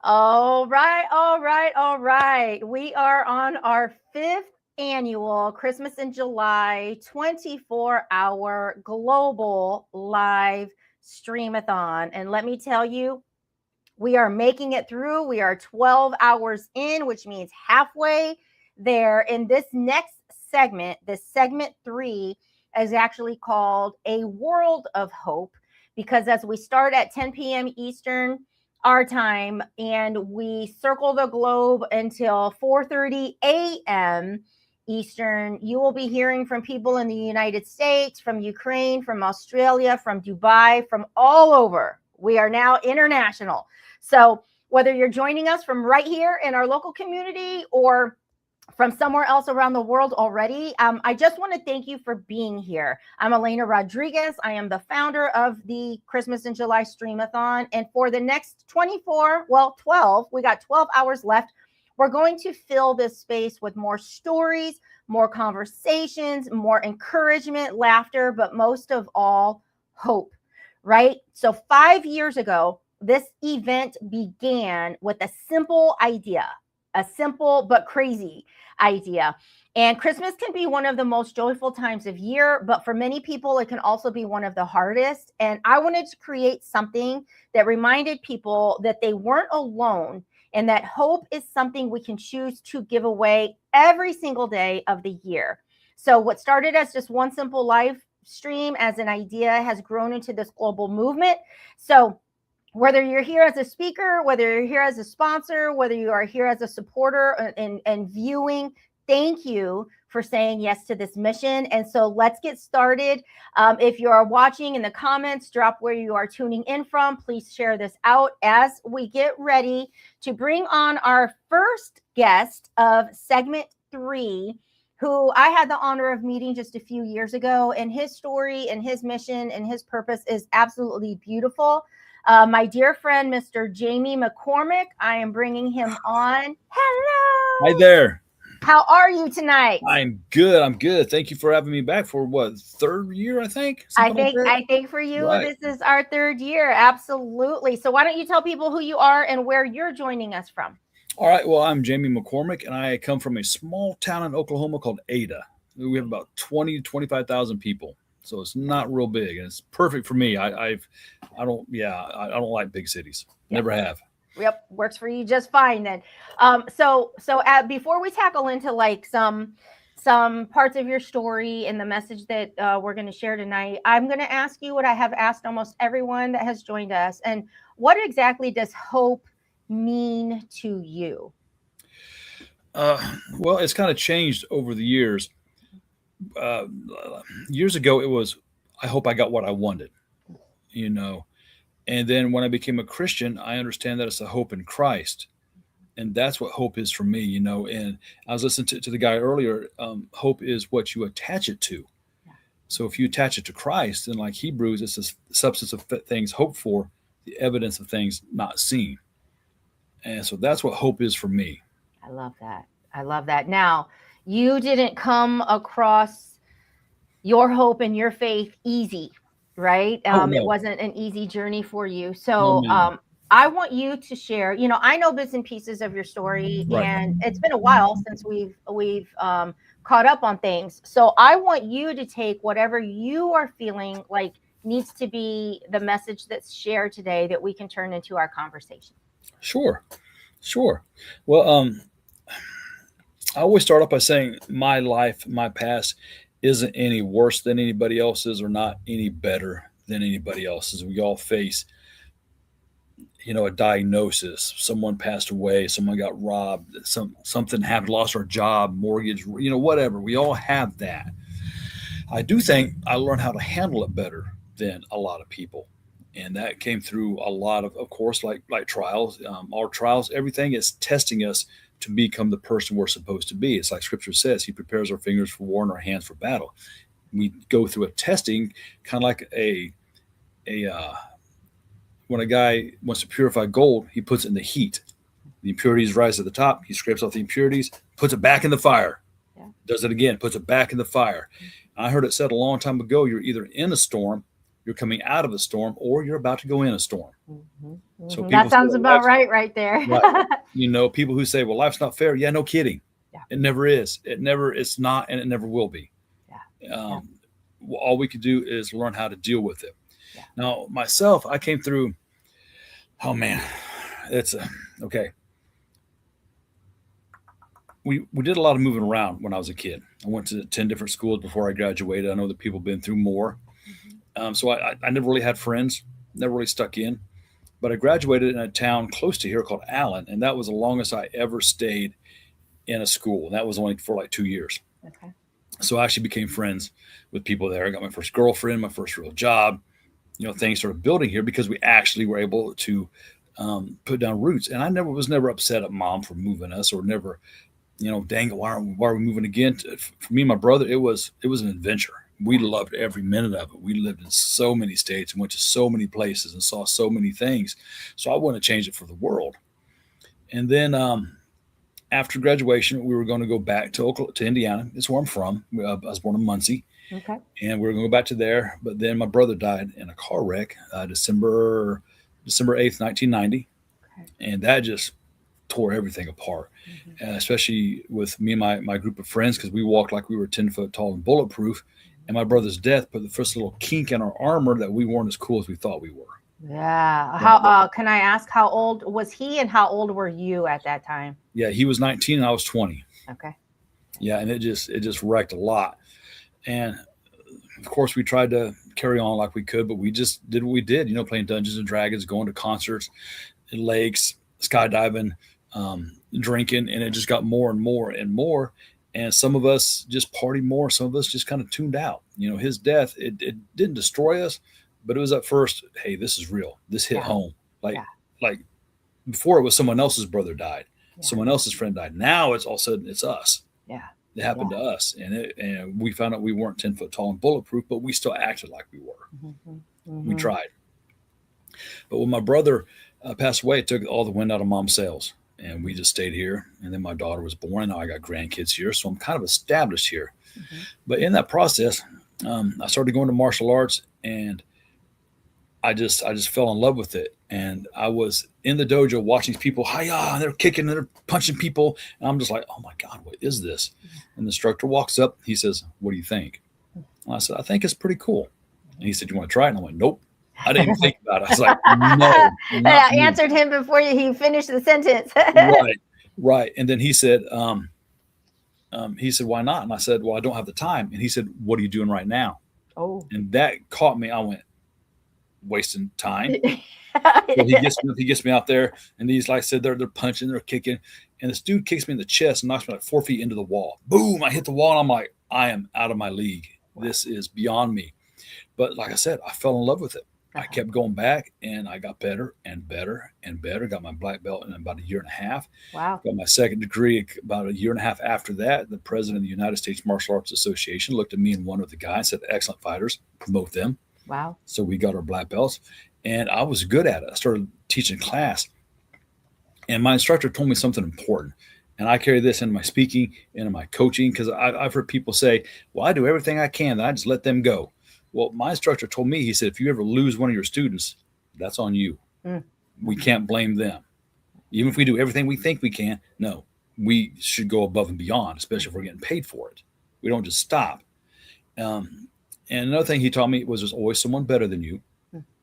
All right, all right, all right. We are on our 5th annual Christmas in July 24-hour global live streamathon. And let me tell you, we are making it through. We are 12 hours in, which means halfway there. In this next segment, this segment 3 is actually called A World of Hope, because as we start at 10 p.m. Eastern, our time, and we circle the globe until 4:30 a.m. Eastern, you will be hearing from people in the United States, from Ukraine, from Australia, from Dubai, from all over. We are now international. So whether you're joining us from right here in our local community or from somewhere else around the world already, I just want to thank you for being here. I'm Elena Rodriguez. I am the founder of the Christmas in July Streamathon. And for the next 12, we got 12 hours left. We're going to fill this space with more stories, more conversations, more encouragement, laughter, but most of all, hope, right? So 5 years ago, this event began with a simple idea. a simple but crazy idea. And Christmas can be one of the most joyful times of year, but for many people, it can also be one of the hardest. And I wanted to create something that reminded people that they weren't alone and that hope is something we can choose to give away every single day of the year. So, what started as just one simple live stream as an idea has grown into this global movement. So, whether you're here as a speaker, whether you're here as a sponsor, whether you are here as a supporter and viewing, thank you for saying yes to this mission. And so let's get started. If you are watching in the comments, drop where you are tuning in from. Please share this out as we get ready to bring on our first guest of segment 3, who I had the honor of meeting just a few years ago. And his story and his mission and his purpose is absolutely beautiful. My dear friend, Mr. Jamie McCormick, I am bringing him on. Hello. Hi there. How are you tonight? I'm good. I'm good. Thank you for having me back for what, 3rd year, I think? I think for you, right. This is our 3rd year. Absolutely. So why don't you tell people who you are and where you're joining us from? All right. Well, I'm Jamie McCormick, and I come from a small town in Oklahoma called Ada. We have about 20 to 25,000 people. So it's not real big, and it's perfect for me. I don't like big cities. Yeah. Never have. Yep, works for you just fine then. So before we tackle into like some parts of your story and the message that we're going to share tonight, I'm going to ask you what I have asked almost everyone that has joined us, and what exactly does hope mean to you? Well, it's kind of changed over the years. Years ago, it was, I hope I got what I wanted, and then when I became a Christian, I understand that it's a hope in Christ, and that's what hope is for me, and I was listening to the guy earlier. Hope is what you attach it to. Yeah. So if you attach it to Christ, then like Hebrews, it's the substance of things hoped for, the evidence of things not seen. And so that's what hope is for me. I love that. Now, you didn't come across your hope and your faith easy, right? No. It wasn't an easy journey for you. So I want you to share, I know bits and pieces of your story, right. And it's been a while since we've caught up on things. So I want you to take whatever you are feeling like needs to be the message that's shared today that we can turn into our conversation. Sure. Well, I always start off by saying my life, my past isn't any worse than anybody else's or not any better than anybody else's. We all face, a diagnosis. Someone passed away, someone got robbed, something happened, lost our job, mortgage, whatever. We all have that. I do think I learned how to handle it better than a lot of people. And that came through a lot of course, like trials. Our trials, everything is testing us to become the person we're supposed to be. It's like Scripture says, He prepares our fingers for war and our hands for battle. We go through a testing, kind of like when a guy wants to purify gold, he puts it in the heat. The impurities rise to the top. He scrapes off the impurities, puts it back in the fire. Yeah. Does it again, puts it back in the fire. Mm-hmm. I heard it said a long time ago, you're either in a storm, you're coming out of a storm, or you're about to go in a storm. Mm-hmm. Mm-hmm. So that sounds about right there. Right. People who say, well, life's not fair. Yeah, no kidding. Yeah. It never is. It's not, and it never will be. Yeah. All we could do is learn how to deal with it. Yeah. Now, myself, I came through, okay. We did a lot of moving around when I was a kid. I went to 10 different schools before I graduated. I know that people have been through more. So I never really had friends, never really stuck in. But I graduated in a town close to here called Allen, and that was the longest I ever stayed in a school. And that was only for like 2 years. Okay. So I actually became friends with people there. I got my first girlfriend, my first real job. Things started building here because we actually were able to put down roots. And I was never upset at Mom for moving us, or never, dang it, why are we moving again? For me and my brother, it was an adventure. We loved every minute of it. We lived in so many states and went to so many places and saw so many things. So I wouldn't change it for the world. And then after graduation, we were going to go back to Indiana. It's where I'm from. I was born in Muncie. Okay. And we were going to go back to there. But then my brother died in a car wreck, December 8th, 1990. Okay. And that just tore everything apart, Mhm. especially with me and my group of friends, because we walked like we were 10 foot tall and bulletproof. And my brother's death put the first little kink in our armor that we weren't as cool as we thought we were. Yeah. Yeah, Can I ask how old was he and how old were you at that time? yeah, he was 19 and I was 20. Okay. Yeah, and it just wrecked a lot. And of course, we tried to carry on like we could, but we just did what we did. Playing Dungeons and Dragons, going to concerts, lakes, skydiving, drinking, and it just got more and more and more. And some of us just partied more. Some of us just kind of tuned out. His death, it didn't destroy us, but it was at first, hey, this is real. This hit Yeah. home. Like, Yeah. like before it was someone else's brother died, Yeah. someone else's friend died. Now it's all of a sudden it's us. Yeah. It happened to us, and we found out we weren't 10 foot tall and bulletproof, but we still acted like we were. Mhm. We Mhm. tried. But when my brother passed away, it took all the wind out of mom's sails, and we just stayed here. And then my daughter was born, and now I got grandkids here, so I'm kind of established here. Mhm. But in that process, I started going to martial arts, and I just fell in love with it. And I was in the dojo watching these people, hiya, and they're kicking, and they're punching people, and I'm just like, oh my God, what is this? And the instructor walks up, he says, "What do you think?" And I said, "I think it's pretty cool." And he said, "You want to try it?" And I went, "Nope." I didn't even think about it. I was like, "No, I not me." answered him before he finished the sentence. Right, right. And then he said, "Why not?" And I said, "Well, I don't have the time." And he said, "What are you doing right now?" Oh. And that caught me. I went, wasting time. Yeah. So he gets me out there, and these, like I said, they're punching, they're kicking, and this dude kicks me in the chest and knocks me like 4 feet into the wall. Boom! I hit the wall, and I'm like, I am out of my league. This is beyond me. But like I said, I fell in love with it. I kept going back, and I got better and better and better. Got my black belt in about a year and a half. Wow. Got my second degree about a year and a half after that. The president of the United States Martial Arts Association looked at me and one of the guys, said, "Excellent fighters, promote them." Wow. So we got our black belts, and I was good at it. I started teaching class, and my instructor told me something important. And I carry this in my speaking and in my coaching, because I've heard people say, "Well, I do everything I can, then I just let them go." Well, my instructor told me, he said, if you ever lose one of your students, that's on you. Mm. We can't blame them. Even if we do everything we think we can, no, we should go above and beyond, especially if we're getting paid for it. We don't just stop. And another thing he taught me was there's always someone better than you.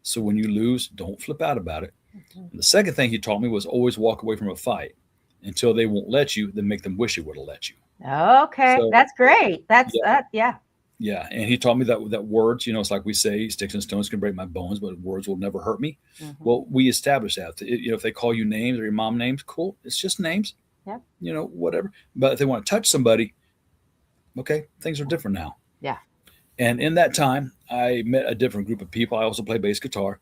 So when you lose, don't flip out about it. And the second thing he taught me was always walk away from a fight until they won't let you, then make them wish it would have let you. Okay. So- That's great. That's Yeah. that. Yeah. Yeah, and he taught me that words, it's like we say, sticks and stones can break my bones, but words will never hurt me. Mhm. Well, we established that. If they call you names or your mom names, cool. It's just names. Yeah. Whatever. But if they want to touch somebody, okay, things are different now. Yeah. And in that time, I met a different group of people. I also play bass guitar,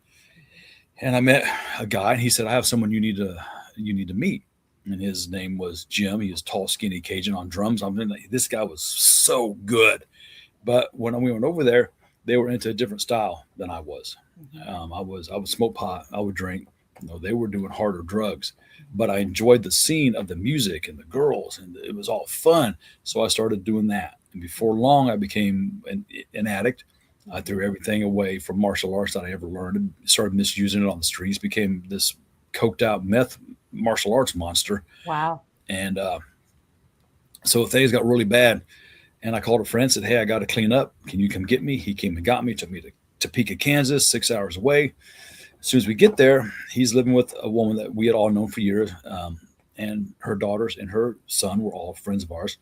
and I met a guy, and he said, "I have someone you need to meet." And his name was Jim. He was tall, skinny Cajun on drums. This guy was so good. But when we went over there, they were into a different style than I was. I would smoke pot, I would drink. They were doing harder drugs, but I enjoyed the scene of the music and the girls, and it was all fun. So I started doing that. And before long, I became an addict. I threw everything away from martial arts that I ever learned and started misusing it on the streets, became this coked out meth martial arts monster. Wow. And so things got really bad. And I called a friend, said, "Hey, I got to clean up. Can you come get me?" He came and got me, took me to Topeka, Kansas, 6 hours away. As soon as we get there, he's living with a woman that we had all known for years. And her daughters and her son were all friends of ours.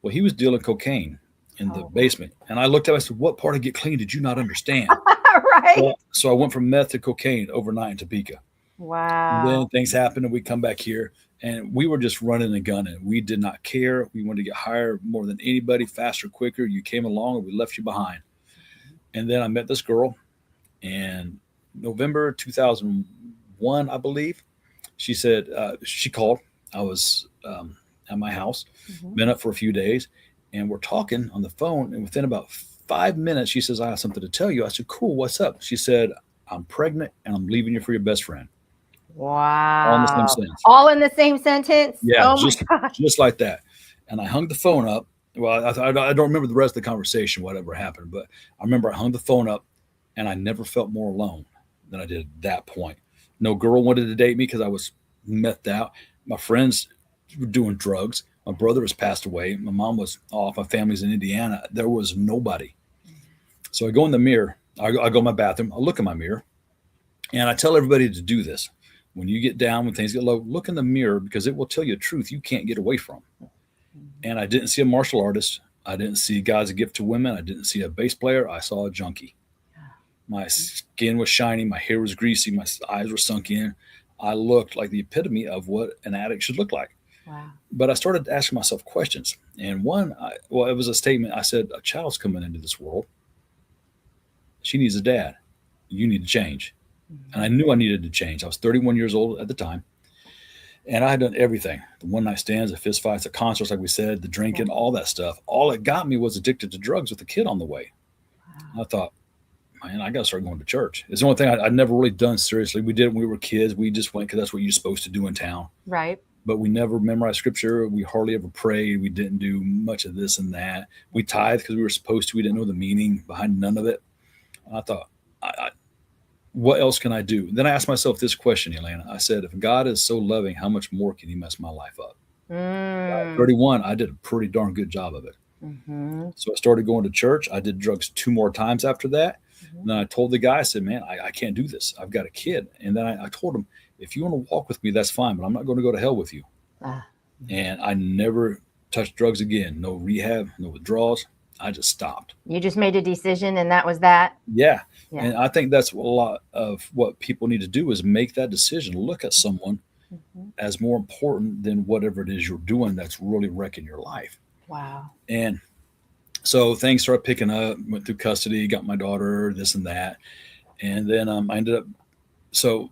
Well, he was dealing cocaine in the basement. And I looked at him, I said, "What part of Get Clean did you not understand?" Right. Well, so I went from meth to cocaine overnight in Topeka. Wow. And then things happened, and we come back here, and we were just running and gunning. We did not care. We wanted to get higher more than anybody, faster, quicker. You came along, and we left you behind. And then I met this girl in November 2001, I believe. She said, she called. I was at my house, been up for a few days, and we're talking on the phone. And within about 5 minutes, she says, "I have something to tell you." I said, "Cool, what's up?" She said, "I'm pregnant, and I'm leaving you for your best friend." Wow. All in the same sentence. All in the same sentence? Yeah, Oh my gosh. just like that. And I hung the phone up. Well, I don't remember the rest of the conversation, whatever happened, but I remember I hung the phone up, and I never felt more alone than I did at that point. No girl wanted to date me because I was methed out. My friends were doing drugs. My brother has passed away. My mom was off. My family's in Indiana. There was nobody. So I go in the mirror. I go in my bathroom. I look in my mirror, and I tell everybody to do this. When you get down, when things get low, look in the mirror because it will tell you a truth you can't get away from. And I didn't see a martial artist. I didn't see guys that gift to women. I didn't see a bass player. I saw a junkie. My skin was shiny. My hair was greasy. My eyes were sunk in. I looked like the epitome of what an addict should look like. Wow. But I started asking myself questions. And one, it was a statement. I said, a child's coming into this world. She needs a dad. You need to change. And I knew I needed to change. I was 31 years old at the time. And I had done everything, the one night stands, the fist fights, the concerts, like we said, the drinking, all that stuff. All it got me was addicted to drugs with a kid on the way. Wow. I thought, man, I got to start going to church. It's the only thing I'd never really done seriously. We did it when we were kids. We just went because that's what you're supposed to do in town. Right. But we never memorized scripture. We hardly ever prayed. We didn't do much of this and that. We tithed because we were supposed to. We didn't know the meaning behind none of it. And I thought, what else can I do? Then I asked myself this question, Elena. I said, if God is so loving, how much more can he mess my life up? At 31, I did a pretty darn good job of it. So I started going to church. I did drugs 2 more times after that. And then I told the guy, I said, man, I can't do this. I've got a kid. And then I told him, if you want to walk with me, that's fine, but I'm not going to go to hell with you. And I never touched drugs again. No rehab, no withdrawals. I just stopped. You just made a decision and that was that? Yeah. And I think that's a lot of what people need to do is make that decision. Look at someone as more important than whatever it is you're doing that's really wrecking your life. Wow. And so things started picking up, went through custody, got my daughter, this and that. And then I ended up, so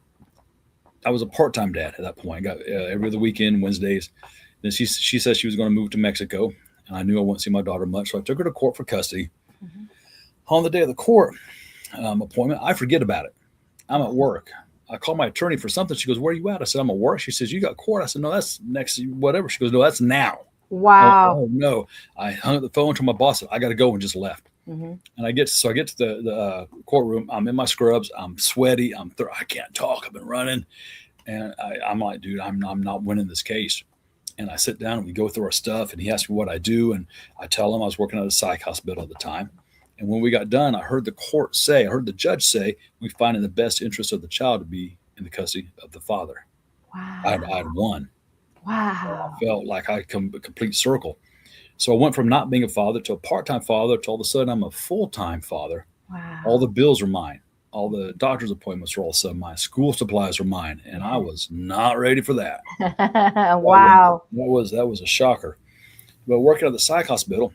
I was a part-time dad at that point. I got every other weekend, Wednesdays. Then she said she was going to move to Mexico. And I knew I wouldn't see my daughter much. So I took her to court for custody. On the day of the court appointment, I forget about it. I'm at work. I call my attorney for something. She goes, where are you at? I said, I'm at work. She says, you got court. I said, no, that's next, whatever. She goes, no, that's now. Wow. Oh, no. I hung up the phone to my boss. Said, I got to go, and just left. And I get to the courtroom. I'm in my scrubs. I'm sweaty. I can't talk. I've been running. And I'm like, dude, I'm not winning this case. And I sit down and we go through our stuff, and he asks me what I do. And I tell him I was working at a psych hospital at the time. And when we got done, I heard the judge say, we find in the best interest of the child to be in the custody of the father. Wow. I had won. Wow. I felt like I'd come a complete circle. So I went from not being a father to a part-time father to all of a sudden I'm a full-time father. Wow. All the bills are mine. All the doctor's appointments are all of a sudden mine. School supplies are mine. And I was not ready for that. Wow. That was a shocker. But working at the psych hospital,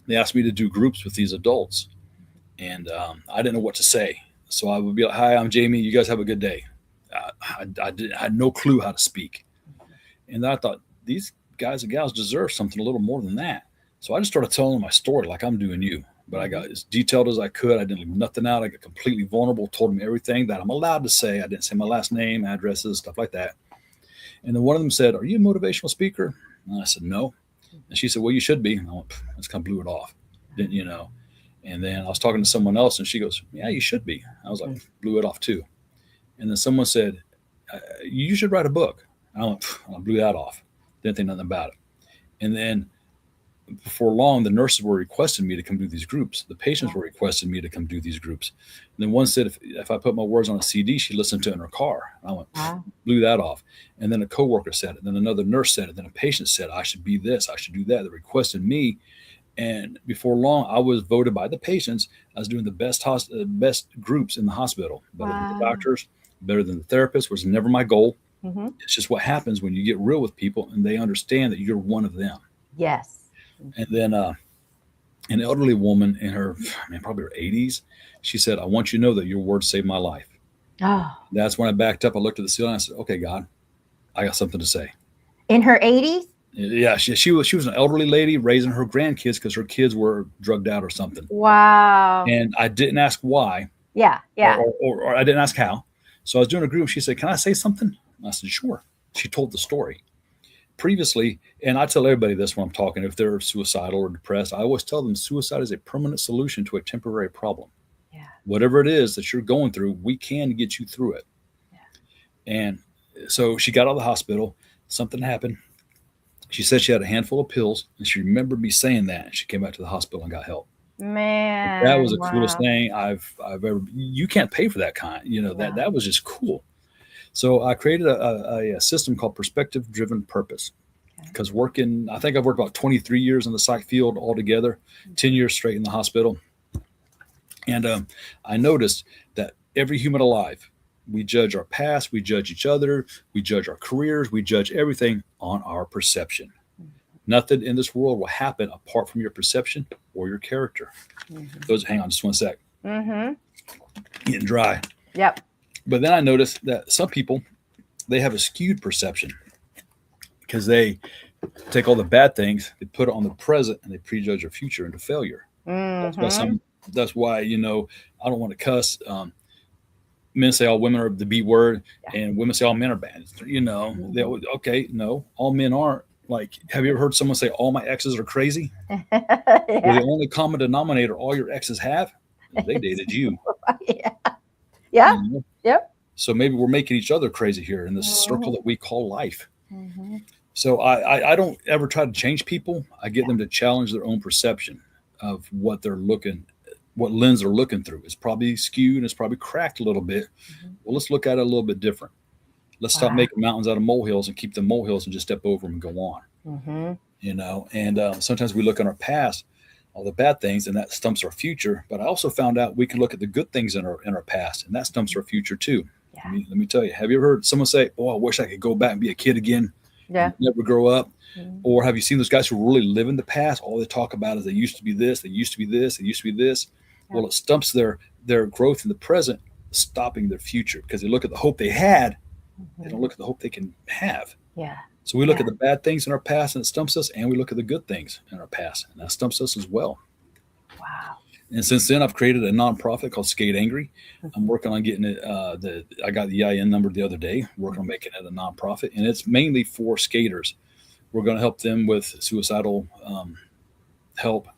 they asked me to do groups with these adults. And I didn't know what to say. So I would be like, hi, I'm Jamie. You guys have a good day. I had no clue how to speak. And I thought, these guys and gals deserve something a little more than that. So I just started telling them my story like I'm doing you. But I got as detailed as I could. I didn't leave nothing out. I got completely vulnerable, told them everything that I'm allowed to say. I didn't say my last name, addresses, stuff like that. And then one of them said, are you a motivational speaker? And I said, no. And she said, well, you should be. And I went, that's kind of blew it off. Didn't you know? And then I was talking to someone else and she goes, yeah, you should be. I was like, blew it off too. And then someone said, you should write a book. And I went, I blew that off. Didn't think nothing about it. And then before long, the nurses were requesting me to come do these groups. The patients were requesting me to come do these groups. And then one said, if I put my words on a CD, she listened to it in her car. And I went, blew that off. And then a coworker said it. Then another nurse said it. Then a patient said, I should be this. I should do that. They requested me. And before long, I was voted by the patients as doing the best groups in the hospital. Better than the doctors, better than the therapists, was never my goal. It's just what happens when you get real with people and they understand that you're one of them. Yes. And then an elderly woman in her, probably her 80s, she said, I want you to know that your words saved my life. Oh. That's when I backed up. I looked at the ceiling and I said, okay, God, I got something to say. In her 80s? Yeah, she was an elderly lady raising her grandkids because her kids were drugged out or something. Wow. And I didn't ask why. Yeah. Or I didn't ask how. So I was doing a group. She said, can I say something? I said, sure. She told the story. Previously, and I tell everybody this when I'm talking, if they're suicidal or depressed, I always tell them suicide is a permanent solution to a temporary problem. Yeah. Whatever it is that you're going through, we can get you through it. Yeah. And so she got out of the hospital. Something happened. She said she had a handful of pills, and she remembered me saying that. And she came back to the hospital and got help. That was Man, the coolest wow. thing I've ever. You can't pay for that kind. Yeah. That was just cool. So I created a system called Perspective Driven Purpose. Okay. Because I think I've worked about 23 years in the psych field altogether, 10 years straight in the hospital. And I noticed that every human alive, we judge our past, we judge each other, we judge our careers, we judge everything on our perception. Nothing in this world will happen apart from your perception or your character. Hang on just one sec. Getting dry. Yep. But then I noticed that some people, they have a skewed perception because they take all the bad things, they put it on the present, and they prejudge their future into failure. That's why, I don't want to cuss. Men say all women are the B word, and women say all men are bad. No, all men aren't. Like, have you ever heard someone say all my exes are crazy? Yeah. Well, the only common denominator all your exes have is they dated you. Yeah. Yep. So maybe we're making each other crazy here in this circle that we call life. So I don't ever try to change people. I get them to challenge their own perception of what lens they're looking through. It's probably skewed and it's probably cracked a little bit. Well, let's look at it a little bit different. Let's stop making mountains out of molehills and keep the molehills and just step over them and go on. And sometimes we look on our past, all the bad things, and that stumps our future. But I also found out we can look at the good things in our past, and that stumps our future too. Yeah. Let me tell you, have you ever heard someone say, "Oh, I wish I could go back and be a kid again"? Yeah. Never grow up. Or have you seen those guys who really live in the past? All they talk about is they used to be this, they used to be this, they used to be this. Yeah. Well, it stumps their growth in the present, stopping their future, because they look at the hope they had. They don't look at the hope they can have. Yeah. So we look at the bad things in our past and it stumps us, and we look at the good things in our past and that stumps us as well. Wow. And since then, I've created a nonprofit called Skate Angry. I'm working on getting it. I got the EIN number the other day, working on making it a nonprofit, and it's mainly for skaters. We're going to help them with suicidal help,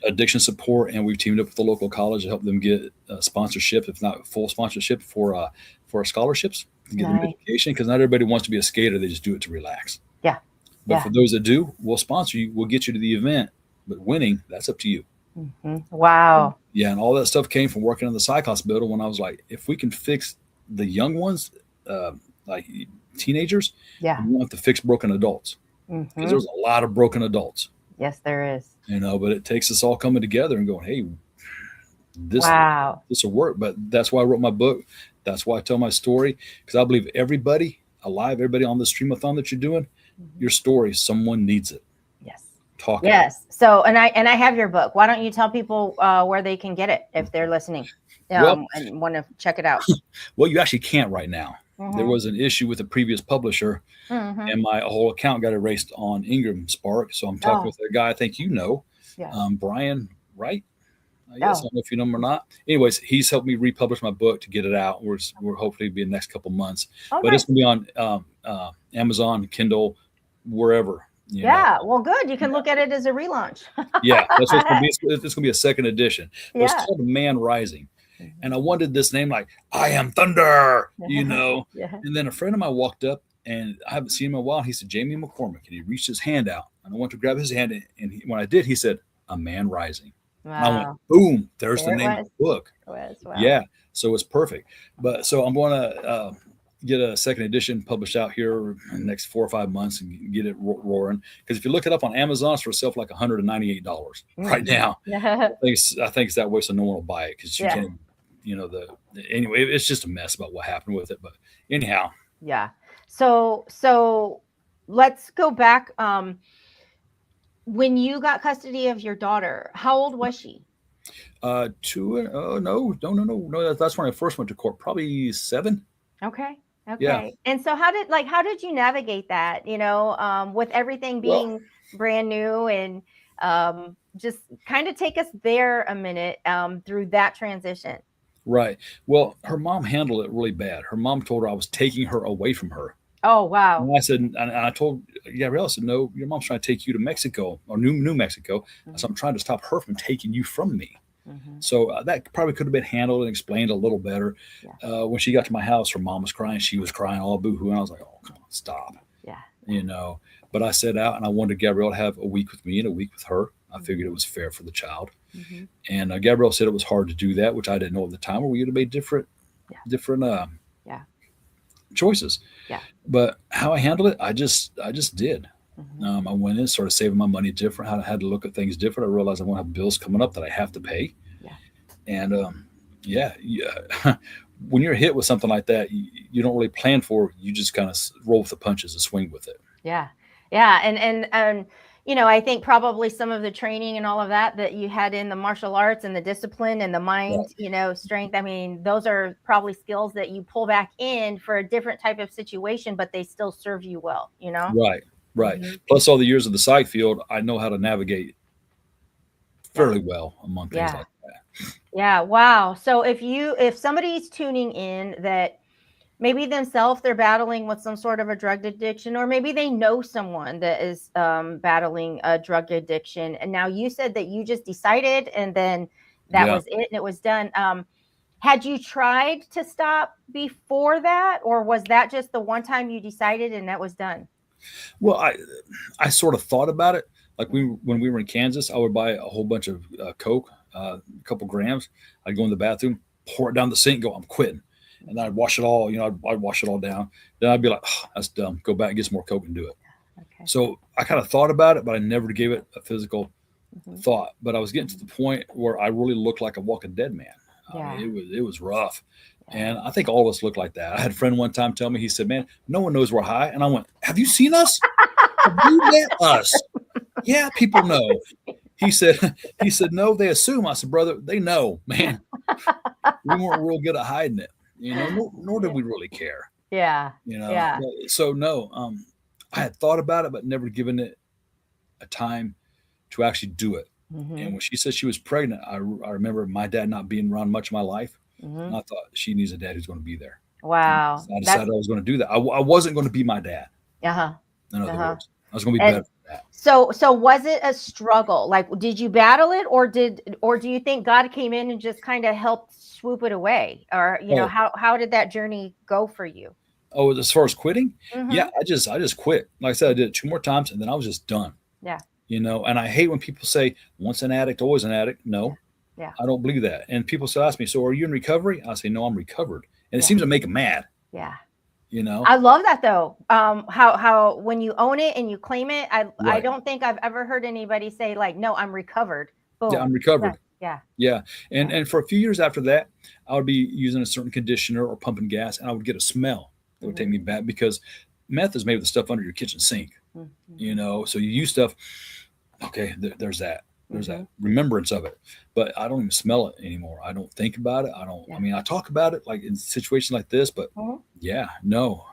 addiction support, and we've teamed up with the local college to help them get sponsorship, if not full sponsorship, for scholarships to get them education. Because not everybody wants to be a skater; they just do it to relax. Yeah. But for those that do, we'll sponsor you. We'll get you to the event. But winning, that's up to you. Wow. Yeah, and all that stuff came from working in the psych hospital when I was like, if we can fix the young ones, like teenagers, we won't have to fix broken adults. Because there's a lot of broken adults. Yes, there is. But it takes us all coming together and going, hey, this will work. But that's why I wrote my book. That's why I tell my story, because I believe everybody alive, everybody on the Streamathon that you're doing, your story, someone needs it. Yes. Talk. Yes. So, and I have your book. Why don't you tell people where they can get it if they're listening and want to check it out? Well, you actually can't right now. There was an issue with the previous publisher, and my whole account got erased on Ingram Spark. So I'm talking with a guy I think Brian Wright. Yes, I don't know if you know him or not. Anyways, he's helped me republish my book to get it out. We're hopefully be in the next couple months. But it's gonna be on Amazon, Kindle, wherever. Well, good. You can look at it as a relaunch. That's what it's gonna be. It's gonna be a second edition. It's called Man Rising. And I wanted this name like I Am Thunder, And then a friend of mine walked up, and I haven't seen him in a while. And he said, Jamie McCormick. And he reached his hand out. And I went to grab his hand. And when I did, he said, A Man Rising. Wow. And I went, boom, there's the name of the book. Wow. Yeah. So it's perfect. So I'm going to get a second edition published out here in the next 4 or 5 months and get it roaring. Because if you look it up on Amazon, it's for itself like $198 right now. I think it's that way, so no one will buy it because you can't. Anyway, it's just a mess about what happened with it. But anyhow. Yeah. So let's go back. When you got custody of your daughter, how old was she? 2. No. That's when I first went to court. Probably 7. Okay. Yeah. And so how did you navigate that? With everything being brand new, and just kind of take us there a minute through that transition. Right. Well, her mom handled it really bad. Her mom told her I was taking her away from her. Oh, wow. And I said, and I told Gabrielle, I said, no, your mom's trying to take you to Mexico or New Mexico. So I'm trying to stop her from taking you from me. So that probably could have been handled and explained a little better. When she got to my house, her mom was crying. She was crying all boo-hoo. And I was like, oh, come on, stop. Yeah. you know. But I set out and I wanted Gabrielle to have a week with me and a week with her. I figured it was fair for the child. Mm-hmm. And Gabrielle said it was hard to do that, which I didn't know at the time. Or we would have made different Yeah. choices. Yeah. But how I handled it, I just did. Mm-hmm. I went in, started saving my money different. I had to look at things different. I realized I won't have bills coming up that I have to pay. Yeah. And yeah. When you're hit with something like that, you don't really plan for it. You just kind of roll with the punches and swing with it. Yeah. Yeah. And you know, I think probably some of the training and all of that you had in the martial arts and the discipline and the mind, Right. you know, strength. I mean, those are probably skills that you pull back in for a different type of situation, but they still serve you well, you know? Right. Right. Mhm. Plus all the years of the psych field, I know how to navigate fairly well among things Yeah. like that. Yeah. Wow. So if somebody's tuning in that maybe themselves they're battling with some sort of a drug addiction, or maybe they know someone that is battling a drug addiction, and now you said that you just decided and then that Yeah. was it and it was done. Had you tried to stop before that, or was that just the one time you decided and that was done? Well, I sort of thought about it. Like when we were in Kansas, I would buy a whole bunch of Coke, a couple grams. I'd go in the bathroom, pour it down the sink, go, I'm quitting. And then I'd wash it all, I'd wash it all down. Then I'd be like, oh, that's dumb. Go back and get some more Coke and do it. Okay. So I kind of thought about it, but I never gave it a physical Mhm. thought. But I was getting to the point where I really looked like a walking dead man. Yeah. I mean, it was rough. And I think all of us look like that. I had a friend one time tell me, he said, man, no one knows we're high. And I went, have you seen us? Have you met us? Yeah, people know. He said, no, they assume. I said, brother, they know, man. We weren't real good at hiding it, nor did we really care, Yeah. Yeah. So no, I had thought about it, but never given it a time to actually do it. Mhm. And when she said she was pregnant, I remember my dad not being around much of my life. Mhm. And I thought she needs a dad who's going to be there. Wow. So I decided I was going to do that. I wasn't going to be my dad. Uh-huh. In other Uh-huh. words, I was going to be And better than that. so was it a struggle? Like, did you battle it, or do you think God came in and just kind of helped swoop it away? Or, you know, Oh, how did that journey go for you? as far as quitting, Mhm. yeah, I just quit. Like I said, I did it 2 more times, and then I was just done. Yeah. And I hate when people say once an addict, always an addict. No, Yeah. I don't believe that. And people still ask me, so are you in recovery? I say, no, I'm recovered. And it Yeah. seems to make them mad. Yeah. You know, I love that though. How when you own it and you claim it, I right? don't think I've ever heard anybody say like, no, I'm recovered. Yeah, Boom. I'm recovered. Yeah. Yeah, and for a few years after that, I would be using a certain conditioner or pumping gas, and I would get a smell that would take me back because meth is made with the stuff under your kitchen sink. Mhm. So you use stuff. Okay, there's that. There's that remembrance of it, but I don't even smell it anymore. I don't think about it. I don't. Yeah. I mean, I talk about it like in situations like this, but Mhm. yeah, no.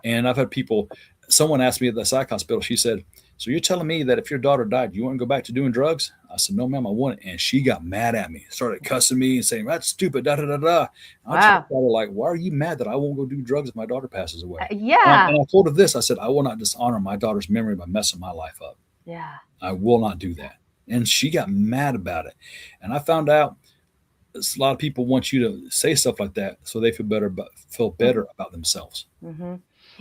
And I've had people. Someone asked me at the psych hospital. She said, "So you're telling me that if your daughter died, you wouldn't go back to doing drugs?" I said, "No, ma'am, I wouldn't." And she got mad at me, started cussing me and saying, "That's stupid." Da da da da. I Wow. told her, like, "Why are you mad that I won't go do drugs if my daughter passes away?" Yeah. And I told her this. I said, "I will not dishonor my daughter's memory by messing my life up. Yeah. I will not do that." And she got mad about it. And I found out a lot of people want you to say stuff like that so they feel better about themselves. Mm-hmm.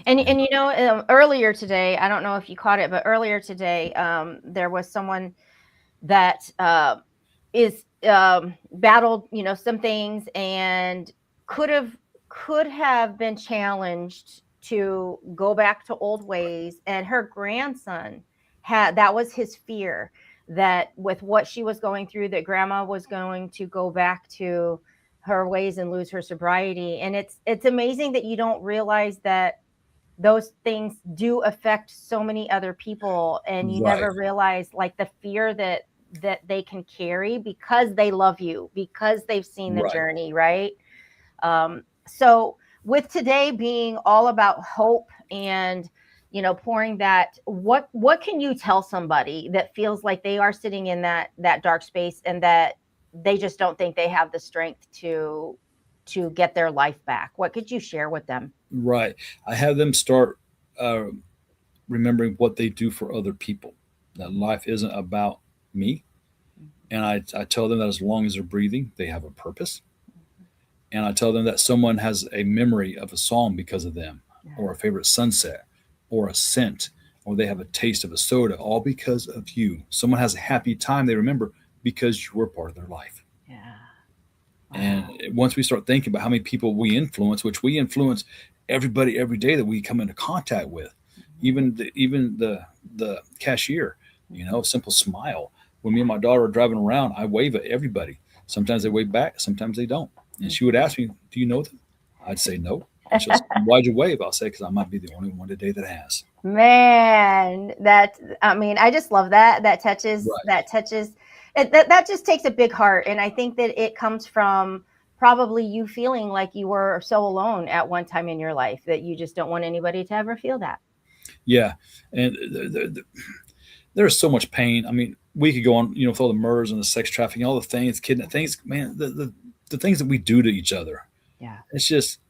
And you know, earlier today, I don't know if you caught it, but earlier today, there was someone that is battled, you know, some things and could have been challenged to go back to old ways. And her grandson that was his fear, that with what she was going through, that grandma was going to go back to her ways and lose her sobriety. And it's amazing that you don't realize that those things do affect so many other people, and you Right. never realize like the fear that they can carry because they love you, because they've seen the Right. journey, right? So with today being all about hope and, you know, pouring that, what can you tell somebody that feels like they are sitting in that dark space and that they just don't think they have the strength to get their life back? What could you share with them? Right. I have them start remembering what they do for other people, that life isn't about me. And I tell them that as long as they're breathing, they have a purpose. And I tell them that someone has a memory of a song because of them, or a favorite sunset, or a scent, or they have a taste of a soda, all because of you. Someone has a happy time they remember because you were part of their life. Yeah. And Wow. once we start thinking about how many people we influence, which we influence everybody every day that we come into contact with, even the cashier, simple smile. When me and my daughter are driving around, I wave at everybody. Sometimes they wave back, sometimes they don't. And she would ask me, "Do you know them?" I'd say no. And she'll say, "Why'd you wave?" I'll say, "Because I might be the only one today that has." Man, I mean, I just love that. Right. That just takes a big heart. And I think that it comes from probably you feeling like you were so alone at one time in your life that you just don't want anybody to ever feel that. Yeah. And there's so much pain. I mean, we could go on, with all the murders and the sex trafficking, all the things, kidnapping things, man, the things that we do to each other. Yeah. It's just,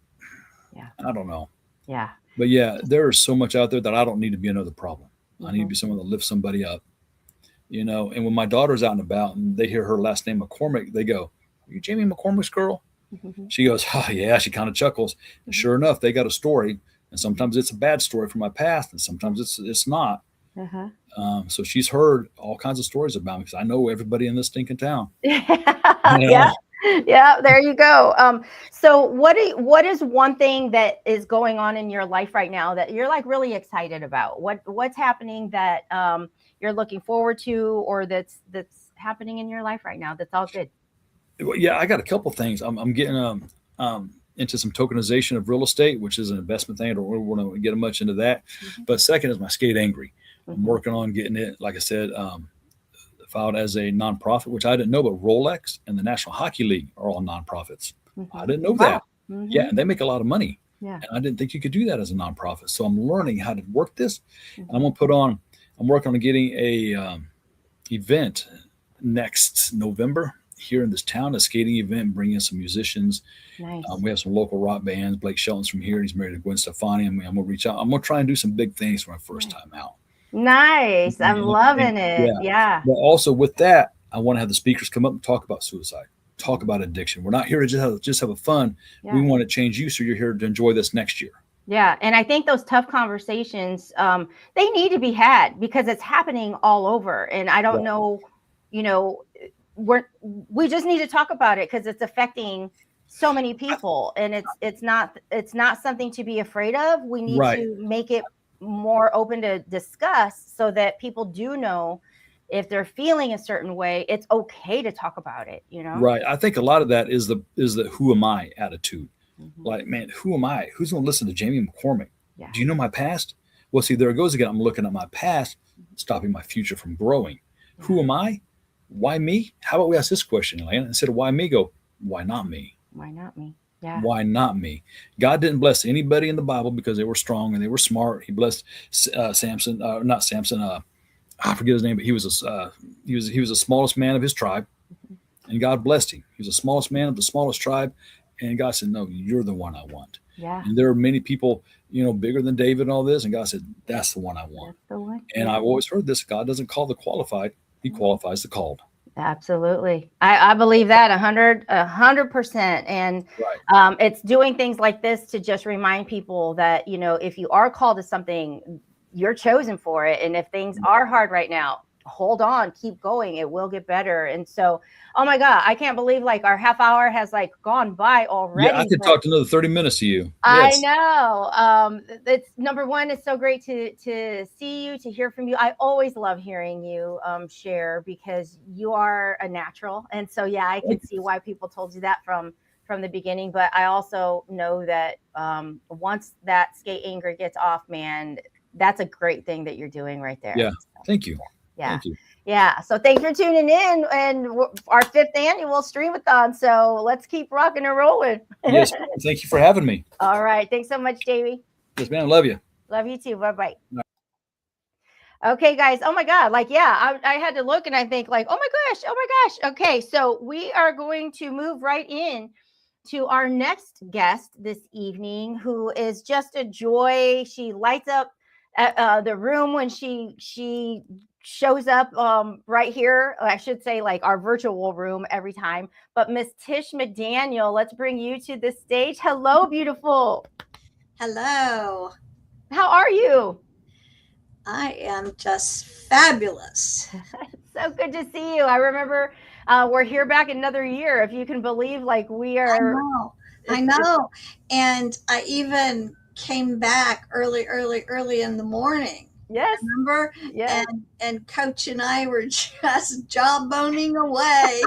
Yeah. I don't know. Yeah. But yeah, there is so much out there that I don't need to be another problem. I need to Mm-hmm. be someone that lifts somebody up, And when my daughter's out and about and they hear her last name McCormick, they go, "Are you Jamie McCormick's girl?" Mm-hmm. She goes, "Oh yeah." She kind of chuckles. And sure enough, they got a story, and sometimes it's a bad story from my past, and sometimes it's not. Uh-huh. So she's heard all kinds of stories about me because I know everybody in this stinking town. Yeah. Yeah, there you go. So what is one thing that is going on in your life right now that you're like really excited about? What's happening that you're looking forward to, or that's happening in your life right now that's all good? Well, yeah, I got a couple things. I'm getting into some tokenization of real estate, which is an investment thing. I don't really want to get much into that. Mm-hmm. But second is my Skate Angry. I'm Mm-hmm. working on getting it, like I said, filed as a nonprofit, which I didn't know, but Rolex and the National Hockey League are all nonprofits. I Mm-hmm. didn't know Wow. that. Yeah, Mm-hmm. and they make a lot of money. Yeah. And I didn't think you could do that as a nonprofit. So I'm learning how to work this. And Mm-hmm. I'm working on getting a event next November here in this town, a skating event, bringing in some musicians. Nice. We have some local rock bands. Blake Shelton's from here. He's married to Gwen Stefani. I'm going to reach out. I'm going to try and do some big things for my first Nice. time out. Nice. I'm loving it. Yeah. Yeah. But also with that, I want to have the speakers come up and talk about suicide, talk about addiction. We're not here to just have a fun. Yeah. We want to change you so you're here to enjoy this next year. Yeah. And I think those tough conversations, they need to be had because it's happening all over. And I don't Right. know, we just need to talk about it because it's affecting so many people, and it's not something to be afraid of. We need Right. to make it more open to discuss so that people do know if they're feeling a certain way, it's okay to talk about it, Right. I think a lot of that is the who am I attitude. Mm-hmm. Like, man, who am I? Who's going to listen to Jamie McCormick? Yeah. Do you know my past? Well, see, there it goes again. I'm looking at my past, stopping my future from growing. Yeah. Who am I? Why me? How about we ask this question, Elena? Instead of why me, go, why not me? Why not me? Yeah. Why not me? God didn't bless anybody in the Bible because they were strong and they were smart. He blessed Samson, not Samson. I forget his name, but he was the smallest man of his tribe, and God blessed him. He was the smallest man of the smallest tribe, and God said, "No, you're the one I want." Yeah. And there are many people, bigger than David and all this, and God said, "That's the one I want." That's the one. And I've always heard this: God doesn't call the qualified; He qualifies the called. Absolutely. I believe that 100%. And Right. it's doing things like this to just remind people that, if you are called to something, you're chosen for it. And if things are hard right now, hold on, keep going. It will get better. And so, oh my God, I can't believe like our half hour has like gone by already. Yeah, I could talk to another 30 minutes to you. I Yes. know. It's number one. It's so great to see you, to hear from you. I always love hearing you share because you are a natural. And so, yeah, I can see why people told you that from the beginning. But I also know that once that Skate Angry gets off, man, that's a great thing that you're doing right there. Yeah. Thank you. Yeah. Thank you. Yeah. So thanks for tuning in and our 5th annual Streamathon. So let's keep rocking and rolling. Yes. Thank you for having me. All right. Thanks so much, Jamie. Yes, man. Love you. Love you too. Bye-bye. Okay, guys. Oh my God. Like, yeah, I had to look and I think like, oh my gosh. Okay. So we are going to move right in to our next guest this evening, who is just a joy. She lights up the room when she shows up right here. I should say like our virtual room every time. But Miss Tish McDaniel, let's bring you to the stage. Hello, beautiful. Hello. How are you? I am just fabulous. So good to see you. I remember we're here back another year, if you can believe. Like we I are. know. I It's know. And I even came back early in the morning. yes, Remember? yes. And Coach and I were just jawboning away.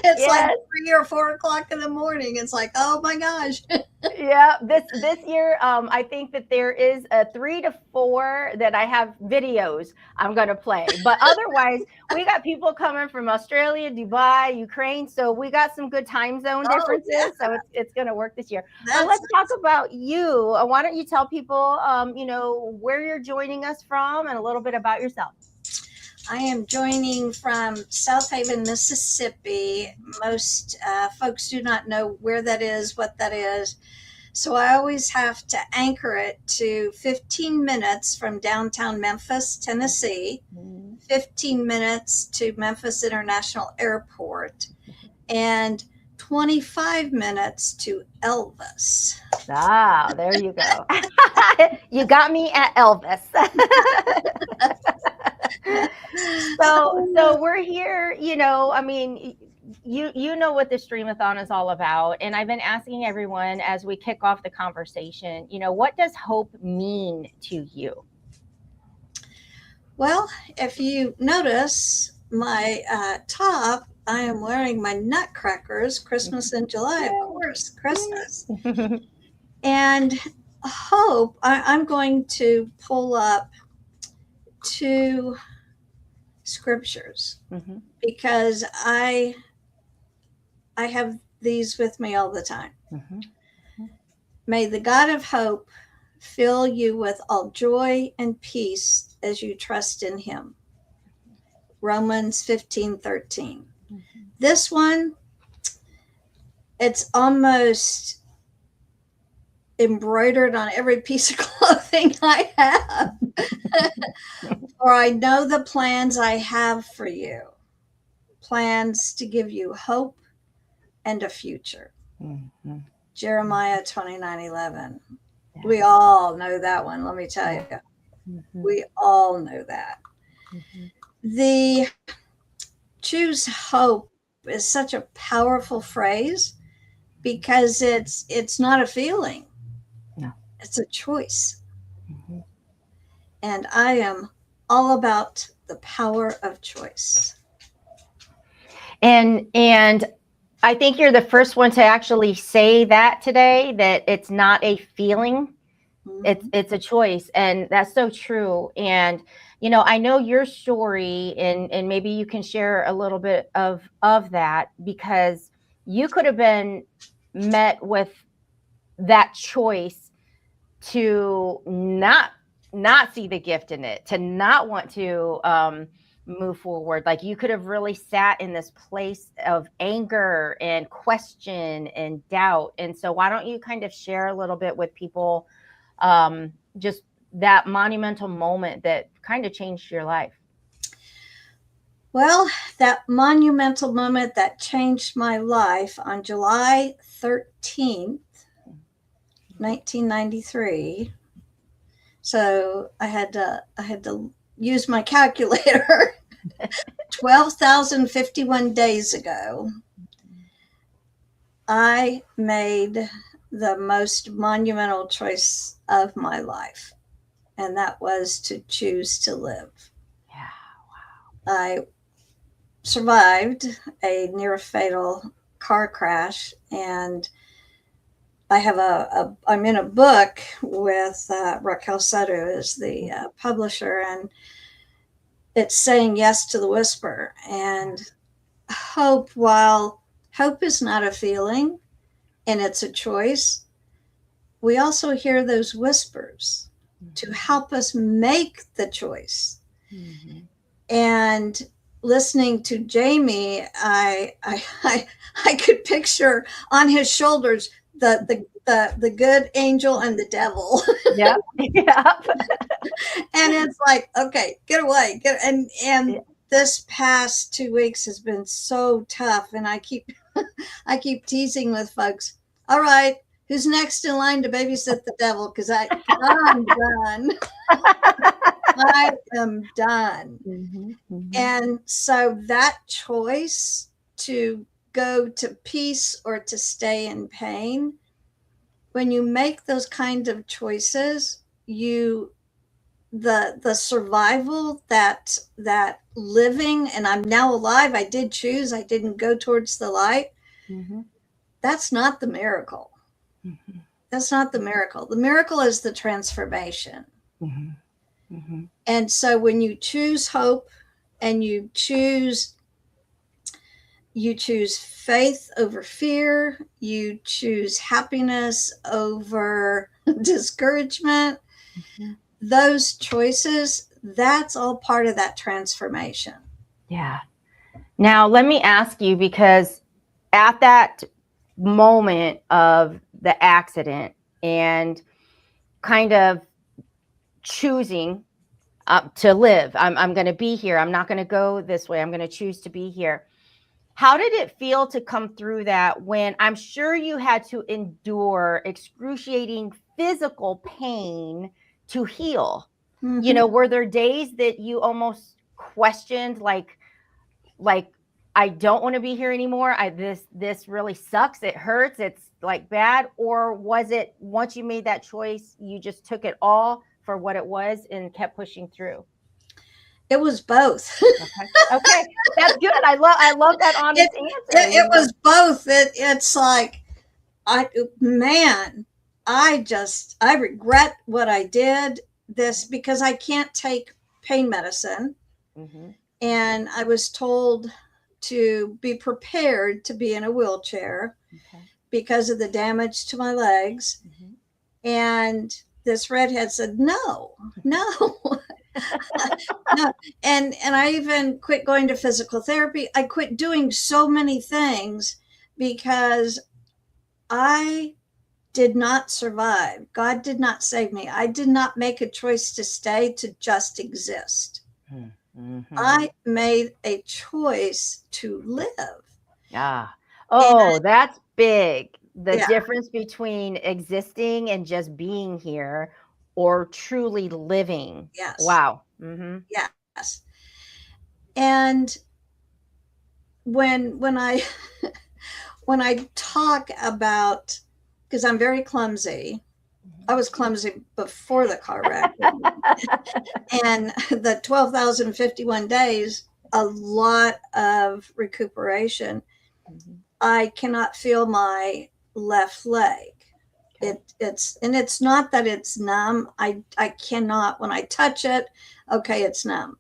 It's like Yes. 3 or 4 o'clock in the morning. It's like, oh my gosh. Yeah, this year, I think that there is a 3 to 4 that I have videos I'm gonna play. But otherwise, we got people coming from Australia, Dubai, Ukraine, so we got some good time zone Oh, yeah. differences. So it's gonna work this year. But That's let's talk about you. Why don't you tell people, where you're joining us from and a little bit about yourself? I am joining from South Haven, Mississippi. Most folks do not know where that is, what that is. So I always have to anchor it to 15 minutes from downtown Memphis, Tennessee, 15 minutes to Memphis International Airport, and 25 minutes to Elvis. Ah, there you go. You got me at Elvis. So we're here, I mean, you know what the Streamathon is all about. And I've been asking everyone as we kick off the conversation, what does hope mean to you? Well, if you notice my top, I am wearing my Nutcrackers, Christmas in July, of course, Christmas. And hope, I'm going to pull up 2 scriptures Mhm. because I have these with me all the time. Mhm. May the God of hope fill you with all joy and peace as you trust in him. Romans 15:13. This one, it's almost embroidered on every piece of clothing I have. For I know the plans I have for you, plans to give you hope and a future. Mhm. Jeremiah 29:11. We all know that one, let me tell you. Mhm. We all know that. Mhm. The choose hope is such a powerful phrase because it's not a feeling. No. It's a choice. Mhm. And I am all about the power of choice. And I think you're the first one to actually say that today, that it's not a feeling, it's a choice. And that's so true. And I know your story, and maybe you can share a little bit of that, because you could have been met with that choice to not see the gift in it, to not want to move forward. Like you could have really sat in this place of anger and question and doubt. And so why don't you kind of share a little bit with people, just that monumental moment that kind of changed your life? Well, that monumental moment that changed my life on July 13th, 1993. So I had to use my calculator. 12,051 days ago, I made the most monumental choice of my life, and that was to choose to live. Yeah. I survived a near fatal car crash, and I have I'm in a book with Raquel Soto is the publisher, and it's saying yes to the whisper. And hope, while hope is not a feeling and it's a choice, we also hear those whispers to help us make the choice. Mm-hmm. And listening to Jamie, I could picture on his shoulders the good angel and the devil. Yep. Yep. And it's like, okay, get away, and Yeah. this past 2 weeks has been so tough, and I keep teasing with folks. All right, Who's next in line to babysit the devil? Because I'm done. I am done. And so that choice to go to peace or to stay in pain, when you make those kind of choices, the survival, that living, and I'm now alive, I did choose, I didn't go towards the light. That's not the miracle. That's not the miracle. The miracle is the transformation. And so when you choose hope and you choose faith over fear, you choose happiness over discouragement, those choices, that's all part of that transformation. Yeah. Now, let me ask you, because at that moment of the accident and kind of choosing to live, I'm going to be here. I'm not going to go this way. I'm going to choose to be here. How did it feel to come through that, when I'm sure you had to endure excruciating physical pain to heal? You know, were there days that you almost questioned, like I don't want to be here anymore. This really sucks. It hurts. It's like bad. Or was it, once you made that choice, you just took it all for what it was and kept pushing through? It was both. Okay. That's good. I love that honest answer. It was both. It's like, I regret what I did this, because I can't take pain medicine. And I was told to be prepared to be in a wheelchair because of the damage to my legs. And this redhead said, no. No. And I even quit going to physical therapy. I quit doing so many things because I did not survive. God did not save me. I did not make a choice to stay, to just exist. I made a choice to live. Yeah. Oh, that's big. The difference between existing and just being here, or truly living. Yes. Wow. Yes. And when I when I talk about, because I'm very clumsy, I was clumsy before the car wreck, and the 12,051 days, a lot of recuperation. I cannot feel my left leg. It's not that it's numb. I cannot, when I touch it, okay, it's numb.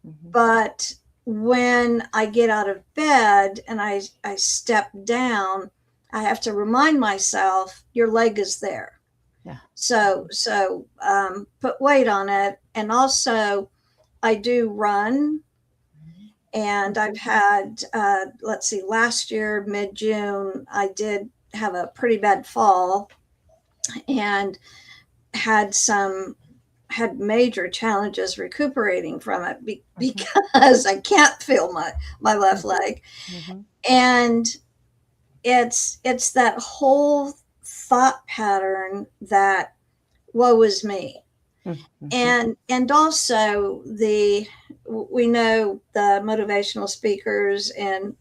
But when I get out of bed and I step down, I have to remind myself, your leg is there. So put weight on it. And also I do run, and I've had, last year, mid-June, I did have a pretty bad fall and had major challenges recuperating from it because I can't feel my left leg. And it's that whole thought pattern that woe is me. And also we know the motivational speakers, and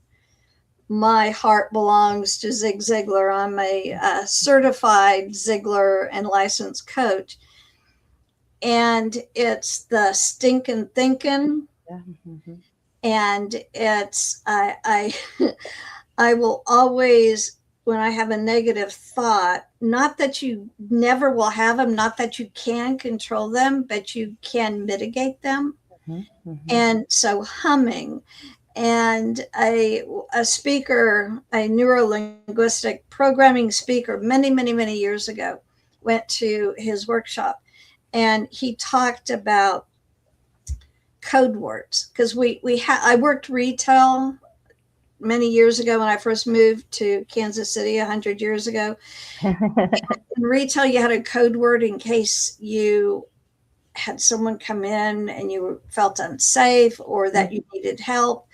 my heart belongs to Zig Ziglar. I'm a certified Ziglar and licensed coach. And it's the stinking thinking. And it's, I will always, when I have a negative thought, not that you never will have them, not that you can control them, but you can mitigate them. And so humming. And a speaker, a neuro-linguistic programming speaker, many years ago, went to his workshop, and he talked about code words, because I worked retail many years ago when I first moved to Kansas City 100 years ago. In retail, you had a code word in case you had someone come in and you felt unsafe or that you needed help.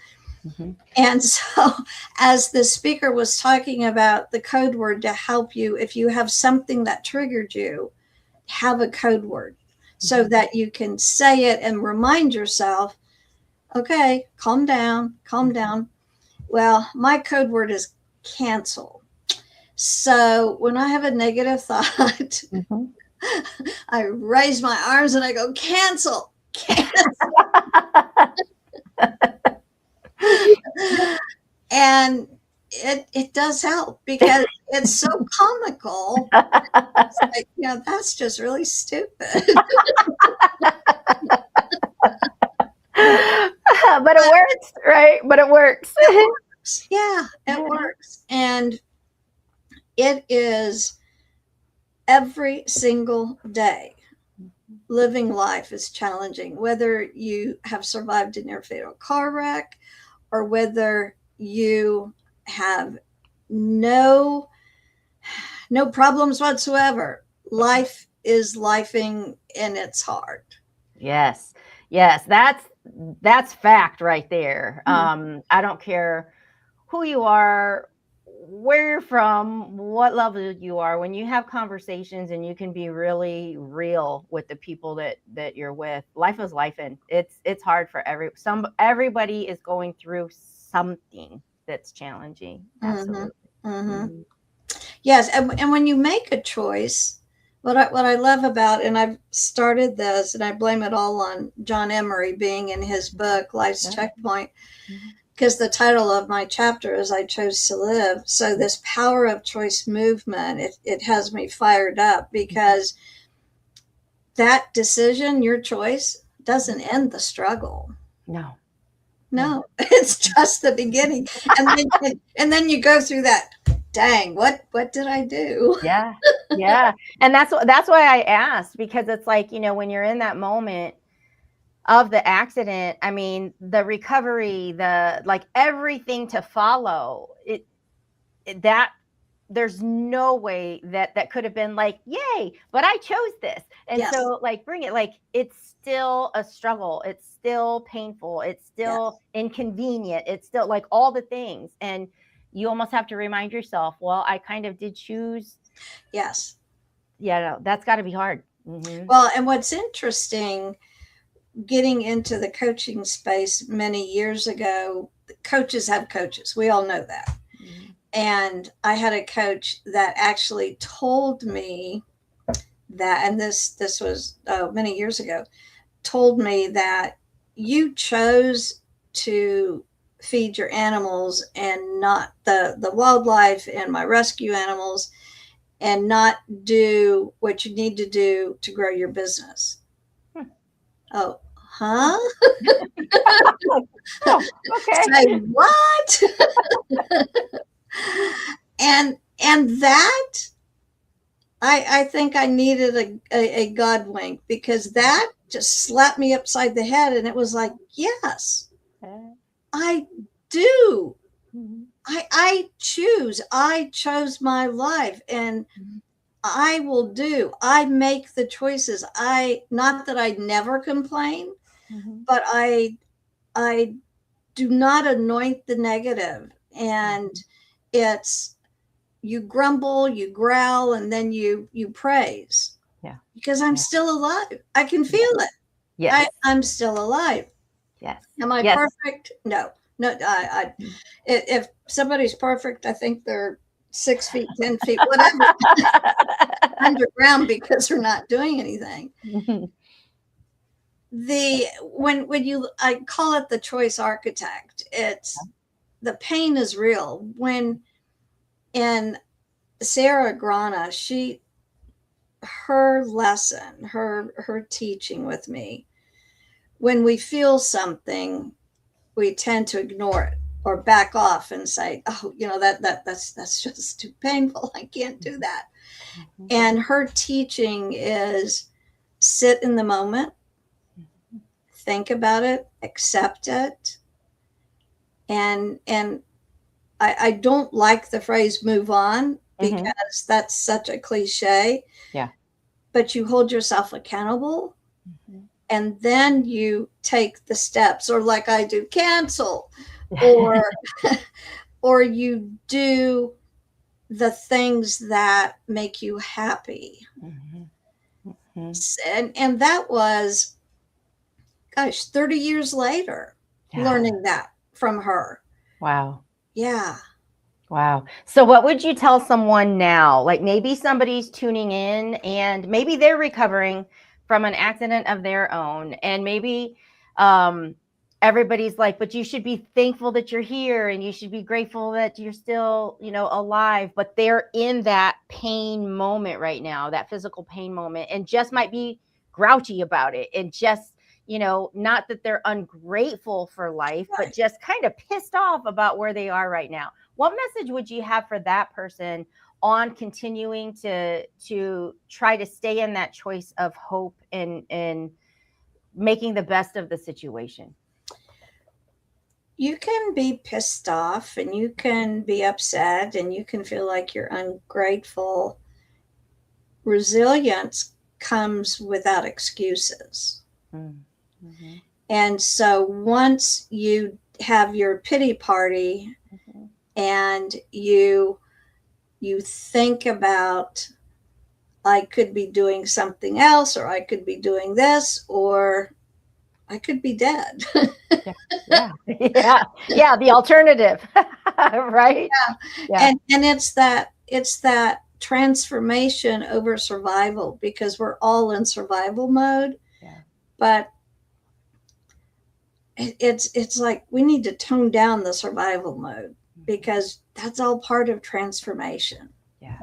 Mhm. And so, as the speaker was talking about the code word to help you, if you have something that triggered you, have a code word so that you can say it and remind yourself, okay, calm down, calm down. Well, my code word is cancel. So when I have a negative thought, Mhm. I raise my arms and I go, cancel, cancel. And it does help because it's so comical. It's like, that's just really stupid. But it works, right? But it works. Yeah, it works. And it is every single day. Living life is challenging, whether you have survived a near fatal car wreck or whether you have no problems whatsoever. Life is lifing and it's hard. Yes. Yes. That's fact right there. I don't care who you are, where you're from, what level you are. When you have conversations and you can be really real with the people that you're with, life is life, and it's hard for everybody is going through something that's challenging. Absolutely. Mm-hmm. Yes, and when you make a choice, what I love about, and I've started this, and I blame it all on John Emery being in his book Life's Checkpoint, because the title of my chapter is I Chose to Live. So this power of choice movement, it has me fired up because that decision, your choice, doesn't end the struggle. No, it's just the beginning. And then you go through that, dang, what did I do? Yeah. And that's why I asked, because it's like, when you're in that moment of the accident, I mean, the recovery, the like everything to follow, that there's no way that could have been like, yay, but I chose this. And Yes. so like bring it, like it's still a struggle. It's still painful. It's still inconvenient. It's still like all the things. And you almost have to remind yourself, well, I kind of did choose. Yes. Yeah, no, that's got to be hard. Mm-hmm. Well, and what's interesting, getting into the coaching space many years ago, coaches have coaches. We all know that. Mm-hmm. And I had a coach that actually told me that, and this was many years ago, told me that you chose to feed your animals and not the wildlife and my rescue animals, and not do what you need to do to grow your business. Oh, huh? Oh, okay. Say what? and that, I think I needed a God wink, because that just slapped me upside the head, and it was like, yes, I do. Mm-hmm. I choose. I chose my life, and I will do. I make the choices. Not that I never complain, but I do not anoint the negative. And it's, you grumble, you growl, and then you praise. Yeah. Because I'm still alive. I can feel it. Yes. I'm still alive. Yes. Am I perfect? No. If somebody's perfect, I think they're 6 feet, 10 feet, whatever, underground, because they're not doing anything. I call it the choice architect. It's, the pain is real. When in Sarah Grana, her lesson, her teaching with me, when we feel something, we tend to ignore it or back off and say, oh, that's just too painful. I can't do that. Mm-hmm. And her teaching is sit in the moment, think about it, accept it. And I don't like the phrase move on, because that's such a cliche. Yeah. But you hold yourself accountable, and then you take the steps, or like I do, cancel. or or you do the things that make you happy. Mhm. Mhm. And that was, gosh, 30 years later, Yeah. learning that from her. Wow. Yeah. Wow. So what would you tell someone now? Like maybe somebody's tuning in and maybe they're recovering from an accident of their own. And maybe um, everybody's like, but you should be thankful that you're here and you should be grateful that you're still, alive. But they're in that pain moment right now, that physical pain moment, and just might be grouchy about it. And just, not that they're ungrateful for life, but Right. just kind of pissed off about where they are right now. What message would you have for that person on continuing to try to stay in that choice of hope and making the best of the situation? You can be pissed off and you can be upset and you can feel like you're ungrateful. Resilience comes without excuses. Mm-hmm. And so once you have your pity party Mm-hmm. and you think about, I could be doing something else, or I could be doing this, or I could be dead. Yeah. Yeah. Yeah. The alternative. Right. Yeah. And it's that transformation over survival, because we're all in survival mode. Yeah. But it's like we need to tone down the survival mode, because that's all part of transformation. Yeah.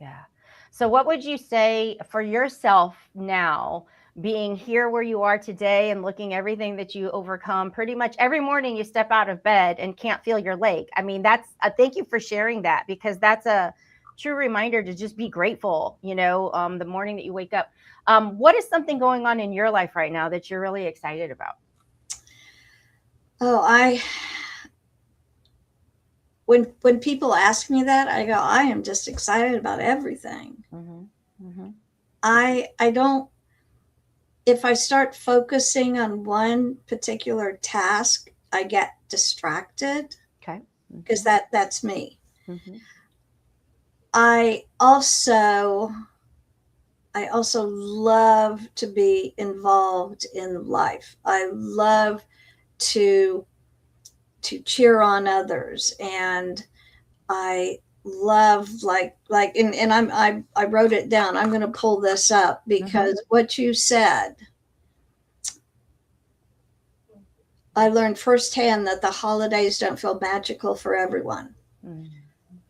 Yeah. So, what would you say for yourself now, being here where you are today and looking everything that you overcome? Pretty much every morning you step out of bed and can't feel your leg. I mean, that's thank you for sharing that, because that's a true reminder to just be grateful. The morning that you wake up. What is something going on in your life right now that you're really excited about? Oh, when people ask me that, I go, I am just excited about everything. Mm-hmm. Mm-hmm. I don't, if I start focusing on one particular task, I get distracted, Okay. because that's me. Mm-hmm. I also love to be involved in life. I love to cheer on others, and I love, and I wrote it down. I'm going to pull this up, because what you said, I learned firsthand that the holidays don't feel magical for everyone. Mm-hmm.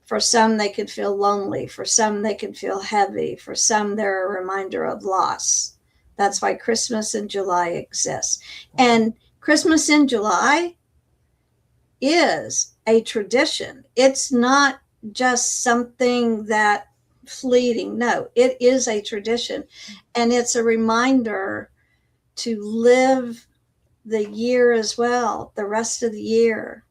For some, they could feel lonely. For some, they could feel heavy. For some, they're a reminder of loss. That's why Christmas in July exists. And Christmas in July is a tradition. It's not just something that fleeting. No, it is a tradition. And it's a reminder to live the year as well, the rest of the year.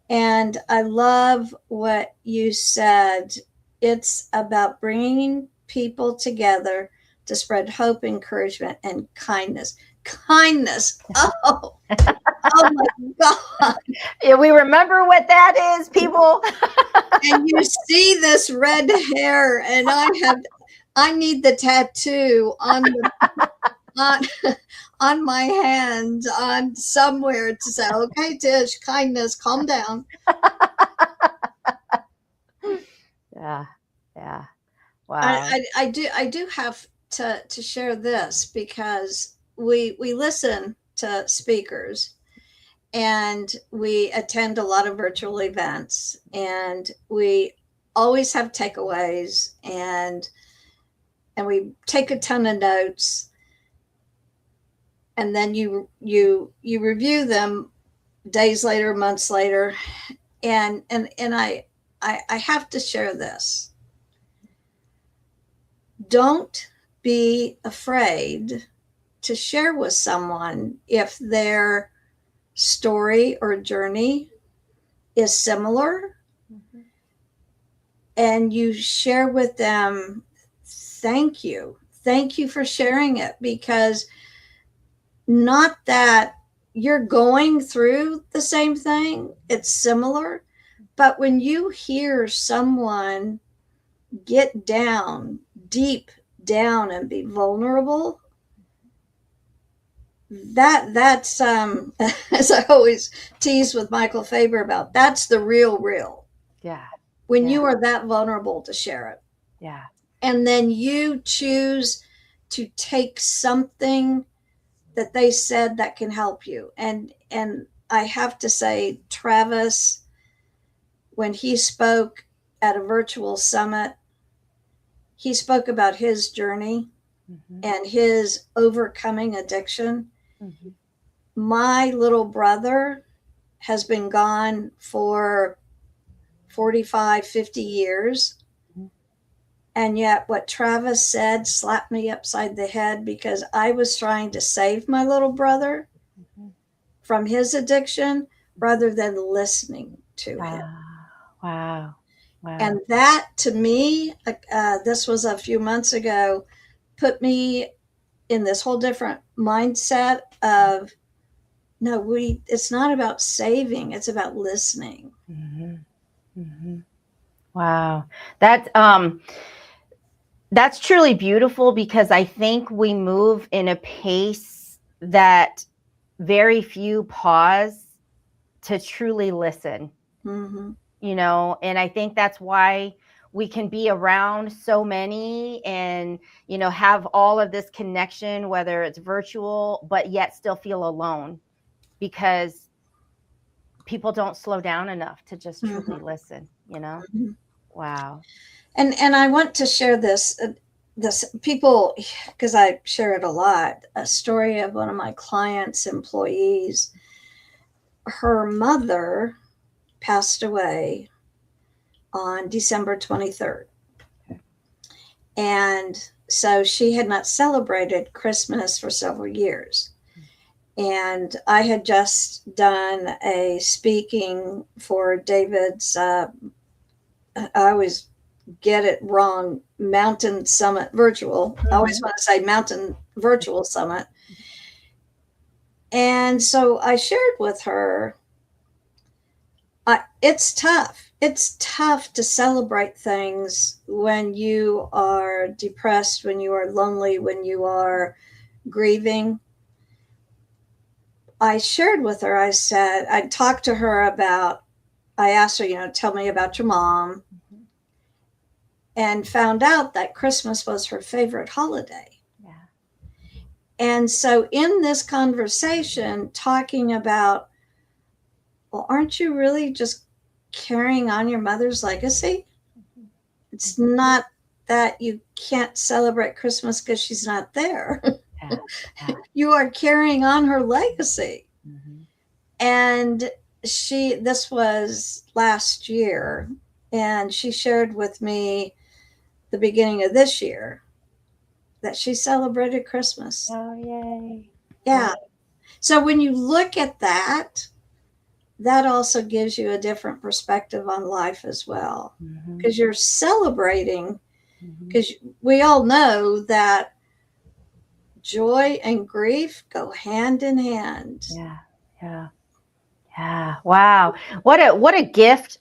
And I love what you said. It's about bringing people together to spread hope, encouragement, and kindness. Kindness. Oh, oh my God. Yeah, we remember what that is, people. And you see this red hair, and I need the tattoo on my hand, on somewhere, to say, okay, Tish, kindness, calm down. Yeah. Yeah. Wow. I do have to share this, because we listen to speakers, and we attend a lot of virtual events, and we always have takeaways, and we take a ton of notes, and then you review them days later, months later, and I have to share this. Don't be afraid to share with someone if their story or journey is similar, and you share with them, thank you for sharing it, because not that you're going through the same thing. It's similar. But when you hear someone get down, deep down, and be vulnerable, that's as I always tease with Michael Faber about, that's the real. Yeah. When Yeah. you are that vulnerable to share it. Yeah. And then you choose to take something that they said that can help you. And I have to say, Travis, when he spoke at a virtual summit, he spoke about his journey and his overcoming addiction. My little brother has been gone for 45, 50 years. And yet what Travis said slapped me upside the head, because I was trying to save my little brother from his addiction rather than listening to him. Wow. And that, to me, this was a few months ago, put me in this whole different mindset of, no, it's not about saving, it's about listening. Wow. That's truly beautiful, because I think we move in a pace that very few pause to truly listen. You know, and I think that's why we can be around so many and, you know, have all of this connection, whether it's virtual, but yet still feel alone, because people don't slow down enough to just truly listen, you know? Wow. And I want to share this people, because I share it a lot, a story of one of my clients' employees. Her mother passed away on December 23rd. And so she had not celebrated Christmas for several years. And I had just done a speaking for David's, I always get it wrong, Mountain Summit Virtual. I always want to say Mountain Virtual Summit. And so I shared with her, it's tough. It's tough to celebrate things when you are depressed, when you are lonely, when you are grieving. I shared with her, I said, I talked to her about, I asked her, you know, tell me about your mom, and found out that Christmas was her favorite holiday. And so in this conversation, talking about, well, aren't you really just carrying on your mother's legacy? It's not that you can't celebrate Christmas because she's not there. You are carrying on her legacy. And this was last year, and she shared with me the beginning of this year that she celebrated Christmas. Oh, yay. Yeah. So when you look at that, that also gives you a different perspective on life as well, because you're celebrating, because we all know that joy and grief go hand in hand. Yeah. Wow. What a gift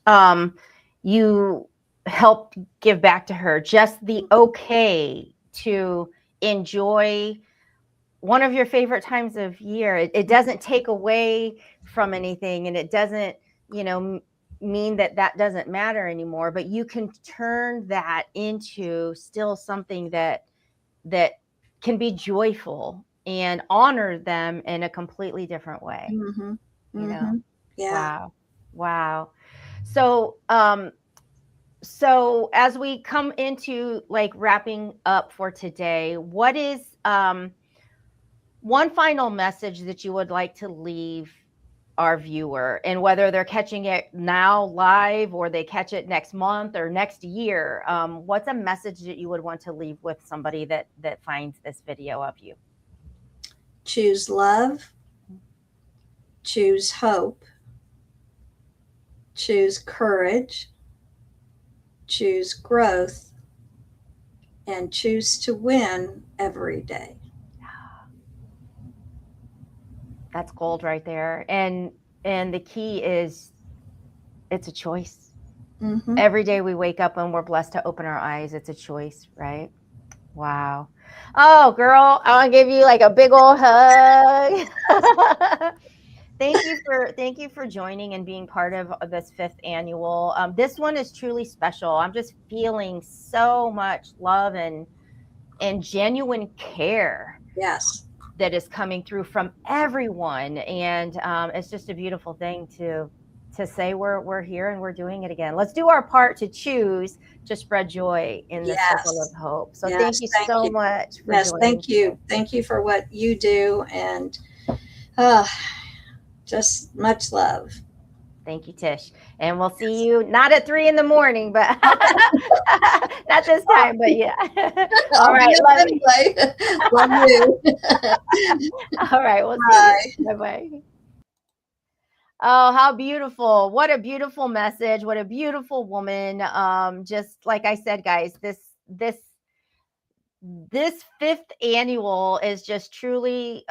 you helped give back to her. Just the okay to enjoy one of your favorite times of year. It doesn't take away from anything, and it doesn't, you know, mean that doesn't matter anymore, but you can turn that into still something that can be joyful and honor them in a completely different way. You know? Yeah. Wow. So, so as we come into like wrapping up for today, what is one final message that you would like to leave our viewer, and whether they're catching it now live or they catch it next month or next year, what's a message that you would want to leave with somebody that finds this video of you? Choose love, choose hope, choose courage, choose growth, and choose to win every day. That's gold right there. And the key is it's a choice. Mhm. Every day we wake up and we're blessed to open our eyes. It's a choice, right? Wow. Oh, girl, I want to give you like a big old hug. Thank you for joining and being part of this 5th annual. This one is truly special. I'm just feeling so much love and genuine care Yes. that is coming through from everyone, and it's just a beautiful thing to say we're here and we're doing it again. Let's do our part to choose to spread joy in the circle of Yes. hope. So Yes, thank you thank so you. much for Yes, joining thank you. today. Thank you for what you do, and uh, just much love. Thank you, Tish. And we'll see you not at 3 a.m, but not this time, but yeah. All I'll right. be up anyway. Love you. All right. We'll Bye. see you. Bye-bye. Oh, how beautiful. What a beautiful message. What a beautiful woman. Just like I said, guys, this 5th annual is just truly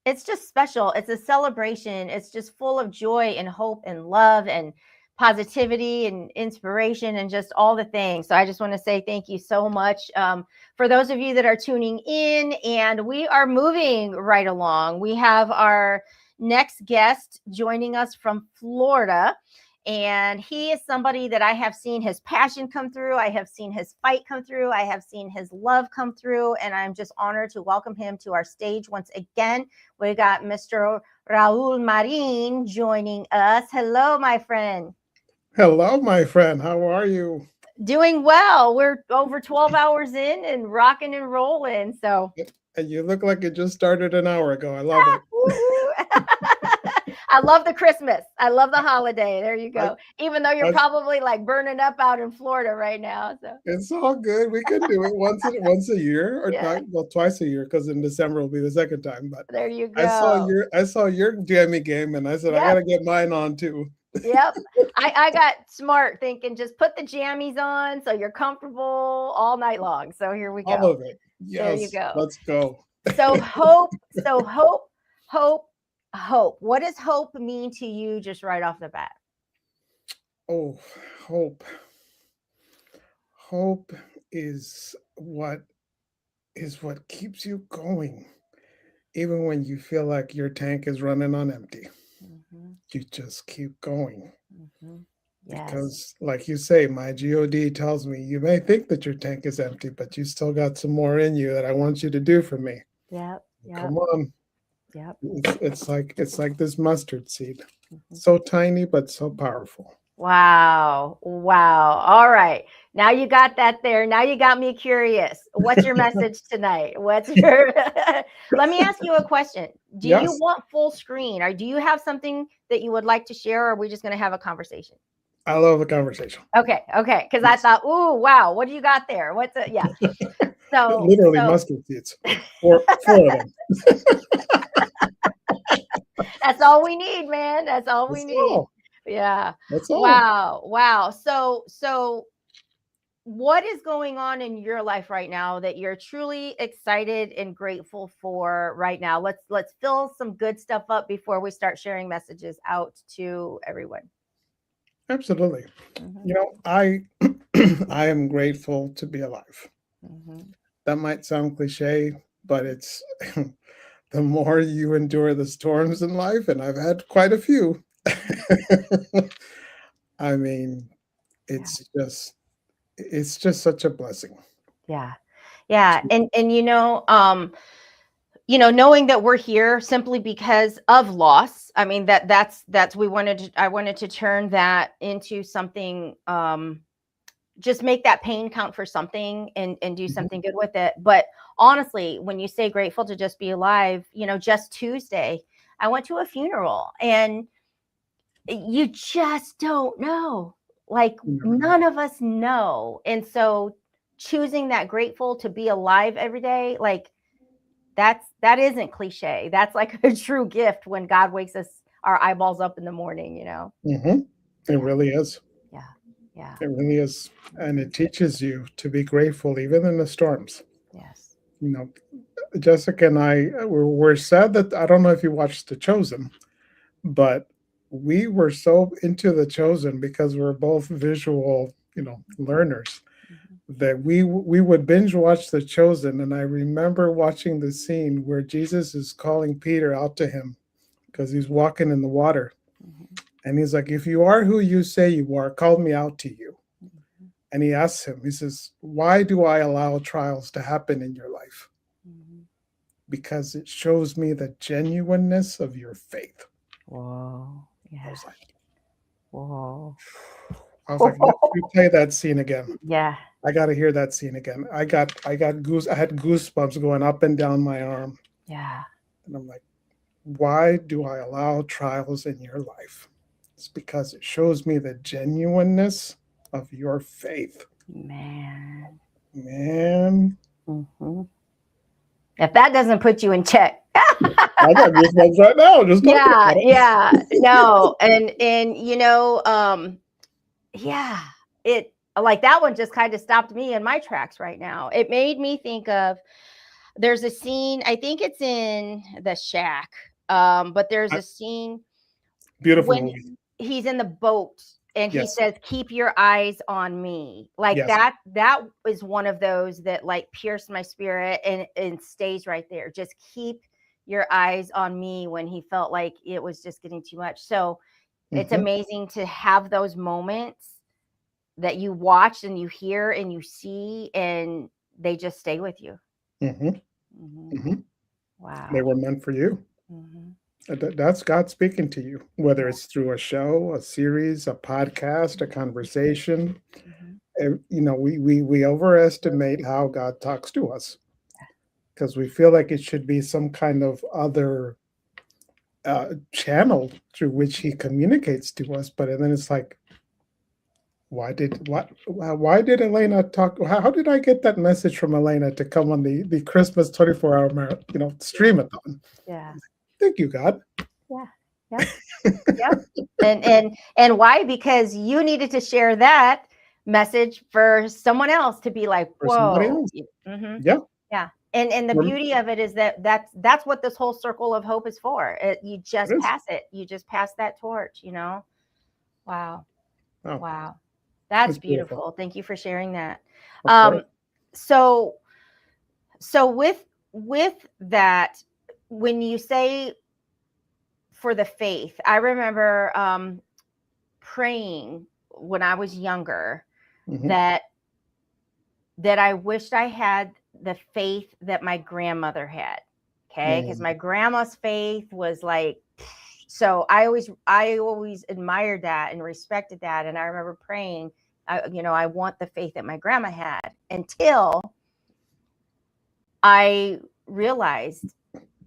it's just special. It's a celebration. It's just full of joy and hope and love and positivity and inspiration and just all the things. So I just want to say thank you so much for those of you that are tuning in. And we are moving right along. We have our next guest joining us from Florida. And he is somebody that I have seen his passion come through. I have seen his fight come through. I have seen his love come through. And I'm just honored to welcome him to our stage once again. We got Mr. Raul Marin joining us. Hello, my friend. Hello, my friend. How are you? Doing well. We're over 12 hours in and rocking and rolling. So, And you look like it just started an hour ago. I love it. I love the Christmas. I love the holiday. There you go. Even though you're I- probably like burning up out in Florida right now. So It's all good. We can do it once a year, or Yeah. twice a year, because in December will be the second time. But there you go. I saw your jammy game, and I said I Yep. gotta get mine on too. Yep. I got smart thinking just put the jammies on so you're comfortable all night long. So here we go. All of it. There you Yes. go. Let's go. So hope. What does hope mean to you just right off the bat? Oh, hope. Hope is what keeps you going, even when you feel like your tank is running on empty. Mm-hmm. You just keep going. Mm-hmm. Yes. Because, like you say, my God tells me you may think that your tank is empty, but you still got some more in you that I want you to do for me. Yep. Come on. Yep. It's like this mustard seed. Mm-hmm. So tiny, but so powerful. Wow. All right. Now you got that there. Now you got me curious. What's your message tonight? Let me ask you a question. Do Yes. you want full screen, or do you have something that you would like to share, or are we just going to have a conversation? I love the conversation. Okay. Because I thought, ooh, wow, what do you got there? What's it? Yeah. So Literally mustard seeds. Four of them. That's all we need, man. That's all we need. All. Yeah. That's all. Wow. So what is going on in your life right now that you're truly excited and grateful for right now? Let's fill some good stuff up before we start sharing messages out to everyone. Absolutely. Mm-hmm. You know, I am grateful to be alive. Mm-hmm. That might sound cliche, but it's the more you endure the storms in life, and I've had quite a few. I mean, it's just such a blessing. Yeah. And knowing that we're here simply because of loss. I mean, that's I wanted to turn that into something, just make that pain count for something and do something good with it. But honestly, when you say grateful to just be alive, just Tuesday, I went to a funeral, and you just don't know. Like, none of us know. And so choosing that grateful to be alive every day, like that isn't cliche. That's like a true gift when God wakes our eyeballs up in the morning, It really is. Yeah. It really is. And it teaches you to be grateful even in the storms. Yes. Jessica and I were sad that I don't know if you watched The Chosen, but we were so into The Chosen because we're both visual, learners, that we would binge watch The Chosen. And I remember watching the scene where Jesus is calling Peter out to him because he's walking in the water. And he's like, if you are who you say you are, call me out to you. And he asks him, he says, why do I allow trials to happen in your life? Because it shows me the genuineness of your faith. Whoa. Yeah. I was like, Whoa. let's replay that scene again. Yeah. I got to hear that scene again. I had goosebumps going up and down my arm. Yeah. And I'm like, why do I allow trials in your life? It's because it shows me the genuineness of your faith. Man. Mm-hmm. If that doesn't put you in check. I got goosebumps right now. Just No. And it like that one just kind of stopped me in my tracks right now. It made me think of, there's a scene, I think it's in The Shack. But there's a scene beautiful when movie. He's in the boat and he says, keep your eyes on me. Like that is one of those that like pierced my spirit and stays right there. Just keep your eyes on me, when he felt like it was just getting too much. So it's amazing to have those moments that you watch and you hear and you see, and they just stay with you. Wow. They were meant for you. That's God speaking to you, whether it's through a show, a series, a podcast, a conversation. We overestimate how God talks to us because we feel like it should be some kind of other channel through which he communicates to us. But then it's like, why did Elena talk? How did I get that message from Elena to come on the Christmas 24-hour stream-a-thon? Yeah. Thank you, God. Yeah. And why? Because you needed to share that message for someone else to be like, whoa. Yeah. And the beauty of it is that's what this whole circle of hope is for. You just pass it. You just pass that torch, Wow. That's beautiful. Thank you for sharing that. So with that, when you say for the faith, I remember praying when I was younger that I wished I had the faith that my grandmother had. Okay. Because my grandma's faith was like, so I always admired that and respected that. And I remember praying, I want the faith that my grandma had, until I realized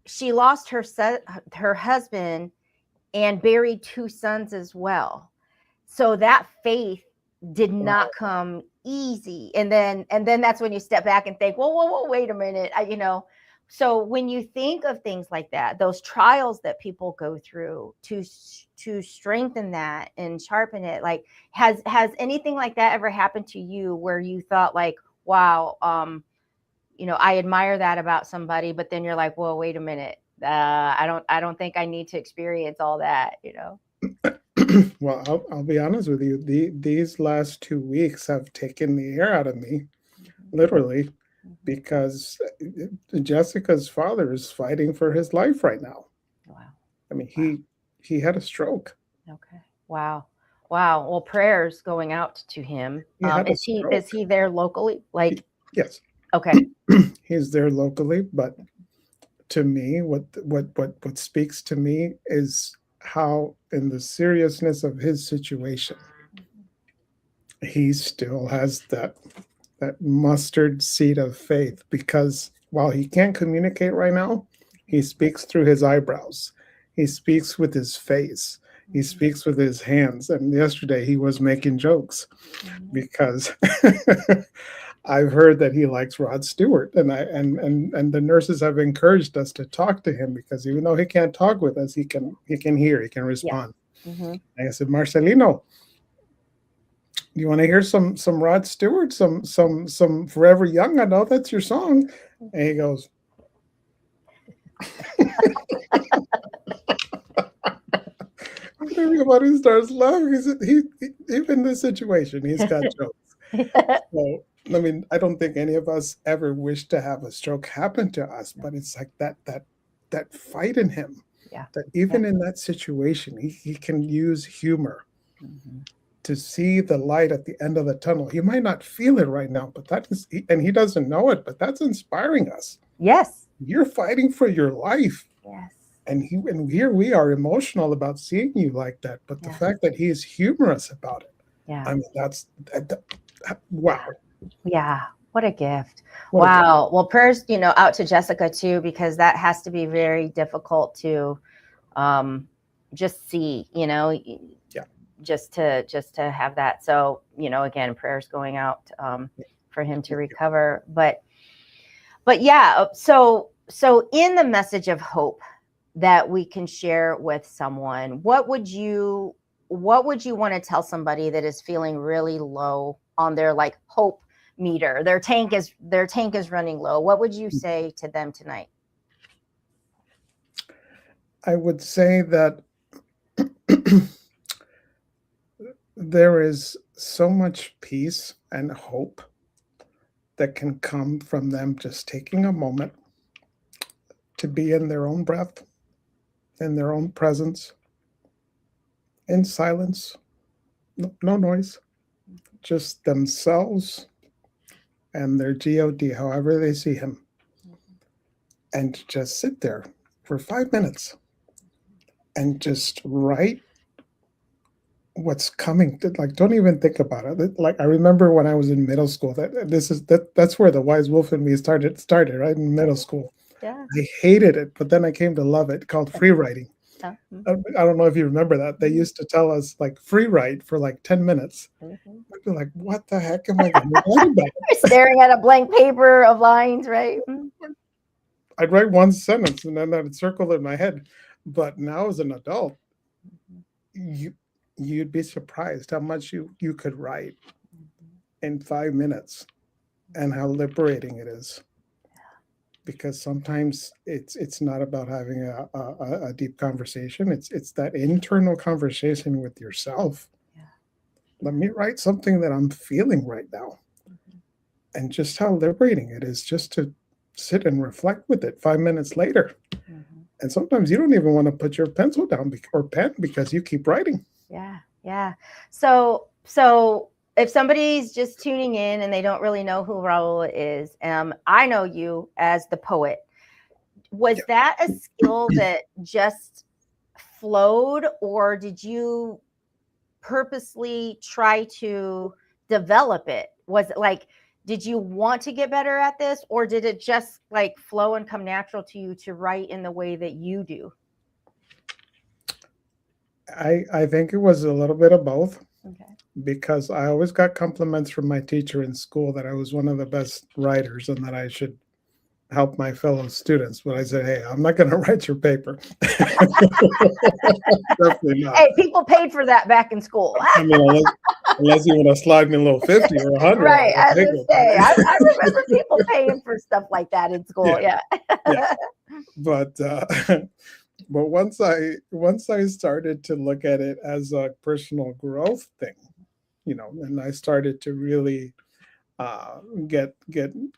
she lost her husband and buried 2 sons as well. So that faith did not come easy. And then that's when you step back and think, whoa, wait a minute. So when you think of things like that, those trials that people go through to strengthen that and sharpen it, like has anything like that ever happened to you where you thought like, wow, I admire that about somebody, but then you're like, well, wait a minute. I don't think I need to experience all that, Well, I'll be honest with you. These last 2 weeks have taken the air out of me, literally, because Jessica's father is fighting for his life right now. Wow. I mean, he had a stroke. Okay. Wow. Well, prayers going out to him. Is he there locally? Yes. Okay. He's there locally, but to me, what speaks to me is how, in the seriousness of his situation, he still has that mustard seed of faith, because while he can't communicate right now, he speaks through his eyebrows. He speaks with his face. He speaks with his hands. And yesterday he was making jokes because I've heard that he likes Rod Stewart, and the nurses have encouraged us to talk to him, because even though he can't talk with us, he can hear, he can respond. And I said, Marcelino, do you want to hear some Rod Stewart, some Forever Young? I know that's your song. And he goes, When everybody starts laughing, even in this situation, he's got jokes. So, I mean, I don't think any of us ever wish to have a stroke happen to us, but it's like that fight in him. Yeah. That even in that situation, he can use humor Mhm. to see the light at the end of the tunnel. He might not feel it right now, but and he doesn't know it, but that's inspiring us. Yes. You're fighting for your life. Yes. And here we are emotional about seeing you like that. But the Yeah. fact that he is humorous about it, Yeah. I mean, wow. Yeah. What a gift. What a Wow. Well, prayers, out to Jessica too, because that has to be very difficult to just see, Yeah. just to have that. So, again, prayers going out for him to recover. But yeah, so in the message of hope that we can share with someone, what would you want to tell somebody that is feeling really low on their like hope meter? Their tank is running low. What would you say to them tonight? I would say that there is so much peace and hope that can come from them just taking a moment to be in their own breath, in their own presence, in silence, no noise, just themselves and their God, however they see him, and just sit there for 5 minutes and just write what's coming. Like, don't even think about it. Like, I remember when I was in middle school, that's where the wise wolf in me started right in middle school. Yeah. I hated it, but then I came to love it, called free writing. I don't know if you remember that. They used to tell us like free write for like 10 minutes. I'd be like, what the heck am I going to write about? Staring at a blank paper of lines, right? I'd write one sentence and then I'd circle it in my head. But now as an adult, you'd be surprised how much you could write in 5 minutes and how liberating it is. Because sometimes it's not about having a deep conversation. It's that internal conversation with yourself. Yeah. Let me write something that I'm feeling right now. And just how liberating it is just to sit and reflect with it 5 minutes later. And sometimes you don't even want to put your pencil down or pen because you keep writing. Yeah. Yeah. So if somebody's just tuning in and they don't really know who Raul is, I know you as the poet. Was that a skill that just flowed, or did you purposely try to develop it? Was it like, did you want to get better at this, or did it just like flow and come natural to you to write in the way that you do? I think it was a little bit of both. Okay. Because I always got compliments from my teacher in school that I was one of the best writers and that I should help my fellow students. But I said, hey, I'm not going to write your paper. Definitely not. Hey, people paid for that back in school. I mean, unless you want to slide me a little 50 or 100. Right. I was gonna say, I remember people paying for stuff like that in school. Yeah. But once I started to look at it as a personal growth thing, and I started to really get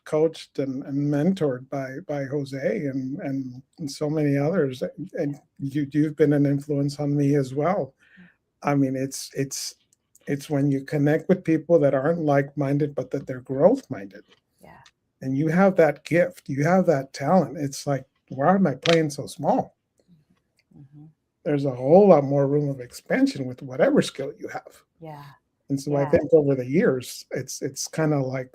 coached and mentored by Jose and so many others, and you've been an influence on me as well. I mean, it's when you connect with people that aren't like-minded, but that they're growth-minded. Yeah. And you have that gift, you have that talent. It's like, why am I playing so small? There's a whole lot more room of expansion with whatever skill you have. Yeah. And so I think over the years, it's kind of like,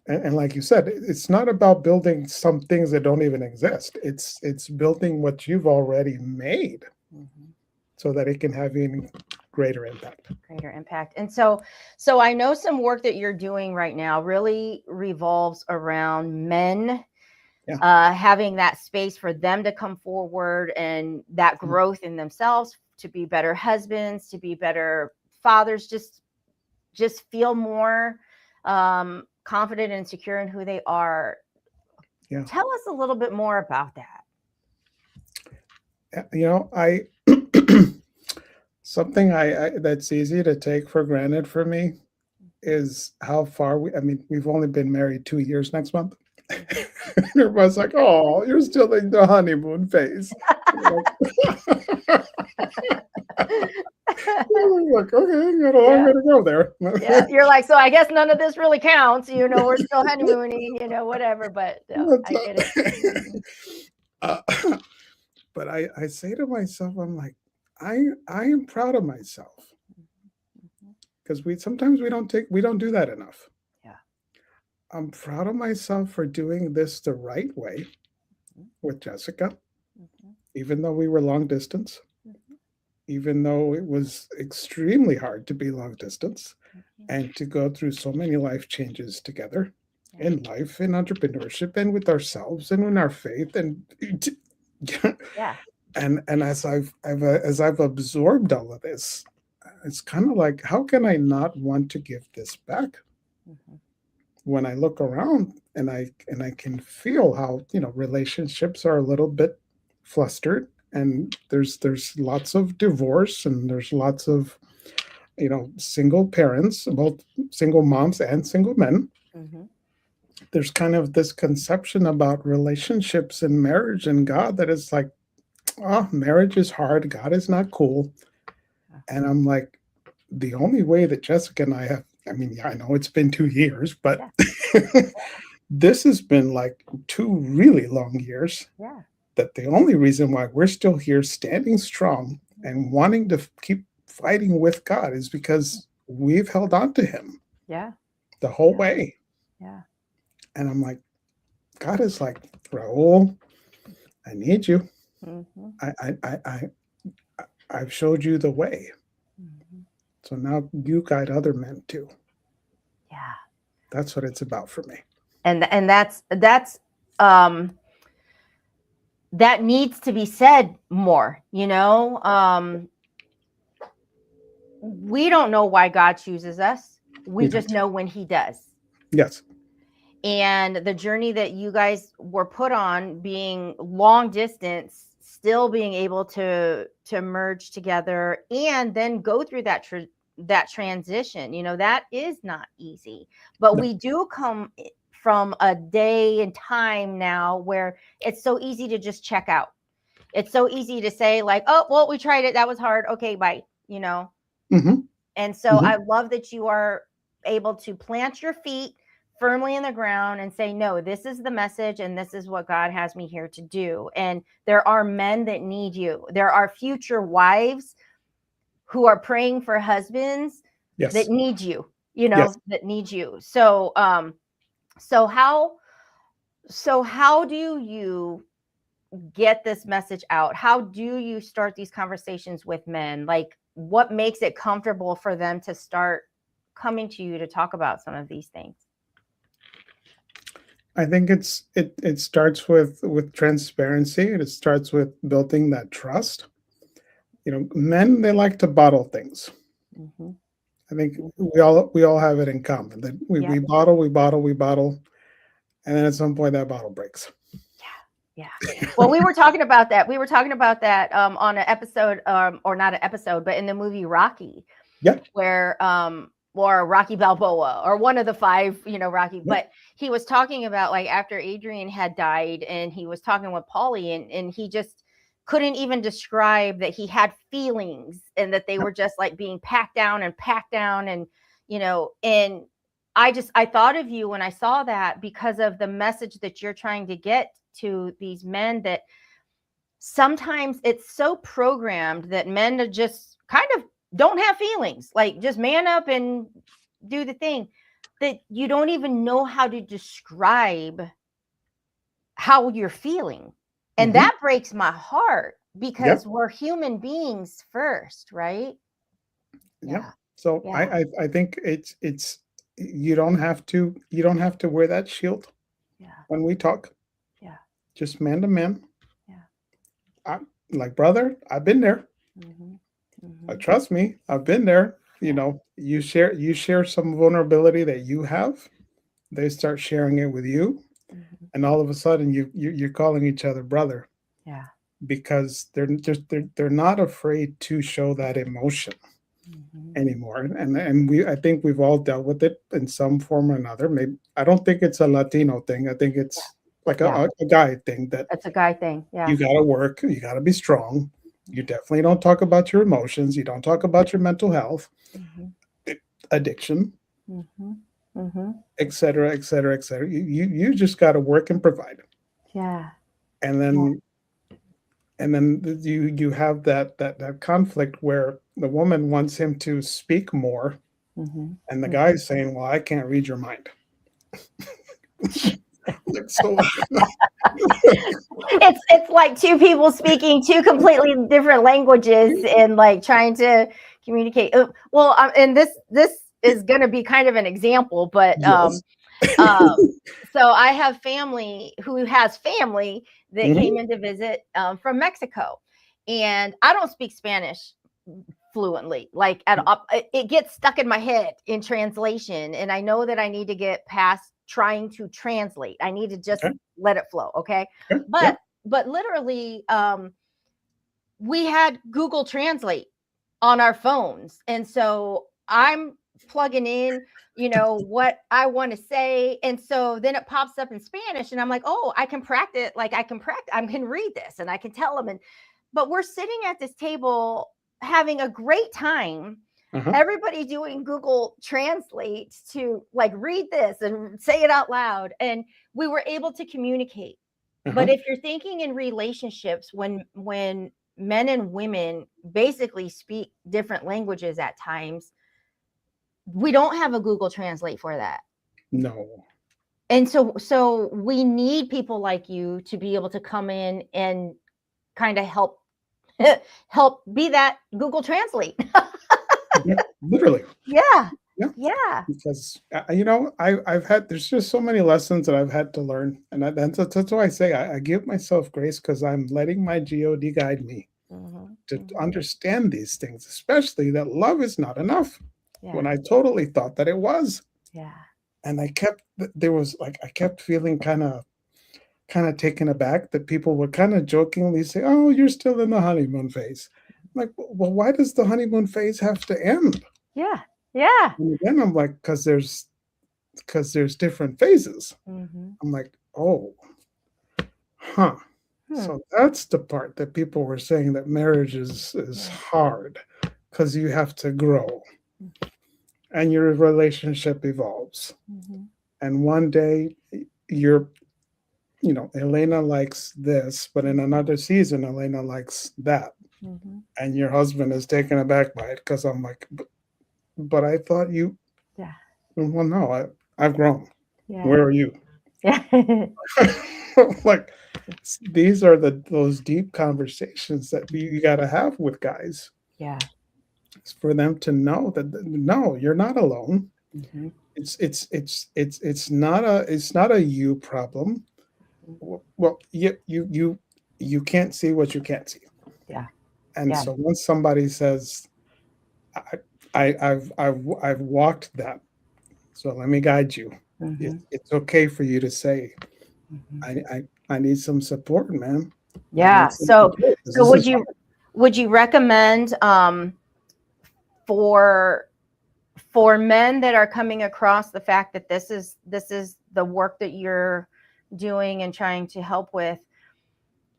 and like you said, it's not about building some things that don't even exist. It's building what you've already made so that it can have even greater impact. And so I know some work that you're doing right now really revolves around men having that space for them to come forward and that growth in themselves, to be better husbands, to be better fathers, just feel more confident and secure in who they are. Yeah. Tell us a little bit more about that. I something I that's easy to take for granted for me is how far I mean, we've only been married 2 years next month. Everybody's like, "Oh, you're still in the honeymoon phase." Like, like, okay, you got a long way to go there. Yeah, you're like, so I guess none of this really counts. We're still honeymooning, whatever. But no, I get it. Uh, but I say to myself, I'm like, I am proud of myself because sometimes we don't do that enough. Yeah. I'm proud of myself for doing this the right way with Jessica, even though we were long distance, even though it was extremely hard to be long distance and to go through so many life changes together in life, in entrepreneurship, and with ourselves and in our faith. And Yeah. and as I've absorbed all of this, it's kind of like, how can I not want to give this back? When I look around and I can feel how relationships are a little bit flustered, and there's lots of divorce, and there's lots of single parents, both single moms and single men. There's kind of this conception about relationships and marriage and God that is like, oh, marriage is hard, God is not cool. And I'm like, the only way that Jessica and I have, I mean, yeah, I know it's been 2 years, but this has been like 2 really long years. Yeah. That the only reason why we're still here standing strong and wanting to keep fighting with God is because we've held on to him. Yeah. The whole way. Yeah. And I'm like, God is like, Raul, I need you. I've showed you the way. So now you guide other men too. Yeah. That's what it's about for me. And that's that needs to be said more, we don't know why God chooses us. We just know when he does. Yes. And the journey that you guys were put on, being long distance, still being able to merge together and then go through that transition, that is not easy. But we do come from a day and time now where it's so easy to just check out. It's so easy to say like, oh, well, we tried it. That was hard. Okay, bye. And so I love that you are able to plant your feet firmly in the ground and say, no, this is the message and this is what God has me here to do. And there are men that need you. There are future wives who are praying for husbands that need you, that need you. So, so how do you get this message out? How do you start these conversations with men? Like, what makes it comfortable for them to start coming to you to talk about some of these things? I think it starts with transparency, and it starts with building that trust. Men, they like to bottle things. I think we all have it in common that we bottle, and then at some point that bottle breaks. Yeah. Well, we were talking about that. On an episode, or not an episode, but in the movie Rocky. Yeah. Where or Rocky Balboa, or one of the 5, Rocky. Yeah. But he was talking about, like, after Adrian had died, and he was talking with Paulie, and he just couldn't even describe that he had feelings, and that they were just like being packed down, and and I thought of you when I saw that, because of the message that you're trying to get to these men, that sometimes it's so programmed that men are just kind of don't have feelings, like just man up and do the thing, that you don't even know how to describe how you're feeling. And that breaks my heart, because we're human beings first, right? Yeah. So I think it's you don't have to wear that shield when we talk. Yeah. Just man to man. Yeah. Like, brother, I've been there. Trust me, I've been there. You share some vulnerability that you have. They start sharing it with you, and all of a sudden you're calling each other brother. Yeah. because they're not afraid to show that emotion Mhm. anymore. And I think we've all dealt with it in some form or another. Maybe I don't think it's a Latino thing. I think it's like Yeah. a guy thing that That's a guy thing. Yeah. you got to work, you got to be strong. You definitely don't talk about your emotions. You don't talk about your mental health, Mhm. addiction, Mhm. Mhm. et cetera, et cetera, et cetera. You just got to work and provide. Yeah. And then you have that conflict where the woman wants him to speak more, Mhm. and the Mhm. guy's saying, "Well, I can't read your mind." Like, so It's like two people speaking two completely different languages and like trying to communicate. Well, and this is going to be kind of an example, but yes. so I have family who has family that Mhm. came in to visit from Mexico, and I don't speak Spanish fluently. Like it gets stuck in my head in translation, and I know that I need to get past trying to translate. I need to just Okay. let it flow. Okay, Okay. but literally, we had Google Translate on our phones, and so I'm plugging in what I want to say, and so then it pops up in Spanish, and I'm like, oh, I can practice. Like I can read this and I can tell them. And but we're sitting at this table having a great time, Uh-huh. everybody doing Google Translate to like read this and say it out loud, and we were able to communicate. But Uh-huh. if you're thinking in relationships, when men and women basically speak different languages at times, we don't have a Google Translate for that. No. And so we need people like you to be able to come in and kind of help help be that Google Translate. Yeah, literally. Yeah. Yeah. Yeah. Because I've had, there's just so many lessons that I've had to learn, and that's why I say I give myself grace, because I'm letting my God guide me Mhm, to mhm. understand these things, especially that love is not enough, when Yeah. I totally thought that it was. Yeah. And there was like, I kept feeling kind of taken aback that people would kind of jokingly say, "Oh, you're still in the honeymoon phase." I'm like, well, why does the honeymoon phase have to end? Yeah. Yeah. And then I'm like, because there's different phases. Mhm. I'm like, oh, huh. Hmm. So that's the part that people were saying, that marriage is Yeah. hard because you have to grow and your relationship evolves. Mhm. And one day you're, Elena likes this, but in another season, Elena likes that. Mhm. And your husband is taken aback by it, because I'm like, but I thought you, Yeah. well, no, I've grown. Yeah. Where are you? Yeah. Like, these are those deep conversations that you got to have with guys. Yeah. It's for them to know that no, you're not alone. Mhm. It's not a you problem. Well, you can't see what you can't see. Yeah. And Yeah. so once somebody says, I've walked that, so let me guide you. Mhm. It's okay for you to say, Mhm. I need some support, man. I Yeah. need some So support, 'cause so this is hard. would you recommend for men that are coming across the fact that this is the work that you're doing and trying to help with,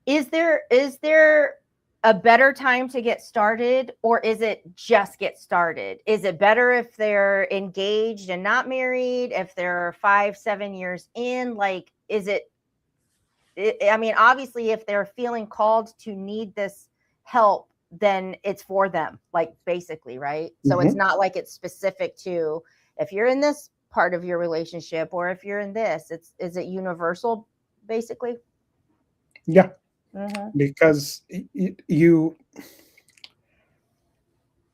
is there a better time to get started, or is it just get started? Is it better if they're engaged and not married, if they're 5-7 years in? Like, is I mean, obviously if they're feeling called to need this help, then it's for them, like, basically, right? So it's Mhm. not like it's specific to if you're in this part of your relationship, or if you're in this, is it universal, basically? Yeah, Mm-hmm. because you,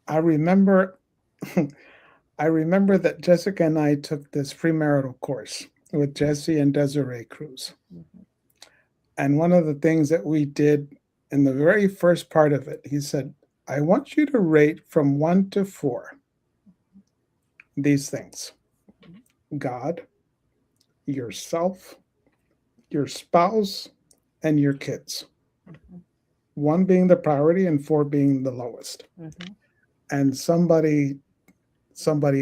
I remember, I remember that Jessica and I took this premarital course with Jesse and Desiree Cruz. Mm-hmm. And one of the things that we did in the very first part of it, he said, I want you to rate from 1 to 4 these things: God, yourself, your spouse, and your kids. 1 being the priority and 4 being the lowest. Mhm. And somebody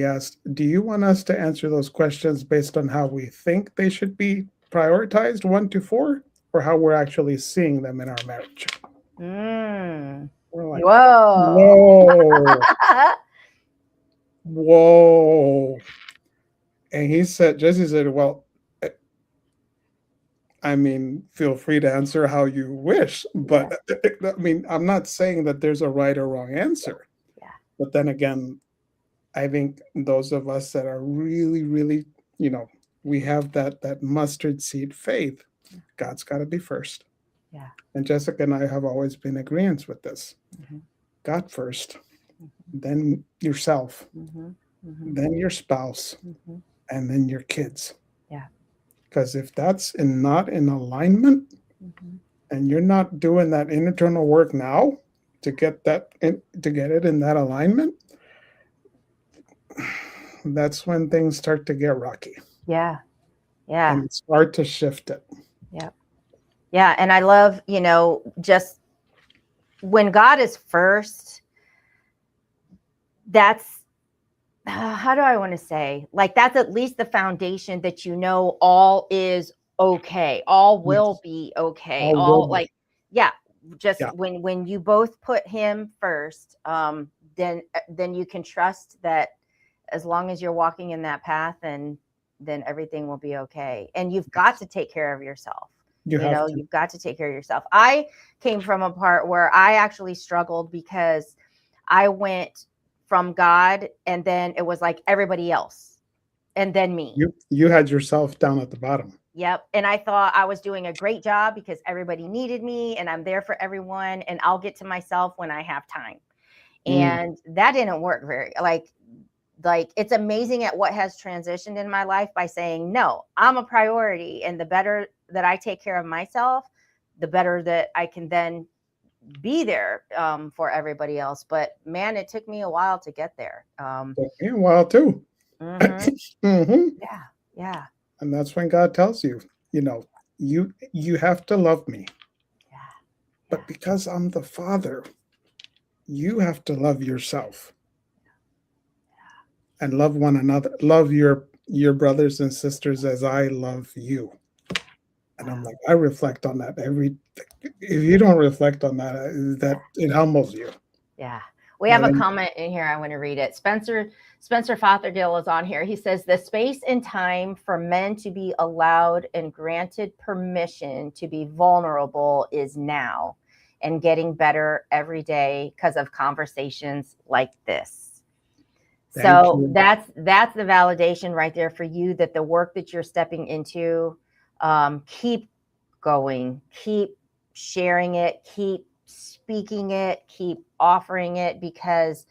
asked, do you want us to answer those questions based on how we think they should be prioritized 1 to 4, or how we're actually seeing them in our marriage? Mm. We're like, Whoa. whoa. And Jesse said, well, I mean, feel free to answer how you wish, but I mean, I'm not saying that there's a right or wrong answer. Yeah. But then again, I think those of us that are really, really, we have that mustard seed faith. God's got to be first. Yeah. And Jessica and I have always been in agreement with this. Mhm. God first, Mhm. then yourself, Mhm. Mhm. then your spouse, Mhm. and then your kids. Yeah. Because if that's not in alignment, Mhm. and you're not doing that internal work now to get it in that alignment, that's when things start to get rocky. Yeah. Yeah. And it's hard to shift it. Yeah. And I love, just when God is first, that's, how do I want to say? Like, that's at least the foundation that all is okay. All will be okay. Just Yeah. when you both put him first, then you can trust that as long as you're walking in that path, and then everything will be okay. And you've got to take care of yourself. You've got to take care of yourself. I came from a part where I actually struggled because I went from God, and then it was like everybody else, and then me. You had yourself down at the bottom. Yep. And I thought I was doing a great job because everybody needed me, and I'm there for everyone, and I'll get to myself when I have time. And that didn't work very, like it's amazing at what has transitioned in my life by saying, no, I'm a priority. And the better that I take care of myself, the better that I can then be there for everybody else. But man, it took me a while to get there. Took me a while too. Mhm. Yeah. And that's when God tells you, you have to love me. Yeah. But because I'm the Father, you have to love yourself. And love one another. Love your brothers and sisters as I love you. And I'm like, I reflect on that if you don't reflect on that it humbles you. Yeah. We have a comment in here. I want to read it. Spencer Fothergill is on here. He says, the space and time for men to be allowed and granted permission to be vulnerable is now, and getting better every day because of conversations like this. So that's the validation right there for you, that the work that you're stepping into, keep going, keep sharing it, keep speaking it, keep offering it, because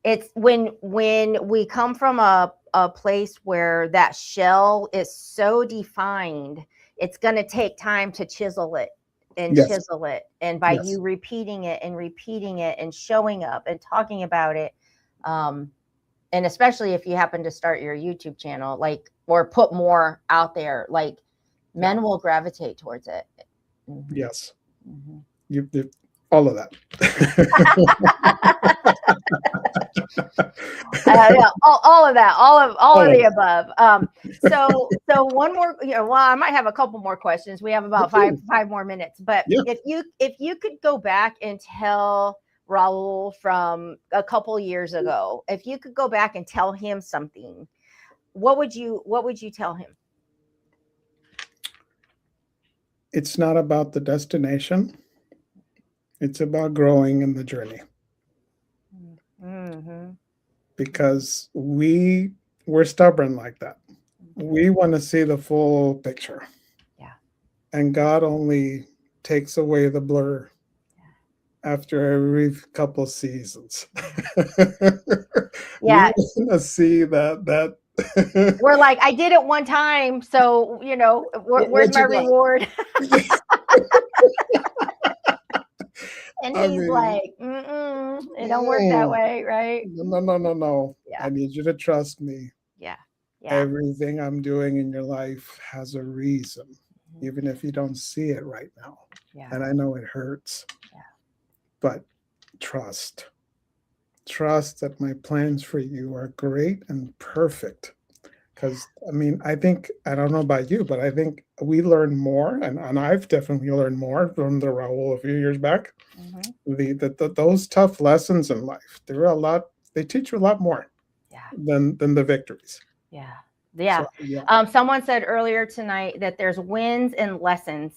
it's when we come from a place where that shell is so defined, it's going to take time to chisel it and chisel it. And by you repeating it and showing up and talking about it, and especially if you happen to start your YouTube channel, or put more out there, men will gravitate towards it. Mm-hmm. Yes. Mm-hmm. You all of that. All of that, all of the above. So one more, I might have a couple more questions. We have about five more minutes, but if you could go back and tell Raul from a couple years ago, if you could go back and tell him something, what would you tell him? It's not about the destination. It's about growing in the journey. Mm-hmm. Because we're stubborn like that. We want to see the full picture. Yeah. And God only takes away the blur after every couple seasons. Yeah. We want to see that. We're like, I did it one time, so where's my reward? And he's like, it don't work that way, right? No. Yeah. I need you to trust me. Yeah. Everything I'm doing in your life has a reason, even if you don't see it right now. Yeah. And I know it hurts. Yeah. but trust. Trust that my plans for you are great and perfect. Because I mean, I think, I don't know about you, but I think we learn more, and I've definitely learned more from the Raul a few years back. Mhm. Those tough lessons in life, they teach you a lot more Yeah. than the victories. Yeah. Yeah. So, yeah. Someone said earlier tonight that there's wins and lessons,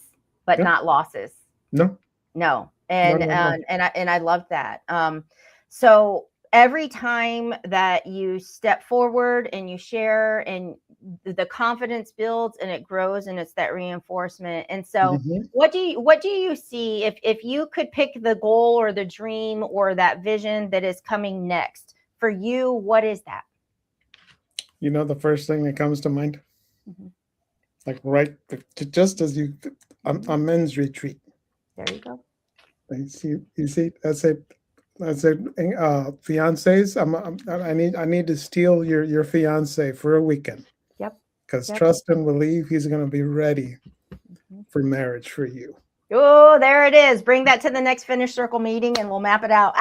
but Yeah. not losses. No. No. And No. and I love that. So every time that you step forward and you share, and the confidence builds and it grows, and it's that reinforcement. And so Mhm. what do you see, if you could pick the goal or the dream or that vision that is coming next for you, what is that? You know, the first thing that comes to mind, Mhm. like just as you, a men's retreat. There you go. You see, I said, fiancés, I need to steal your fiance for a weekend. Yep. Because Yep. trust and believe he's going to be ready Mhm. for marriage for you. Oh, there it is. Bring that to the next Finish Circle meeting and we'll map it out.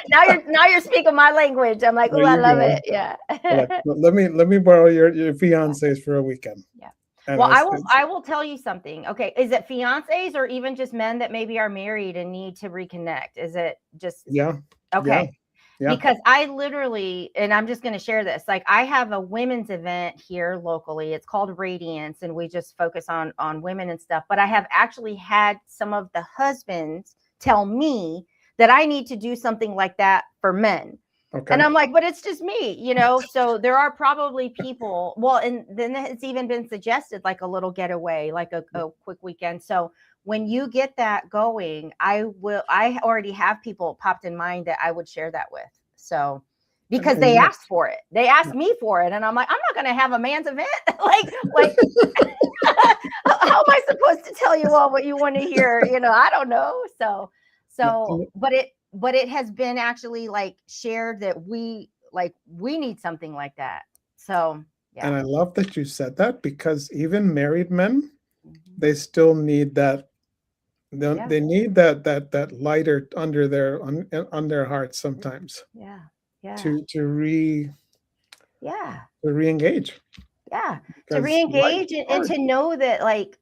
now you're speaking my language. I'm like, oh, There I you love go. it. Yeah. Like, let me borrow your fiancés for a weekend. Yeah. And Well, I will tell you something. Okay. Is it fiancés or even just men that maybe are married and need to reconnect? Is it just Yeah. okay? Yeah. Because I literally, and I'm just going to share this, like I have a women's event here locally. It's called Radiance, and we just focus on women and stuff. But I have actually had some of the husbands tell me that I need to do something like that for men. Okay. And I'm like, but it's just me, you know? So there are probably people, well, and then it's even been suggested like a little getaway, like a quick weekend. So when you get that going, I already have people popped in mind that I would share that with. So, because they asked for it, they asked me for it. And I'm like, I'm not going to have a man's event. like, how am I supposed to tell you all what you want to hear? You know, I don't know. So, but it has been actually like shared that we need something like that. So, yeah. And I love that you said that, because even married men, Mhm. they still need that. Yeah. They need that lighter under on their hearts sometimes. Yeah. Yeah. To Yeah. re-engage. Yeah. To Because re-engage life's and hard. to know that, like,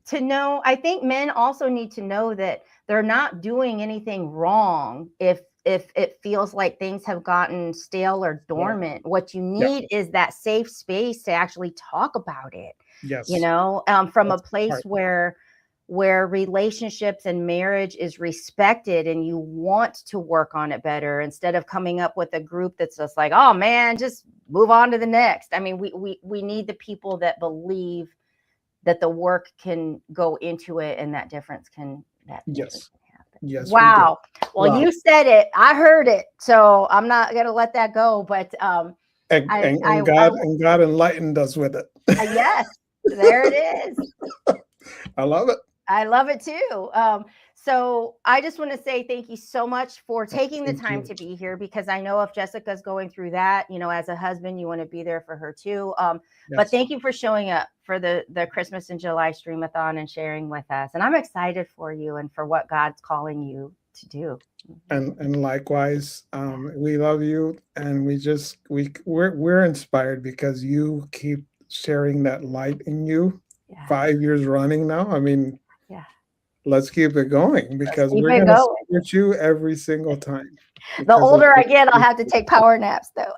to know, I think men also need to know that they're not doing anything wrong if it feels like things have gotten stale or dormant. What you need is that safe space to actually talk about it. Yes. You know, from That's a place hard. where relationships and marriage is respected and you want to work on it better, instead of coming up with a group that's just like, oh man, just move on to the next. I mean, we need the people that believe that the work can go into it and that difference can happen. Yes. Wow. Well, Wow. you said it. I heard it. So I'm not going to let that go. But and God enlightened us with it. Yes, there it is. I love it. I love it too. So I just want to say thank you so much for taking the time to be here, because I know if Jessica's going through that, you know, as a husband, you want to be there for her too. But thank you for showing up for the Christmas in July Streamathon and sharing with us. And I'm excited for you and for what God's calling you to do. And likewise, we love you, and we're inspired because you keep sharing that light in you. 5 years running now. I mean, let's keep it going, because we're going to support you every single time. The older I get, I'll have to take power naps though.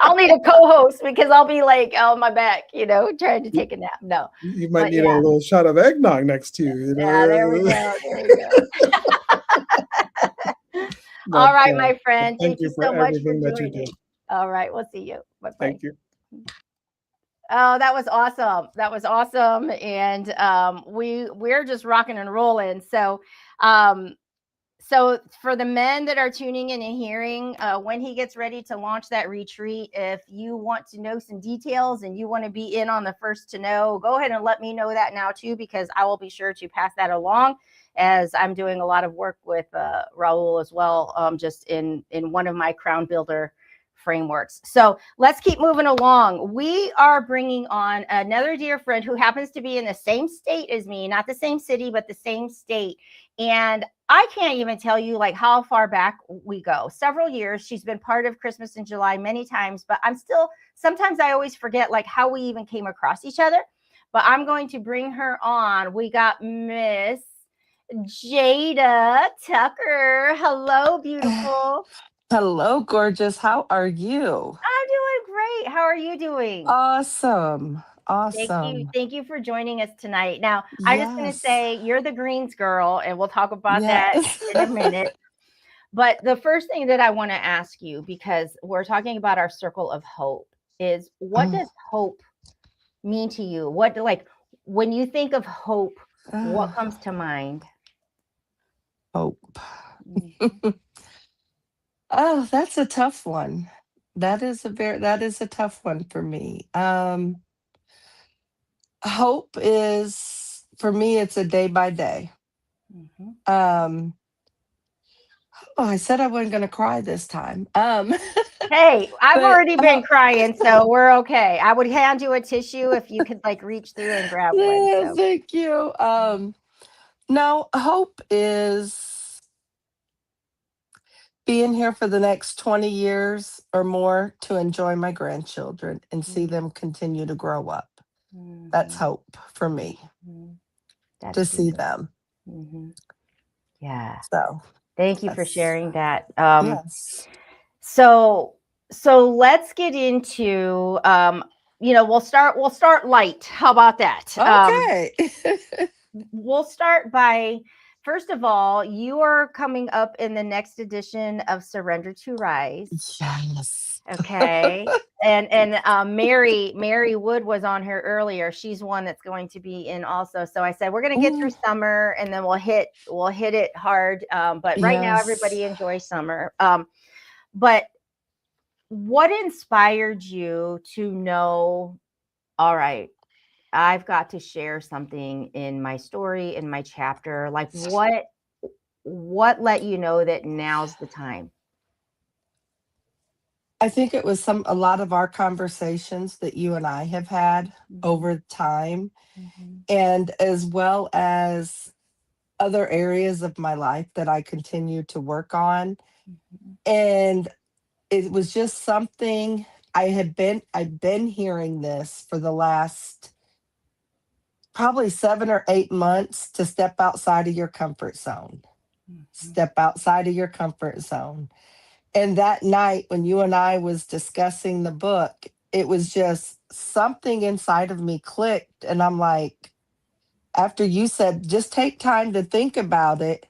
I'll need a co-host, because I'll be like on my back, you know, trying to take a nap. No, you might need a little shot of eggnog next to you. You know? Yeah, there we go. All right, my friend. Thank you so much for doing it. All right, we'll see you. Bye-bye. Thank you. Oh, that was awesome. That was awesome. And we're just rocking and rolling. So for the men that are tuning in and hearing, when he gets ready to launch that retreat, if you want to know some details and you want to be in on the first to know, go ahead and let me know that now too, because I will be sure to pass that along, as I'm doing a lot of work with Raul as well, just in one of my Crown Builder frameworks. So let's keep moving along. We are bringing on another dear friend who happens to be in the same state as me, not the same city, but the same state. And I can't even tell you like how far back we go. Several years. She's been part of Christmas in July many times, but sometimes I always forget like how we even came across each other. But I'm going to bring her on. We got Miss Jada Tucker. Hello, beautiful. Hello, gorgeous. How are you? I'm doing great. How are you doing? Awesome. Thank you. Awesome. Thank you for joining us tonight. Now, I'm just going to Yes. say you're the greens girl, and we'll talk about that Yes. in a minute. But the first thing that I want to ask you, because we're talking about our circle of hope, is what does hope mean to you? When you think of hope, what comes to mind? Hope. Oh, that's a tough one. That is a tough one for me. Hope is, for me, it's a day by day. Mhm. Oh, I said I wasn't going to cry this time. Hey, I've But, already been crying, so we're okay. I would hand you a tissue if you could like reach through and grab one. yeah, So. thank you. No, hope is being here for the next 20 years or more to enjoy my grandchildren and see them continue to grow up. That's hope for me, That's to see beautiful. them. Yeah. So Thank you for that's, sharing that. yes. So let's get into we'll start light. How about that? Okay. We'll start by, first of all, you are coming up in the next edition of Surrender to Rise. Yes. Okay. And Mary Wood was on here earlier. She's one that's going to be in also. So I said we're going to get through summer and then we'll hit it hard. But right now everybody enjoy summer. But what inspired you to know, all right, I've got to share something in my story, in my chapter? Like what let you know that now's the time? I think it was a lot of our conversations that you and I have had over time, and as well as other areas of my life that I continue to work on. And it was just something I've been hearing this for the last probably 7 or 8 months, to step outside of your comfort zone. Step outside of your comfort zone. And that night when you and I was discussing the book, it was just something inside of me clicked. And I'm like, after you said, just take time to think about it,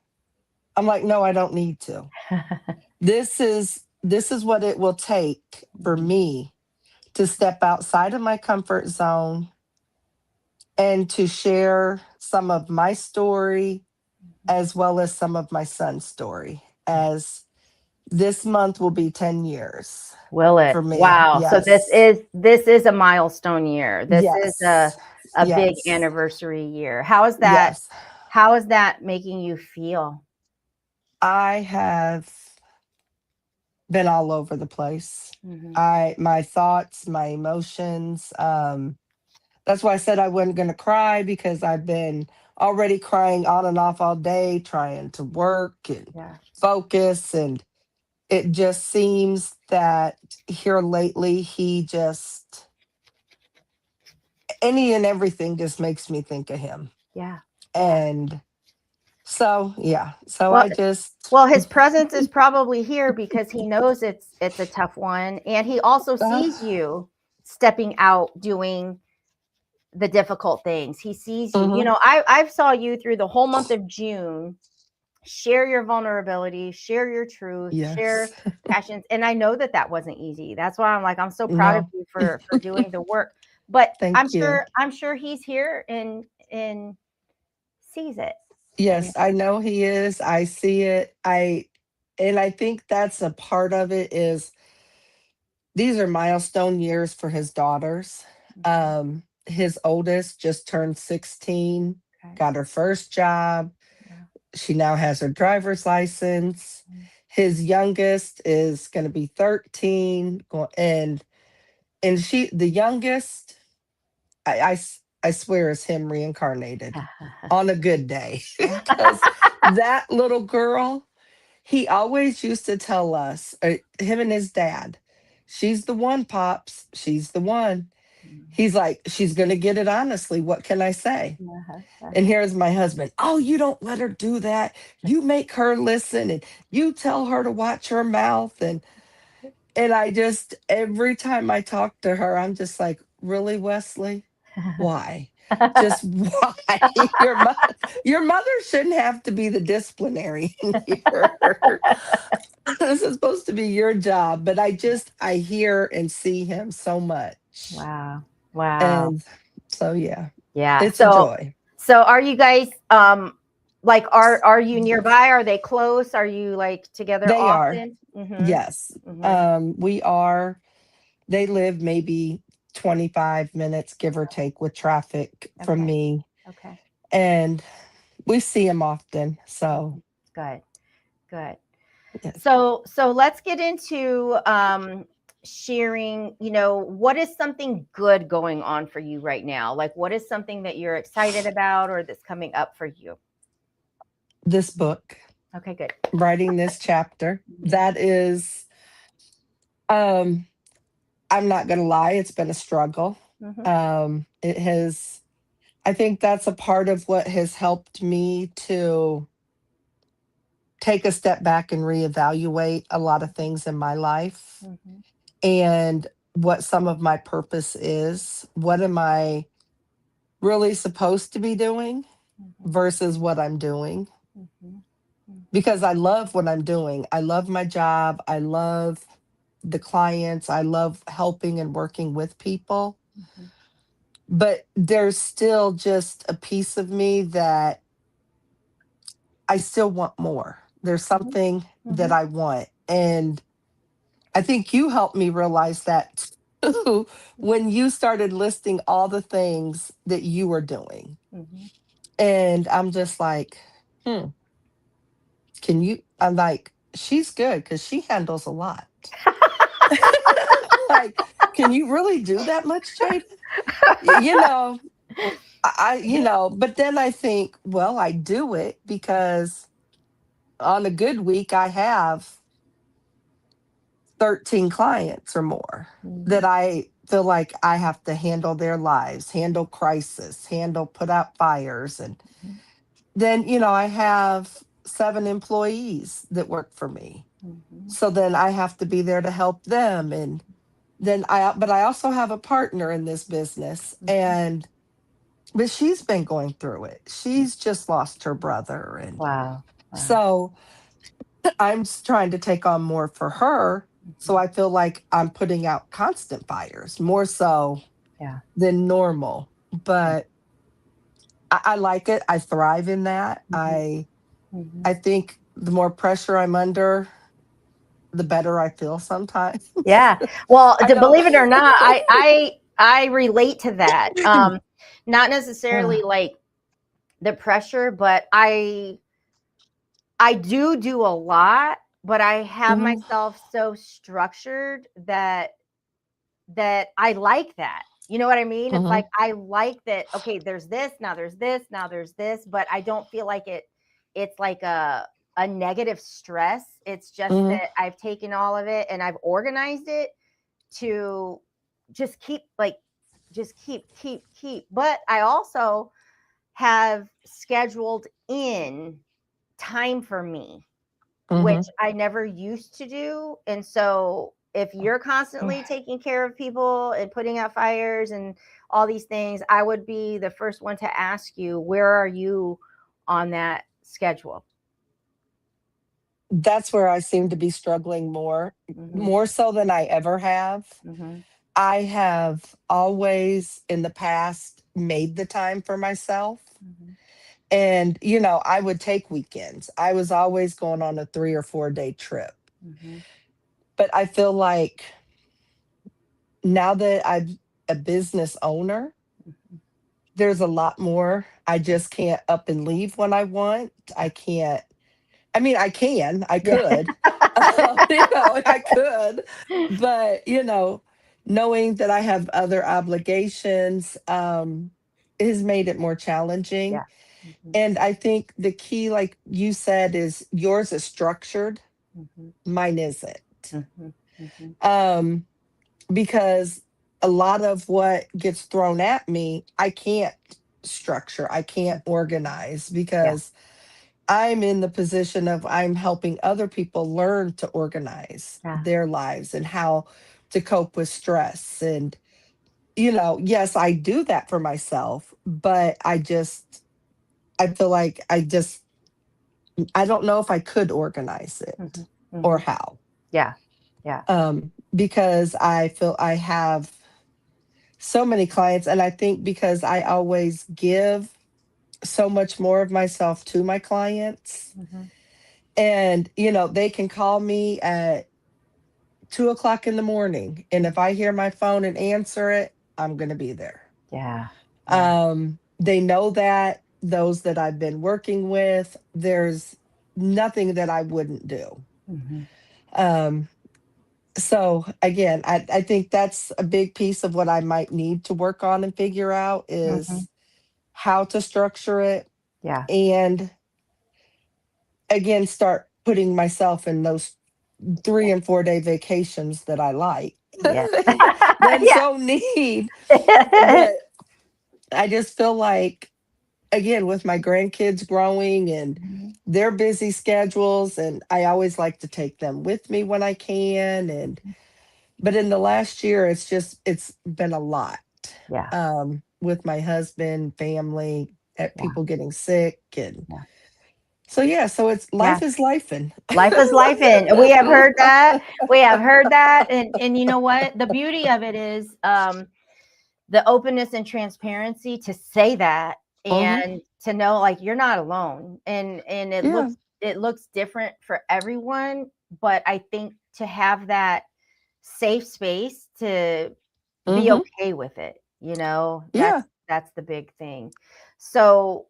I'm like, no, I don't need to. This is what it will take for me to step outside of my comfort zone and to share some of my story as well as some of my son's story, as this month will be 10 years. Will it? For me. Wow. Yes. So this is a milestone year. This is a big Yes. anniversary year. How is that? Yes. How is that making you feel? I have been all over the place. My thoughts, my emotions. That's why I said I wasn't going to cry, because I've been already crying on and off all day, trying to work and focus. And it just seems that here lately, any and everything just makes me think of him. Yeah. And so, yeah. So well, his presence is probably here because he knows it's a tough one. And he also sees you stepping out, doing the difficult things. He sees you. You know, I've saw you through the whole month of June share your vulnerability, share your truth, share passions. And I know that wasn't easy. That's why I'm like, I'm so proud of you for doing the work. But I'm sure he's here and sees it. Yes, I know he is. I see it. And I think that's a part of it, is these are milestone years for his daughters. His oldest just turned 16, got her first job. She now has her driver's license. His youngest is going to be 13, and the youngest, I swear is him reincarnated on a good day, because that little girl, he always used to tell us, him and his dad, she's the one, Pops, she's the one. He's like, she's going to get it honestly. What can I say? And here's my husband. Oh, you don't let her do that. You make her listen, and you tell her to watch her mouth. And I just, every time I talk to her, I'm just like, really, Wesley? Why? Just why? Your mother shouldn't have to be the disciplinary here. This is supposed to be your job. But I hear and see him so much. Wow. Wow. And so, yeah, Yeah. it's a joy. So are you guys, like, are you nearby? Are they close? Are you like together They are. often? Mhm. Yes. Mhm. We are. They live maybe 25 minutes, give or take, with traffic from Okay. me. Okay. And we see him often. So, Good. Good. yes. So let's get into sharing, what is something good going on for you right now? Like, what is something that you're excited about or that's coming up for you? This book, Okay, good. writing this chapter, that is, I'm not going to lie, it's been a struggle. It has, I think that's a part of what has helped me to take a step back and reevaluate a lot of things in my life and what some of my purpose is. What am I really supposed to be doing versus what I'm doing? Because I love what I'm doing. I love my job. I love the clients. I love helping and working with people. But there's still just a piece of me that I still want more. There's something that I want. And I think you helped me realize that too when you started listing all the things that you were doing. And I'm just like, I'm like, she's good because she handles a lot. Like, can you really do that much, Jada? But then I think, well, I do it because on a good week, I have 13 clients or more that I feel like I have to handle their lives, handle crisis, put out fires. And then, I have 7 employees that work for me. So then I have to be there to help them. And then but I also have a partner in this business, but she's been going through it. She's just lost her brother. And Wow. so I'm trying to take on more for her. So I feel like I'm putting out constant fires, more so than normal. But I like it. I thrive in that. I think the more pressure I'm under, the better I feel sometimes. Yeah. Well, I know. believe it or not, I relate to that. Not necessarily like the pressure, but I do a lot, but I have myself so structured that I like that. You know what I mean? It's like, I like that. Okay, there's this, now there's this, now there's this, but I don't feel like it's like a negative stress. It's just that I've taken all of it and I've organized it to just keep keep. But I also have scheduled in time for me, which I never used to do. And so if you're constantly taking care of people and putting out fires and all these things, I would be the first one to ask you, where are you on that schedule? That's where I seem to be struggling more so than I ever have. I have always in the past made the time for myself. And, I would take weekends. I was always going on a 3 or 4 day trip. But I feel like now that I'm a business owner, there's a lot more. I just can't up and leave when I want. I can't. I mean, I could, I could, but knowing that I have other obligations has made it more challenging. Yeah. Mhm, And I think the key, like you said, is yours is structured, mhm, mine isn't. mhm, mhm. Um, because a lot of what gets thrown at me, I can't structure, I can't organize Yeah. because I'm in the position of I'm helping other people learn to organize Yeah. their lives and how to cope with stress. And, yes, I do that for myself, but I feel like I don't know if I could organize it Mhm, or mhm. how. Yeah. Yeah. Because I feel I have so many clients, and I think because I always give so much more of myself to my clients, Mhm. and they can call me at 2 o'clock in the morning, and if I hear my phone and answer it, I'm going to be there. Yeah. Yeah. They know that those that I've been working with, there's nothing that I wouldn't do. Mhm, um so again, I think that's a big piece of what I might need to work on and figure out mhm. is how to structure it, Yeah. and again start putting myself in those 3 and 4 day vacations that I like Yeah. that Yeah. so need. But I just feel like, again, with my grandkids growing and Mhm. their busy schedules, and I always like to take them with me when I can. And but in the last year, it's been a lot, Yeah. with my husband, family, Yeah. people getting sick, and Yeah. so yeah, so it's Yeah. life is life and Life is life, and we have heard that. We have heard that, and you know what? The beauty of it is the openness and transparency to say that, Mhm. and to know like you're not alone, and Yeah. it looks different for everyone, but I think to have that safe space to be Mhm. okay with it, Yeah. that's the big thing. So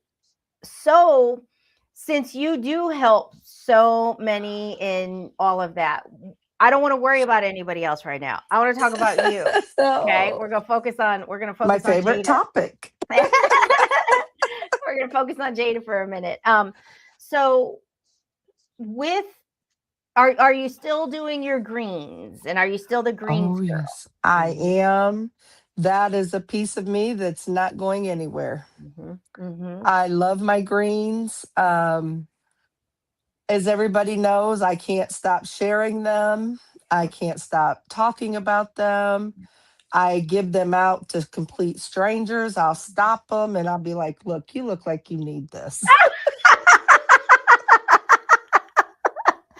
since you do help so many in all of that, I don't want to worry about anybody else right now. I want to talk about you. Okay, So, we're gonna my focus on favorite Jada. topic. We're gonna focus on Jada for a minute. So with are you still doing your greens, and are you still the greens Oh, girl? yes, I Mhm, am. That is a piece of me that's not going anywhere. mhm, mhm. I love my greens. As everybody knows, I can't stop sharing them. I can't stop talking about them. I give them out to complete strangers. I'll stop them and I'll be like, look, you look like you need this.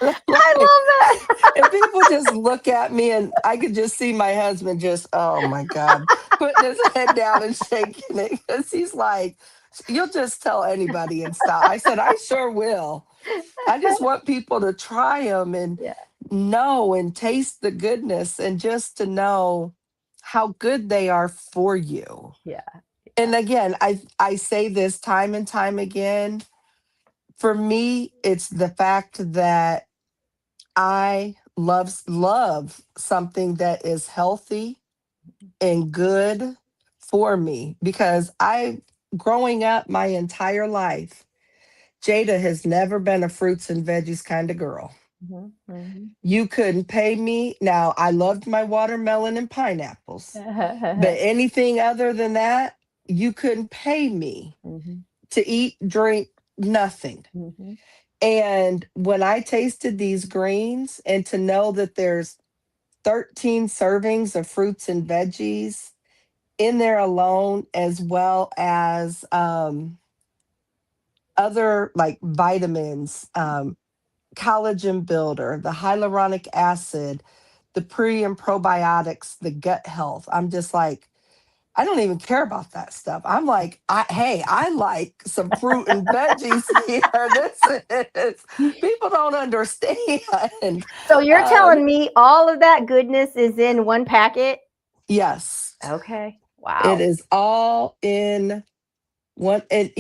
I Like, love and people just look at me, and I could just see my husband just, oh my God, putting his head down and shaking it because he's like, you'll just tell anybody and stop. I said, I sure will. I that. just want people to try them and Yeah, know and taste the goodness, and just to know how good they are for you. yeah, And again, I say this time and time again. For me, it's the fact that I love something that is healthy and good for me, because I growing up my entire life, Jada has never been a fruits and veggies kind of girl. mhm, mhm. You couldn't pay me. Now, I loved my watermelon and pineapples, but anything other than that, you couldn't pay me Mhm, to eat, drink, nothing. mhm. And when I tasted these greens, and to know that there's 13 servings of fruits and veggies in there alone, as well as other like vitamins, collagen builder, the hyaluronic acid, the pre and probiotics, the gut health. I'm just like, I don't even care about that stuff. I'm like, hey, I like some fruit and veggies here. This is, people don't understand. So you're Um, telling me all of that goodness is in one packet? yes, Okay. it Wow. is all in One, and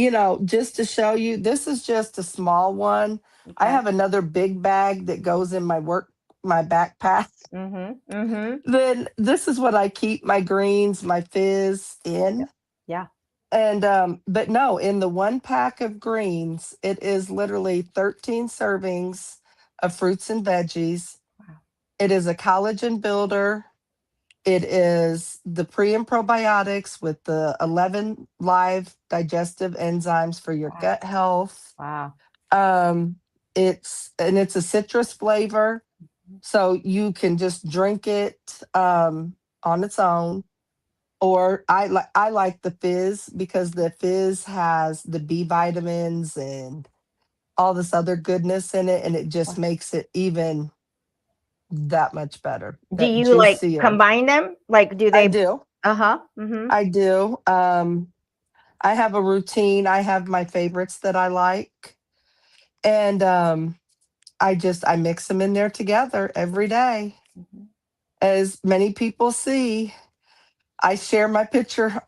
just to show you, this is just a small one. I Okay. have another big bag that goes in my backpack. Mm-hmm. Mm-hmm. Then this is what I keep my greens, my fizz in. Yeah. And but no, in the one pack of greens, it is literally 13 servings of fruits and veggies. Wow. It is a collagen builder. It is the pre and probiotics with the 11 live digestive enzymes for your Wow. gut health. Wow. It's a citrus flavor, so you can just drink it on its own. Or I like the fizz because the fizz has the B vitamins and all this other goodness in it, and it just makes it even that much better, Do that you like juicier. combine them? Like, do I they? do. Uh-huh. Mm-hmm. I do. I have a routine. I have my favorites that I like. And I mix them in there together every day. Mm-hmm. As many people see, I share my picture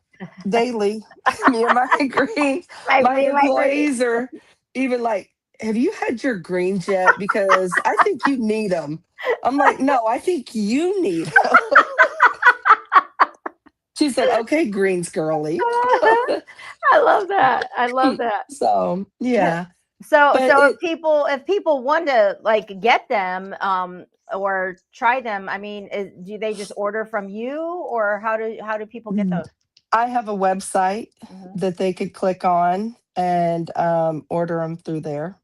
daily. Me and my greens. My My green. employees are even like, have you had your greens yet? Because I think you need them. I'm like, no, I think you need them. She said, okay, greens girly. I love that. I love that. So yeah. So But if people want to like get them or try them, I mean, do they just order from you, or how do people get those? I have a website Mhm. that they could click on and order them through there.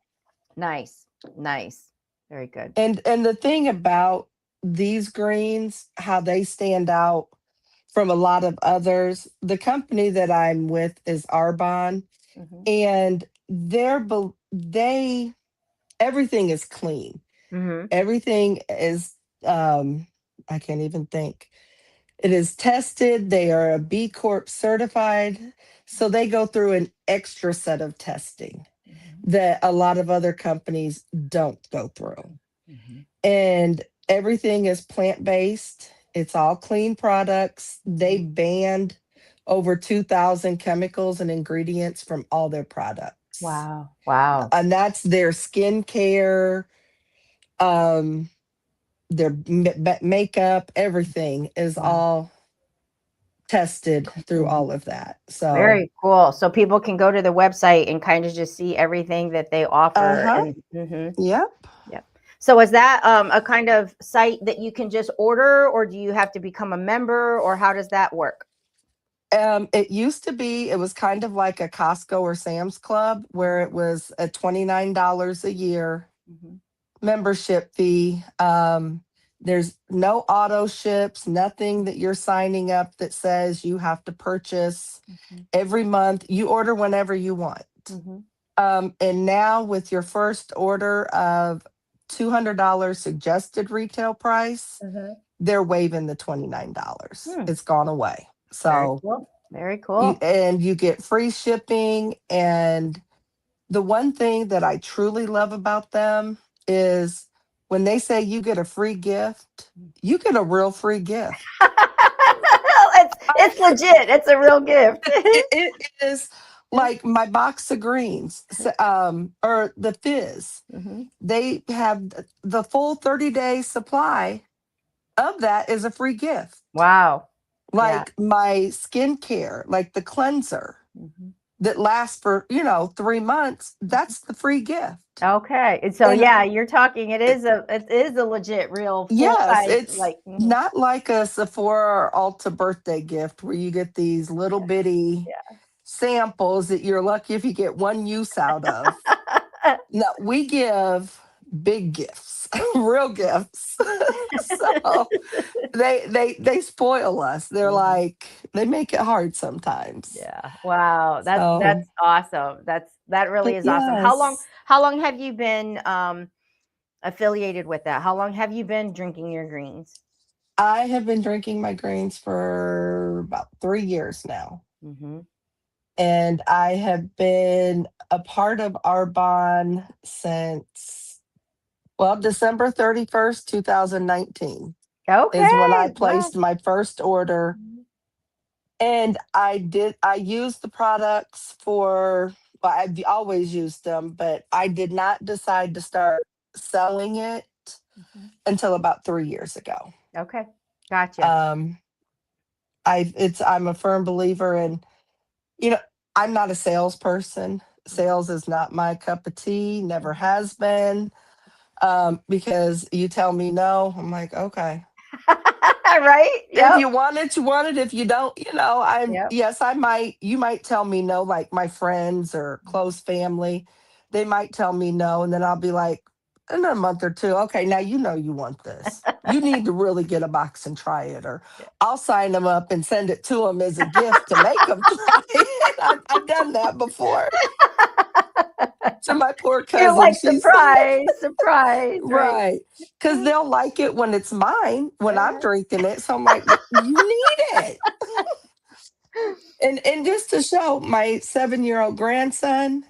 Nice. Very good. And the thing about these greens, how they stand out from a lot of others, the company that I'm with is Arbonne, Mhm. and they everything is clean. Mhm. Everything is I can't even think. It is tested. They are a B Corp certified. So they go through an extra set of testing that a lot of other companies don't go through. Mhm. And everything is plant based, it's all clean products. They banned over 2,000 chemicals and ingredients from all their products. Wow. And that's their skincare, um, their makeup, everything is Wow. all tested through Mhm. all of that. So Very cool. So people can go to the website and kind of just see everything that they offer. uh-huh. And Yep. so is that a kind of site that you can just order, or do you have to become a member, or how does that work? It used to be, it was kind of like a Costco or Sam's Club where it was a $29 a year Mhm. membership fee. There's no auto ships, nothing that you're signing up that says you have to purchase Mhm. every month. You order whenever you want. Mhm. And now with your first order of $200 suggested retail price, Mhm. they're waiving the $29. Hmm. It's gone away. Very So cool. Very cool. you get free shipping. And the one thing that I truly love about them is when they say you get a free gift, you get a real free gift. It's legit. It's a real gift. It is like my box of greens, or the fizz. Mhm. They have the full 30-day supply of that is a free gift. Wow. Yeah. Like my skincare, like the cleanser Mhm. that lasts for 3 months, that's the free gift. Okay. And so And yeah, you're talking. It is a legit, real full yes, size. it's Like not like a Sephora or Ulta birthday gift where you get these little bitty yeah. samples that you're lucky if you get one use out of. No, we give big gifts, real gifts. So they spoil us. They're like, they make it hard sometimes. Yeah. Wow. That's So awesome. That really but is awesome. How yes, long have you been affiliated with that? How long have you been drinking your greens? I have been drinking my greens for about 3 years now. Mm-hmm. And I have been a part of Arbonne since, well, December 31st, 2019 is when I Okay. Wow. placed my first order And I used the products for, well, I've always used them, but I did not decide to start selling it until about 3 years ago. Okay. Gotcha. I'm a firm believer in, you know, I'm not a salesperson. Sales is not my cup of tea, never has been. Because you tell me no, I'm like, okay. Right? If Yep. you want it, you want it. If you don't, Yep. yes, you might tell me no, like my friends or close family, they might tell me no. And then I'll be like, in a month or two, okay, now you know you want this. You need to really get a box and try it. Or I'll sign them up and send it to them as a gift to make them try it. I've done that before. To my poor You're cousin, like, she said, surprise, right? right. Because they'll like it when it's mine, when I'm drinking it. So I'm like, you need it. And just to show my 7-year-old grandson,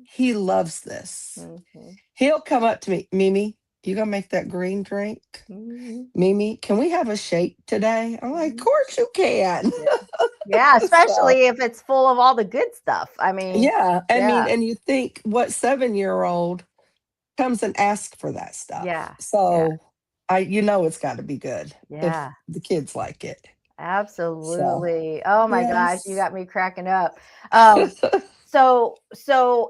he loves this. Mhm. He'll come up to me, Mimi, you gonna make that green drink? Mhm. Mimi, can we have a shake today? I'm like, of course you can. Yeah, So, especially if it's full of all the good stuff. I mean, yeah. I mean, yeah, and you think what 7-year-old comes and asks for that stuff. yeah, So it's got to be good if yeah, the kids like it. So, absolutely. Oh my gosh, you yes. got me cracking up. Um, so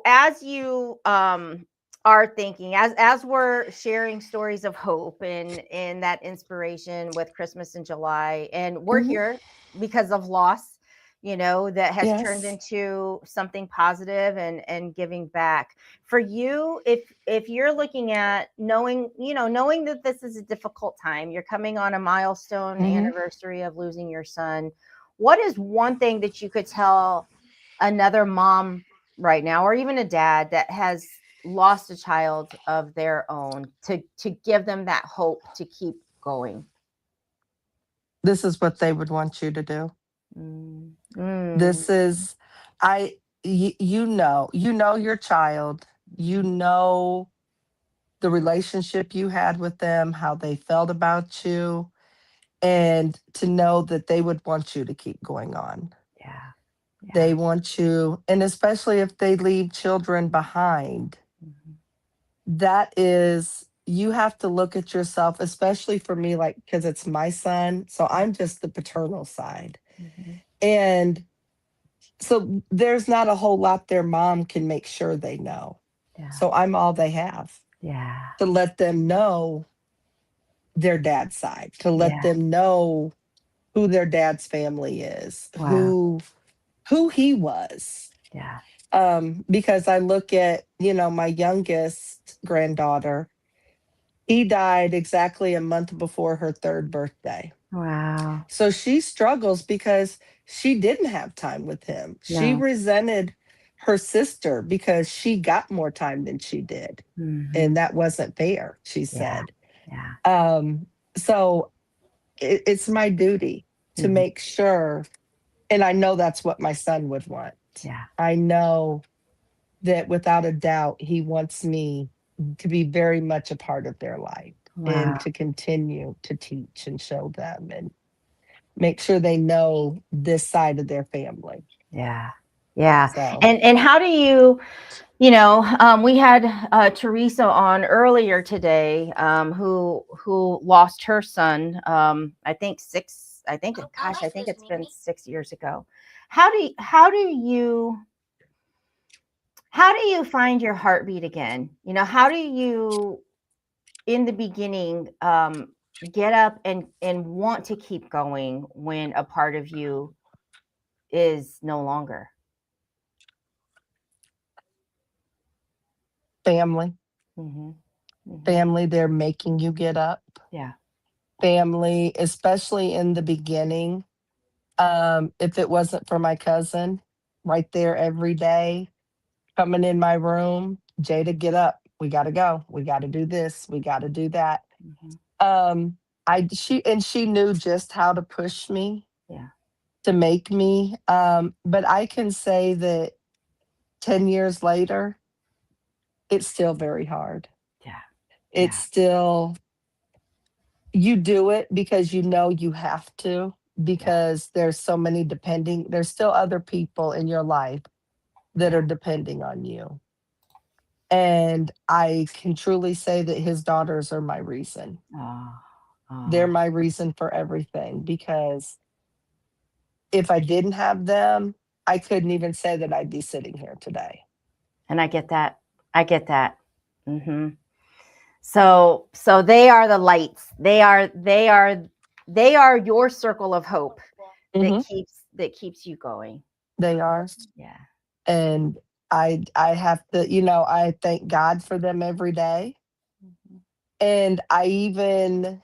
as you are thinking, as we're sharing stories of hope and that inspiration with Christmas in July, and we're Mhm. here because of loss, that has turned Yes. into something positive and giving back. For you, if you're looking at knowing that this is a difficult time, you're coming on a milestone Mhm. anniversary of losing your son, what is one thing that you could tell another mom right now, or even a dad that has lost a child of their own, to give them that hope to keep going? This is what they would want you to do. Mm. Mm. This is, you know your child, you know the relationship you had with them, how they felt about you, and to know that they would want you to keep going on. Yeah. Yeah. They want you, and especially if they leave children behind, Mhm. that is, you have to look at yourself, especially for me, like, because it's my son. So I'm just the paternal side. Mhm. And so there's not a whole lot their mom can make sure they know. Yeah. So I'm all they have Yeah. to let them know their dad's side, to let Yeah. them know who their dad's family is, Wow. who he was. Yeah. Because I look at, my youngest granddaughter, he died exactly a month before her third birthday. Wow. So she struggles because she didn't have time with him. She No. resented her sister because she got more time than she did. And Mhm. that wasn't fair, she Yeah. said. Yeah. So it's my duty to Mhm. make sure. And I know that's what my son would want. Yeah. I know that without a doubt, he wants me to be very much a part of their life and Wow. to continue to teach and show them and make sure they know this side of their family. Yeah. Yeah. So, And how do we had Teresa on earlier today, who lost her son. I think six. I think, gosh, I think it's been 6 years ago. How do you find your heartbeat again? How do you, in the beginning, get up and want to keep going when a part of you is no longer? family, Hmm. Hmm. family, they're making you get up. Yeah. Family, especially in the beginning. If it wasn't for my cousin right there every day coming in my room, Jada, get up. We got to go. We got to do this. We got to do that. Hmm. Um, she knew just how to push me Yeah. to make me. But I can say that 10 years later, it's still very hard. Yeah. It's Yeah. still, you do it because you know you have to. because there's so many there's still other people in your life that are depending on you. And I can truly say that his daughters are my reason. Oh, They're my reason for everything, because if I didn't have them, I couldn't even say that I'd be sitting here today. and I get that. I get that. Hmm. So they are the lights. They are your circle of hope Mhm. that keeps you going. They are. Yeah. And I have to, I thank God for them every day. Mhm. And I even,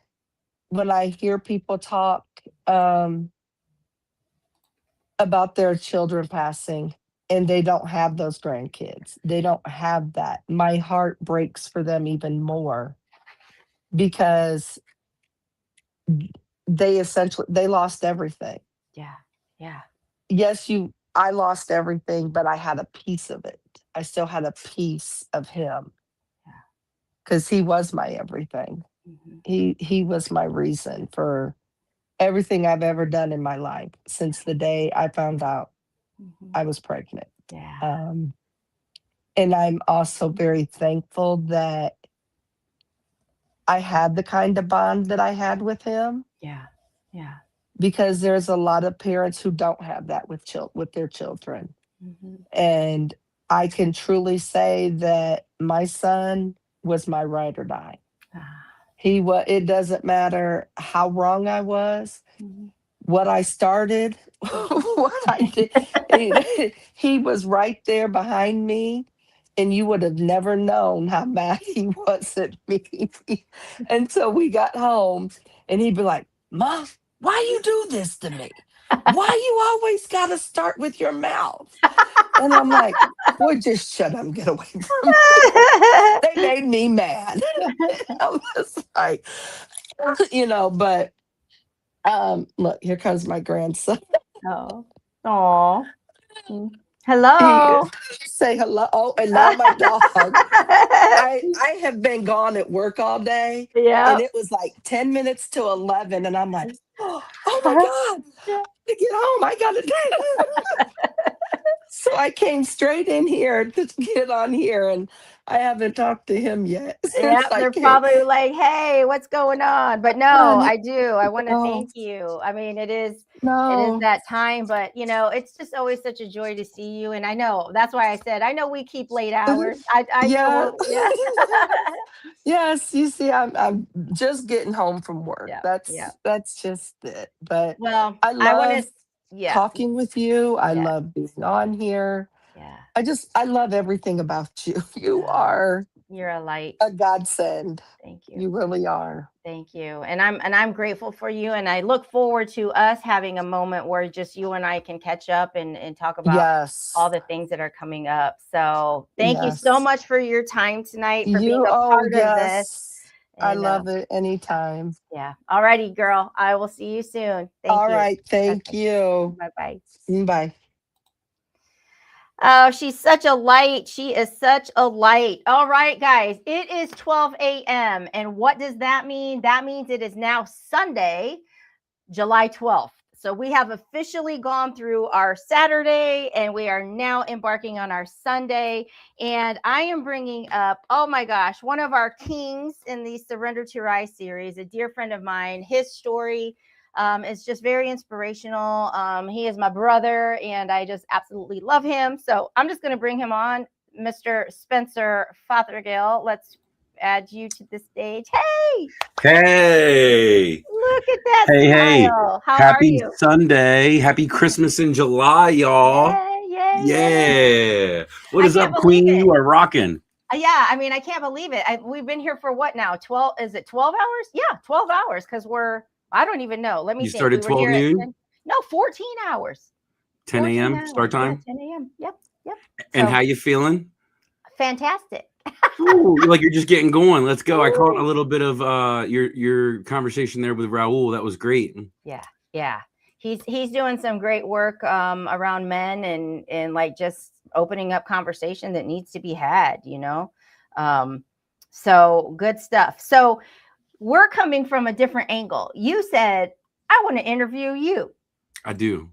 when I hear people talk about their children passing and they don't have those grandkids, they don't have that, my heart breaks for them even more, because they lost everything. Yeah. Yeah. Yes, I lost everything, but I had a piece of it. I still had a piece of him, Yeah. because he was my everything. Mhm. He was my reason for everything I've ever done in my life since the day I found out Mhm. I was pregnant. Yeah. And I'm also very thankful that I had the kind of bond that I had with him, Yeah. Yeah. because there's a lot of parents who don't have that with their children. Mhm. And I can truly say that my son was my ride or die. Ah. It doesn't matter how wrong I was, Mhm. what I started, what I did. He was right there behind me, and you would have never known how mad he was at me until we got home. And he'd be like, "Mom, why you do this to me? Why you always got to start with your mouth?" And I'm like, "Boy, just shut up and get away from me." They made me mad. I was like, but look, here comes my grandson. Oh. Aw. He Hello. say hello. Oh, and now my dog. I have been gone at work all day, and Yep. it was like 10 minutes to 11, and I'm like, oh my God, to get home, I gotta do. So I came straight in here to get on here, and I haven't talked to him yet since Yep, I they're came. probably like, "Hey, what's going on?" But no, Honey, I do. I want to no, thank you. I mean, it is no, that time, but it's just always such a joy to see you. And I know that's why I said I know we keep late hours. I know yeah. yeah. Yes, you see, I'm just getting home from work. Yeah, yeah. That's just it. But Well, I I want love to yeah, talking with you. I yeah, love being on here. yeah. I love everything about you. You Uh, are you're a light. a godsend. Thank you. You really are. Thank you. And I'm grateful for you. And I look forward to us having a moment where just you and I can catch up and talk about all Yes. the things that are coming up. So thank you so Yes. much for your time tonight, for being a Oh, part of this. yes. I And love it anytime. yeah. All righty, girl. I will see you soon. Thank All you. right. Thank Okay. you. Bye-bye. Bye. Oh, she's such a light. She is such a light. All right, guys, it is 12 a.m. And what does that mean? That means it is now Sunday, July 12th. So we have officially gone through our Saturday and we are now embarking on our Sunday. And I am bringing up, oh my gosh, one of our kings in the Surrender to Rise series, a dear friend of mine. His story is just very inspirational. He is my brother and I just absolutely love him. So I'm just going to bring him on, Mr. Spencer Fothergill. Let's add you to the stage. Hey! Hey, Look at that hey. smile. How are Happy you? Sunday. Happy Christmas in July, y'all. Yay, yay, yay. Yeah. What I is can't up, believe Queen? it. You are rocking. Yeah, I mean, I can't believe it. We've been here for what now? 12, is it 12 hours? Yeah, 12 hours because I don't even know. Let me You think. We started were 12 here at noon, 10, no, 14 hours. 10 14 a.m. hours. start Yeah, time. 10 a.m. Yep, yep. And So how you feeling? fantastic. Ooh, like you're just getting going. Let's go. I caught a Ooh. little bit of your conversation there with Raul. That was great. Yeah, yeah. He's doing some great work around men and like just opening up conversation that needs to be had, so good stuff. So we're coming from a different angle. You said I want to interview you. I do.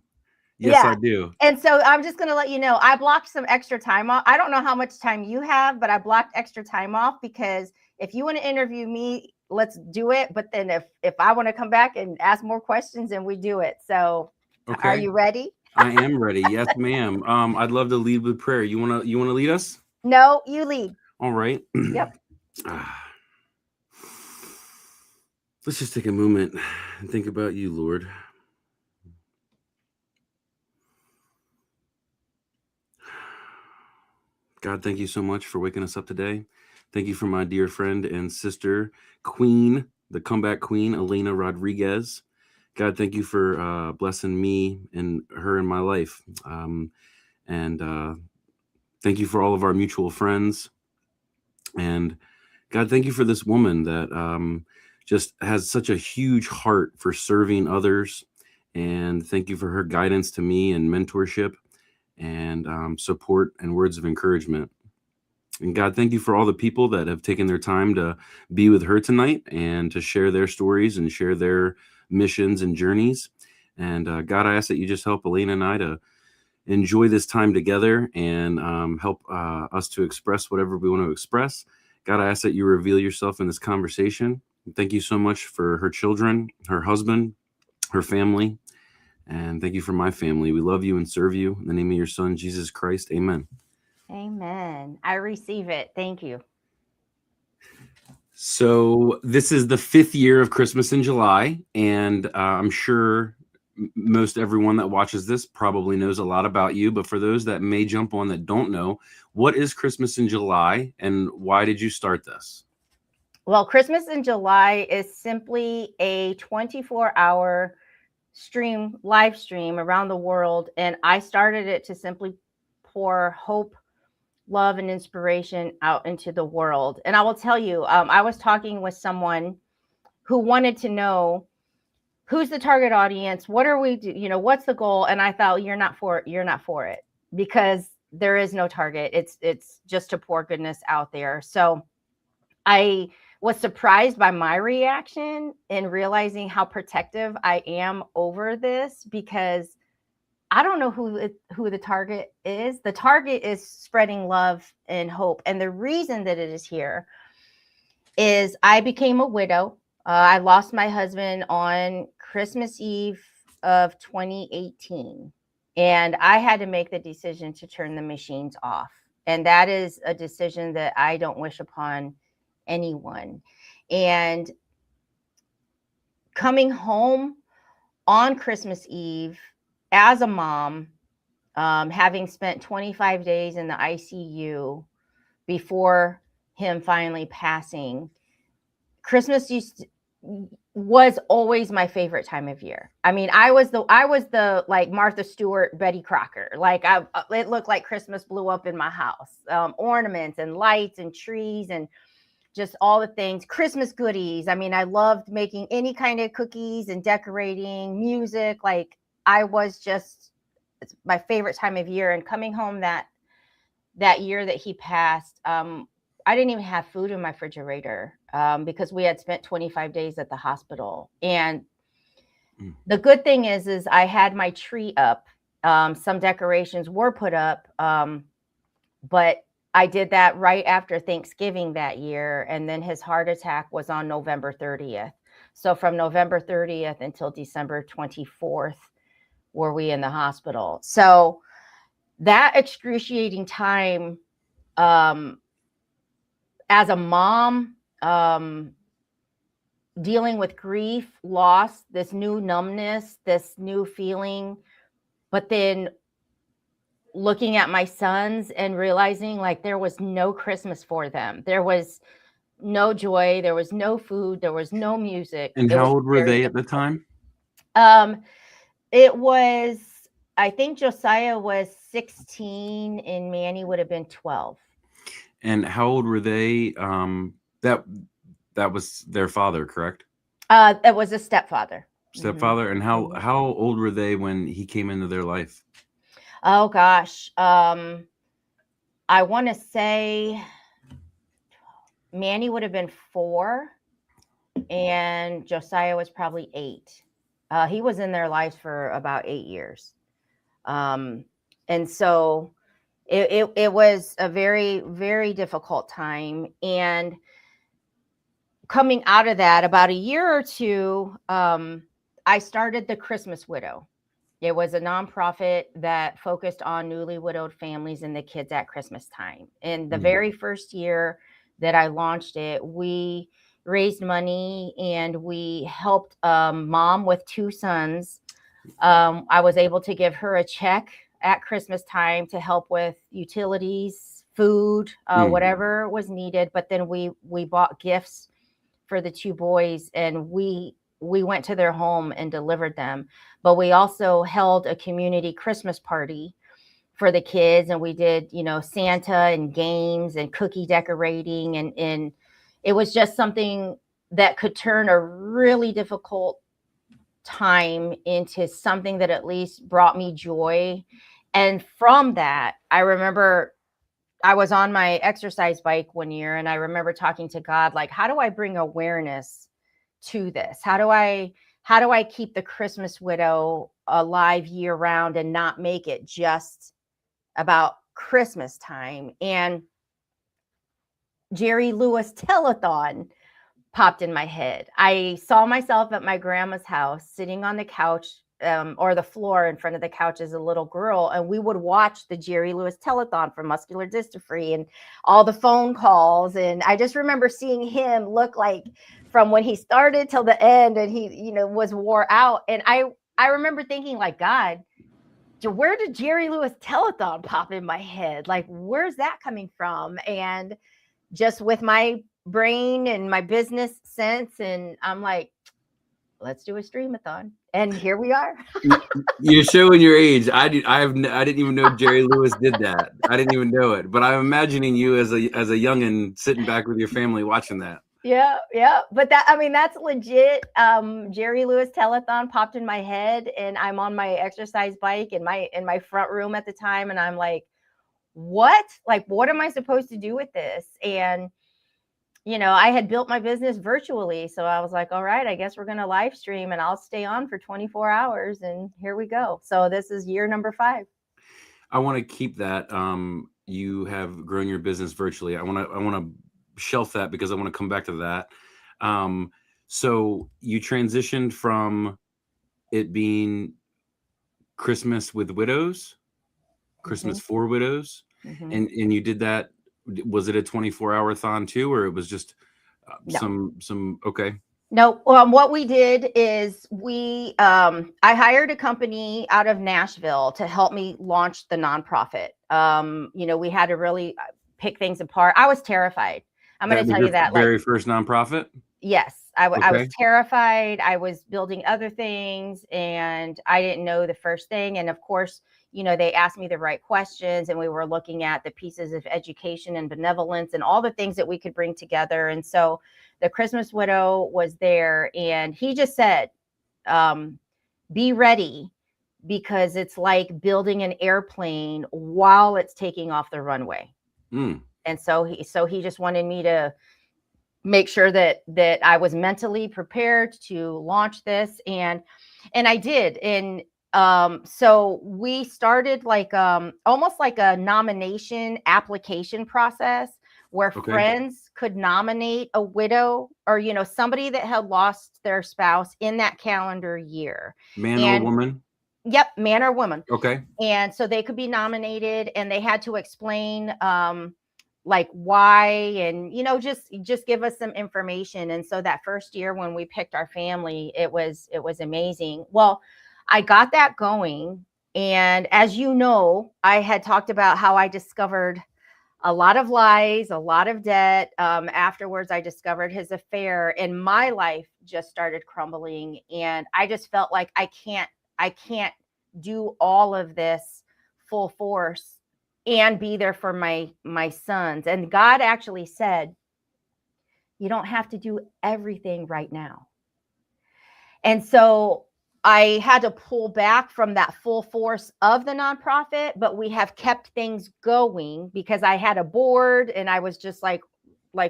Yes, Yeah. I do. And so I'm just going to let you know, I blocked some extra time off. I don't know how much time you have, but I blocked extra time off because if you want to interview me, let's do it. But then if I want to come back and ask more questions, then we do it. So Okay. are you ready? I am ready. Yes, ma'am. I'd love to lead with prayer. You wanna lead us? No, you lead. All right. Yep. Let's just take a moment and think about you, Lord. God, thank you so much for waking us up today. Thank you for my dear friend and sister, Queen, the comeback queen, Elena Rodriguez. God, thank you for blessing me and her in my life. And thank you for all of our mutual friends. And God, thank you for this woman that just has such a huge heart for serving others. And thank you for her guidance to me and mentorship and support and words of encouragement. And God, thank you for all the people that have taken their time to be with her tonight and to share their stories and share their missions and journeys. And God, I ask that you just help Elena and I to enjoy this time together and help us to express whatever we want to express. God, I ask that you reveal yourself in this conversation. And thank you so much for her children, her husband, her family. And thank you for my family. We love you and serve you. In the name of your son, Jesus Christ. Amen. Amen. I receive it. Thank you. So this is the 5th year of Christmas in July. And I'm sure most everyone that watches this probably knows a lot about you. But for those that may jump on that don't know, what is Christmas in July and why did you start this? Well, Christmas in July is simply a 24-hour live stream around the world. And I started it to simply pour hope, love, and inspiration out into the world. And I will tell you, I was talking with someone who wanted to know who's the target audience, what are we what's the goal? And I thought, you're not for it because there is no target. It's just to pour goodness out there. So I was surprised by my reaction in realizing how protective I am over this, because I don't know who the target is. The target is spreading love and hope. And the reason that it is here is I became a widow. I lost my husband on Christmas Eve of 2018. And I had to make the decision to turn the machines off. And that is a decision that I don't wish upon anyone. And coming home on Christmas Eve as a mom, having spent 25 days in the ICU before him finally passing, Christmas was always my favorite time of year. I mean, I was the like Martha Stewart, Betty Crocker. Like it looked like Christmas blew up in my house. Ornaments and lights and trees and just all the things, Christmas goodies. I mean, I loved making any kind of cookies and decorating, music. Like it's my favorite time of year. And coming home that year that he passed, I didn't even have food in my refrigerator because we had spent 25 days at the hospital. And the good thing is I had my tree up. Some decorations were put up, but I did that right after Thanksgiving that year. And then his heart attack was on November 30th. So from November 30th until December 24th, were we in the hospital. So that excruciating time, as a mom, dealing with grief, loss, this new numbness, this new feeling, but then looking at my sons and realizing like there was no Christmas for them. There was no joy. There was no food. There was no music. And how old were they at the time? It was, I think Josiah was 16 and Manny would have been 12. And how old were they? That was their father, correct? It was a stepfather. Stepfather. And how old were they when he came into their life? Oh gosh. I want to say Manny would have been 4 and Josiah was probably 8. He was in their lives for about 8 years. And so it was a very, very difficult time. And coming out of that, about a year or two, I started the Christmas Widow. It was a nonprofit that focused on newly widowed families and the kids at Christmas time. And the very first year that I launched it, we raised money and we helped a mom with 2 sons. I was able to give her a check at Christmas time to help with utilities, food, whatever was needed. But then we bought gifts for the 2 boys, and we went to their home and delivered them. But we also held a community Christmas party for the kids, and we did, Santa and games and cookie decorating, and it was just something that could turn a really difficult time into something that at least brought me joy. And from that, I remember I was on my exercise bike one year, and I remember talking to God, like, how do I bring awareness to this? How do I keep the Christmas Widow alive year round and not make it just about Christmas time? And Jerry Lewis Telethon popped in my head. I saw myself at my grandma's house sitting on the couch or the floor in front of the couch as a little girl, and we would watch the Jerry Lewis Telethon for muscular dystrophy and all the phone calls. And I just remember seeing him look like from when he started till the end, and he, was wore out. And I remember thinking, like, God, where did Jerry Lewis Telethon pop in my head? Like, where's that coming from? And just with my brain and my business sense, and I'm like, let's do a streamathon. And here we are. You're showing your age. I didn't even know Jerry Lewis did that. I didn't even know it. But I'm imagining you as a youngin' sitting back with your family watching that. Yeah. But that's legit. Jerry Lewis Telethon popped in my head, and I'm on my exercise bike in my front room at the time, and I'm like, what? Like, what am I supposed to do with this? And I had built my business virtually. So I was like, all right, I guess we're going to live stream, and I'll stay on for 24 hours. And here we go. So this is year number 5. I want to keep that. You have grown your business virtually. I want to shelf that because I want to come back to that. So you transitioned from it being Christmas with widows, Christmas for widows. And you did that. Was it a 24-hour thon too, or it was just No. some okay? No. What we did is I hired a company out of Nashville to help me launch the nonprofit. We had to really pick things apart. I was terrified. I'm going to tell you that. Very first nonprofit? Yes. I was terrified. I was building other things, and I didn't know the first thing. And of course, they asked me the right questions, and we were looking at the pieces of education and benevolence and all the things that we could bring together. And so the Christmas Widow was there, and he just said, be ready, because it's like building an airplane while it's taking off the runway. And so he just wanted me to make sure that I was mentally prepared to launch this. And I did. And so we started like almost like a nomination application process where friends could nominate a widow or, somebody that had lost their spouse in that calendar year. Man or woman? Yep. Man or woman. Okay. And so they could be nominated, and they had to explain like why, and, just give us some information. And so that first year when we picked our family, it was amazing. Well, I got that going. And as you know, I had talked about how I discovered a lot of lies, a lot of debt. Afterwards, I discovered his affair, and my life just started crumbling. And I just felt like I can't do all of this full force and be there for my sons. And God actually said, you don't have to do everything right now. And so I had to pull back from that full force of the nonprofit, but we have kept things going because I had a board, and I was just like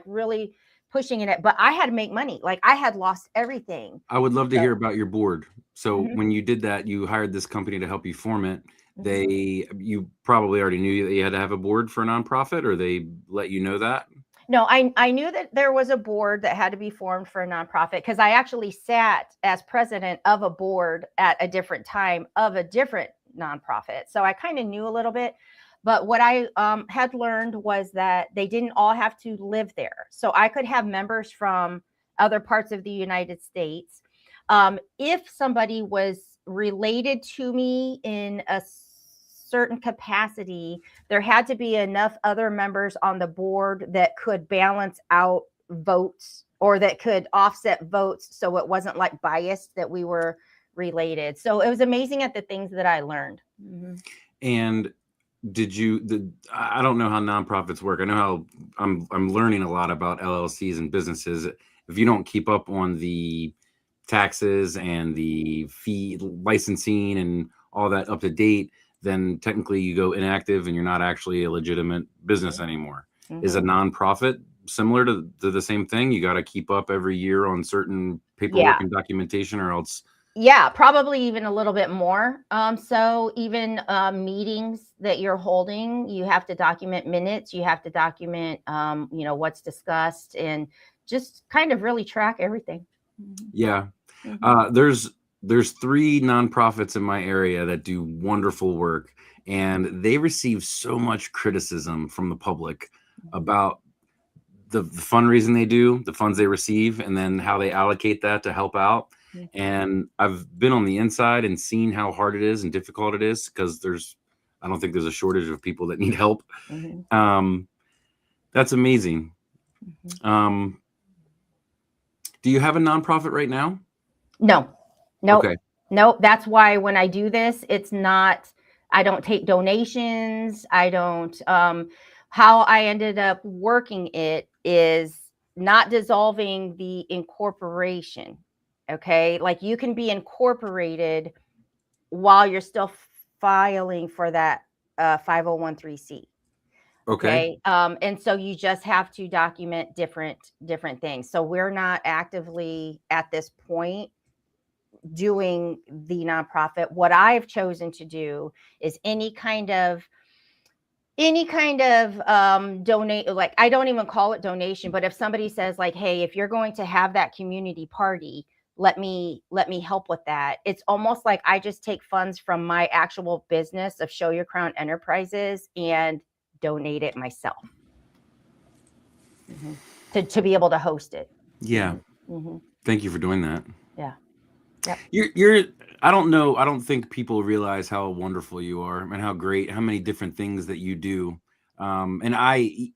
really pushing it, but I had to make money. Like I had lost everything. I would love to So- hear about your board. So Mhm. when you did that, you hired this company to help you form it. Mhm. You probably already knew that you had to have a board for a nonprofit, or they let you know that? No, I knew that there was a board that had to be formed for a nonprofit because I actually sat as president of a board at a different time of a different nonprofit. So I kind of knew a little bit. But what I had learned was that they didn't all have to live there. So I could have members from other parts of the United States. If somebody was related to me in a certain capacity, there had to be enough other members on the board that could balance out votes or that could offset votes. So it wasn't like biased that we were related. So it was amazing at the things that I learned. Mm-hmm. And I don't know how nonprofits work. I know how I'm learning a lot about LLCs and businesses. If you don't keep up on the taxes and the fee licensing and all that up to date, then technically you go inactive and you're not actually a legitimate business anymore. Mm-hmm. Is a nonprofit similar to the same thing? You got to keep up every year on certain paperwork and documentation, or else. Yeah, probably even a little bit more. So even meetings that you're holding, you have to document minutes. You have to document, what's discussed, and just kind of really track everything. Yeah. Mm-hmm. There's 3 nonprofits in my area that do wonderful work, and they receive so much criticism from the public about the fundraising they do, the funds they receive, and then how they allocate that to help out. Mm-hmm. And I've been on the inside and seen how hard it is and difficult it is, because I don't think there's a shortage of people that need help. Mm-hmm. That's amazing. Mm-hmm. Do you have a nonprofit right now? No. Okay. No, that's why when I do this, I don't take donations. I don't, how I ended up working it is not dissolving the incorporation. Okay. Like you can be incorporated while you're still filing for that 501(c)(3). Okay. And so you just have to document different things. So we're not actively at this point doing the nonprofit. What I've chosen to do is any kind of donate, like I don't even call it donation, but if somebody says like, hey, if you're going to have that community party, let me help with that. It's almost like I just take funds from my actual business of Show Your Crown Enterprises and donate it myself. Mm-hmm. to be able to host it. Yeah. Mm-hmm. Thank you for doing that. Yeah. Yep. You're I don't think people realize how wonderful you are and how many different things that you do. And I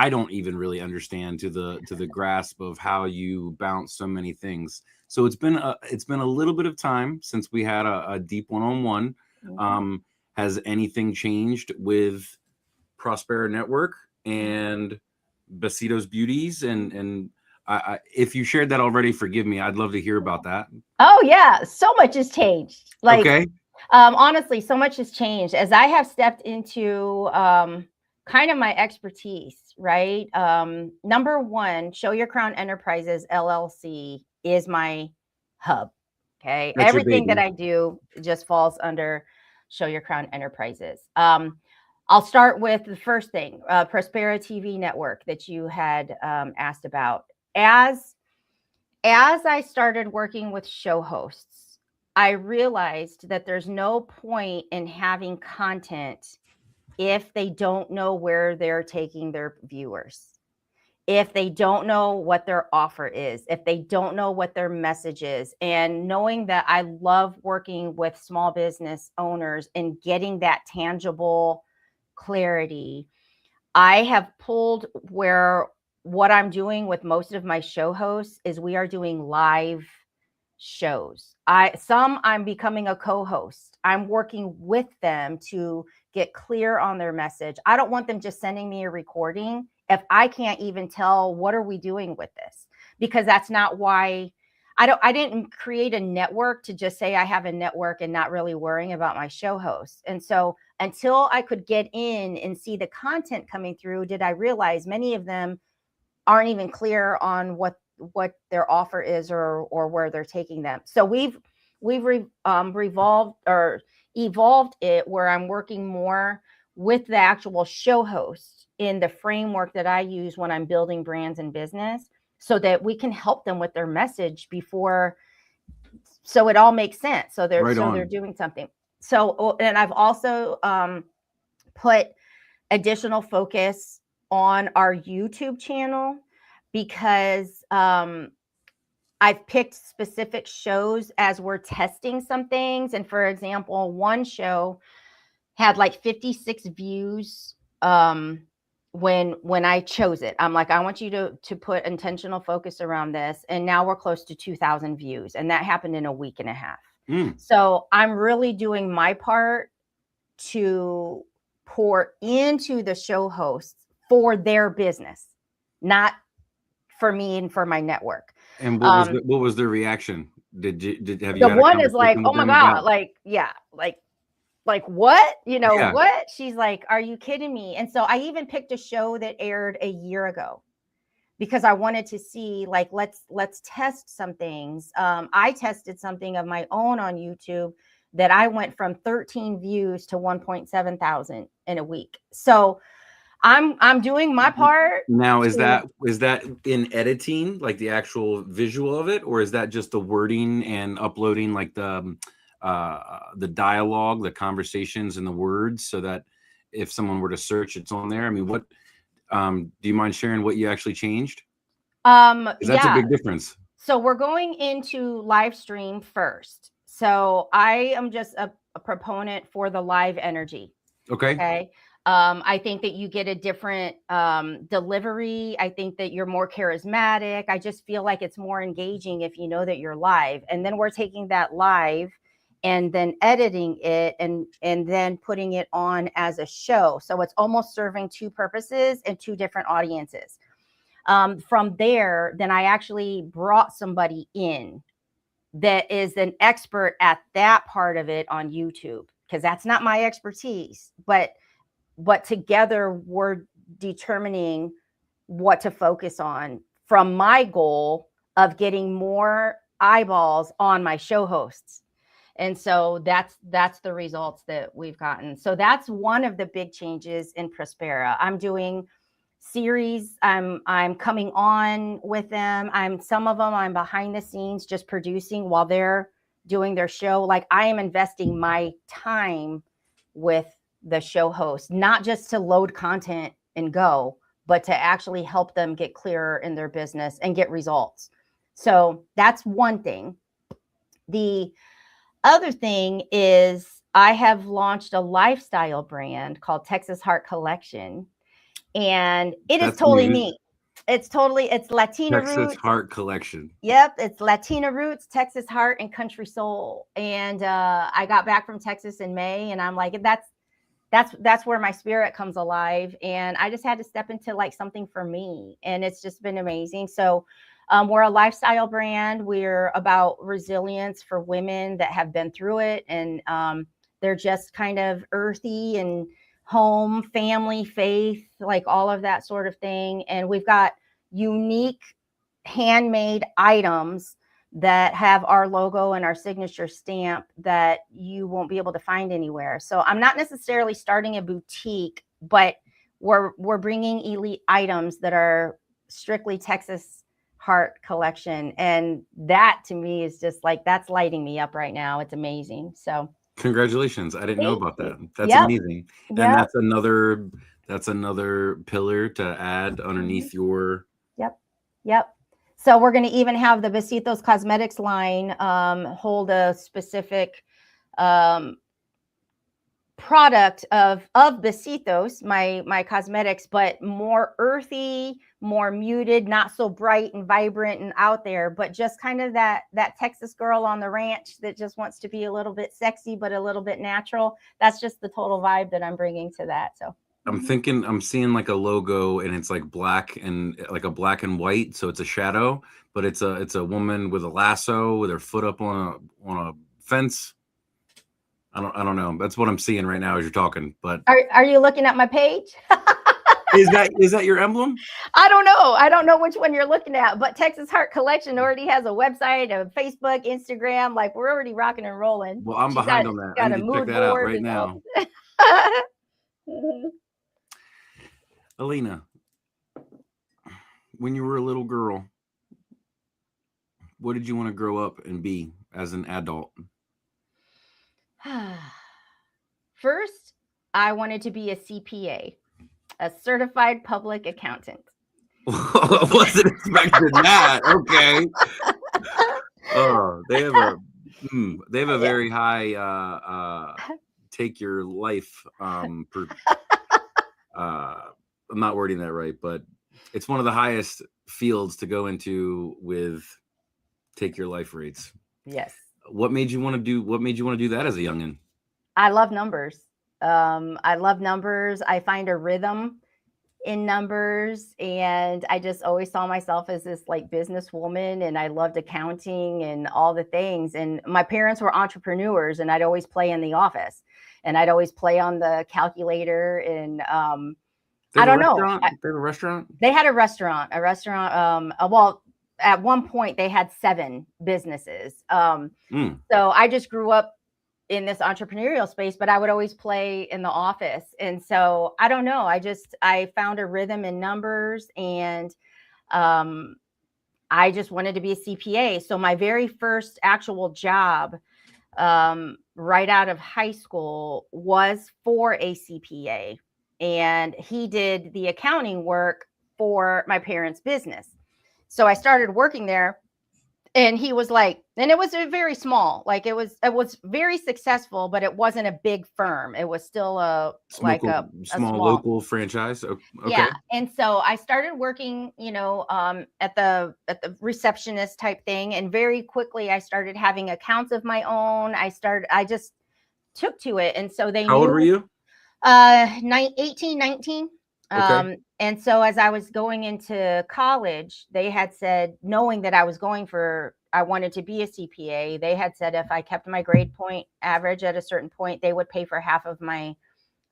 don't even really understand to the grasp of how you bounce so many things. So it's been a little bit of time since we had a deep one-on-one. Mm-hmm. Has anything changed with Prospera Network and Besitos Beauties? And if you shared that already, forgive me. I'd love to hear about that. Oh yeah, so much has changed. Like, okay. Honestly, so much has changed as I have stepped into kind of my expertise, right? Number one, Show Your Crown Enterprises LLC is my hub. Okay. That's everything that I do just falls under Show Your Crown Enterprises. I'll start with the first thing, Prospera TV Network that you had asked about. As I started working with show hosts, I realized that there's no point in having content if they don't know where they're taking their viewers, if they don't know what their offer is, if they don't know what their message is. And knowing that I love working with small business owners and getting that tangible clarity, I have pulled where what I'm doing with most of my show hosts is we are doing live shows. I'm becoming a co-host. I'm working with them to get clear on their message. I don't want them just sending me a recording if I can't even tell what are we doing with this, because that's not why I didn't create a network to just say I have a network and not really worrying about my show hosts. And so until I could get in and see the content coming through, did I realize many of them aren't even clear on what their offer is or where they're taking them. So we've evolved it where I'm working more with the actual show host in the framework that I use when I'm building brands and business, so that we can help them with their message before, so it all makes sense. So they're doing something. So, and I've also put additional focus on our YouTube channel, because I've picked specific shows as we're testing some things. And for example, one show had like 56 views when I chose it. I'm like, I want you to put intentional focus around this. And now we're close to 2,000 views. And that happened in a week and a half. So I'm really doing my part to pour into the show hosts for their business, not for me and for my network. And what was their reaction? Did have you? The one is like, oh my God, like, yeah, like what? You know, yeah. What? She's like, are you kidding me? And so I even picked a show that aired a year ago, because I wanted to see, like, let's test some things. I tested something of my own on YouTube that I went from 13 views to 1.7 thousand in a week. So I'm doing my part. Now, is that in editing, like the actual visual of it, or is that just the wording and uploading like the dialogue, the conversations and the words, so that if someone were to search, it's on there? I mean, what do you mind sharing what you actually changed? That's a big difference. So we're going into live stream first. So I am just a proponent for the live energy. Okay. I think that you get a different delivery. I think that you're more charismatic. I just feel like it's more engaging if you know that you're live. And then we're taking that live and then editing it and then putting it on as a show. So it's almost serving two purposes and two different audiences. From there, then I actually brought somebody in that is an expert at that part of it on YouTube, because that's not my expertise, but together we're determining what to focus on from my goal of getting more eyeballs on my show hosts. And so that's the results that we've gotten. So that's one of the big changes in Prospera. I'm doing series. I'm coming on with them. Some of them I'm behind the scenes just producing while they're doing their show. Like, I am investing my time with the show host, not just to load content and go, but to actually help them get clearer in their business and get results. So that's one thing. The other thing is I have launched a lifestyle brand called Texas Heart Collection, and that's totally me. It's Latina Texas roots. Heart Collection. Yep. It's Latina roots, Texas heart, and country soul. And I got back from Texas in May, and I'm like, that's where my spirit comes alive. And I just had to step into like something for me. And it's just been amazing. So we're a lifestyle brand. We're about resilience for women that have been through it. And they're just kind of earthy and home, family, faith, like all of that sort of thing. And we've got unique handmade items that have our logo and our signature stamp that you won't be able to find anywhere. So I'm not necessarily starting a boutique, but we're bringing elite items that are strictly Texas Heart Collection. And that to me is just like, that's lighting me up right now. It's amazing. So congratulations. I didn't know about that. That's amazing. And that's another pillar to add underneath your. Yep. So we're going to even have the Besitos Cosmetics line hold a specific product of Besitos, my cosmetics, but more earthy, more muted, not so bright and vibrant and out there, but just kind of that Texas girl on the ranch that just wants to be a little bit sexy, but a little bit natural. That's just the total vibe that I'm bringing to that. So I'm seeing like a logo, and it's like black and like a black and white. So it's a shadow, but it's a woman with a lasso with her foot up on a fence. I don't know. That's what I'm seeing right now as you're talking. But are you looking at my page? Is that your emblem? I don't know. I don't know which one you're looking at, but Texas Heart Collection already has a website, a Facebook, Instagram. Like we're already rocking and rolling. Well, I'm She's behind got- on that. got I a need to check mood that out board right and all. now. Alina, when you were a little girl, what did you want to grow up and be as an adult? First, I wanted to be a CPA, a certified public accountant. I wasn't expecting that. Okay. Oh, they have a very high take your life I'm not wording that right, but it's one of the highest fields to go into with take your life rates. Yes. What made you want to do that as a youngin? I love numbers. I find a rhythm in numbers, and I just always saw myself as this like businesswoman, and I loved accounting and all the things. And my parents were entrepreneurs, and I'd always play in the office, and I'd always play on the calculator. And I don't know. They have a restaurant? They had a restaurant. Well, at one point they had 7 businesses. So I just grew up in this entrepreneurial space, but I would always play in the office. And so I don't know. I found a rhythm in numbers, and I just wanted to be a CPA. So my very first actual job right out of high school was for a CPA, and he did the accounting work for my parents' business. So I started working there, and he was like, and it was a very small, like it was very successful, but it wasn't a big firm. It was still a small local franchise. Okay. Yeah. And so I started working, at the receptionist type thing. And very quickly I started having accounts of my own. I just took to it. And so they How old were you? 18, 19. Okay. And so as I was going into college, they had said, knowing that I wanted to be a CPA, they had said if I kept my grade point average at a certain point, they would pay for half of my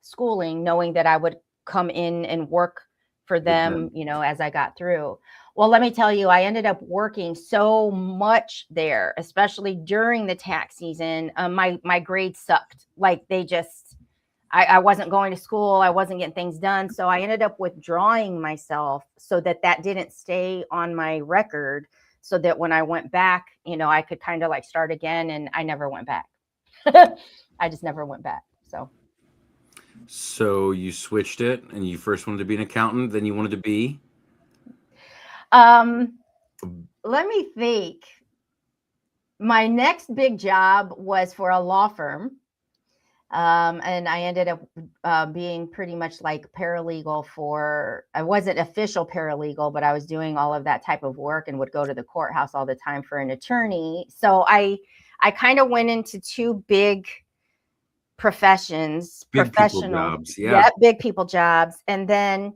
schooling, knowing that I would come in and work for them, as I got through. Well, let me tell you, I ended up working so much there, especially during the tax season. My grades sucked. Like I wasn't going to school. I wasn't getting things done. So I ended up withdrawing myself so that didn't stay on my record, so that when I went back, I could kind of like start again. And I never went back. I just never went back. So you switched it, and you first wanted to be an accountant, then you wanted to be? Let me think. My next big job was for a law firm. And I ended up being pretty much like paralegal I wasn't official paralegal, but I was doing all of that type of work and would go to the courthouse all the time for an attorney. So I kind of went into 2 big professions, professional jobs. Yeah, big people jobs. And then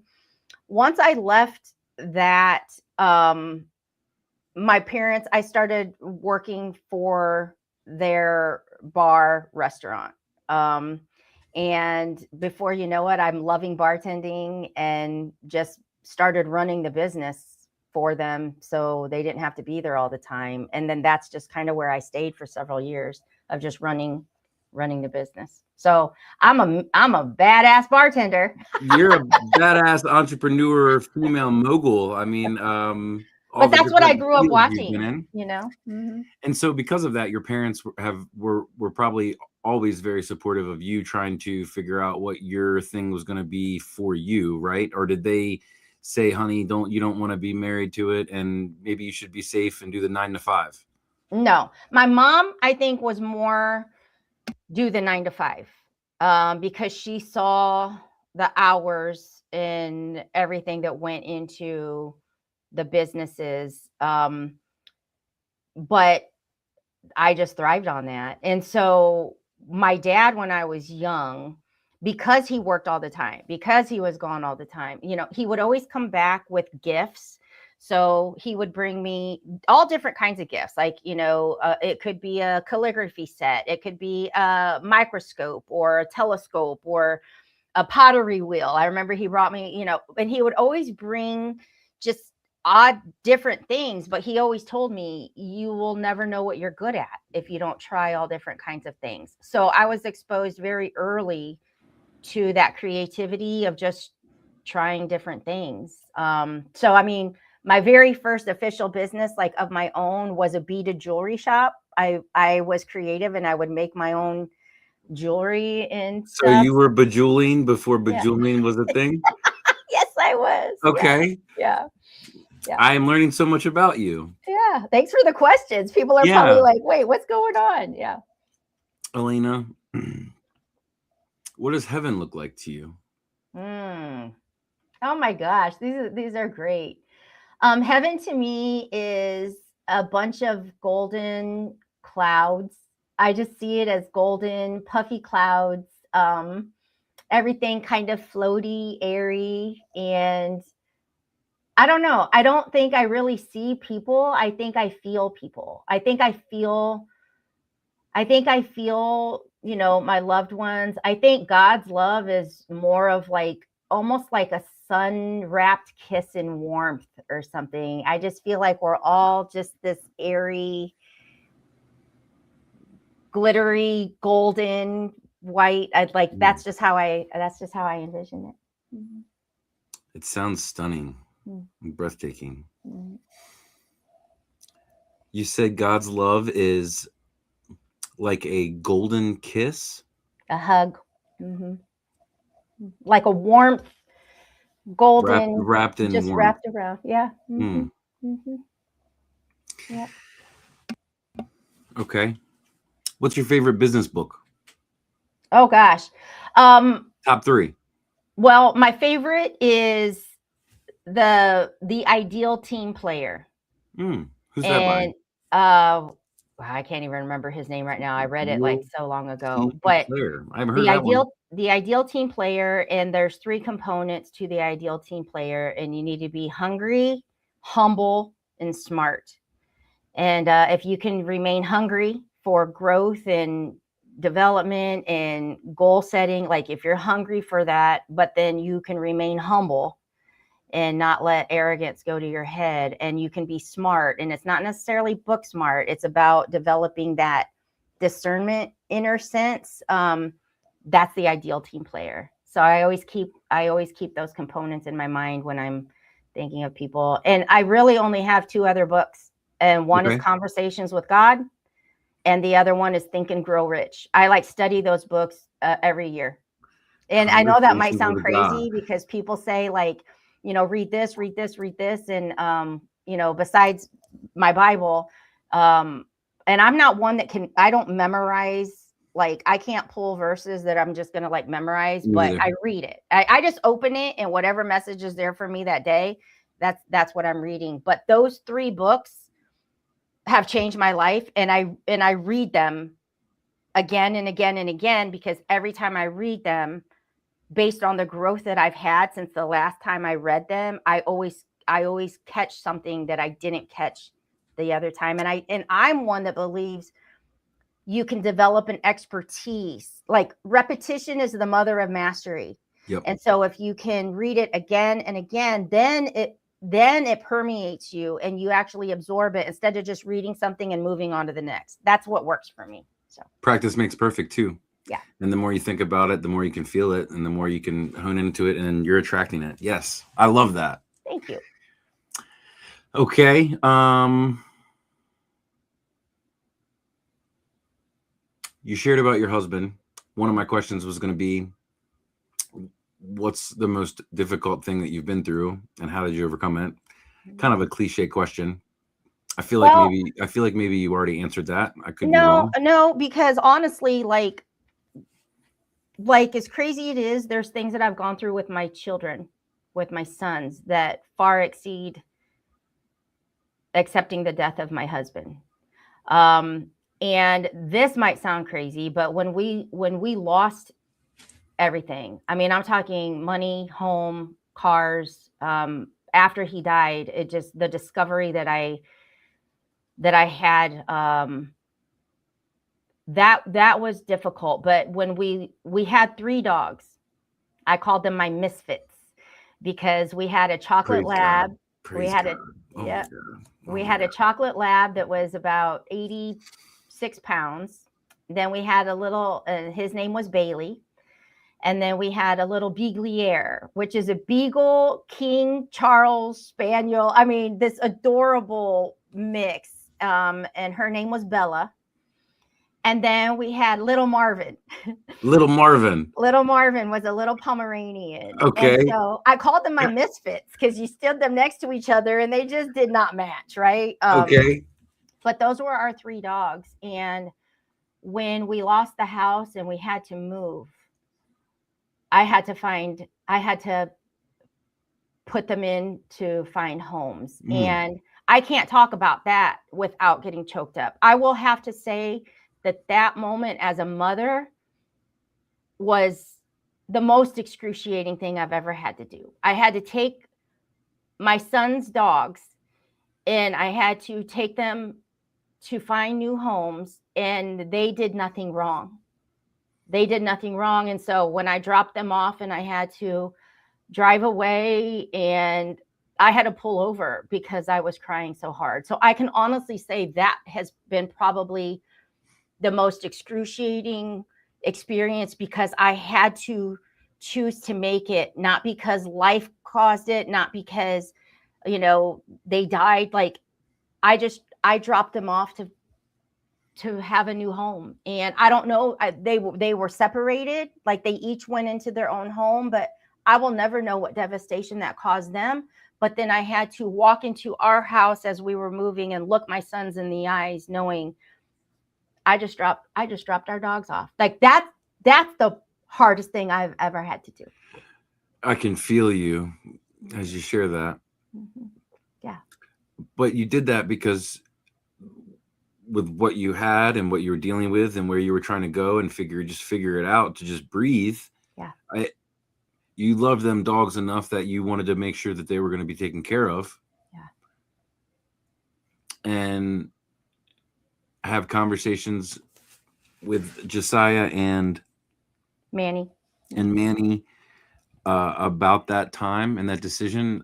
once I left that, my parents, I started working for their bar restaurant. And before you know it, I'm loving bartending and just started running the business for them, so they didn't have to be there all the time. And then that's just kind of where I stayed for several years of just running the business. So I'm a badass bartender. You're a badass entrepreneur, female mogul. I mean, but that's what I grew up watching, Mm-hmm. And so because of that, your parents were probably always very supportive of you trying to figure out what your thing was going to be for you, right? Or did they say, honey, you don't want to be married to it, and maybe you should be safe and do the 9 to 5? No, my mom, I think, was more do the 9 to 5, because she saw the hours and everything that went into the businesses. But I just thrived on that. And so my dad, when I was young, because he worked all the time, because he was gone all the time, he would always come back with gifts. So he would bring me all different kinds of gifts. Like, it could be a calligraphy set. It could be a microscope or a telescope or a pottery wheel. I remember he brought me, and he would always bring just odd different things, but he always told me, you will never know what you're good at if you don't try all different kinds of things. So I was exposed very early to that creativity of just trying different things. So I mean, my very first official business, like of my own, was a beaded jewelry shop. I was creative and I would make my own jewelry and So stuff. you were bejeweling before Yeah. bejeweling was a thing? Yes, I was. Okay. Yeah. I am learning so much about you. Yeah. Thanks for the questions. People are probably like, wait, what's going on? Yeah. Elena, what does heaven look like to you? Oh my gosh, these are great. Heaven to me is a bunch of golden clouds. I just see it as golden, puffy clouds. Everything kind of floaty, airy, and I don't know. I don't think I really see people. I think I feel people. I think I feel, my loved ones. I think God's love is more of like almost like a sun wrapped kiss in warmth or something. I just feel like we're all just this airy, glittery, golden, white. That's just how I envision it. Mm-hmm. It sounds stunning, Mm-hmm. breathtaking. Mm-hmm. You said God's love is like a golden kiss, A hug, mm-hmm. Like a warmth, golden, wrapped in just warmth. wrapped around. Yeah. Mm-hmm. Mm-hmm. Yeah. Okay. What's your favorite business book? Oh gosh. Top 3. Well, my favorite is the Ideal Team Player. Who's that by? I can't even remember his name right now. I read it like so long ago. But I haven't heard that one. The Ideal Team Player, and there's 3 components to the Ideal Team Player, and you need to be hungry, humble, and smart. And if you can remain hungry for growth and development and goal setting, like if you're hungry for that, but then you can remain humble and not let arrogance go to your head, and you can be smart, and it's not necessarily book smart, it's about developing that discernment inner sense. That's the Ideal Team Player. So I always keep those components in my mind when I'm thinking of people. And I really only have 2 other books, and one is Conversations with God, and the other one is Think and Grow Rich. I study those books every year. And I know that might sound crazy because people say read this, and besides my Bible, and I'm not one that I don't memorize. I can't pull verses that I'm just going to memorize, but I read it. I just open it, and whatever message is there for me that day, that's what I'm reading. But those 3 books have changed my life, and I read them again and again and again, because every time I read them, based on the growth that I've had since the last time I read them, I always catch something that I didn't catch the other time. And I'm one that believes you can develop an expertise. Repetition is the mother of mastery. Yep. And so if you can read it again and again, then it permeates you and you actually absorb it instead of just reading something and moving on to the next. That's what works for me. So practice makes perfect too. Yeah. And the more you think about it, the more you can feel it, and the more you can hone into it, and you're attracting it. Yes. I love that. Thank you. Okay. You shared about your husband. One of my questions was going to be, what's the most difficult thing that you've been through, and how did you overcome it? Kind of a cliche question. I feel like maybe you already answered that. I could be wrong. No, because honestly, as crazy it is, there's things that I've gone through with my children, with my sons, that far exceed accepting the death of my husband. And this might sound crazy, but when we lost everything, I mean, I'm talking money, home, cars, after he died, it just, the discovery that I had, that was difficult. But when we had 3 dogs, I called them my misfits because we had a chocolate Praise lab. God. Praise had God. a Oh my yeah, God. Oh we my had a God. chocolate lab that was about 86 pounds. Then we had a little, his name was Bailey. And then we had a little Beagliere, which is a Beagle King Charles Spaniel. I mean, this adorable mix. And her name was Bella. And then we had little Marvin. Little Marvin. Little Marvin was a little Pomeranian. Okay. And so I called them my misfits because you stood them next to each other and they just did not match, right? Okay. But those were our 3 dogs. And when we lost the house and we had to move, I had to put them in to find homes. And I can't talk about that without getting choked up. I will have to say that moment as a mother was the most excruciating thing I've ever had to do. I had to take my son's dogs and I had to take them to find new homes, and they did nothing wrong. They did nothing wrong. And so when I dropped them off and I had to drive away, and I had to pull over because I was crying so hard. So I can honestly say that has been probably the most excruciating experience because I had to choose to make it, not because life caused it, not because, they died. Like I dropped them off to have a new home. And I don't know, they were separated, like they each went into their own home, but I will never know what devastation that caused them. But then I had to walk into our house as we were moving and look my sons in the eyes, knowing I just dropped our dogs off. Like that's the hardest thing I've ever had to do. I can feel you as you share that. Mm-hmm. Yeah. But you did that because with what you had and what you were dealing with and where you were trying to go and figure it out to just breathe. Yeah. You loved them dogs enough that you wanted to make sure that they were going to be taken care of. Yeah. And have conversations with Josiah and Manny about that time and that decision.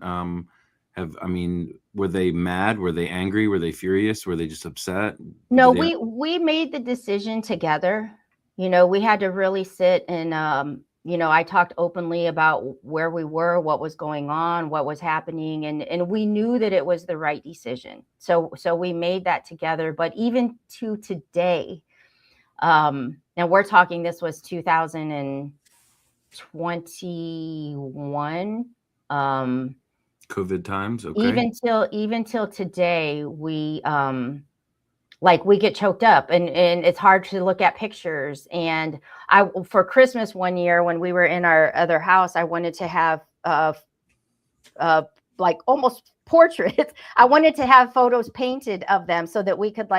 Were they mad? Were they angry? Were they furious? Were they just upset? No, we made the decision together. We had to really sit and, I talked openly about where we were, what was going on, what was happening. And we knew that it was the right decision. So we made that together. But even to today, now we're talking, this was 2021. COVID times. Okay. Even till today, we we get choked up and it's hard to look at pictures. And for Christmas one year when we were in our other house, I wanted to have like almost portraits. I wanted to have photos painted of them so that we could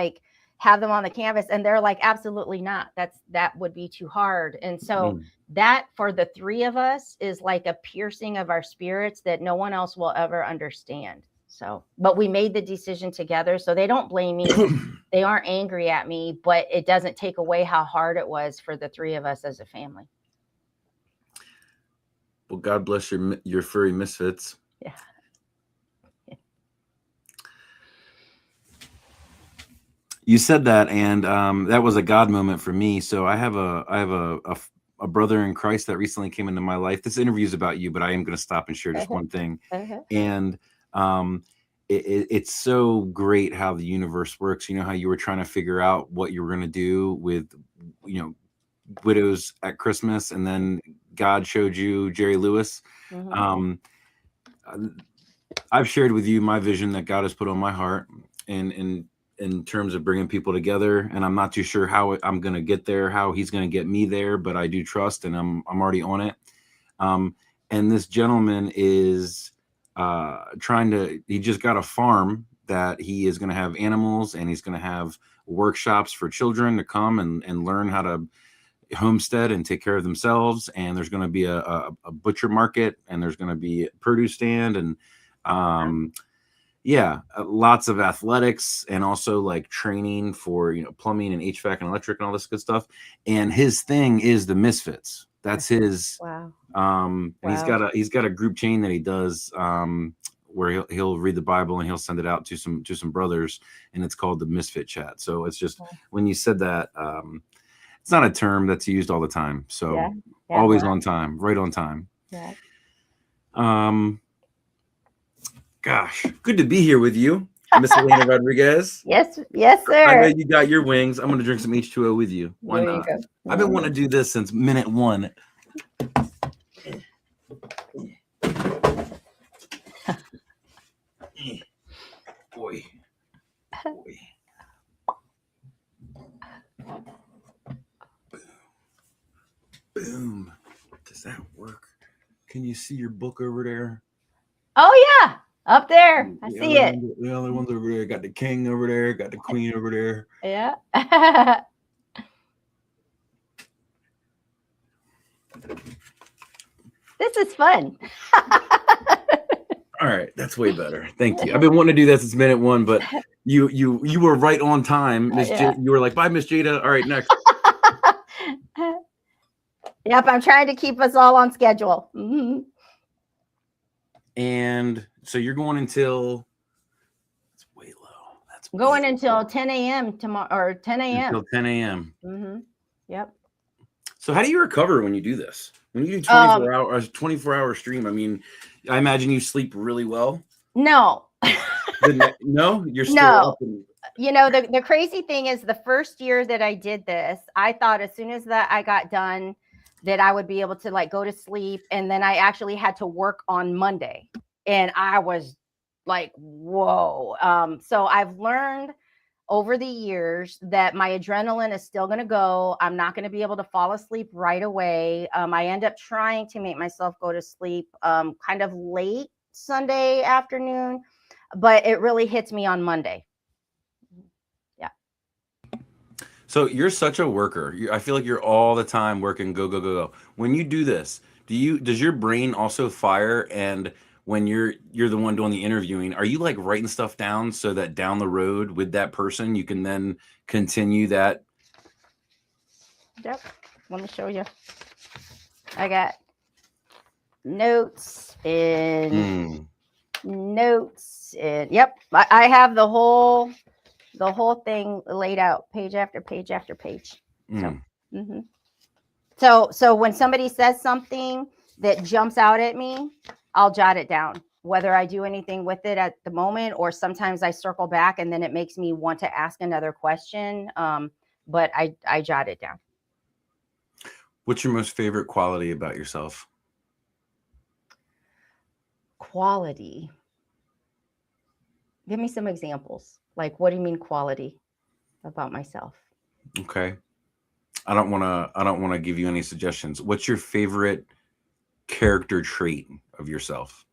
have them on the canvas. And they're like, absolutely not. That would be too hard. And so that for the 3 of us is like a piercing of our spirits that no one else will ever understand. So, but we made the decision together. So they don't blame me. They aren't angry at me, but it doesn't take away how hard it was for the 3 of us as a family. Well, God bless your furry misfits. Yeah. You said that, and that was a God moment for me. So I have a brother in Christ that recently came into my life. This interview is about you, but I am going to stop and share just one thing. And it's so great how the universe works. How you were trying to figure out what you were going to do with, widows at Christmas, and then God showed you Jerry Lewis. Mm-hmm. I've shared with you my vision that God has put on my heart, in terms of bringing people together, and I'm not too sure how I'm going to get there, how he's going to get me there, but I do trust, and I'm already on it. And this gentleman is he just got a farm that he is going to have animals, and he's going to have workshops for children to come and learn how to homestead and take care of themselves. And there's going to be a butcher market, and there's going to be a produce stand, and lots of athletics, and also training for plumbing and HVAC and electric and all this good stuff. And his thing is the misfits. That's his. Wow. And Wow. he's got a group chain that he does where he'll read the Bible and he'll send it out to some brothers, and it's called the Misfit Chat. So it's just, when you said that, it's not a term that's used all the time. So Yeah. always Wow. on time, right on time. Yeah. Gosh, good to be here with you, Miss Elena Rodriguez. Yes, I know sir. you got your wings. I'm going to drink some H2O with you. Why There you not? go. I've been wanting to do this since minute one. Boy. Boom. Does that work? Can you see your book over there? Oh yeah, up there. I see it. The other ones over there. Got the king over there. Got the queen over there. Yeah. This is fun. All right, that's way better. Thank you. I've been wanting to do that since minute one, but you were right on time, Miss. Yeah. You were like, bye, Miss Jada. All right, next. Yep, I'm trying to keep us all on schedule. Mhm. And so you're going until it's way low. That's Going way until 10 a.m. tomorrow, or 10 a.m. until 10 a.m. Mm-hmm. Yep. So how do you recover when you do this? When you do 24-hour stream, I mean, I imagine you sleep really well. No. No, you're still No. up and, You know, the crazy thing is, the first year that I did this, I thought as soon as that I got done that I would be able to like go to sleep. And then I actually had to work on Monday, and I was like, whoa. So I've learned over the years that my adrenaline is still going to go. I'm not going to be able to fall asleep right away. I end up trying to make myself go to sleep kind of late Sunday afternoon, but it really hits me on Monday. so you're such a worker. I feel like you're all the time working, go, go, go, go. When you do this, does your brain also fire? And when you're the one doing the interviewing, are you like writing stuff down so that down the road with that person, you can then continue that? Yep. Let me show you. I got notes and notes and yep. I have the whole thing laid out, page after page after page. So when somebody says something that jumps out at me, I'll jot it down, whether I do anything with it at the moment, or sometimes I circle back and then it makes me want to ask another question. But I jot it down. What's your most favorite quality about yourself? Quality. Give me some examples. Like, what do you mean quality about myself? Okay. I don't want to give you any suggestions. What's your favorite character trait of yourself?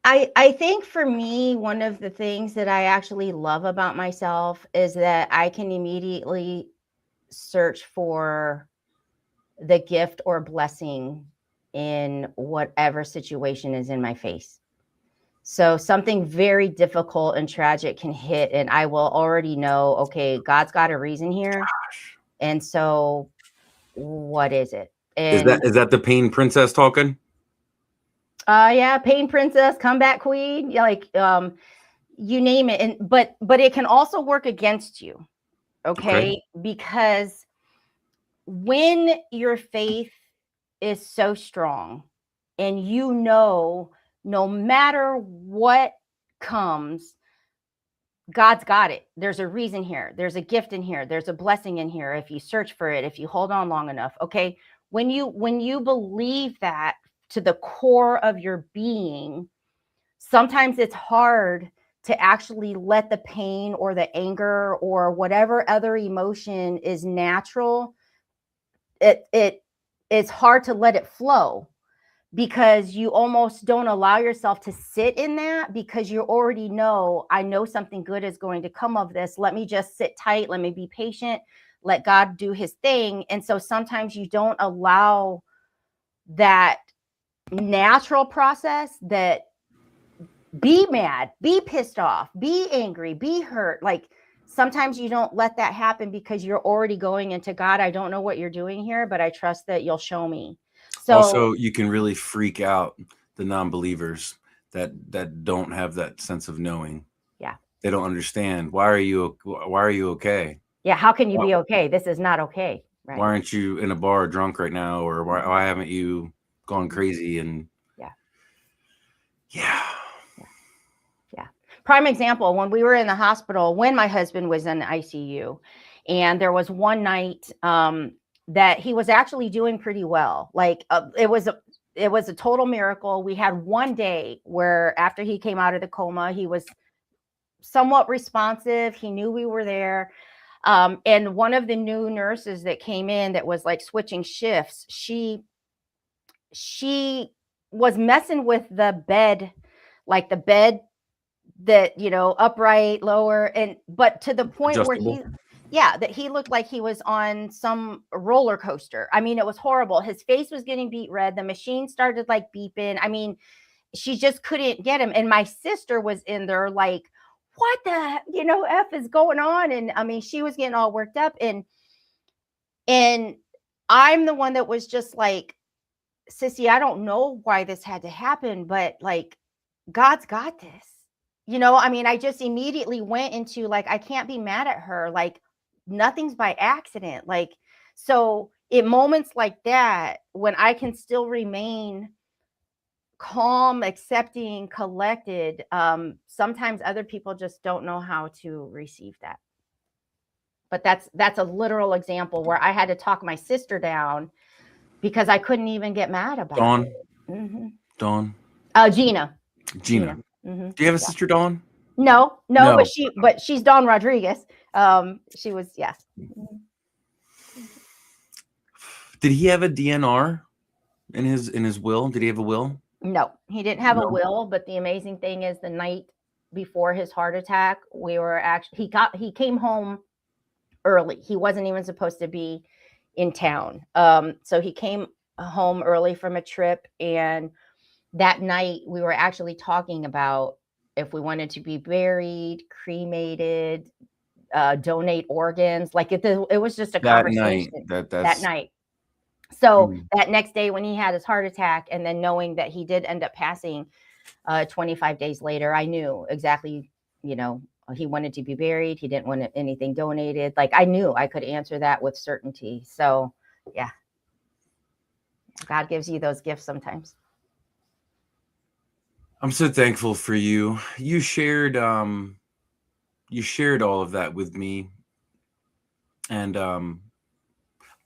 I think for me, one of the things that I actually love about myself is that I can immediately search for the gift or blessing in whatever situation is in my face. So something very difficult and tragic can hit, and I will already know, okay, God's got a reason here. Gosh. And so what is it? And Is that the pain princess talking? yeah, pain princess, comeback queen, like you name it. And but it can also work against you. Okay? Because when your faith is so strong and you know, no matter what comes, God's got it. There's a reason here. There's a gift in here. There's a blessing in here. If you search for it, if you hold on long enough. Okay. When you believe that to the core of your being, sometimes it's hard to actually let the pain or the anger or whatever other emotion is natural. It's hard to let it flow, because you almost don't allow yourself to sit in that, because you already know, I know something good is going to come of this. Let me just sit tight. Let me be patient. Let God do his thing. And so sometimes you don't allow that natural process, that be mad, be pissed off, be angry, be hurt. Like sometimes you don't let that happen because you're already going into, God, I don't know what you're doing here, but I trust that you'll show me. So Also, you can really freak out the non-believers that don't have that sense of knowing. Yeah. They don't understand. Why are you okay? yeah, how can you be okay? This is not okay. Right. Why aren't you in a bar drunk right now? Or why haven't you gone crazy? And yeah. Prime example, when we were in the hospital, when my husband was in the ICU, and there was one night that he was actually doing pretty well. Like it was a total miracle. We had one day where after he came out of the coma, he was somewhat responsive. He knew we were there. And one of the new nurses that came in that was like switching shifts, she was messing with the bed, like the bed that, you know, upright, lower, but to the point where that he looked like he was on some roller coaster. I mean, it was horrible. His face was getting beet red. The machine started like beeping. I mean, she just couldn't get him. And my sister was in there like, what the, F is going on? And I mean, she was getting all worked up, and I'm the one that was just like, Sissy, I don't know why this had to happen, but like, God's got this. I mean, I just immediately went into like, I can't be mad at her. Like, nothing's by accident. Like, so in moments like that, when I can still remain calm, accepting, collected, sometimes other people just don't know how to receive that. But that's a literal example where I had to talk my sister down because I couldn't even get mad about it. Mm-hmm. Dawn. Gina. Mm-hmm. Do you have a sister, Dawn? No, but she's Dawn Rodriguez. She was, yeah. Did he have a DNR in his will? Did he have a will? No, he didn't have a will. But the amazing thing is, the night before his heart attack, we were actually he came home early. He wasn't even supposed to be in town. So he came home early from a trip, and that night we were actually talking about if we wanted to be buried, cremated, donate organs. Like it was just a conversation that night. So that next day when he had his heart attack, and then knowing that he did end up passing 25 days later, I knew exactly, he wanted to be buried. He didn't want anything donated. Like I knew I could answer that with certainty. So yeah, God gives you those gifts sometimes. I'm so thankful for you. You shared all of that with me. And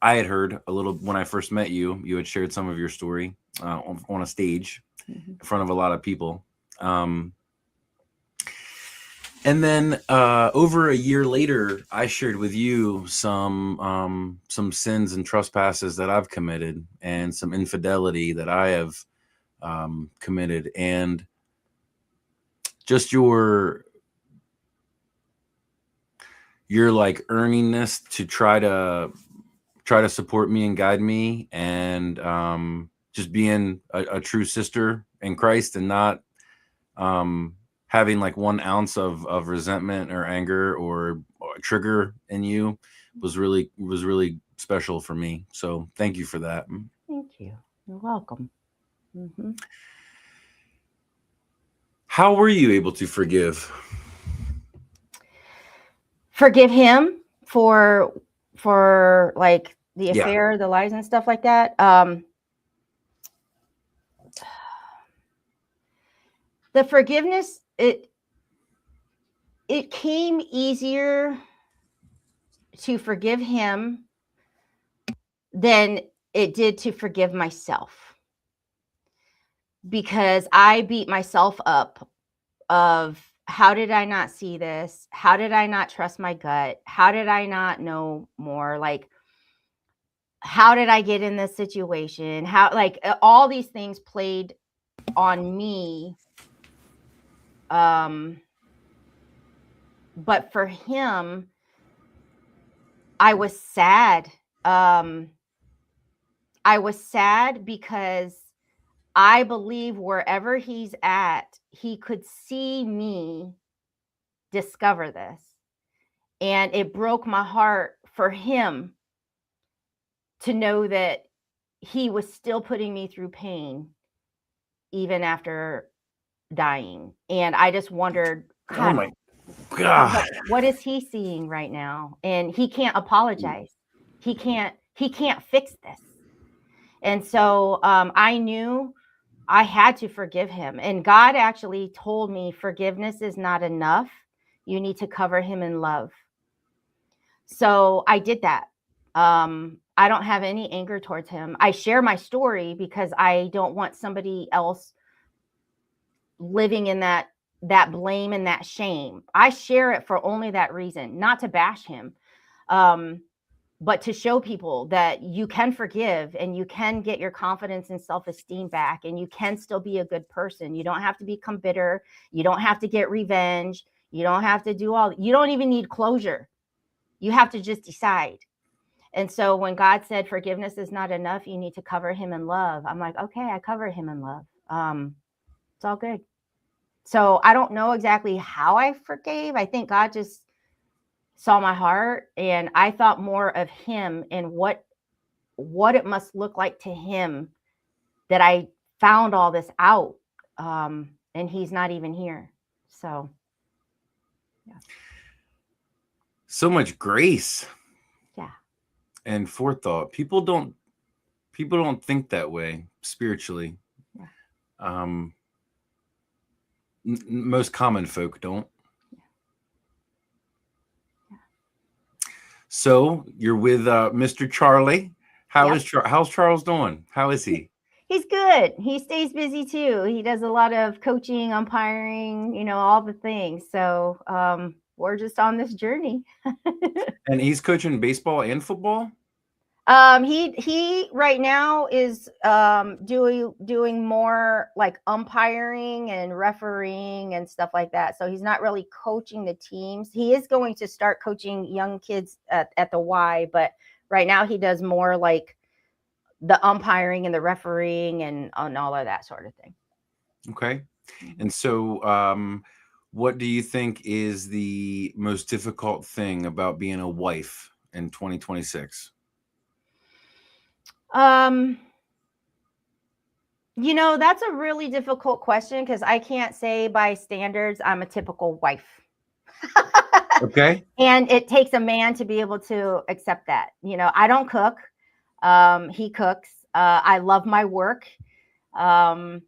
I had heard a little when I first met you. You had shared some of your story on a stage in front of a lot of people. And then over a year later, I shared with you some sins and trespasses that I've committed, and some infidelity that I have committed, and just your like earningness to try to support me and guide me, and just being a true sister in Christ, and not having like 1 ounce of resentment or anger or trigger in you was really special for me. So thank you for that. Thank you. You're welcome. Mm-hmm. How were you able to forgive him for like the affair, the lies and stuff like that? The forgiveness, it came easier to forgive him than it did to forgive myself, because I beat myself up of, how did I not see this? How did I not trust my gut? How did I not know more? Like, how did I get in this situation? How, like, all these things played on me. But for him, I was sad. I was sad because I believe wherever he's at, he could see me discover this. And it broke my heart for him to know that he was still putting me through pain even after dying. And I just wondered, Oh God, my God. what is he seeing right now? And he can't apologize. He can't fix this. And so I knew I had to forgive him. And God actually told me forgiveness is not enough. You need to cover him in love. So I did that. I don't have any anger towards him. I share my story because I don't want somebody else living in that blame and that shame. I share it for only that reason, not to bash him, but to show people that you can forgive and you can get your confidence and self-esteem back, and you can still be a good person. You don't have to become bitter. You don't have to get revenge. You don't have to do you don't even need closure. You have to just decide. And so when God said forgiveness is not enough, you need to cover him in love, I'm like, okay, I cover him in love. It's all good. So I don't know exactly how I forgave. I think God just saw my heart, and I thought more of him and what it must look like to him that I found all this out. And he's not even here. So yeah. So much grace. Yeah. And forethought. People don't think that way spiritually. Yeah. Most common folk don't. Yeah. So you're with Mr. Charlie. Yep. How's Charles doing? How is he? He's good. He stays busy too. He does a lot of coaching, umpiring, all the things. So we're just on this journey. And he's coaching baseball and football? He right now is doing more like umpiring and refereeing and stuff like that. So he's not really coaching the teams. He is going to start coaching young kids at the Y, but right now he does more like the umpiring and the refereeing and all of that sort of thing. Okay. And so what do you think is the most difficult thing about being a wife in 2026? That's a really difficult question because I can't say by standards I'm a typical wife. Okay. And it takes a man to be able to accept that. I don't cook. He cooks. I love my work. So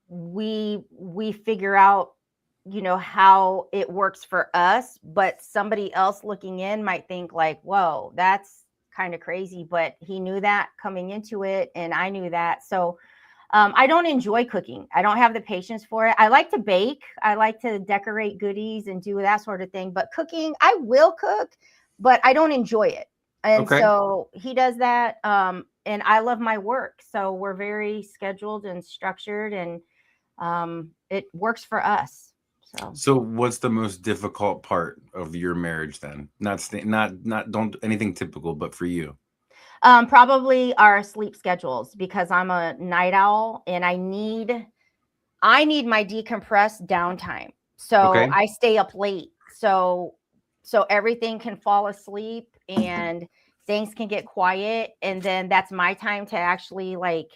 we figure out, how it works for us, but somebody else looking in might think like, whoa, that's kind of crazy, but he knew that coming into it. And I knew that. So I don't enjoy cooking. I don't have the patience for it. I like to bake. I like to decorate goodies and do that sort of thing. But cooking, I will cook, but I don't enjoy it. And so he does that. And I love my work. So we're very scheduled and structured, and it works for us. So what's the most difficult part of your marriage then? Not don't anything typical, but for you. Probably our sleep schedules, because I'm a night owl and I need my decompressed downtime. So I stay up late. So everything can fall asleep and things can get quiet. And then that's my time to actually like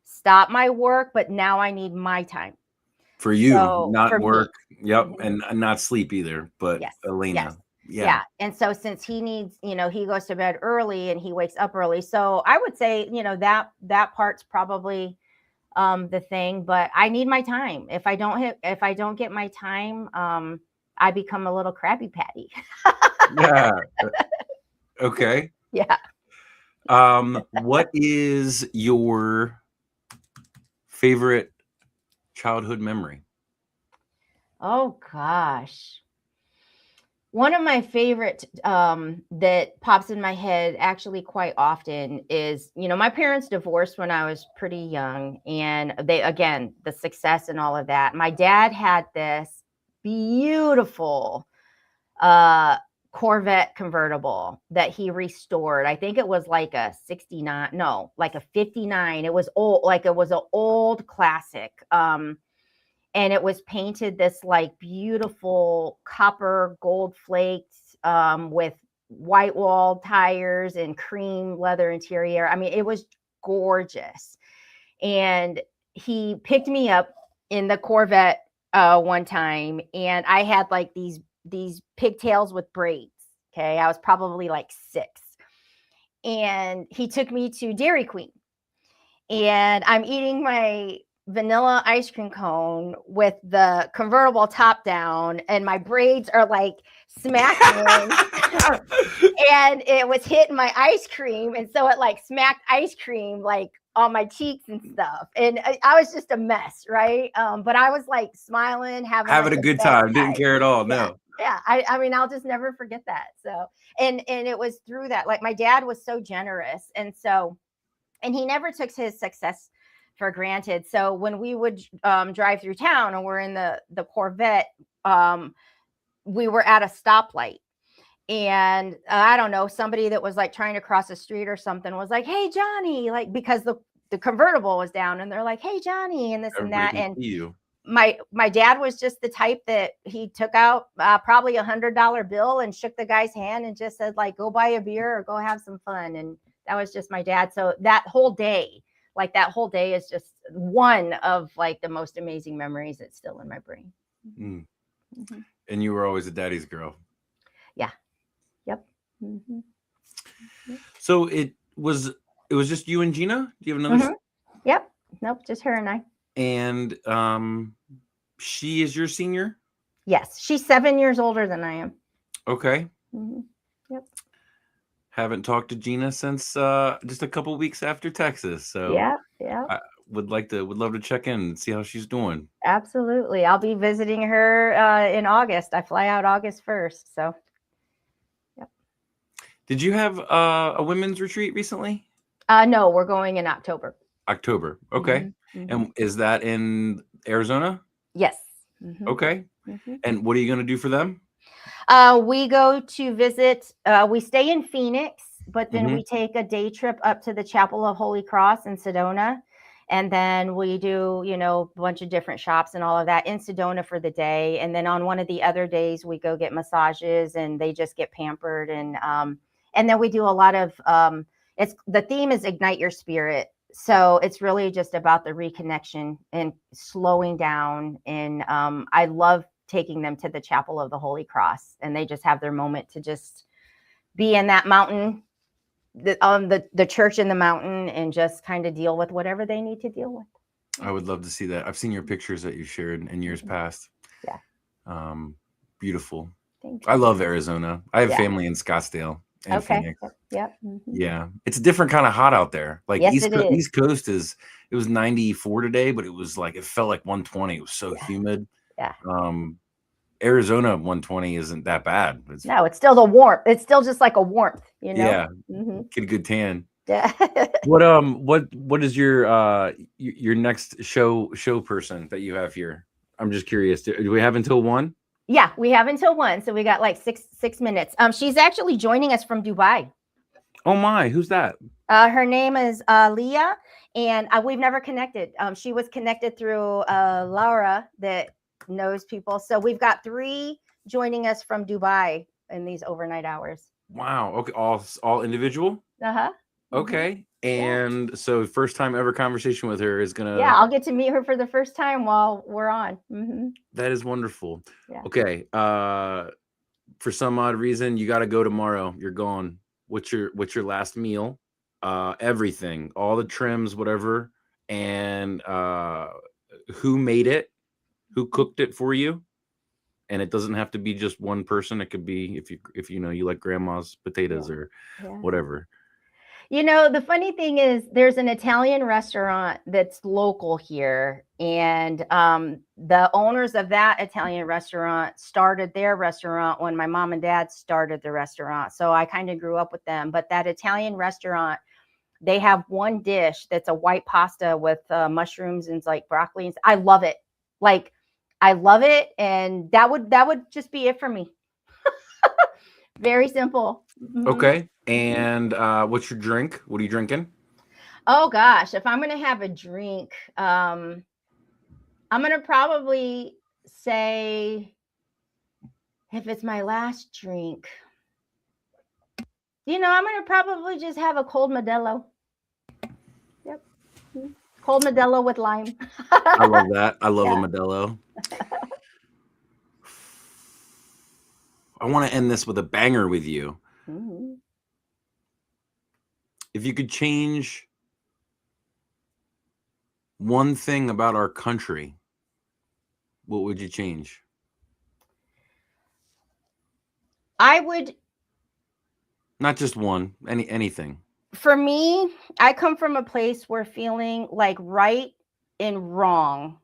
stop my work. But now I need my time. For you, not for work. Me. Yep. And not sleep either, but yes. Elena. Yes. Yeah. And so since he needs, he goes to bed early and he wakes up early. So I would say, that part's probably the thing, but I need my time. If I don't get my time, I become a little Krabby Patty. Yeah. Okay. Yeah. What is your favorite childhood memory? Oh gosh. One of my favorite that pops in my head actually quite often is, my parents divorced when I was pretty young, and the success and all of that. My dad had this beautiful Corvette convertible that he restored. I think it was like a 69, no, like a 59. It was old, like it was an old classic. and it was painted this like beautiful copper gold flakes with white wall tires and cream leather interior. I mean, it was gorgeous. And he picked me up in the Corvette one time, and I had like these pigtails with braids. Okay, I was probably like 6, and he took me to Dairy Queen, and I'm eating my vanilla ice cream cone with the convertible top down, and my braids are like smacking and it was hitting my ice cream, and so it like smacked ice cream like on my cheeks and stuff, and I was just a mess, right? But I was like smiling, having Having like, a the good best time. Didn't care at all. Yeah. No. Yeah, I mean, I'll just never forget that. So, and it was through that, like my dad was so generous, and he never took his success for granted. So when we would drive through town and we're in the Corvette, we were at a stoplight, and I don't know, somebody that was like trying to cross the street or something was like, "Hey, Johnny," like because the convertible was down, and they're like, "Hey, Johnny," and this Everybody and that, can and see you. my dad was just the type that he took out probably $100 bill and shook the guy's hand and just said like, "Go buy a beer or go have some fun." And that was just my dad. So that whole day is just one of like the most amazing memories that's still in my brain. Mm. Mm-hmm. And you were always a daddy's girl. Yeah. Yep. Mm-hmm. So it was just you and Gina? Do you have another? Mm-hmm. Yep. Nope. Just her and I. And she is your senior? Yes. She's 7 years older than I am. Okay. Mm-hmm. Yep. Haven't talked to Gina since just a couple weeks after Texas. So yeah. I would love to check in and see how she's doing. Absolutely. I'll be visiting her in August. I fly out August 1st. So yep. Did you have a women's retreat recently? No, we're going in October. October. Okay. Mm-hmm. And is that in Arizona? Yes. Mm-hmm. Okay. Mm-hmm. And what are you going to do for them? We go to visit, we stay in Phoenix, but then Mhm. we take a day trip up to the Chapel of Holy Cross in Sedona. And then we do, a bunch of different shops and all of that in Sedona for the day. And then on one of the other days, we go get massages and they just get pampered. And then we do a lot of, the theme is Ignite Your Spirit. So it's really just about the reconnection and slowing down. And I love taking them to the Chapel of the Holy Cross, and they just have their moment to just be in that mountain, the church in the mountain, and just kind of deal with whatever they need to deal with. I would love to see that. I've seen your pictures that you shared in years past. Yeah. Beautiful. Thank I you. love Arizona. I have Yeah. family in Scottsdale and Okay. Phoenix. Yep. Mm-hmm. Yeah. It's a different kind of hot out there. Like Yes, it is. East Coast it was 94 today, but it felt like 120. It was so humid. Yeah. Arizona 120 isn't that bad. No, it's still the warmth. It's still just like a warmth, Yeah. Mm-hmm. Get a good tan. Yeah. What is your next show person that you have here? I'm just curious. Do we have until 1? Yeah, we have until 1. So we got like six minutes. She's actually joining us from Dubai. Oh my, who's that? Her name is Leah, and we've never connected. She was connected through Laura that knows people. So we've got 3 joining us from Dubai in these overnight hours. Wow. Okay. All individual. Uh-huh. Okay. And so first time ever conversation with her is gonna. Yeah, I'll get to meet her for the first time while we're on. Mm-hmm. That is wonderful. Yeah. Okay. For some odd reason, you got to go tomorrow. You're gone. What's your last meal? Everything, all the trims, whatever, and who made it? Who cooked it for you? And it doesn't have to be just one person. It could be if you like grandma's potatoes or whatever. The funny thing is there's an Italian restaurant that's local here, and the owners of that Italian restaurant started their restaurant when my mom and dad started the restaurant. So I kind of grew up with them. But that Italian restaurant, they have one dish that's a white pasta with mushrooms and like broccoli. I love it. Like, I love it. And that would just be it for me. Very simple. Mm-hmm. Okay. And what's your drink? What are you drinking? Oh gosh, if I'm gonna have a drink, I'm going to probably say, if it's my last drink, I'm going to probably just have a cold Modelo. Yep. Cold Modelo with lime. I love that. I love Yeah. a Modelo. I want to end this with a banger with you. Mm-hmm. If you could change one thing about our country, what would you change? I would. Not just one, anything. For me, I come from a place where feeling like right and wrong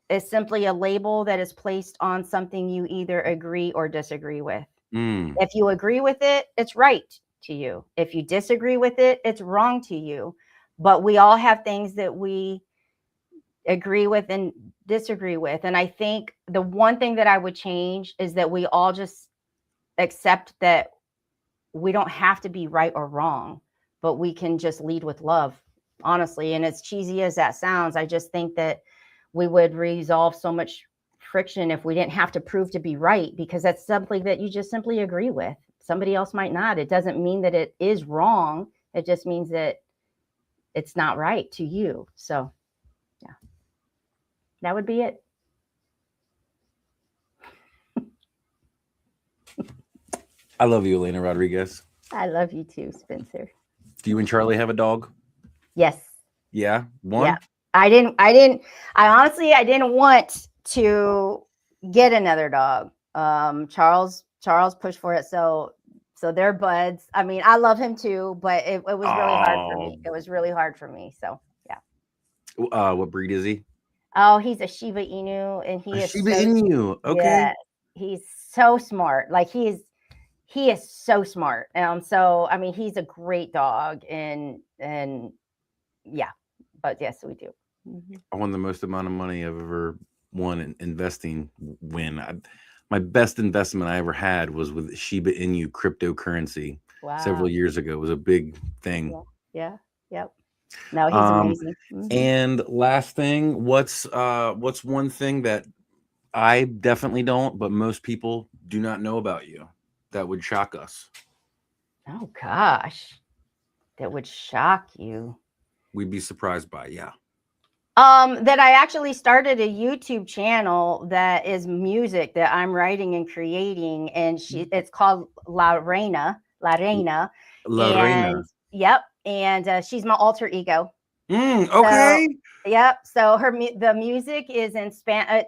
is simply a label that is placed on something you either agree or disagree with. If you agree with it, it's right to you. If you disagree with it, it's wrong to you. But we all have things that we agree with and disagree with. And I think the one thing that I would change is that we all just accept that we don't have to be right or wrong, but we can just lead with love, honestly. And as cheesy as that sounds, I just think that we would resolve so much friction if we didn't have to prove to be right, because that's something that you just simply agree with. Somebody else might not. It doesn't mean that it is wrong. It just means that it's not right to you. So yeah, that would be it. I love you, Elena Rodriguez. I love you too, Spencer. Do you and Charlie have a dog? Yes. Yeah, one. Yeah. I honestly didn't want to get another dog. Charles pushed for it. So they're buds. I mean, I love him too, but it was really hard for me. It was really hard for me. So yeah. What breed is he? Oh, he's a Shiba Inu, and he is Shiba Inu. Okay. Yeah, he's so smart. Like he is so smart. So I mean, he's a great dog, and yeah, but yes, we do. Mm-hmm. I won the most amount of money I've ever won in investing. My best investment I ever had was with Shiba Inu cryptocurrency. Wow. Several years ago. It was a big thing. Yeah. Yep. No, he's amazing. Mm-hmm. And last thing, what's one thing that I definitely don't, but most people do not know about you that would shock us? Oh gosh, that would shock you. We'd be surprised by, yeah. That I actually started a YouTube channel that is music that I'm writing and creating, and it's called La Reina. Reina. Yep, and she's my alter ego. Okay. So, yep. So the music is in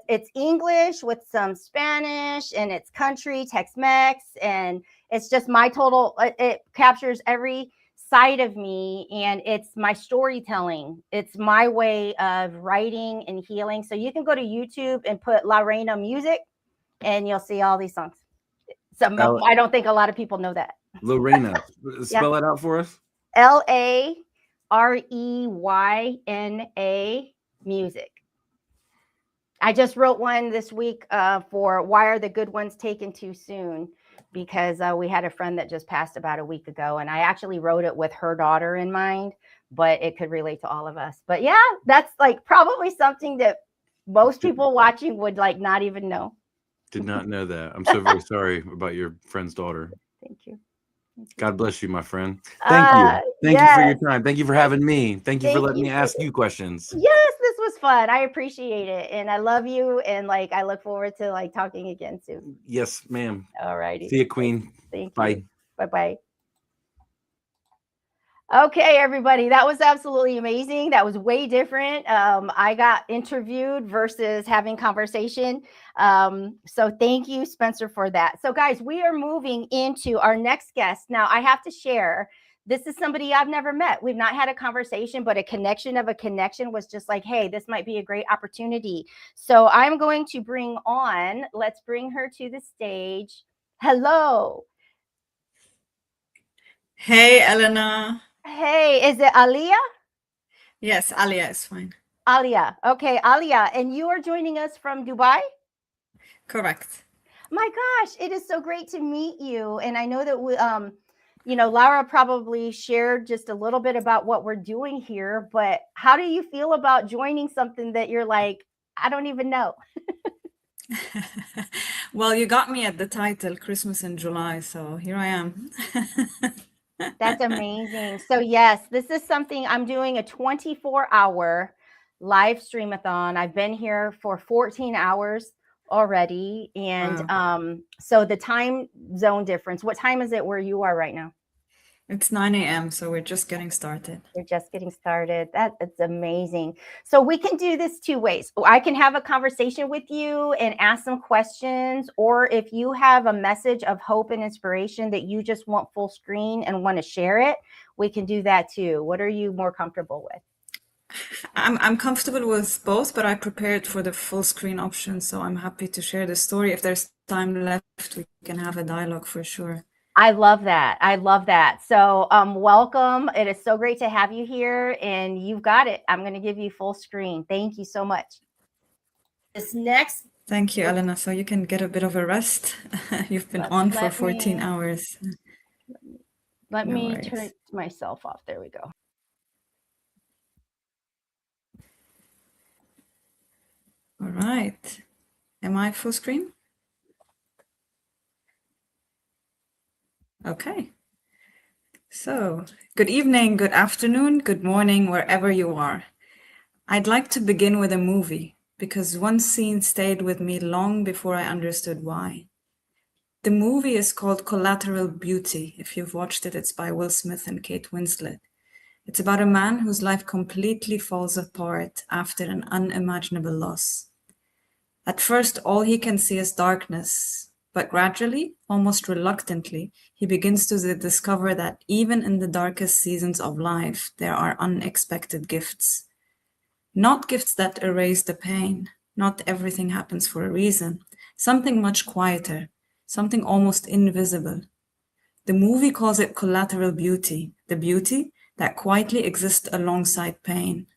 it's English with some Spanish, and it's country, Tex-Mex, and it's just my total. It captures every side of me, and it's my storytelling. It's my way of writing and healing. So you can go to YouTube and put La Reina music, and you'll see all these songs. So I don't think a lot of people know that. Lorena, spell it out for us. LAREYNA music. I just wrote one this week for Why Are the Good Ones Taken Too Soon? Because we had a friend that just passed about a week ago, and I actually wrote it with her daughter in mind, but it could relate to all of us. But yeah, that's like probably something that most people watching would like not even know. Did not know that. I'm so very sorry about your friend's daughter. Thank you. God bless you, my friend. Thank you. Thank you for your time. Thank you for having me. Thank you for letting me ask you questions. Yes, this was fun. I appreciate it. And I love you. And like, I look forward to like talking again soon. Yes, ma'am. All righty. See you, Queen. Thank you. Bye. Bye-bye. Okay, everybody, that was absolutely amazing. That was way different. I got interviewed versus having conversation. So thank you, Spencer, for that. So guys, we are moving into our next guest. Now I have to share, this is somebody I've never met. We've not had a conversation, but a connection of a connection was just like, hey, this might be a great opportunity. So I'm going to bring on, let's bring her to the stage. Hello. Hey, Elena. Hey, is it Alia? Yes, Alia is fine. Alia. Okay, Alia. And you are joining us from Dubai? Correct. My gosh, it is so great to meet you. And I know that we, Laura probably shared just a little bit about what we're doing here, but how do you feel about joining something that you're like, I don't even know. Well, you got me at the title, Christmas in July, so here I am. That's amazing. So yes, this is something I'm doing, a 24-hour live streamathon. I've been here for 14 hours already. And Wow. so the time zone difference, what time is it where you are right now? It's 9 a.m., so we're just getting started. We're just getting started. That's amazing. So we can do this two ways. I can have a conversation with you and ask some questions, or if you have a message of hope and inspiration that you just want full screen and want to share it, we can do that too. What are you more comfortable with? I'm comfortable with both, but I prepared for the full screen option, so I'm happy to share the story. If there's time left, we can have a dialogue for sure. I love that. I love that. So welcome. It is so great to have you here, and you've got it. I'm going to give you full screen. Thank you so much. This next. Thank you, Elena. So you can get a bit of a rest. You've been on for 14 hours. Let No me worries. turn myself off. There we go. All right. Am I full screen? Okay. So, good evening, good afternoon, good morning, wherever you are. I'd like to begin with a movie because one scene stayed with me long before I understood why. The movie is called Collateral Beauty. If you've watched it, it's by Will Smith and Kate Winslet. It's about a man whose life completely falls apart after an unimaginable loss. At first, all he can see is darkness, but gradually, almost reluctantly, he begins to discover that even in the darkest seasons of life, there are unexpected gifts. Not gifts that erase the pain. Not everything happens for a reason. Something much quieter, something almost invisible. The movie calls it collateral beauty, the beauty that quietly exists alongside pain.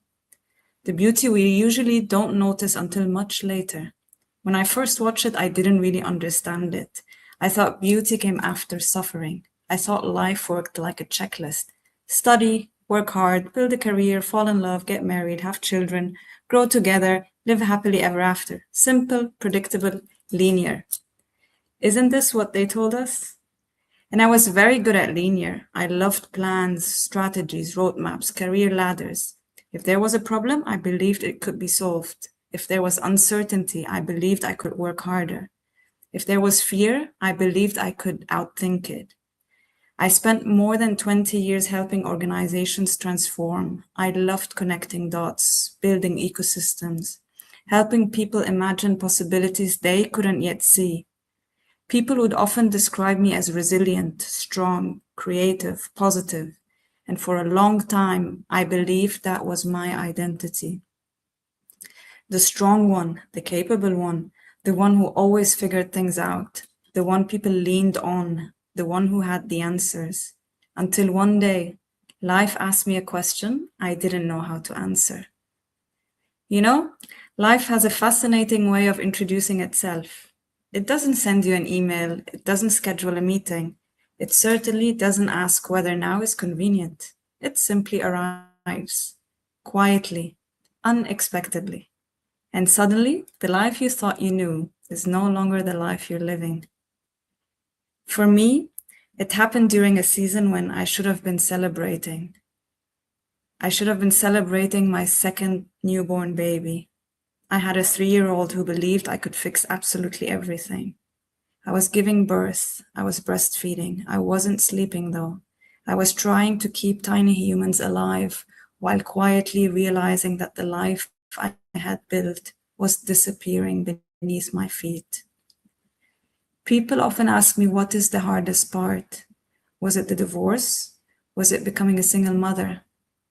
The beauty we usually don't notice until much later. When I first watched it, I didn't really understand it. I thought beauty came after suffering. I thought life worked like a checklist. Study, work hard, build a career, fall in love, get married, have children, grow together, live happily ever after. Simple, predictable, linear. Isn't this what they told us? And I was very good at linear. I loved plans, strategies, roadmaps, career ladders. If there was a problem, I believed it could be solved. If there was uncertainty, I believed I could work harder. If there was fear, I believed I could outthink it. I spent more than 20 years helping organizations transform. I loved connecting dots, building ecosystems, helping people imagine possibilities they couldn't yet see. People would often describe me as resilient, strong, creative, positive, and for a long time, I believed that was my identity. The strong one, the capable one, the one who always figured things out, the one people leaned on, the one who had the answers. Until one day, life asked me a question I didn't know how to answer. You know, life has a fascinating way of introducing itself. It doesn't send you an email, it doesn't schedule a meeting. It certainly doesn't ask whether now is convenient. It simply arrives, quietly, unexpectedly. And suddenly, the life you thought you knew is no longer the life you're living. For me, it happened during a season when I should have been celebrating. I should have been celebrating my second newborn baby. I had a 3-year-old who believed I could fix absolutely everything. I was giving birth. I was breastfeeding. I wasn't sleeping though. I was trying to keep tiny humans alive while quietly realizing that the life I had built was disappearing beneath my feet. People often ask me, what is the hardest part? Was it the divorce? Was it becoming a single mother?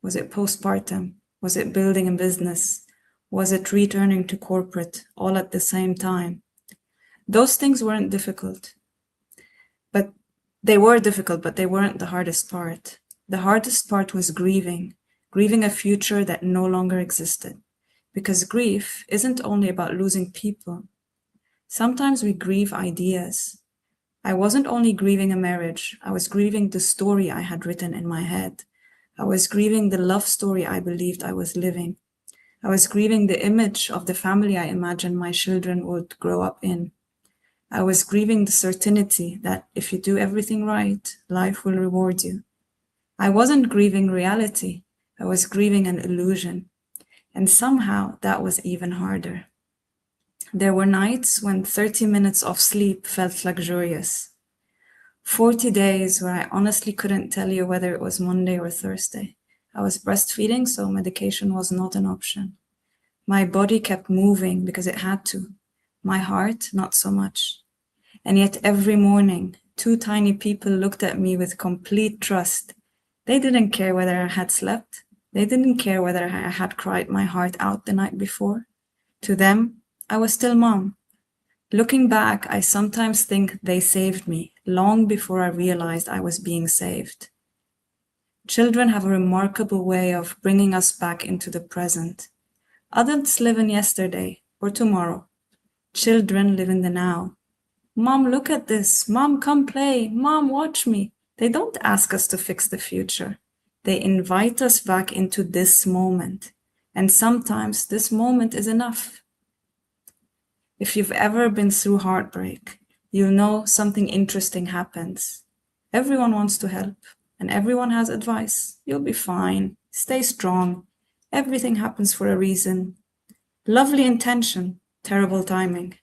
Was it postpartum? Was it building a business? Was it returning to corporate all at the same time? Those things weren't difficult. But they were difficult, but they weren't the hardest part. The hardest part was grieving a future that no longer existed. Because grief isn't only about losing people. Sometimes we grieve ideas. I wasn't only grieving a marriage, I was grieving the story I had written in my head. I was grieving the love story I believed I was living. I was grieving the image of the family I imagined my children would grow up in. I was grieving the certainty that if you do everything right, life will reward you. I wasn't grieving reality. I was grieving an illusion. And somehow that was even harder. There were nights when 30 minutes of sleep felt luxurious. 40 days where I honestly couldn't tell you whether it was Monday or Thursday. I was breastfeeding, so medication was not an option. My body kept moving because it had to. My heart, not so much. And yet every morning, 2 tiny people looked at me with complete trust. They didn't care whether I had slept. They didn't care whether I had cried my heart out the night before. To them, I was still mom. Looking back, I sometimes think they saved me long before I realized I was being saved. Children have a remarkable way of bringing us back into the present. Adults live in yesterday or tomorrow. Children live in the now. Mom, look at this. Mom, come play. Mom, watch me. They don't ask us to fix the future. They invite us back into this moment. And sometimes this moment is enough. If you've ever been through heartbreak, you know something interesting happens. Everyone wants to help, and everyone has advice. You'll be fine. Stay strong. Everything happens for a reason. Lovely intention, terrible timing.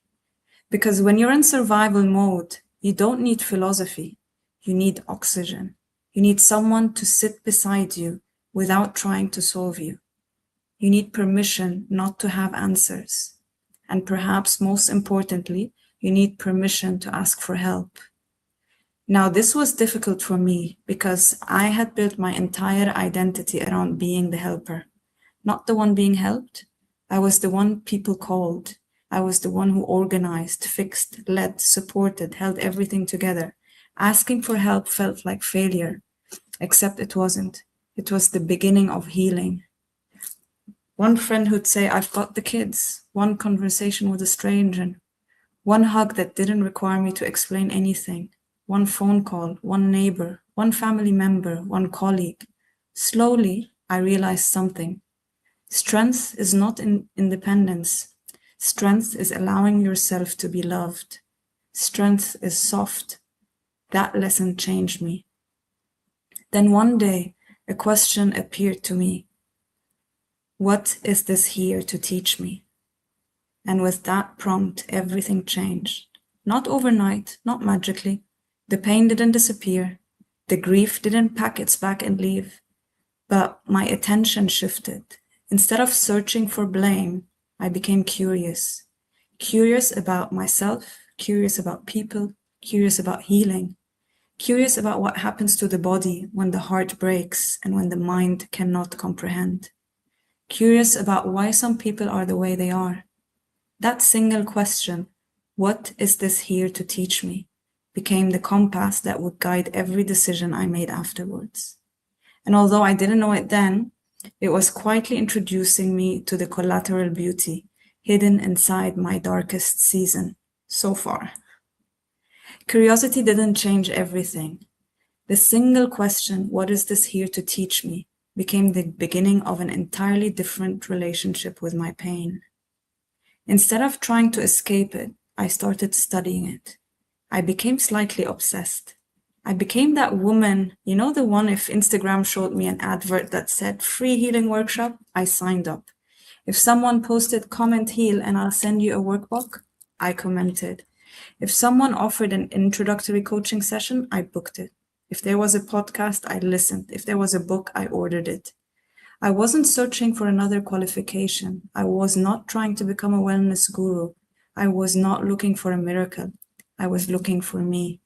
Because when you're in survival mode, you don't need philosophy. You need oxygen. You need someone to sit beside you without trying to solve you. You need permission not to have answers. And perhaps most importantly, you need permission to ask for help. Now, this was difficult for me because I had built my entire identity around being the helper, not the one being helped. I was the one people called. I was the one who organized, fixed, led, supported, held everything together. Asking for help felt like failure, except it wasn't. It was the beginning of healing. One friend who'd say, I've got the kids. One conversation with a stranger. One hug that didn't require me to explain anything. One phone call, one neighbor, one family member, one colleague. Slowly, I realized something. Strength is not independence. Strength is allowing yourself to be loved. Strength is soft. That lesson changed me. Then one day, a question appeared to me. What is this here to teach me? And with that prompt, everything changed. Not overnight, not magically. The pain didn't disappear. The grief didn't pack its bag and leave. But my attention shifted. Instead of searching for blame, I became curious. Curious about myself, curious about people, curious about healing. Curious about what happens to the body when the heart breaks and when the mind cannot comprehend. Curious about why some people are the way they are. That single question, what is this here to teach me, became the compass that would guide every decision I made afterwards. And although I didn't know it then, it was quietly introducing me to the collateral beauty hidden inside my darkest season so far. Curiosity didn't change everything. The single question, what is this here to teach me, became the beginning of an entirely different relationship with my pain. Instead of trying to escape it, I started studying it. I became slightly obsessed. I became that woman, you know, the one if Instagram showed me an advert that said free healing workshop, I signed up. If someone posted comment heal and I'll send you a workbook, I commented. If someone offered an introductory coaching session, I booked it. If there was a podcast, I listened. If there was a book, I ordered it. I wasn't searching for another qualification. I was not trying to become a wellness guru. I was not looking for a miracle. I was looking for me.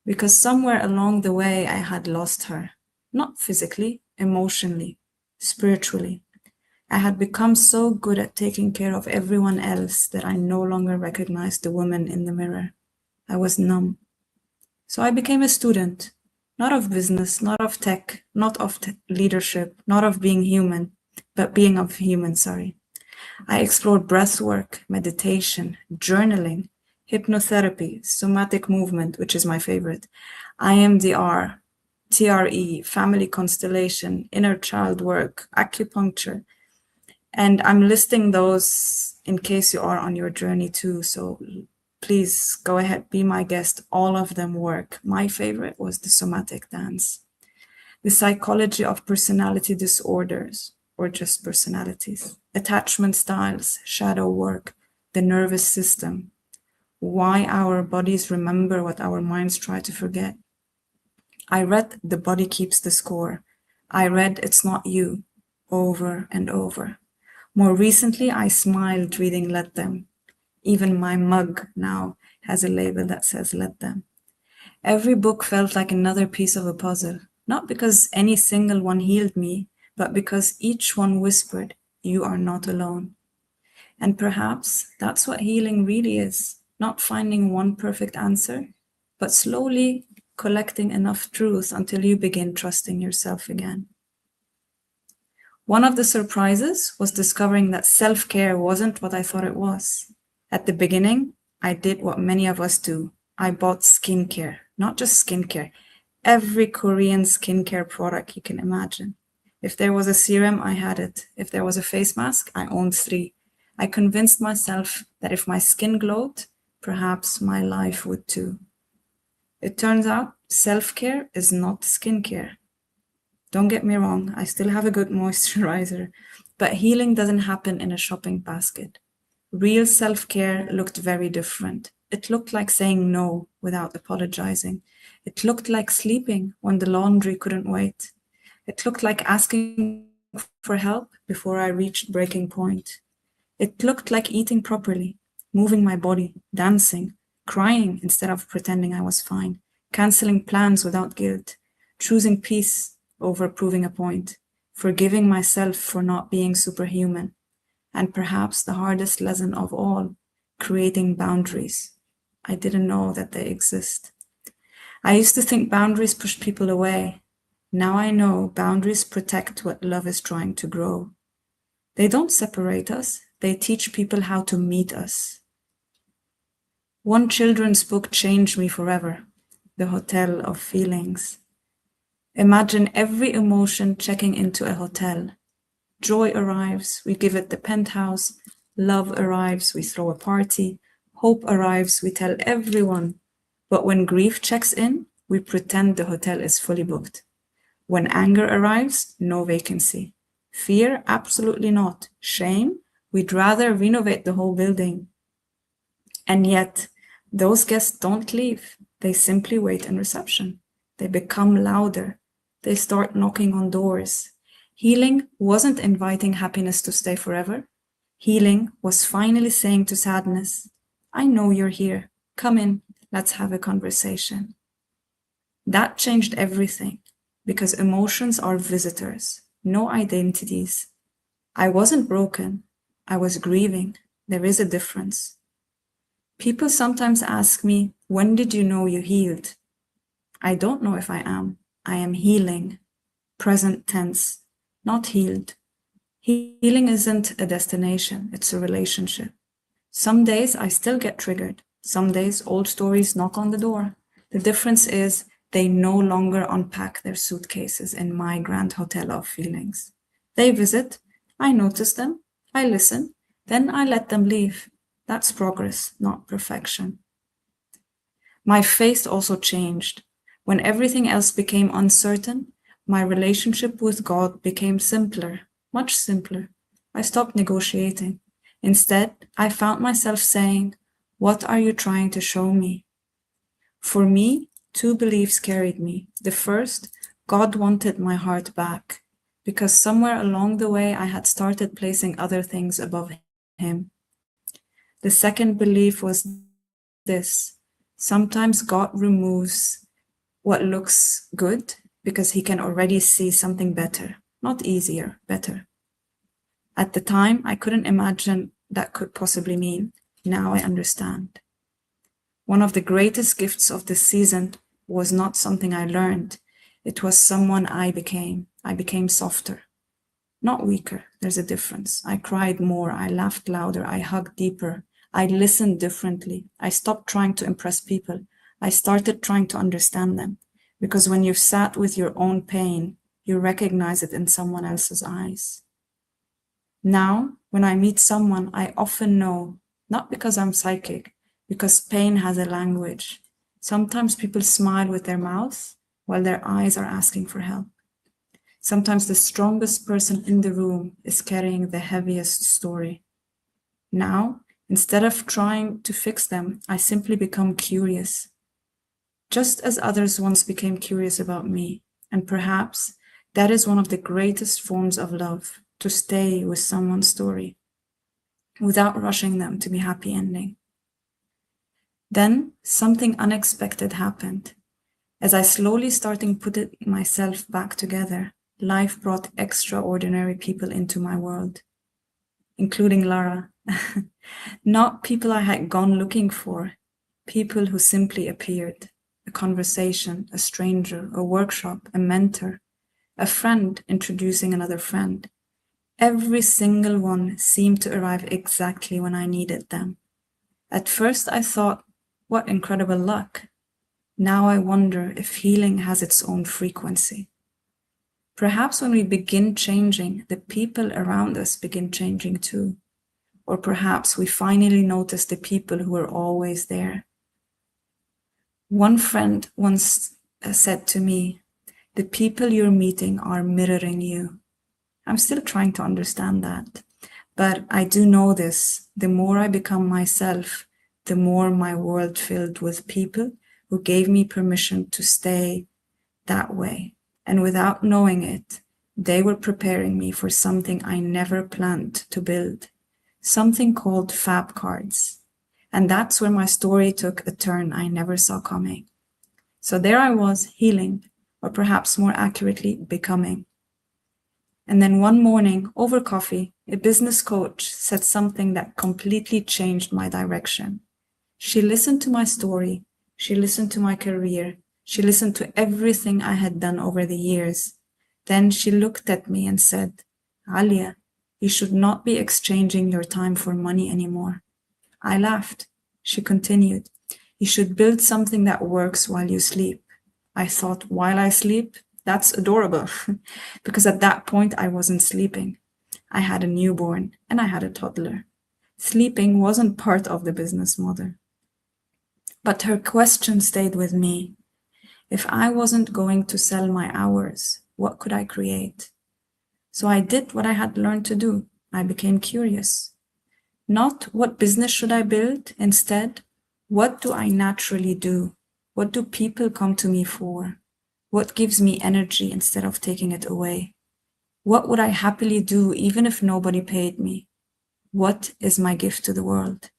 Because somewhere along the way, I had lost her. Not physically, emotionally, spiritually. I had become so good at taking care of everyone else that I no longer recognized the woman in the mirror. I was numb. So I became a student. Not of business, not of tech, not of leadership, not of being human, but being of human, I explored breath work, meditation, journaling, hypnotherapy, somatic movement, which is my favorite, IMDR, TRE, family constellation, inner child work, acupuncture. And I'm listing those in case you are on your journey too. So please go ahead, be my guest. All of them work. My favorite was the somatic dance, the psychology of personality disorders, or just personalities, attachment styles, shadow work, the nervous system, why our bodies remember what our minds try to forget. I read The Body Keeps the Score. I read It's Not You over and over. More recently, I smiled reading Let Them. Even my mug now has a label that says Let Them. Every book felt like another piece of a puzzle, not because any single one healed me, but because each one whispered, you are not alone. And perhaps that's what healing really is, not finding one perfect answer, but slowly collecting enough truth until you begin trusting yourself again. One of the surprises was discovering that self-care wasn't what I thought it was. At the beginning, I did what many of us do. I bought skincare, not just skincare, every Korean skincare product you can imagine. If there was a serum, I had it. If there was a face mask, I owned 3. I convinced myself that if my skin glowed, perhaps my life would too. It turns out self-care is not skincare. Don't get me wrong, I still have a good moisturizer, but healing doesn't happen in a shopping basket. Real self-care looked very different. It looked like saying no without apologizing. It looked like sleeping when the laundry couldn't wait. It looked like asking for help before I reached breaking point. It looked like eating properly, moving my body, dancing, crying instead of pretending I was fine, canceling plans without guilt, choosing peace over proving a point, forgiving myself for not being superhuman, and perhaps the hardest lesson of all, creating boundaries. I didn't know that they exist. I used to think boundaries push people away. Now I know boundaries protect what love is trying to grow. They don't separate us, they teach people how to meet us. One children's book changed me forever, The Hotel of Feelings. Imagine every emotion checking into a hotel. Joy arrives, we give it the penthouse. Love arrives, we throw a party. Hope arrives, we tell everyone. But when grief checks in, we pretend the hotel is fully booked. When anger arrives, no vacancy. Fear, absolutely not. Shame, we'd rather renovate the whole building. And yet, those guests don't leave. They simply wait in reception. They become louder. They start knocking on doors. Healing wasn't inviting happiness to stay forever. Healing was finally saying to sadness, I know you're here. Come in, let's have a conversation. That changed everything, because emotions are visitors, no identities. I wasn't broken. I was grieving. There is a difference. People sometimes ask me, when did you know you healed? I don't know if I am. I am healing. Present tense, not healed. Healing isn't a destination, it's a relationship. Some days I still get triggered. Some days old stories knock on the door. The difference is they no longer unpack their suitcases in my grand hotel of feelings. They visit, I notice them, I listen, then I let them leave. That's progress, not perfection. My faith also changed. When everything else became uncertain, my relationship with God became simpler, much simpler. I stopped negotiating. Instead, I found myself saying, what are you trying to show me? For me, 2 beliefs carried me. The first, God wanted my heart back, because somewhere along the way I had started placing other things above Him. The second belief was this: sometimes God removes what looks good because He can already see something better, not easier, better. At the time, I couldn't imagine that could possibly mean. Now I understand. One of the greatest gifts of this season was not something I learned. It was someone I became. I became softer, not weaker. There's a difference. I cried more. I laughed louder. I hugged deeper. I listened differently. I stopped trying to impress people. I started trying to understand them. Because when you've sat with your own pain, you recognize it in someone else's eyes. Now, when I meet someone, I often know, not because I'm psychic, because pain has a language. Sometimes people smile with their mouths while their eyes are asking for help. Sometimes the strongest person in the room is carrying the heaviest story. Now, instead of trying to fix them, I simply become curious, just as others once became curious about me. And perhaps that is one of the greatest forms of love, to stay with someone's story without rushing them to be happy ending. Then something unexpected happened. As I slowly started putting myself back together, life brought extraordinary people into my world, including Lara. Not people I had gone looking for, people who simply appeared. A conversation, a stranger, a workshop, a mentor, a friend introducing another friend. Every single one seemed to arrive exactly when I needed them. At first I thought, what incredible luck. Now I wonder if healing has its own frequency. Perhaps when we begin changing, the people around us begin changing too. Or perhaps we finally notice the people who are always there. One friend once said to me, the people you're meeting are mirroring you. I'm still trying to understand that, but I do know this. The more I become myself, the more my world filled with people who gave me permission to stay that way. And without knowing it, they were preparing me for something I never planned to build, something called Fab Cards. And that's where my story took a turn I never saw coming. So there I was, healing, or perhaps more accurately, becoming. And then one morning, over coffee, a business coach said something that completely changed my direction. She listened to my story, she listened to my career, she listened to everything I had done over the years. Then she looked at me and said, Alia, you should not be exchanging your time for money anymore. I laughed. She continued, you should build something that works while you sleep. I thought, while I sleep? That's adorable. Because at that point, I wasn't sleeping. I had a newborn and I had a toddler. Sleeping wasn't part of the business model. But her question stayed with me. If I wasn't going to sell my hours, what could I create? So I did what I had learned to do. I became curious. Not what business should I build? Instead, what do I naturally do? What do people come to me for? What gives me energy instead of taking it away? What would I happily do even if nobody paid me? What is my gift to the world?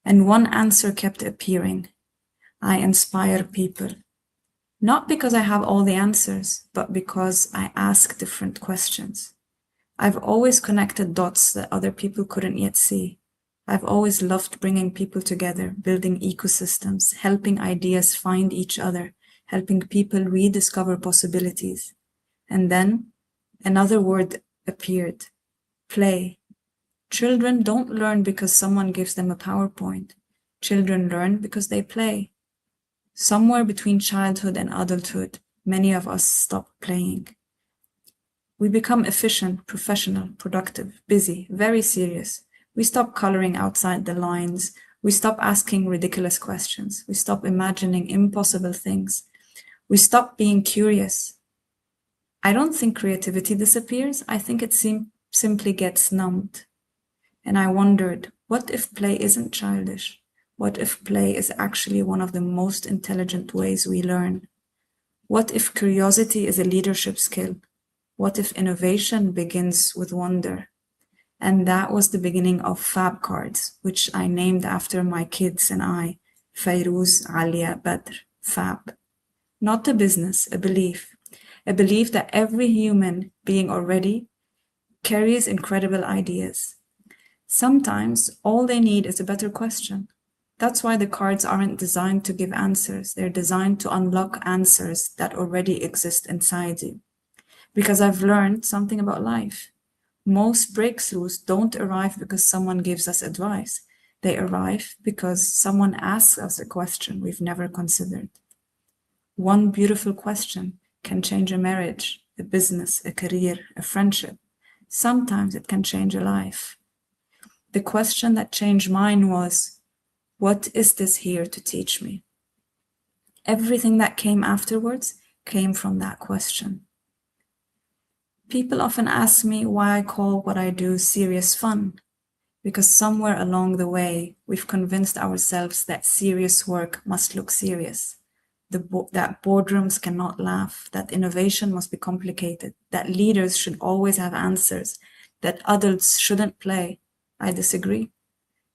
And one answer kept appearing. I inspire people. Not because I have all the answers, but because I ask different questions. I've always connected dots that other people couldn't yet see. I've always loved bringing people together, building ecosystems, helping ideas find each other, helping people rediscover possibilities. And then another word appeared, play. Children don't learn because someone gives them a PowerPoint. Children learn because they play. Somewhere between childhood and adulthood, many of us stop playing. We become efficient, professional, productive, busy, very serious. We stop coloring outside the lines. We stop asking ridiculous questions. We stop imagining impossible things. We stop being curious. I don't think creativity disappears. I think it simply gets numbed. And I wondered, what if play isn't childish? What if play is actually one of the most intelligent ways we learn? What if curiosity is a leadership skill? What if innovation begins with wonder? And that was the beginning of Fab Cards, which I named after my kids and I, Fayrouz, Alia, Badr, Fab. Not a business, a belief that every human being already carries incredible ideas. Sometimes all they need is a better question. That's why the cards aren't designed to give answers. They're designed to unlock answers that already exist inside you. Because I've learned something about life. Most breakthroughs don't arrive because someone gives us advice. They arrive because someone asks us a question we've never considered. One beautiful question can change a marriage, a business, a career, a friendship. Sometimes it can change a life. The question that changed mine was, what is this here to teach me? Everything that came afterwards came from that question. People often ask me why I call what I do serious fun, because somewhere along the way, we've convinced ourselves that serious work must look serious, that boardrooms cannot laugh, that innovation must be complicated, that leaders should always have answers, that adults shouldn't play. I disagree.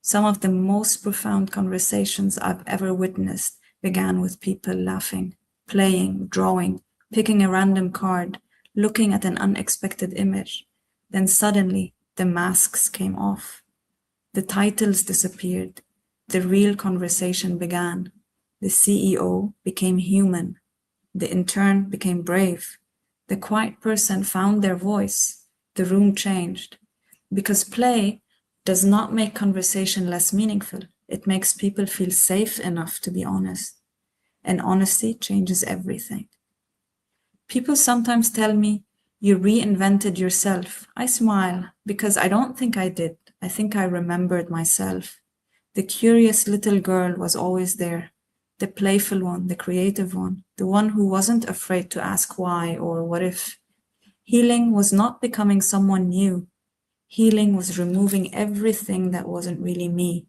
Some of the most profound conversations I've ever witnessed began with people laughing, playing, drawing, picking a random card, looking at an unexpected image. Then suddenly, the masks came off. The titles disappeared. The real conversation began. The CEO became human. The intern became brave. The quiet person found their voice. The room changed. Because play does not make conversation less meaningful. It makes people feel safe enough to be honest. And honesty changes everything. People sometimes tell me, you reinvented yourself. I smile because I don't think I did. I think I remembered myself. The curious little girl was always there. The playful one, the creative one, the one who wasn't afraid to ask why or what if. Healing was not becoming someone new. Healing was removing everything that wasn't really me.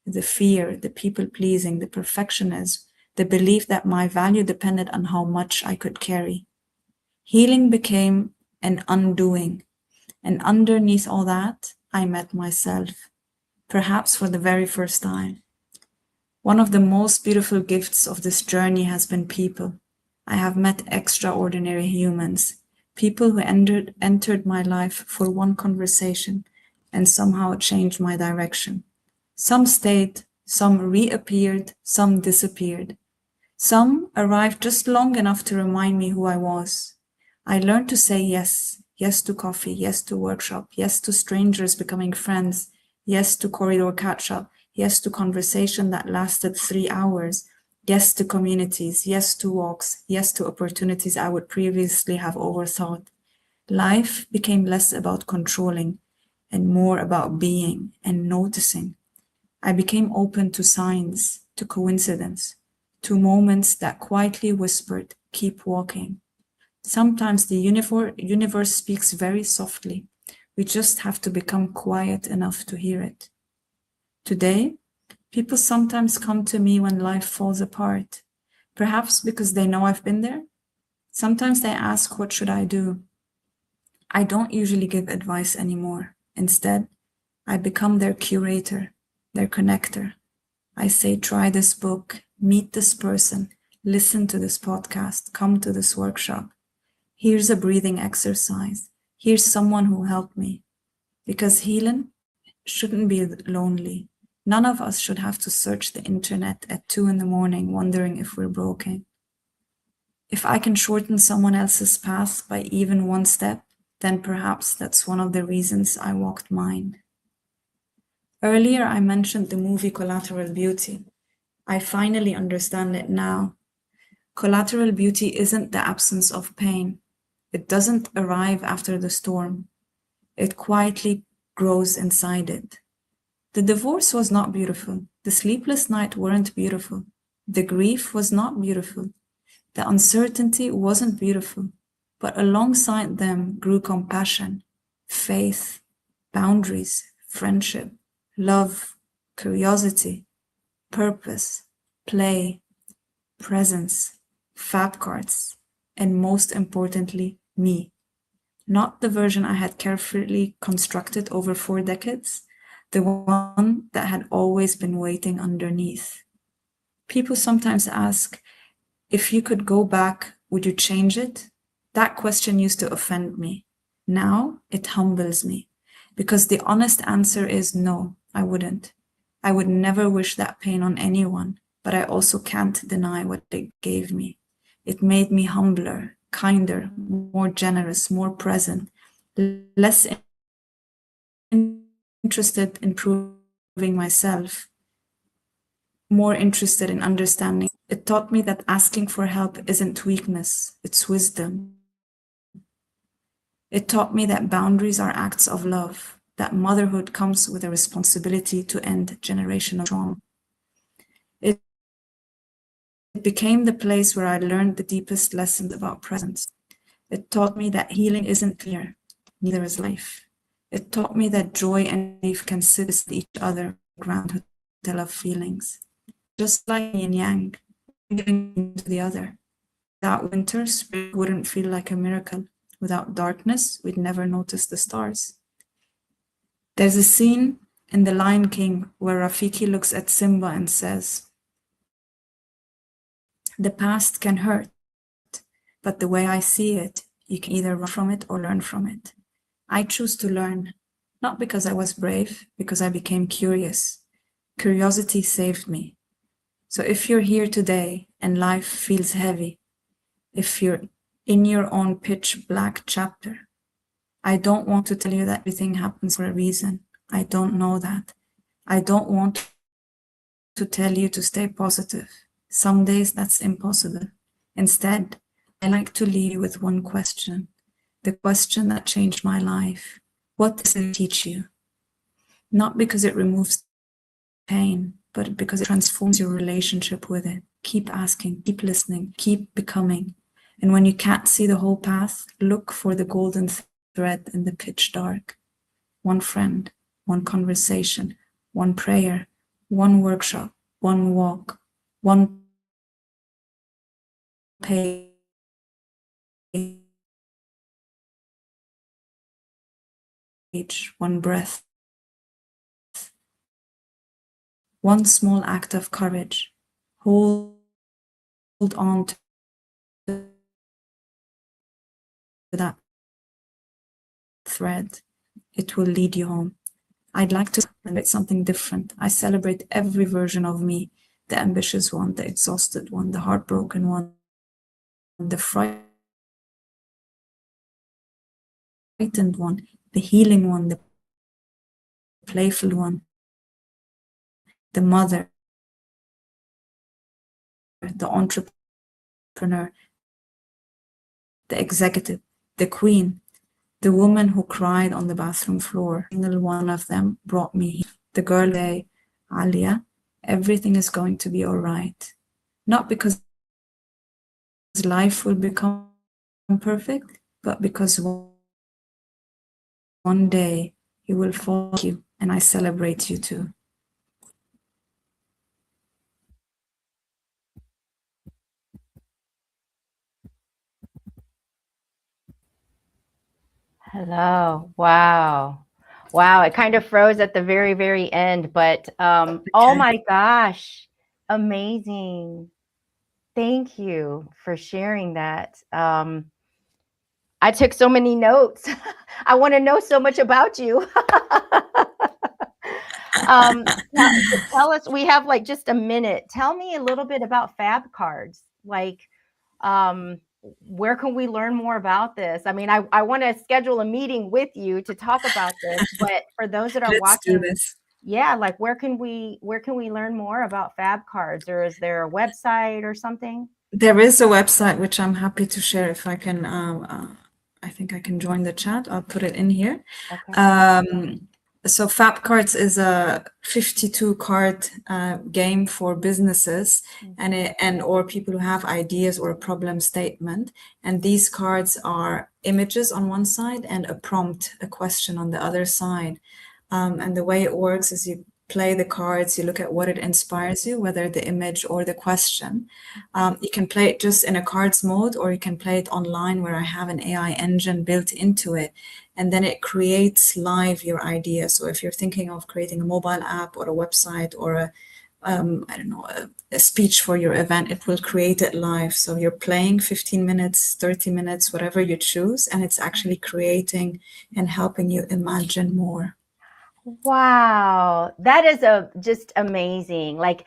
The fear, the people-pleasing, the perfectionism, the belief that my value depended on how much I could carry. Healing became an undoing. And underneath all that, I met myself, perhaps for the very first time. One of the most beautiful gifts of this journey has been people. I have met extraordinary humans, people who entered my life for one conversation and somehow changed my direction. Some stayed, some reappeared, some disappeared. Some arrived just long enough to remind me who I was. I learned to say yes. Yes to coffee, yes to workshop, yes to strangers becoming friends, yes to corridor catch-up, yes to conversation that lasted 3 hours, yes to communities, yes to walks, yes to opportunities I would previously have overthought. Life became less about controlling and more about being and noticing. I became open to signs, to coincidence, to moments that quietly whispered, keep walking. Sometimes the universe speaks very softly. We just have to become quiet enough to hear it. Today, people sometimes come to me when life falls apart, perhaps because they know I've been there. Sometimes they ask, what should I do? I don't usually give advice anymore. Instead, I become their curator, their connector. I say, try this book, meet this person, listen to this podcast, come to this workshop. Here's a breathing exercise. Here's someone who helped me. Because healing shouldn't be lonely. None of us should have to search the internet at 2 a.m. wondering if we're broken. If I can shorten someone else's path by even one step, then perhaps that's one of the reasons I walked mine. Earlier, I mentioned the movie Collateral Beauty. I finally understand it now. Collateral beauty isn't the absence of pain. It doesn't arrive after the storm. It quietly grows inside it. The divorce was not beautiful. The sleepless night weren't beautiful. The grief was not beautiful. The uncertainty wasn't beautiful. But alongside them grew compassion, faith, boundaries, friendship, love, curiosity, purpose, play, presence, fab cards, and most importantly, me. Not the version I had carefully constructed over 4 decades, the one that had always been waiting underneath. People sometimes ask, if you could go back, would you change it? That question used to offend me. Now it humbles me, because the honest answer is no, I wouldn't. I would never wish that pain on anyone, but I also can't deny what it gave me. It made me humbler, kinder, more generous, more present, less interested in proving myself, more interested in understanding. It taught me that asking for help isn't weakness, it's wisdom. It taught me that boundaries are acts of love, that motherhood comes with a responsibility to end generational trauma. It became the place where I learned the deepest lessons about presence. It taught me that healing isn't clear, neither is life. It taught me that joy and grief can sit with each other, ground hotel of feelings. Just like yin and yang, giving into the other. Without winter, spring wouldn't feel like a miracle. Without darkness, we'd never notice the stars. There's a scene in The Lion King where Rafiki looks at Simba and says, "The past can hurt, but the way I see it, you can either run from it or learn from it. I choose to learn, not because I was brave, because I became curious. Curiosity saved me. So if you're here today and life feels heavy, if you're in your own pitch black chapter, I don't want to tell you that everything happens for a reason. I don't know that. I don't want to tell you to stay positive. Some days that's impossible. Instead, I like to leave you with one question, the question that changed my life. What does it teach you? Not because it removes pain, but because it transforms your relationship with it. Keep asking, keep listening, keep becoming. And when you can't see the whole path, look for the golden thread in the pitch dark. One friend, one conversation, one prayer, one workshop, one walk, one page, one breath, one small act of courage. Hold on to that thread. It will lead you home. I'd like to celebrate something different. I celebrate every version of me, the ambitious one, the exhausted one, the heartbroken one, the frightened one, the healing one, the playful one, the mother, the entrepreneur, the executive, the queen, the woman who cried on the bathroom floor. Single one of them brought me here. The girl, Alia, everything is going to be all right. Not because life will become perfect, but because one day you will follow you, and I celebrate you too. Hello. Wow. Wow. It kind of froze at the very, very end, but oh Okay. my gosh. Amazing. Thank you for sharing that. I took so many notes. I want to know so much about you. Tell us, we have like just a minute. Tell me a little bit about Fab Cards. Like, where can we learn more about this? I mean, I want to schedule a meeting with you to talk about this, but for those that are Let's do watching, this. yeah, like where can we learn more about Fab Cards, or is there a website or something? There is a website which I'm happy to share if I can. I think I can join the chat. I'll put it in here. Okay. So Fab Cards is a 52 card game for businesses and or people who have ideas or a problem statement. And these cards are images on one side and a prompt, a question on the other side. And the way it works is you play the cards, you look at what it inspires you, whether the image or the question. You can play it just in a cards mode, or you can play it online where I have an AI engine built into it. And then it creates live your idea. So if you're thinking of creating a mobile app or a website or a speech for your event, it will create it live. So you're playing 15 minutes, 30 minutes, whatever you choose, and it's actually creating and helping you imagine more. Wow, that is just amazing. Like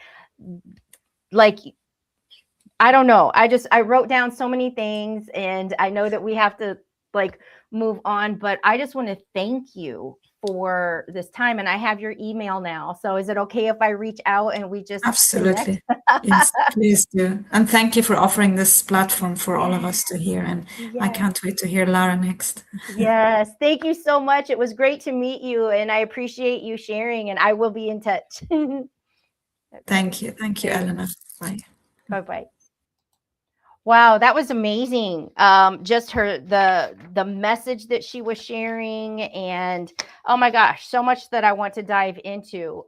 I don't know. I wrote down so many things, and I know that we have to like move on, but I just want to thank you for this time. And I have your email now. So is it okay if I reach out and we just Absolutely. connect? Yes, please do. And thank you for offering this platform for all of us to hear. And I Yes. can't wait to hear Lara next. Yes. Thank you so much. It was great to meet you, and I appreciate you sharing, and I will be in touch. Thank you. Thank you, Thank Elena. Bye. Bye-bye. Wow, that was amazing. Just the message that she was sharing, and oh my gosh, so much that I want to dive into.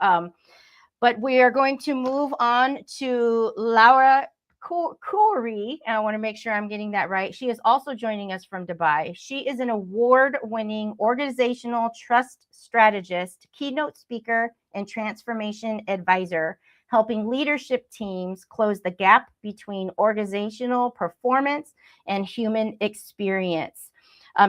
But we are going to move on to Laura Khoury, and I want to make sure I'm getting that right. She is also joining us from Dubai. She is an award-winning organizational trust strategist, keynote speaker, and transformation advisor, helping leadership teams close the gap between organizational performance and human experience.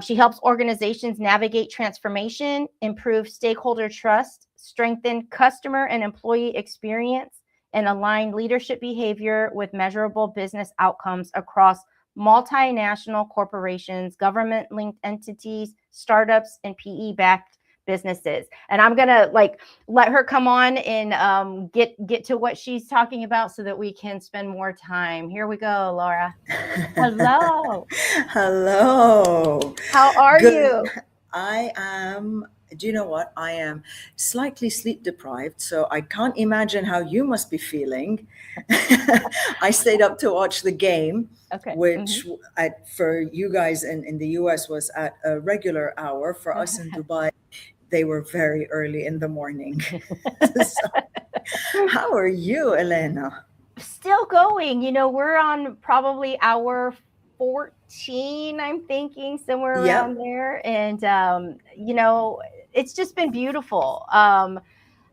She helps organizations navigate transformation, improve stakeholder trust, strengthen customer and employee experience, and align leadership behavior with measurable business outcomes across multinational corporations, government-linked entities, startups, and PE-backed businesses. And I'm gonna let her come on and get to what she's talking about so that we can spend more time. Here we go, Laura. Hello. Hello. How are you? I am, do you know what? I am slightly sleep deprived, so I can't imagine how you must be feeling. I stayed up to watch the game, Okay. which for you guys in the US was at a regular hour. For us in Dubai, they were very early in the morning. So, how are you, Elena? Still going. We're on probably hour 14, I'm thinking, somewhere around there. And it's just been beautiful.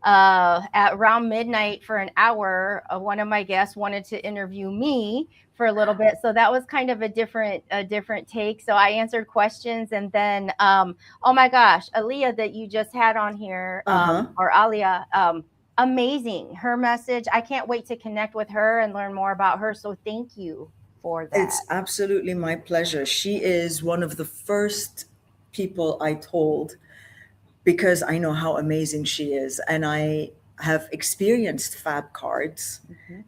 At around midnight for an hour, one of my guests wanted to interview me for a little bit, so that was kind of a different take. So I answered questions, and then oh my gosh, Aliyah that you just had on here, or Alia, amazing, her message. I can't wait to connect with her and learn more about her, so thank you for that. It's absolutely my pleasure. She is one of the first people I told, because I know how amazing she is. And I have experienced Fab Cards,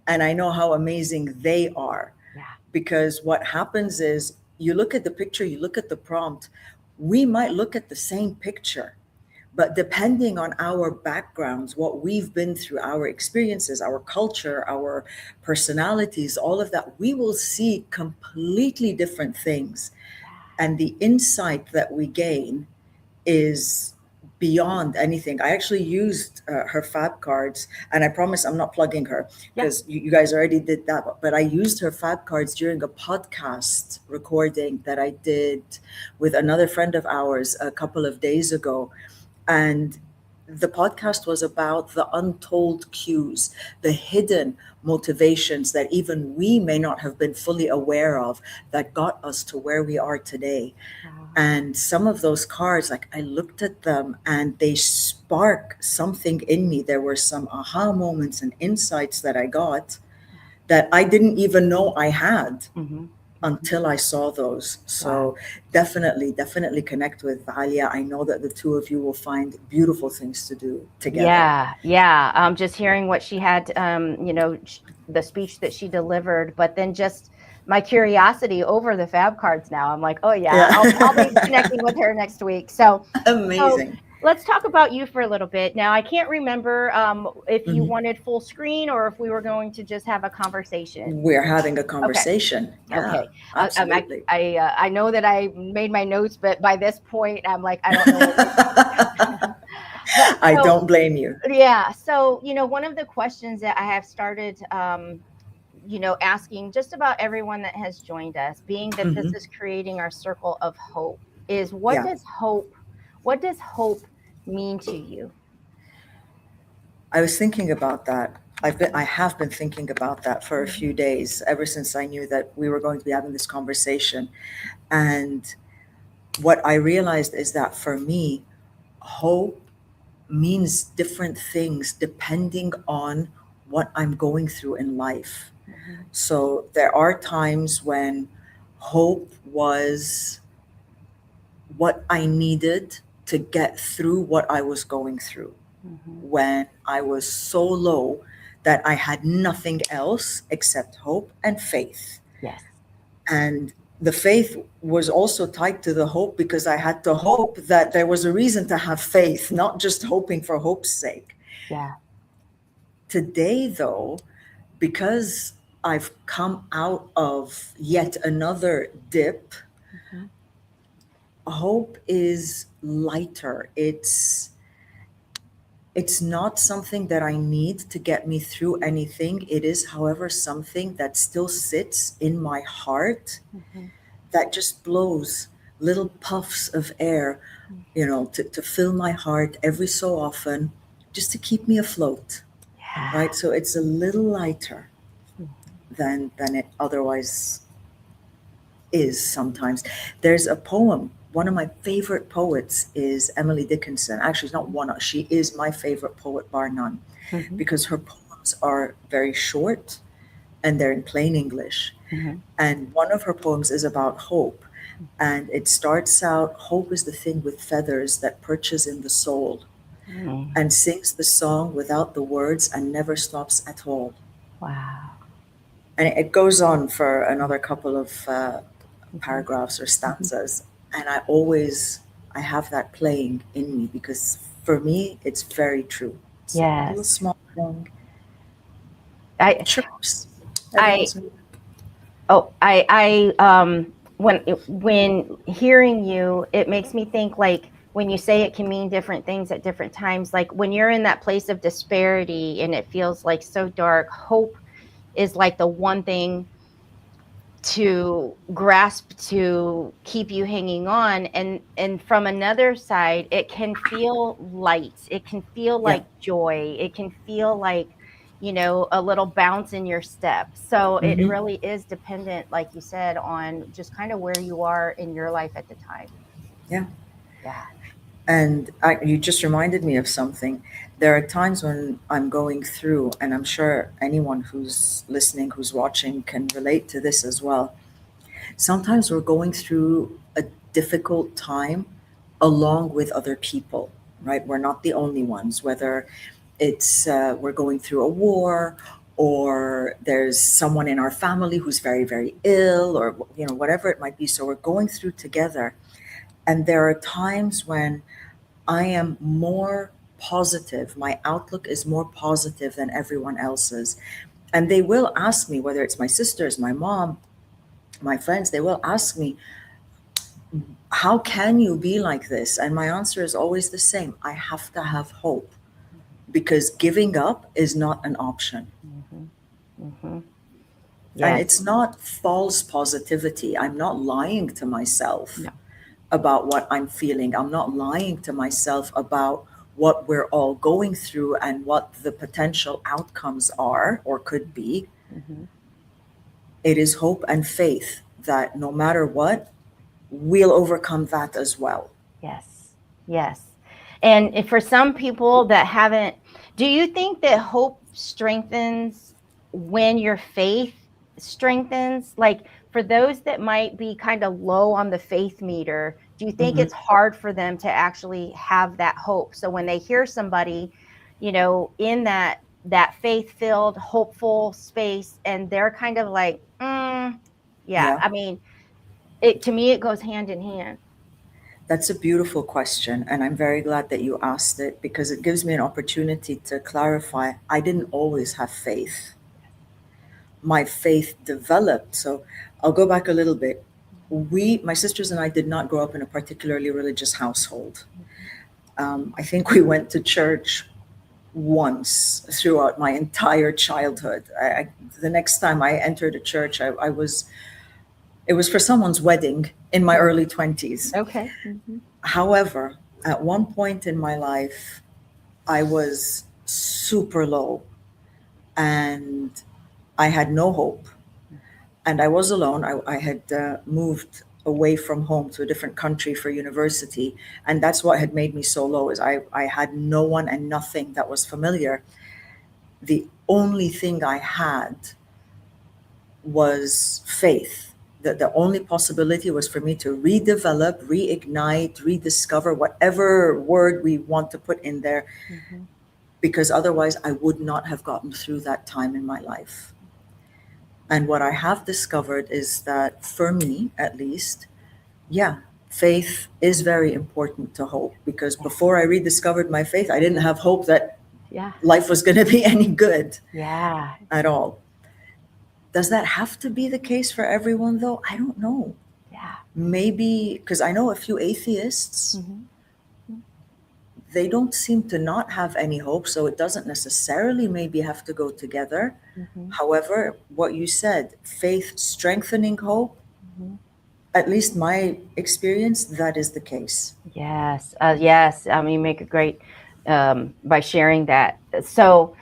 and I know how amazing they are. Yeah. Because what happens is you look at the picture, you look at the prompt, we might look at the same picture, but depending on our backgrounds, what we've been through, our experiences, our culture, our personalities, all of that, we will see completely different things. And the insight that we gain is beyond anything. I actually used her Fab Cards, and I promise I'm not plugging her because you guys already did that, but I used her Fab Cards during a podcast recording that I did with another friend of ours a couple of days ago. And the podcast was about the untold cues, the hidden motivations that even we may not have been fully aware of that got us to where we are today. And some of those cards, like I looked at them and they spark something in me. There were some aha moments and insights that I got that I didn't even know I had until I saw those. So definitely connect with Alia. I know that the two of you will find beautiful things to do together. Yeah. Just hearing what she had, the speech that she delivered, but then just my curiosity over the Fab Cards now. I'm like, oh yeah. I'll be connecting with her next week. So amazing. So let's talk about you for a little bit. Now, I can't remember if you wanted full screen or if we were going to just have a conversation. We're having a conversation. Okay. Absolutely. I know that I made my notes, but by this point, I'm like, I don't know. I don't blame you. Yeah. So, one of the questions that I have started asking just about everyone that has joined us, being that this is creating our circle of hope, is what does hope mean to you? I was thinking about that. I have been thinking about that for a few days, ever since I knew that we were going to be having this conversation. And what I realized is that for me, hope means different things depending on what I'm going through in life. So there are times when hope was what I needed to get through what I was going through when I was so low that I had nothing else except hope and faith. Yes. And the faith was also tied to the hope because I had to hope that there was a reason to have faith, not just hoping for hope's sake. Yeah. Today, though, because I've come out of yet another dip, hope is lighter. It's not something that I need to get me through anything. It is, however, something that still sits in my heart that just blows little puffs of air, to fill my heart every so often, just to keep me afloat. Yeah. Right? So it's a little lighter than it otherwise is sometimes. There's a poem. One of my favorite poets is Emily Dickinson. Actually, not one. She is my favorite poet, bar none, because her poems are very short and they're in plain English. And one of her poems is about hope. And it starts out, hope is the thing with feathers that perches in the soul and sings the song without the words and never stops at all. Wow. And it goes on for another couple of paragraphs or stanzas. And I have that playing in me because for me, it's very true. It's a little Yes. small thing. I Chirps. I when hearing you, it makes me think, like, when you say it can mean different things at different times, like when you're in that place of disparity and it feels like so dark, hope is like the one thing to grasp to keep you hanging on. And from another side, it can feel light, it can feel like joy, it can feel like, a little bounce in your step. So it really is dependent, like you said, on just kind of where you are in your life at the time. Yeah. Yeah. And you just reminded me of something. There are times when I'm going through, and I'm sure anyone who's listening, who's watching can relate to this as well. Sometimes we're going through a difficult time along with other people, right? We're not the only ones, whether it's we're going through a war, or there's someone in our family who's very, very ill, or whatever it might be. So we're going through together. And there are times when I am more positive. My outlook is more positive than everyone else's. And they will ask me, whether it's my sisters, my mom, my friends, they will ask me, how can you be like this? And my answer is always the same. I have to have hope, because giving up is not an option. And it's not false positivity. I'm not lying to myself about what I'm feeling. I'm not lying to myself about what we're all going through and what the potential outcomes are or could be. It is hope and faith that no matter what, we'll overcome that as well. Yes. And for some people that haven't, do you think that hope strengthens when your faith strengthens? Like, for those that might be kind of low on the faith meter, do you think it's hard for them to actually have that hope? So when they hear somebody, in that faith-filled, hopeful space, and they're kind of like, I mean, to me, it goes hand in hand. That's a beautiful question. And I'm very glad that you asked it, because it gives me an opportunity to clarify. I didn't always have faith. My faith developed. So I'll go back a little bit. My sisters and I did not grow up in a particularly religious household. I think we went to church once throughout my entire childhood. The next time I entered a church, it was for someone's wedding in my early 20s. Okay. However, at one point in my life, I was super low and I had no hope. And I was alone. I had moved away from home to a different country for university. And that's what had made me so low, is I had no one and nothing that was familiar. The only thing I had was faith The only possibility was for me to redevelop, reignite, rediscover, whatever word we want to put in there, because otherwise I would not have gotten through that time in my life. And what I have discovered is that for me, at least, yeah, faith is very important to hope, because before I rediscovered my faith, I didn't have hope that Yeah. life was going to be any good Yeah. at all. Does that have to be the case for everyone, though? I don't know. Yeah. Maybe, because I know a few atheists, they don't seem to not have any hope, so it doesn't necessarily maybe have to go together. However, what you said, faith strengthening hope, at least my experience, that is the case. Yes. Yes. You make a great by sharing that. So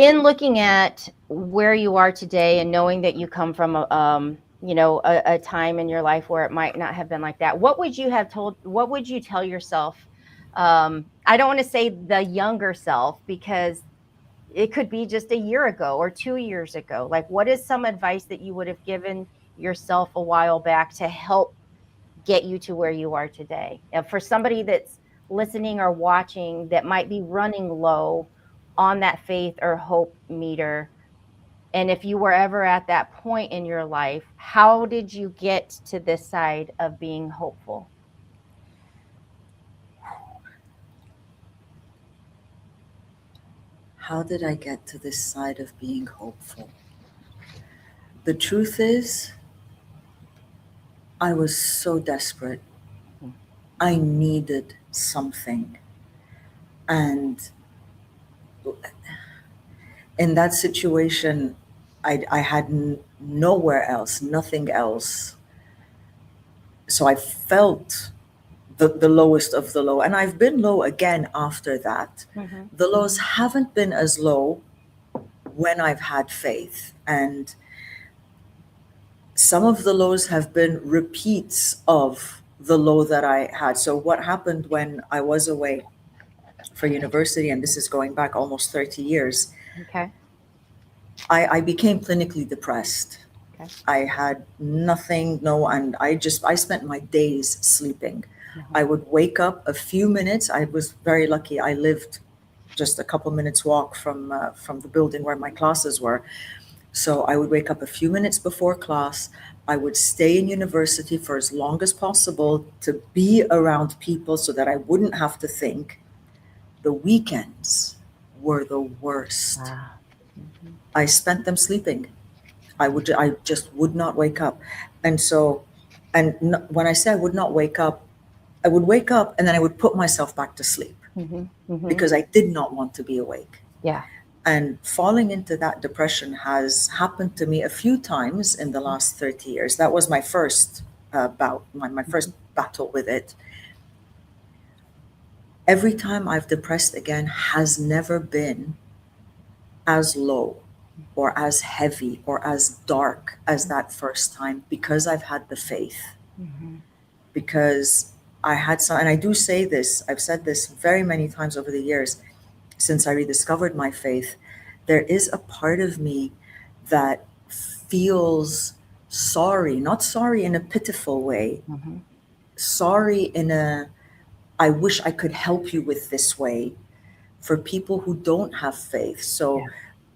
in looking at where you are today and knowing that you come from a time in your life where it might not have been like that, what would you tell yourself? I don't want to say the younger self, because it could be just a year ago or 2 years ago. Like, what is some advice that you would have given yourself a while back to help get you to where you are today? And for somebody that's listening or watching that might be running low on that faith or hope meter, and if you were ever at that point in your life, how did you get to this side of being hopeful? How did I get to this side of being hopeful? The truth is, I was so desperate. I needed something. And in that situation, I had nowhere else, nothing else. So I felt the lowest of the low. And I've been low again after that. The lows haven't been as low when I've had faith. And some of the lows have been repeats of the low that I had. So what happened when I was away for university, and this is going back almost 30 years, Okay. I became clinically depressed. Okay. I had nothing, and I spent my days sleeping. I would wake up a few minutes. I was very lucky. I lived just a couple minutes walk from the building where my classes were. So I would wake up a few minutes before class. I would stay in university for as long as possible to be around people so that I wouldn't have to think. The weekends were the worst. Wow. I spent them sleeping. I just would not wake up. And so, when I say I would not wake up, I would wake up and then I would put myself back to sleep because I did not want to be awake. Yeah. And falling into that depression has happened to me a few times in the last 30 years. That was my first bout, my first battle with it. Every time I've depressed again has never been as low or as heavy or as dark as that first time, because I've had the faith. Because I had some, and I do say this, I've said this very many times over the years since I rediscovered my faith, there is a part of me that feels sorry, not sorry in a pitiful way, sorry in a, I wish I could help you with this way, for people who don't have faith. So,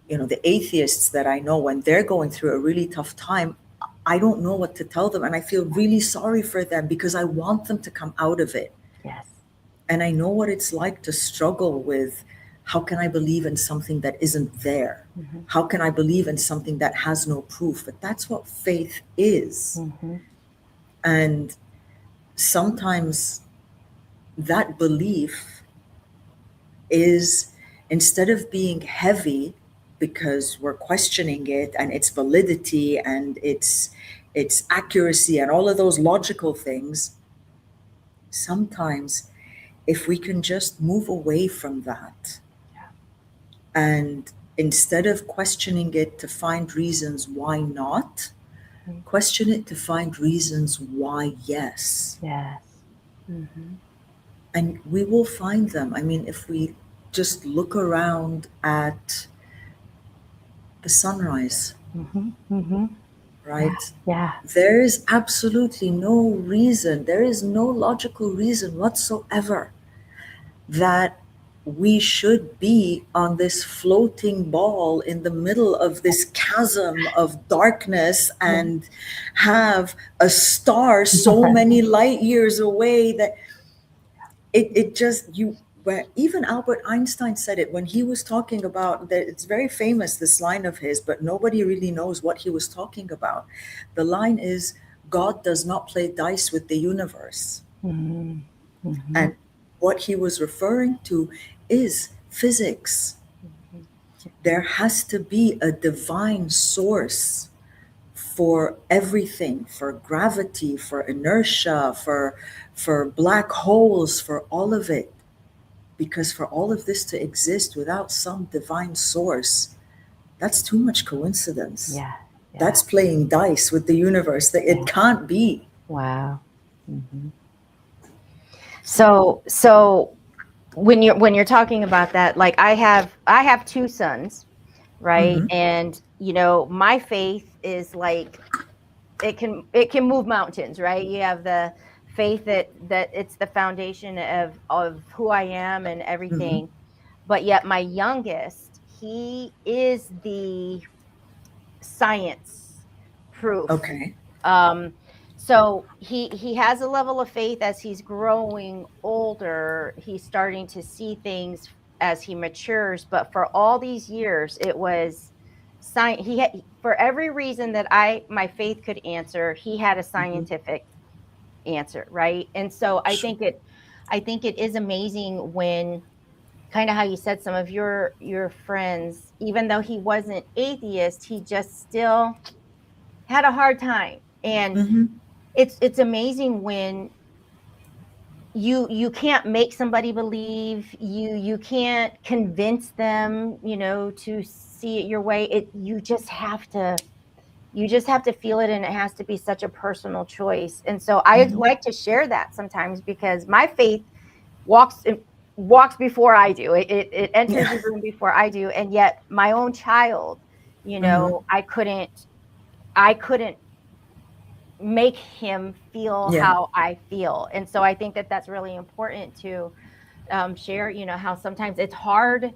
the atheists that I know, when they're going through a really tough time, I don't know what to tell them. And I feel really sorry for them because I want them to come out of it. Yes. And I know what it's like to struggle with, how can I believe in something that isn't there? How can I believe in something that has no proof? But that's what faith is. And sometimes that belief is, instead of being heavy because we're questioning it and its validity and its accuracy and all of those logical things, sometimes if we can just move away from that, and instead of questioning it to find reasons why not, question it to find reasons why yes. Yes. And we will find them. I mean, if we just look around at the sunrise, right? Yeah. There is absolutely no reason, there is no logical reason whatsoever that we should be on this floating ball in the middle of this chasm of darkness and have a star so many light years away that it just you where even Albert Einstein said it when he was talking about that. It's very famous, this line of his, but nobody really knows what he was talking about. The line is, God does not play dice with the universe. Mhm. Mhm. And what he was referring to is physics. There has to be a divine source for everything, for gravity, for inertia, for black holes, for all of it. Because for all of this to exist without some divine source, that's too much coincidence. Yeah. That's playing dice with the universe. That it can't be. Wow. Mhm. So when you're talking about that, like I have two sons, right? Mhm. And my faith is like it can move mountains, right? You have the faith that it's the foundation of who I am and everything. But yet my youngest, he is the science proof. Okay. So he has a level of faith as he's growing older. He's starting to see things as he matures. But for all these years, it was science. He had, for every reason that my faith could answer, he had a scientific answer, right? And so I think it is amazing when, kind of how you said, some of your friends, even though he wasn't atheist, he just still had a hard time. And Mhm. it's amazing when you can't make somebody believe, you can't convince them, to see it your way. You just have to feel it, and it has to be such a personal choice. And so I like to share that sometimes, because my faith walks before I do. It enters the room before I do. And yet my own child, I couldn't make him feel how I feel. And so I think that that's really important to share, how sometimes it's hard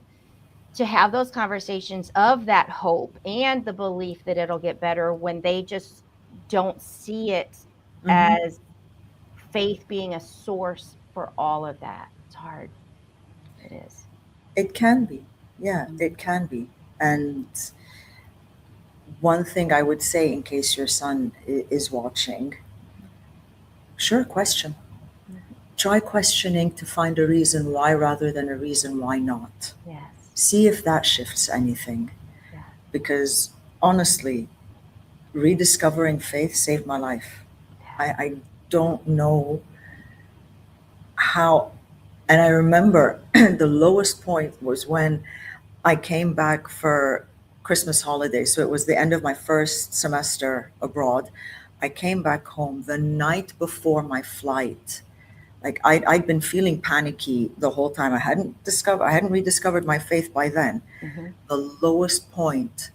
to have those conversations of that hope and the belief that it'll get better when they just don't see it as faith being a source for all of that. It's hard. It is. It can be. Yeah, it can be. And one thing I would say, in case your son is watching, sure, question. Try questioning to find a reason why rather than a reason why not. Yes. See if that shifts anything. Yeah. Because honestly, rediscovering faith saved my life. I don't know how. And I remember the lowest point was when I came back for Christmas holidays. So it was the end of my first semester abroad. I came back home the night before my flight. Like I'd been feeling panicky the whole time. I hadn't rediscovered my faith by then. The lowest point,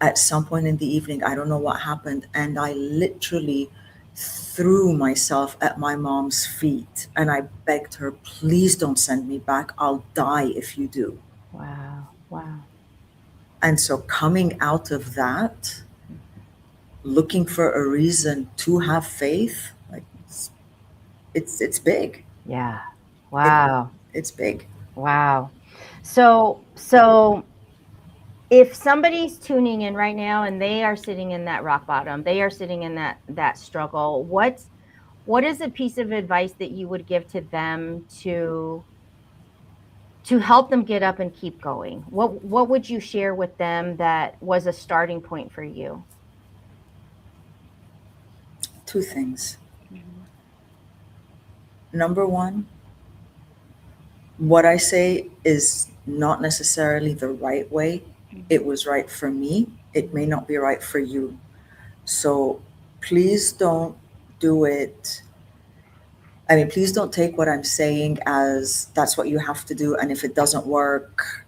at some point in the evening, I don't know what happened, and I literally threw myself at my mom's feet and I begged her, please don't send me back. I'll die if you do. Wow. And so coming out of that, looking for a reason to have faith, like it's big. Yeah. Wow. It's big. Wow. So if somebody's tuning in right now and they are sitting in that rock bottom, they are sitting in that struggle, what is a piece of advice that you would give to them to help them get up and keep going? What would you share with them that was a starting point for you? Two things. Number one, what I say is not necessarily the right way. It was right for me. It may not be right for you. So please don't do it. I mean, please don't take what I'm saying as that's what you have to do. And if it doesn't work,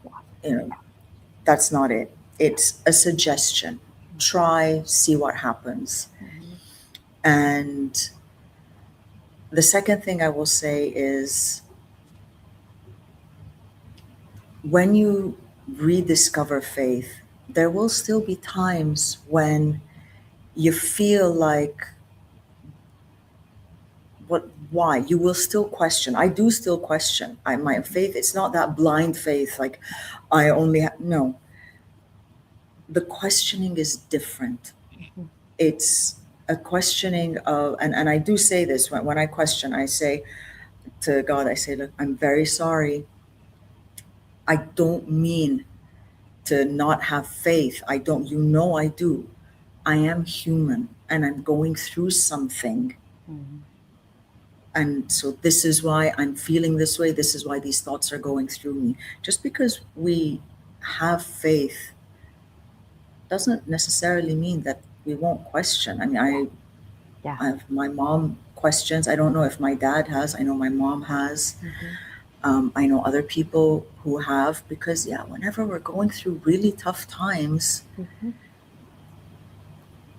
that's not it. It's a suggestion. try, see what happens. And the second thing I will say is, when you rediscover faith, there will still be times when you feel like, why? You will still question. I do still question. My faith, it's not that blind faith, like I only have, no. The questioning is different. It's a questioning of, and I do say this when I question, I say to God, I say, look, I'm very sorry. I don't mean to not have faith. I don't, I do. I am human and I'm going through something. And so this is why I'm feeling this way. This is why these thoughts are going through me. Just because we have faith doesn't necessarily mean that we won't question. I mean, my mom questions. I don't know if my dad has. I know my mom has. I know other people who have, because whenever we're going through really tough times,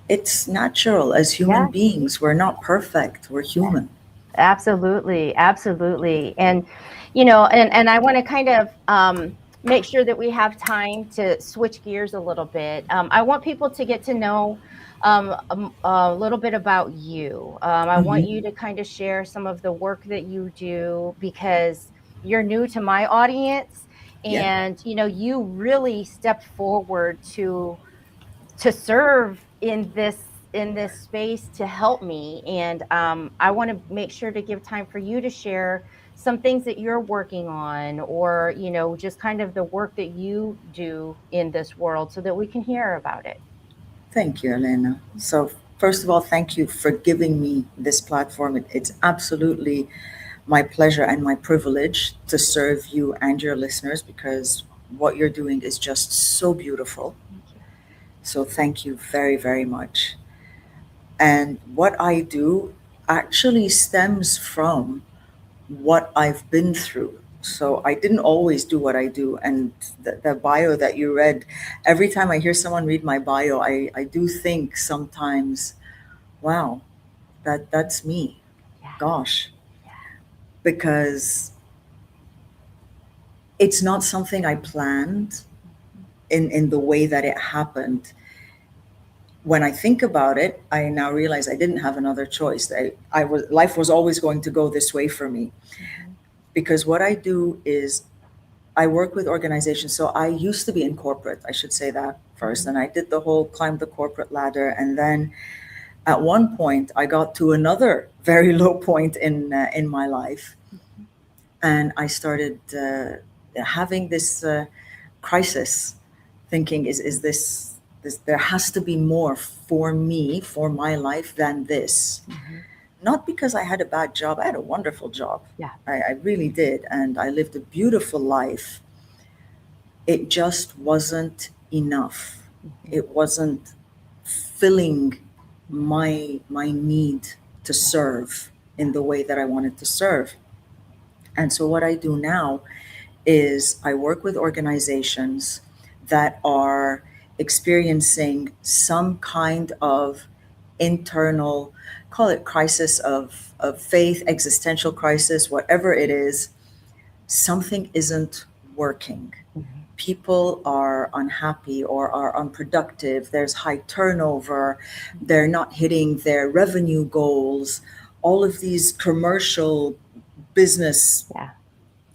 it's natural as human beings. We're not perfect. We're human. Absolutely. And, and I want to kind of make sure that we have time to switch gears a little bit. I want people to get to know a little bit about you. I want you to kind of share some of the work that you do, because you're new to my audience, and, you really stepped forward to serve in this space to help me. And I want to make sure to give time for you to share some things that you're working on, or, just kind of the work that you do in this world, so that we can hear about it. Thank you, Elena. So first of all, thank you for giving me this platform. It's absolutely my pleasure and my privilege to serve you and your listeners, because what you're doing is just so beautiful. So thank you very, very much. And what I do actually stems from what I've been through. So I didn't always do what I do. And the bio that you read, every time I hear someone read my bio, I do think sometimes, wow, that's me. Gosh. Because it's not something I planned in the way that it happened. When I think about it, I now realize I didn't have another choice. Life was always going to go this way for me. Because what I do is I work with organizations. So I used to be in corporate, I should say that first. And I did the whole climb the corporate ladder. And then at one point, I got to another very low point in my life. And I started having this crisis, thinking, is this, there has to be more for me, for my life, than this. Not because I had a bad job. I had a wonderful job. I really did. And I lived a beautiful life. It just wasn't enough. It wasn't filling my need to serve in the way that I wanted to serve. And so what I do now is I work with organizations that are experiencing some kind of internal, call it crisis of faith, existential crisis, whatever it is. Something isn't working. People are unhappy or are unproductive. There's high turnover. They're not hitting their revenue goals. All of these commercial business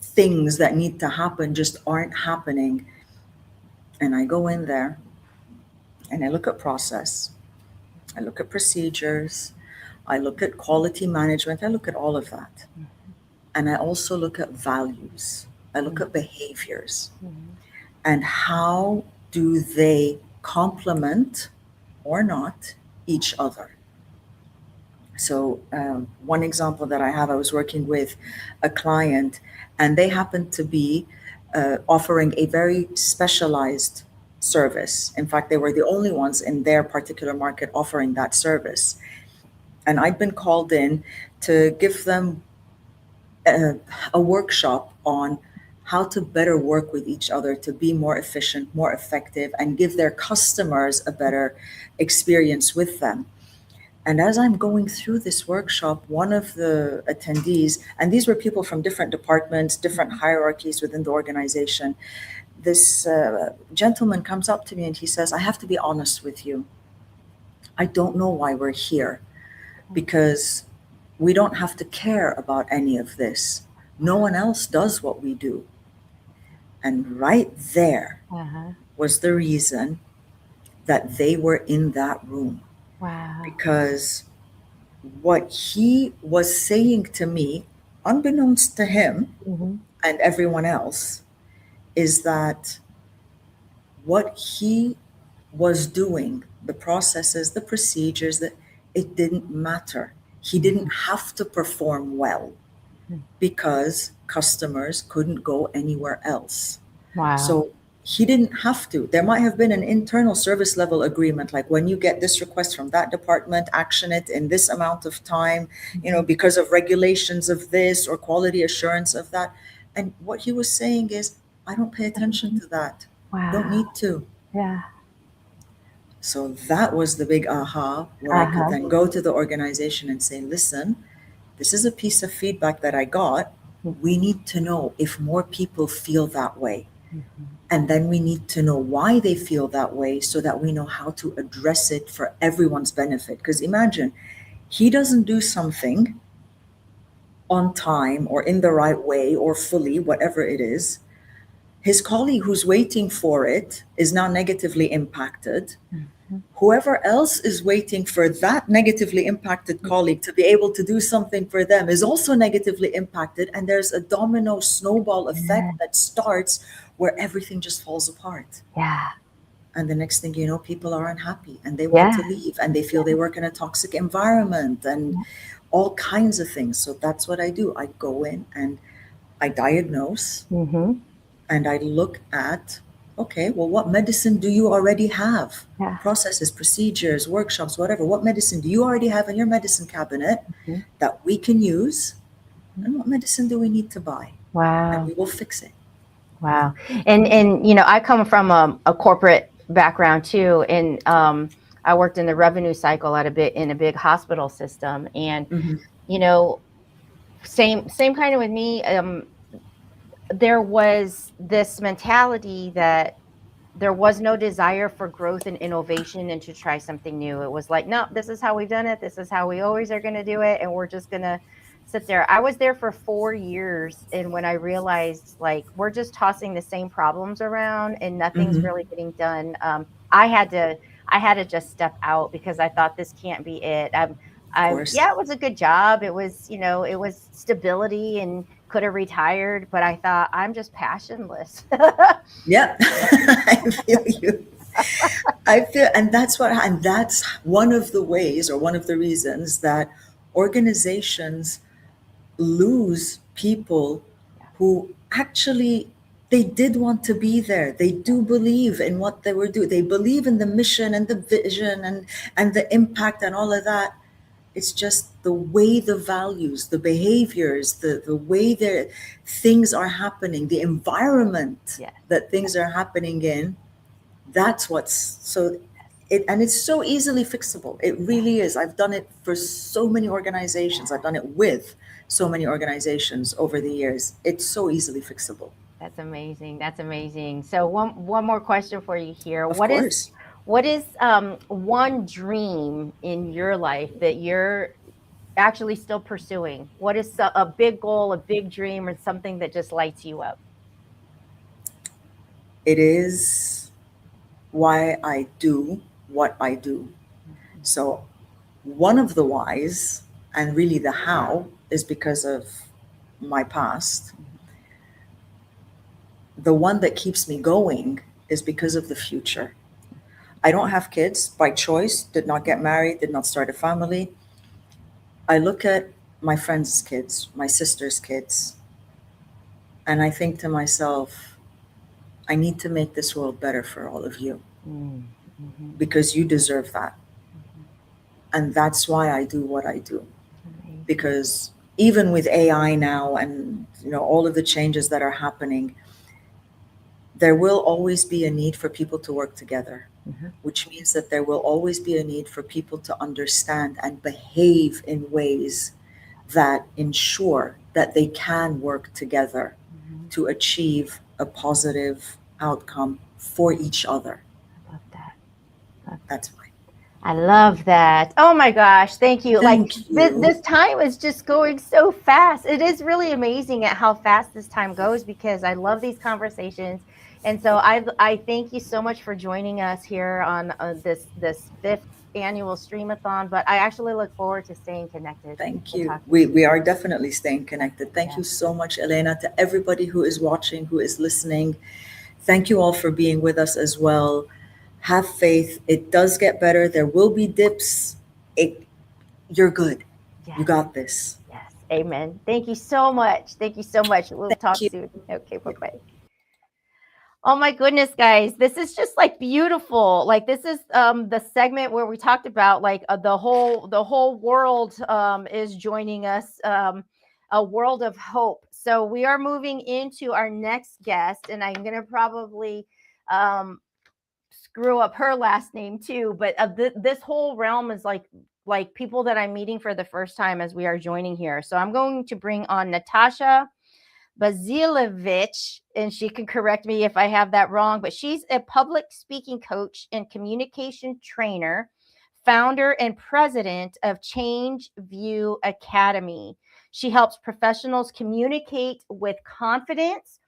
things that need to happen just aren't happening. And I go in there and I look at process. I look at procedures. I look at quality management. I look at all of that. And I also look at values. I look at behaviors. And how do they complement or not each other? So one example that I have, I was working with a client, and they happened to be offering a very specialized service. In fact, they were the only ones in their particular market offering that service. And I'd been called in to give them a workshop on how to better work with each other to be more efficient, more effective, and give their customers a better experience with them. And as I'm going through this workshop, one of the attendees, and these were people from different departments, different hierarchies within the organization, this gentleman comes up to me and he says, I have to be honest with you. I don't know why we're here, because we don't have to care about any of this. No one else does what we do. And right there was the reason that they were in that room. Wow. Because what he was saying to me, unbeknownst to him and everyone else, is that what he was doing, the processes, the procedures, that it didn't matter. He didn't have to perform well because customers couldn't go anywhere else. Wow. So he didn't have to. There might have been an internal service level agreement, like when you get this request from that department, action it in this amount of time, because of regulations of this or quality assurance of that. And what he was saying is, I don't pay attention to that. Wow. Don't need to. Yeah. So that was the big aha, where I could then go to the organization and say, listen, this is a piece of feedback that I got. We need to know if more people feel that way. And then we need to know why they feel that way so that we know how to address it for everyone's benefit. Because imagine, he doesn't do something on time or in the right way or fully, whatever it is. His colleague who's waiting for it is now negatively impacted. Whoever else is waiting for that negatively impacted colleague to be able to do something for them is also negatively impacted. And there's a domino snowball effect that starts where everything just falls apart. Yeah. And the next thing you know, people are unhappy and they want to leave and they feel they work in a toxic environment and all kinds of things. So that's what I do. I go in and I diagnose and I look at, okay, well, what medicine do you already have? Processes, procedures, workshops, whatever. What medicine do you already have in your medicine cabinet that we can use? And what medicine do we need to buy? Wow. And we will fix it. Wow. And I come from a corporate background too. And I worked in the revenue cycle in a big hospital system. And, same kind of with me. There was this mentality that there was no desire for growth and innovation and to try something new. It was like, no, this is how we've done it. This is how we always are going to do it. And we're just going to sit there. I was there for 4 years. And when I realized, like, we're just tossing the same problems around and nothing's really getting done, I had to just step out because I thought this can't be it. It was a good job. It was, it was stability and could have retired, but I thought, I'm just passionless. Yeah, I feel you. And that's one of the ways or one of the reasons that organizations lose people who actually, they did want to be there. They do believe in what they were doing. They believe in the mission and the vision and the impact and all of that. It's just the way the values, the behaviors, the way things are happening, the environment that things are happening in, that's what's and it's so easily fixable. It really is. I've done it for so many organizations. I've done it with so many organizations over the years. It's so easily fixable. That's amazing. That's amazing. So one more question for you here. Of course. What is one dream in your life that you're actually still pursuing? What is a big goal, a big dream, or something that just lights you up? It is why I do what I do. So one of the whys, and really the how, is because of my past. The one that keeps me going is because of the future. I don't have kids by choice, did not get married, did not start a family. I look at my friends' kids, my sister's kids, and I think to myself, I need to make this world better for all of you because you deserve that. And that's why I do what I do, because even with AI now and all of the changes that are happening, there will always be a need for people to work together, which means that there will always be a need for people to understand and behave in ways that ensure that they can work together to achieve a positive outcome for each other. I love that. That's why. I love that. Oh my gosh, thank you. Thank This time is just going so fast. It is really amazing at how fast this time goes, because I love these conversations. And so I thank you so much for joining us here on this 5th annual Streamathon, but I actually look forward to staying connected. Thank you. We are definitely staying connected. Thank you so much, Elena. To everybody who is watching, who is listening, thank you all for being with us as well. Have faith. It does get better. There will be dips. You're good. Yes. You got this. Yes. Amen. Thank you so much. Thank you so much. We'll talk soon. Okay. Bye-bye. Oh my goodness, guys. This is just like beautiful. Like, this is the segment where we talked about like the whole world is joining us, a world of hope. So we are moving into our next guest, and I'm going to probably screw up her last name too, but this whole realm is like people that I'm meeting for the first time as we are joining here. So I'm going to bring on Natasha Bazilevich, and she can correct me if I have that wrong, but she's a public speaking coach and communication trainer, founder and president of Change View Academy. She helps professionals communicate with confidence,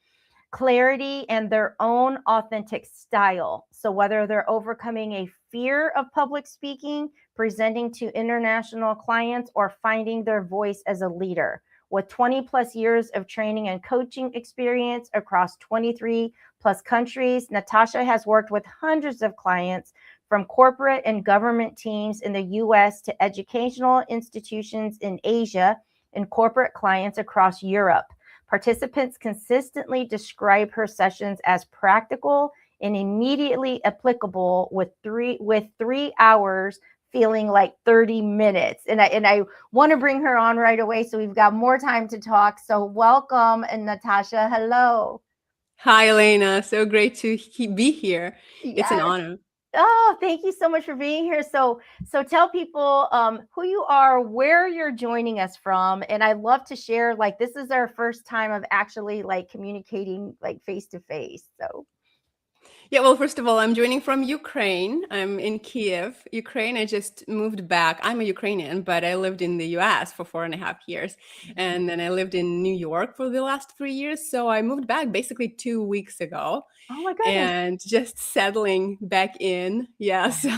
clarity, and their own authentic style. So whether they're overcoming a fear of public speaking, presenting to international clients, or finding their voice as a leader. With 20 plus years of training and coaching experience across 23 plus countries, Natasha has worked with hundreds of clients, from corporate and government teams in the US to educational institutions in Asia and corporate clients across Europe. Participants consistently describe her sessions as practical and immediately applicable, with 3 hours feeling like 30 minutes. And I want to bring her on right away, so we've got more time to talk. So welcome, and Natasha, hello. Hi, Elena. So great to be here. Yes. It's an honor. Oh, thank you so much for being here. So tell people who you are, where you're joining us from. And I'd love to share, like, this is our first time of actually like communicating like face to face. So yeah, well, first of all, I'm joining from Ukraine. I'm in Kiev, Ukraine. I just moved back. I'm a Ukrainian, but I lived in the US for 4.5 years. And then I lived in New York for the last 3 years. So I moved back basically 2 weeks ago. Oh my goodness. And just settling back in. Yeah. So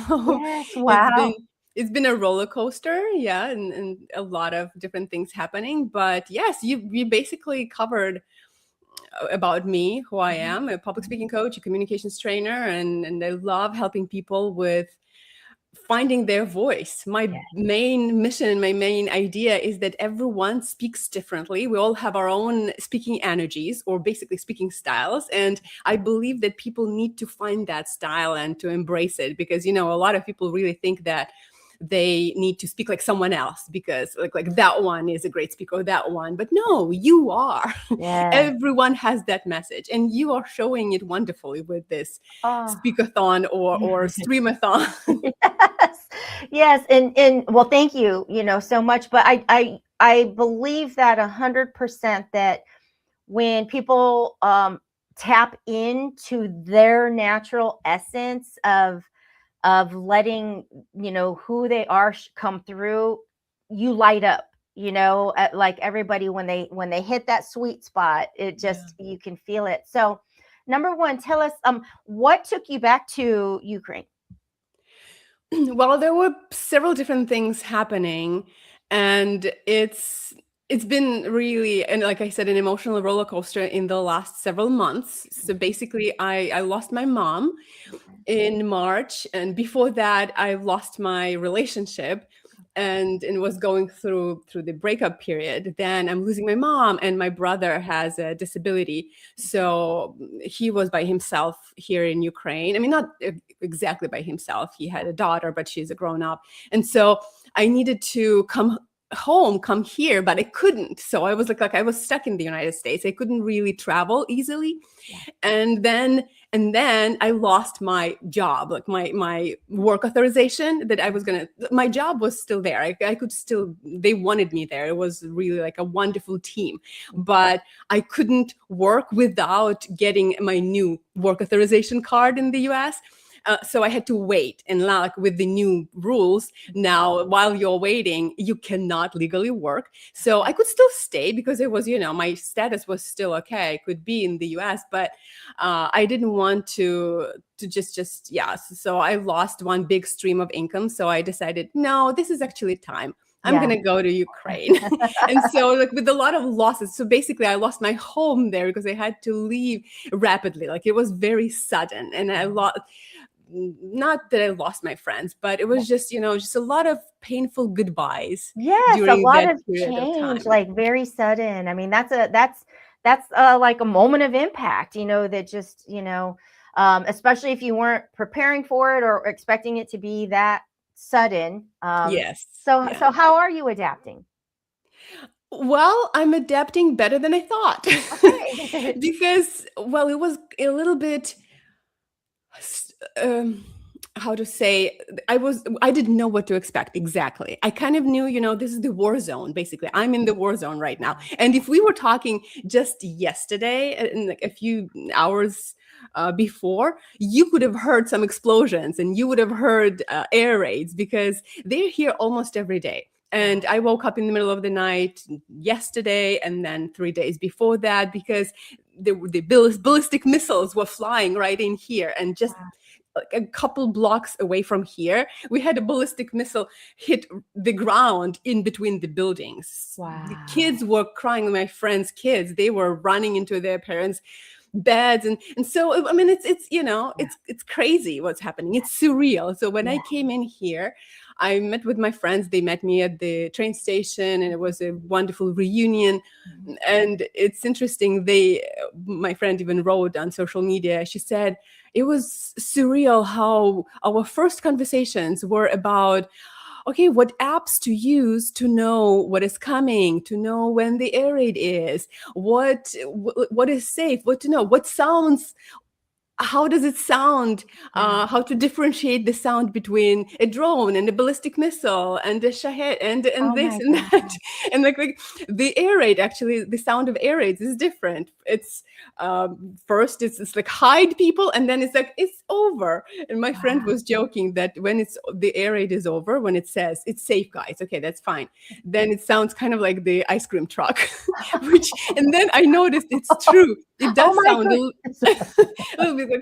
yes, wow. It's been a roller coaster. Yeah. And a lot of different things happening. But yes, you basically covered about me, who I am, a public speaking coach, a communications trainer, and I love helping people with finding their voice. My main mission, my main idea is that everyone speaks differently. We all have our own speaking energies, or basically speaking styles. And I believe that people need to find that style and to embrace it, because, a lot of people really think that they need to speak like someone else because like that one is a great speaker, or that one. But no, you are. Yeah. Everyone has that message, and you are showing it wonderfully with this speakathon or streamathon. Yes. And well, thank you, so much. But I believe that 100% that when people tap into their natural essence of letting who they are come through, you light up, like everybody when they hit that sweet spot, it just you can feel it. So number one, tell us what took you back to Ukraine? Well, there were several different things happening, and it's been really, and like I said, an emotional roller coaster in the last several months. So basically, I lost my mom in March, and before that, I lost my relationship and was going through the breakup period. Then I'm losing my mom, and my brother has a disability, so he was by himself here in Ukraine. I mean, not exactly by himself. He had a daughter, but she's a grown up, and so I needed to come home, come here, but I couldn't. So I was like I was stuck in the United States. I couldn't really travel easily. And then I lost my job, like my work authorization that I was my job was still there. I could still, they wanted me there. It was really like a wonderful team, but I couldn't work without getting my new work authorization card in the US. So I had to wait, and like with the new rules now, while you're waiting, you cannot legally work. So I could still stay because it was, my status was still okay. I could be in the US, but I didn't want to just yeah. So I lost one big stream of income. So I decided, no, this is actually time. I'm going to go to Ukraine. And so like with a lot of losses. So basically I lost my home there because I had to leave rapidly. Like it was very sudden, and I lost, not that I lost my friends, but it was just, just a lot of painful goodbyes. Yes, a during lot that of period of change, time. like very sudden. I mean, that's like a moment of impact, that just, especially if you weren't preparing for it or expecting it to be that sudden. Yes. So how are you adapting? Well, I'm adapting better than I thought. Okay. Because, well, it was a little bit, how to say, I didn't know what to expect exactly. I kind of knew, this is the war zone, basically. I'm in the war zone right now. And if we were talking just yesterday, in like a few hours before, you could have heard some explosions and you would have heard air raids, because they're here almost every day. And I woke up in the middle of the night yesterday and then 3 days before that, because the ballistic missiles were flying right in here. And just like a couple blocks away from here, we had a ballistic missile hit the ground in between the buildings. Wow. The kids were crying, my friends' kids. They were running into their parents' beds. And so, I mean, it's crazy what's happening. It's surreal. So when I came in here, I met with my friends. They met me at the train station, and it was a wonderful reunion. And it's interesting. My friend even wrote on social media, she said, it was surreal how our first conversations were about, okay, what apps to use to know what is coming, to know when the air raid is, what is safe, what to know, what sounds, how does it sound, how to differentiate the sound between a drone and a ballistic missile and a Shahed and this and that. And like the air raid, actually, the sound of air raids is different. It's first it's like hide people, and then it's like it's over. And my friend was joking that when the air raid is over, when it says it's safe, guys, okay, that's fine, then it sounds kind of like the ice cream truck, and then I noticed it's true. It does sound a little bit like,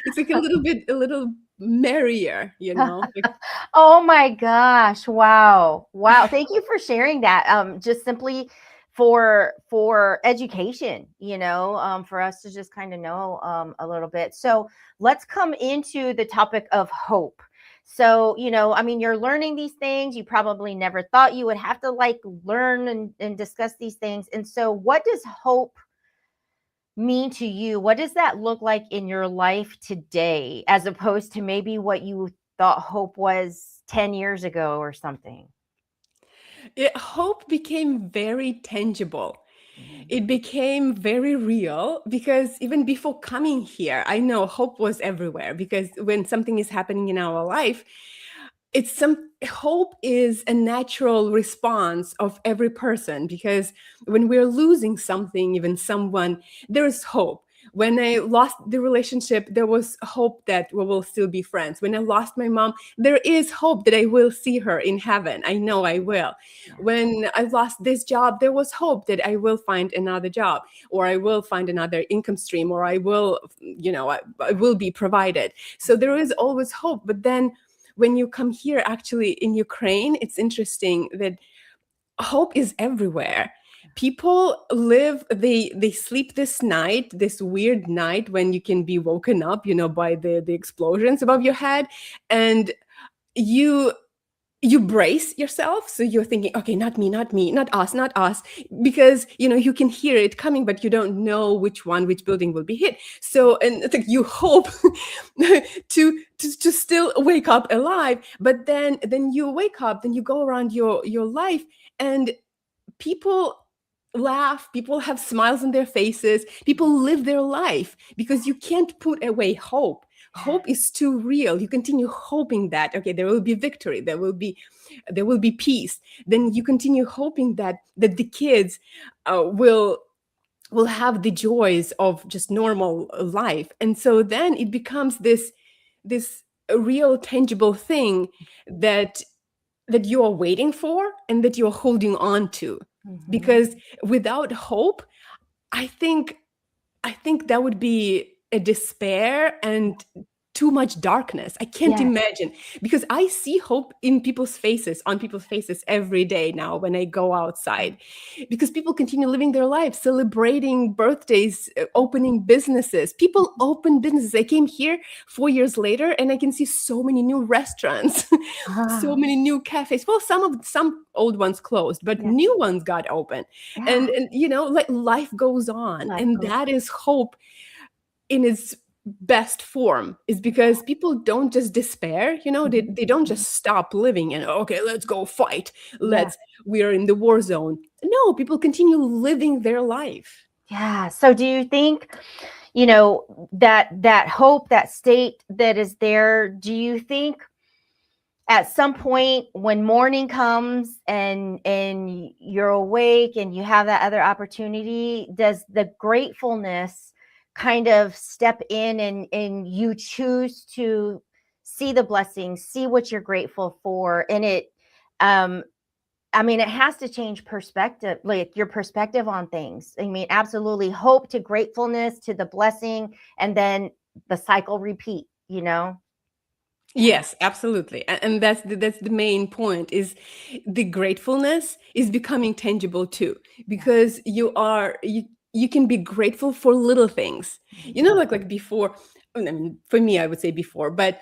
it's like a little merrier, like, Oh my gosh. Wow. Thank you for sharing that. Just simply for education, for us to just kind of know a little bit. So let's come into the topic of hope. So, I mean, you're learning these things. You probably never thought you would have to like learn and discuss these things. And so what does hope mean to you? What does that look like in your life today, as opposed to maybe what you thought hope was 10 years ago or something? Hope became very tangible. It became very real, because even before coming here, I know hope was everywhere, because when something is happening in our life, hope is a natural response of every person, because when we're losing something, even someone, there is hope. When I lost the relationship, there was hope that we will still be friends. When I lost my mom, there is hope that I will see her in heaven. I know I will. When I lost this job, there was hope that I will find another job, or I will find another income stream, or I will, I will be provided. So there is always hope. But then when you come here, actually in Ukraine, it's interesting that hope is everywhere. People they sleep this weird night when you can be woken up, by the explosions above your head. And you you brace yourself. So you're thinking, okay, not me, not us, because you can hear it coming, but you don't know which building will be hit. So, and it's like you hope to still wake up alive, but then you wake up, then you go around your life, and people laugh, people have smiles on their faces, people live their life, because you can't put away hope. Hope is too real. You continue hoping that, okay, there will be victory, there will be peace. Then you continue hoping that the kids will have the joys of just normal life. And so then it becomes this real tangible thing that you are waiting for and that you're holding on to. Because without hope, I think that would be a despair and too much darkness. I can't imagine, because I see hope on people's faces every day now when I go outside, because people continue living their lives, celebrating birthdays, opening businesses. People open businesses. I came here 4 years later and I can see so many new restaurants, so many new cafes. Well, some old ones closed, but new ones got open. And like life goes on. That is hope in its best form, is because people don't just despair, they don't just stop living and, okay, let's go fight, we are in the war zone. No, people continue living their life. So do you think, that hope, that state that is there, do you think at some point when morning comes and you're awake and you have that other opportunity, does the gratefulness kind of step in and you choose to see the blessings, see what you're grateful for? And it, it has to change perspective, like your perspective on things. Absolutely. Hope to gratefulness to the blessing, and then the cycle repeat, Yes, absolutely. And that's the main point, is the gratefulness is becoming tangible too, because you can be grateful for little things, like before. For me, I would say before, but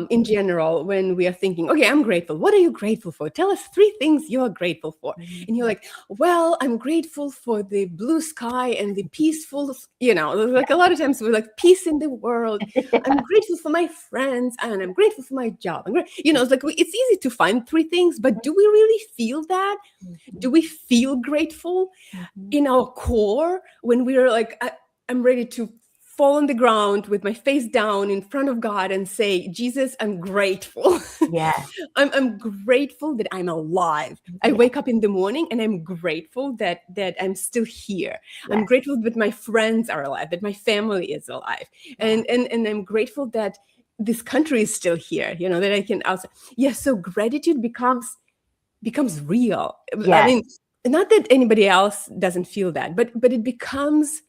in general, when we are thinking, okay, I'm grateful. What are you grateful for? Tell us 3 things you are grateful for. And you're like, well, I'm grateful for the blue sky and the peaceful, like a lot of times we're like, peace in the world. I'm grateful for my friends, and I'm grateful for my job. It's like, it's easy to find 3 things, but do we really feel that? Do we feel grateful in our core when we're like, I'm ready to fall on the ground with my face down in front of God and say, Jesus, I'm grateful. I'm grateful that I'm alive. I wake up in the morning and I'm grateful that I'm still here. I'm grateful that my friends are alive, that my family is alive. And I'm grateful that this country is still here, that I can also. So gratitude becomes real. Not that anybody else doesn't feel that, but it becomes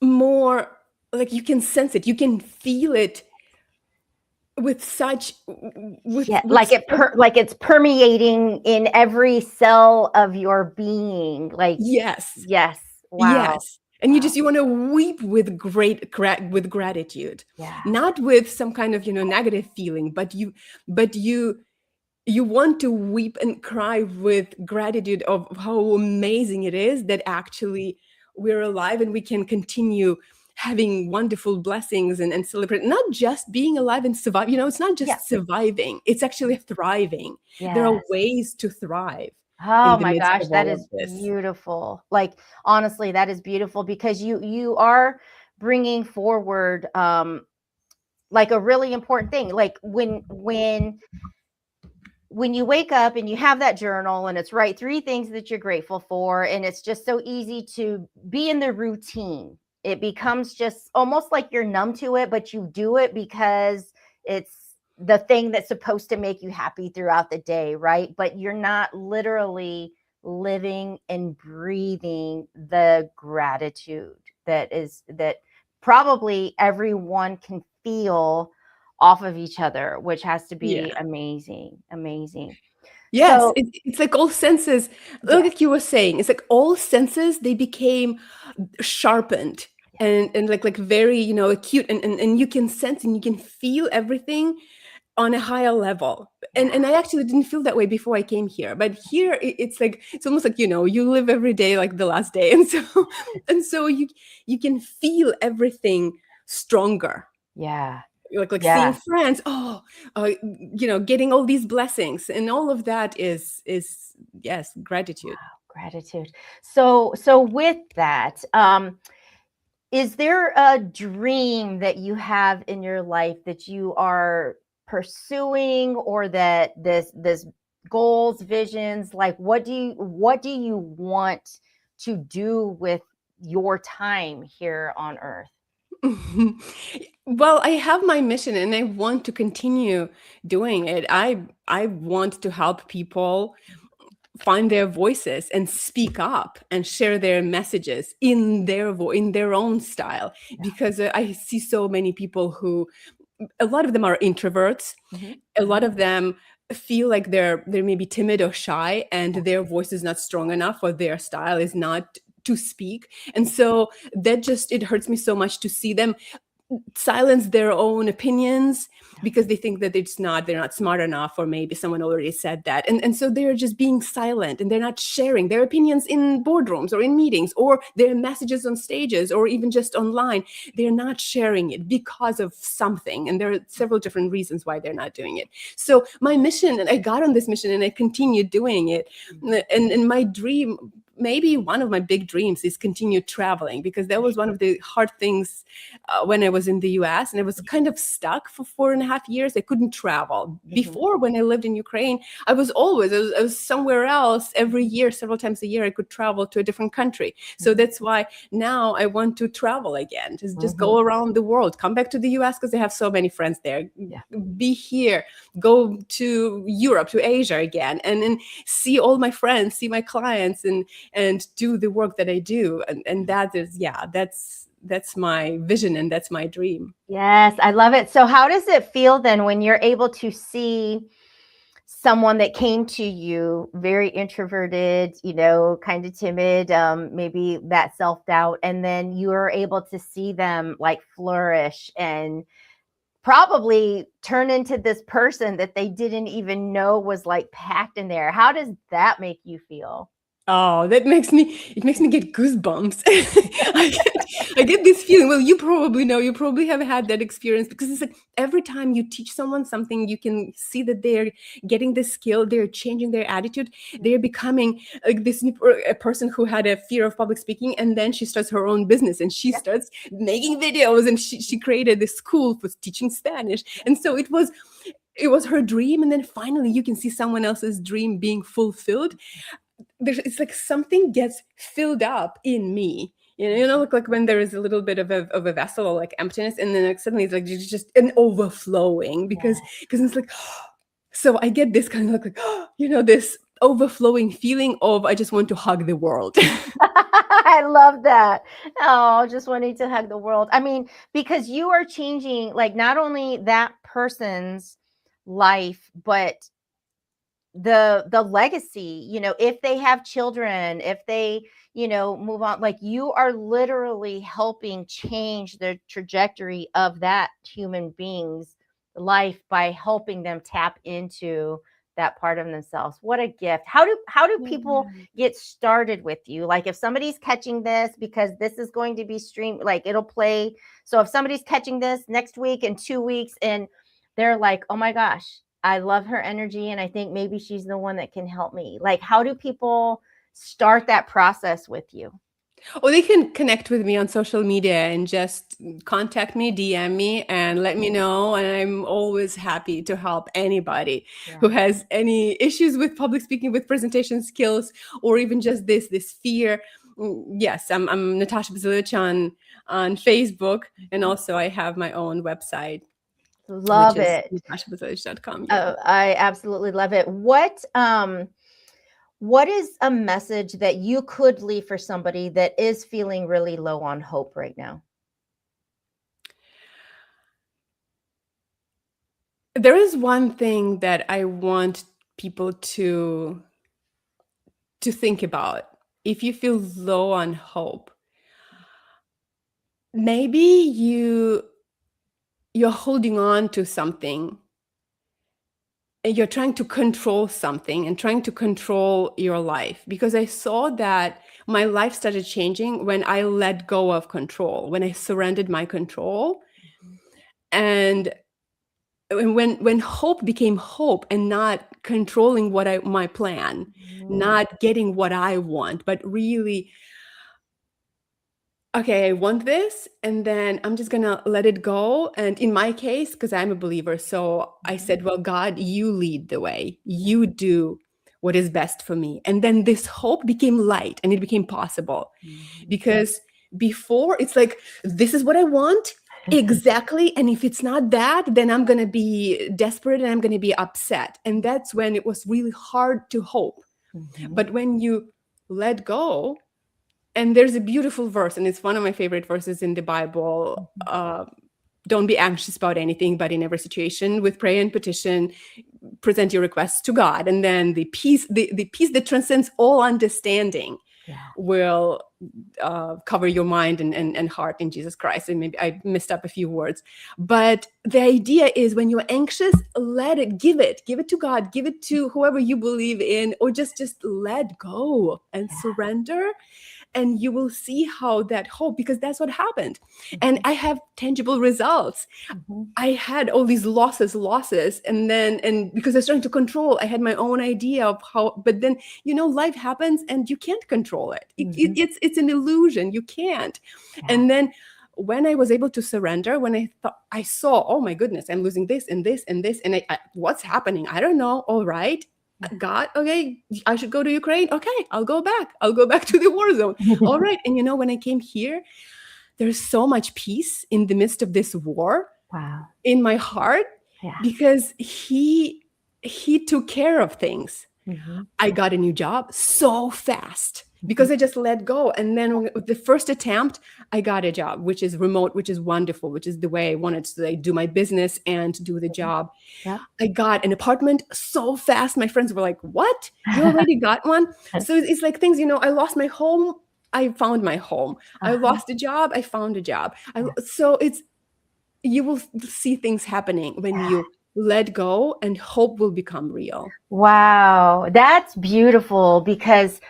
more like you can sense it, you can feel it with such like it's permeating in every cell of your being. Like yes, wow. And you want to weep with gratitude, not with some kind of negative feeling, but you want to weep and cry with gratitude of how amazing it is that actually we're alive and we can continue having wonderful blessings and celebrate, not just being alive and survive. It's not just surviving, it's actually thriving. There are ways to thrive. Oh my gosh, that is beautiful. Like, honestly, that is beautiful, because you are bringing forward like a really important thing. Like when you wake up and you have that journal and it's write 3 things that you're grateful for, and it's just so easy to be in the routine. It becomes just almost like you're numb to it, but you do it because it's the thing that's supposed to make you happy throughout the day, right? But you're not literally living and breathing the gratitude that probably everyone can feel off of each other, which has to be amazing. Yes, so, it's like all senses, like you were saying, it's like all senses, they became sharpened and like very acute, and you can sense and you can feel everything on a higher level. And I actually didn't feel that way before I came here. But here it's like, it's almost like, you live every day like the last day. And so you can feel everything stronger. Yeah. Like Yeah. seeing friends, getting all these blessings, and all of that is yes, gratitude. Gratitude. So with that, is there a dream that you have in your life that you are pursuing, or that this goals, visions, like what do you want to do with your time here on earth? Well, I have my mission and I want to continue doing it. I want to help people find their voices and speak up and share their messages in their own style, because I see so many people who, a lot of them are introverts. A lot of them feel like they're maybe timid or shy, and their voice is not strong enough, or their style is not to speak. And so it hurts me so much to see them silence their own opinions because they think that they're not smart enough, or maybe someone already said that. And so they're just being silent, and they're not sharing their opinions in boardrooms or in meetings, or their messages on stages, or even just online. They're not sharing it because of something. And there are several different reasons why they're not doing it. So my mission, and I got on this mission and I continue doing it. And my dream, maybe one of my big dreams, is continue traveling, because that was one of the hard things when I was in the US, and I was kind of stuck for 4.5 years. I couldn't travel. Before, when I lived in Ukraine, I was somewhere else every year, several times a year. I could travel to a different country. So that's why now I want to travel again, just go around the world, come back to the US because I have so many friends there, be here, go to Europe, to Asia again, and then see all my friends, see my clients, and do the work that I do. And that is, that's my vision, and that's my dream. Yes, I love it. So how does it feel then when you're able to see someone that came to you very introverted, kind of timid, maybe that self-doubt, and then you're able to see them like flourish and probably turn into this person that they didn't even know was like packed in there? How does that make you feel? Oh, it makes me get goosebumps. I get this feeling. Well, you probably have had that experience, because it's like every time you teach someone something, you can see that they're getting the skill, they're changing their attitude, they're becoming like this a person who had a fear of public speaking, and then she starts her own business, and she starts making videos, and she created this school for teaching Spanish. And so it was her dream, and then finally you can see someone else's dream being fulfilled. It's like something gets filled up in me, like when there is a little bit of a vessel, or like emptiness, and then suddenly it's like just an overflowing, because it's like, so I get this kind of like this overflowing feeling of, I just want to hug the world. I love that. Oh, just wanting to hug the world. I mean, because you are changing, like, not only that person's life, but the legacy, if they have children, if they, move on, like, you are literally helping change the trajectory of that human being's life by helping them tap into that part of themselves. What a gift. How do people get started with you? Like, if somebody's catching this, because this is going to be streamed, like, it'll play. So if somebody's catching this next week, in 2 weeks, and they're like, oh my gosh, I love her energy, and I think maybe she's the one that can help me. Like, how do people start that process with you? Or they can connect with me on social media and just contact me, DM me, and let me know. And I'm always happy to help anybody who has any issues with public speaking, with presentation skills, or even just this fear. Yes, I'm Natasha Bazilic on Facebook, and also I have my own website. Love it. NatashaBazilic.com. Oh, I absolutely love it. What is a message that you could leave for somebody that is feeling really low on hope right now? There is one thing that I want people to think about. If you feel low on hope, maybe you're holding on to something you're trying to control something and trying to control your life, because I saw that my life started changing when I let go of control, when I surrendered my control. And when hope became hope and not controlling my plan, not getting what I want, but really, okay, I want this, and then I'm just gonna let it go. And in my case, because I'm a believer, so I said, well, God, you lead the way, you do what is best for me. And then this hope became light and it became possible. Because before, it's like, this is what I want exactly, and if it's not that, then I'm gonna be desperate and I'm gonna be upset. And that's when it was really hard to hope. But when you let go, and there's a beautiful verse, and it's one of my favorite verses in the Bible. Don't be anxious about anything, but in every situation, with prayer and petition, present your requests to God. And then the peace that transcends all understanding will cover your mind and heart in Jesus Christ. And maybe I messed up a few words. But the idea is, when you're anxious, give it to God, give it to whoever you believe in, or just let go and surrender. And you will see how that hope, because that's what happened. And I have tangible results. I had all these losses. And because I was trying to control, I had my own idea of how, but then, life happens and you can't control it. It's an illusion. You can't. And then when I was able to surrender, when I saw, oh my goodness, I'm losing this and this and this. And what's happening? I don't know. All right. God, okay, I should go to Ukraine. Okay, I'll go back to the war zone. All right. And when I came here, there's so much peace in the midst of this war. Wow. In my heart, because he took care of things. I got a new job so fast because I just let go. And then the first attempt, I got a job, which is remote, which is wonderful, which is the way I wanted to do my business and do the job. I got an apartment so fast. My friends were like, what? You already got one? So it's like things, I lost my home. I found my home. I lost a job. I found a job. So you will see things happening when you let go, and hope will become real. Wow. That's beautiful, because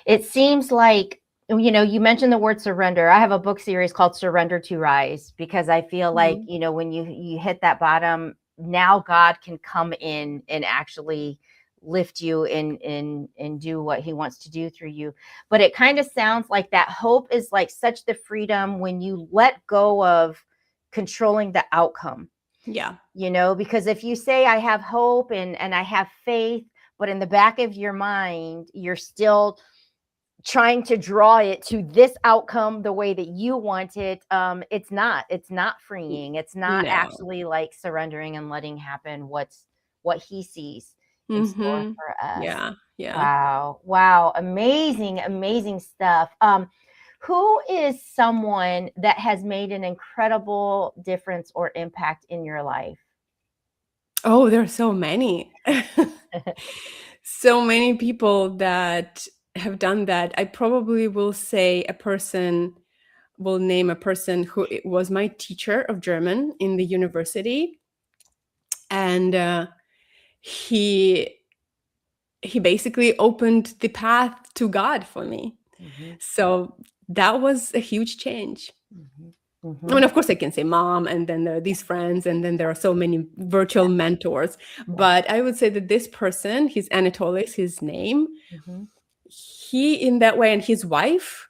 it seems like, you mentioned the word surrender. I have a book series called Surrender to Rise, because I feel like, when you hit that bottom, now God can come in and actually lift you and do what he wants to do through you. But it kind of sounds like that hope is like such the freedom when you let go of controlling the outcome. Yeah. Because if you say I have hope and I have faith, but in the back of your mind, you're still trying to draw it to this outcome the way that you want it, it's not freeing. It's not actually like surrendering and letting happen what he sees in store for us. Yeah. Wow. Amazing stuff. Who is someone that has made an incredible difference or impact in your life? Oh, there are so many. So many people that have done that. I probably will name a person who was my teacher of German in the university. And he basically opened the path to God for me. So that was a huge change. I mean, of course, I can say mom, and then there are these friends, and then there are so many virtual mentors. But I would say that this person, he's Anatolis, his name, he in that way, and his wife,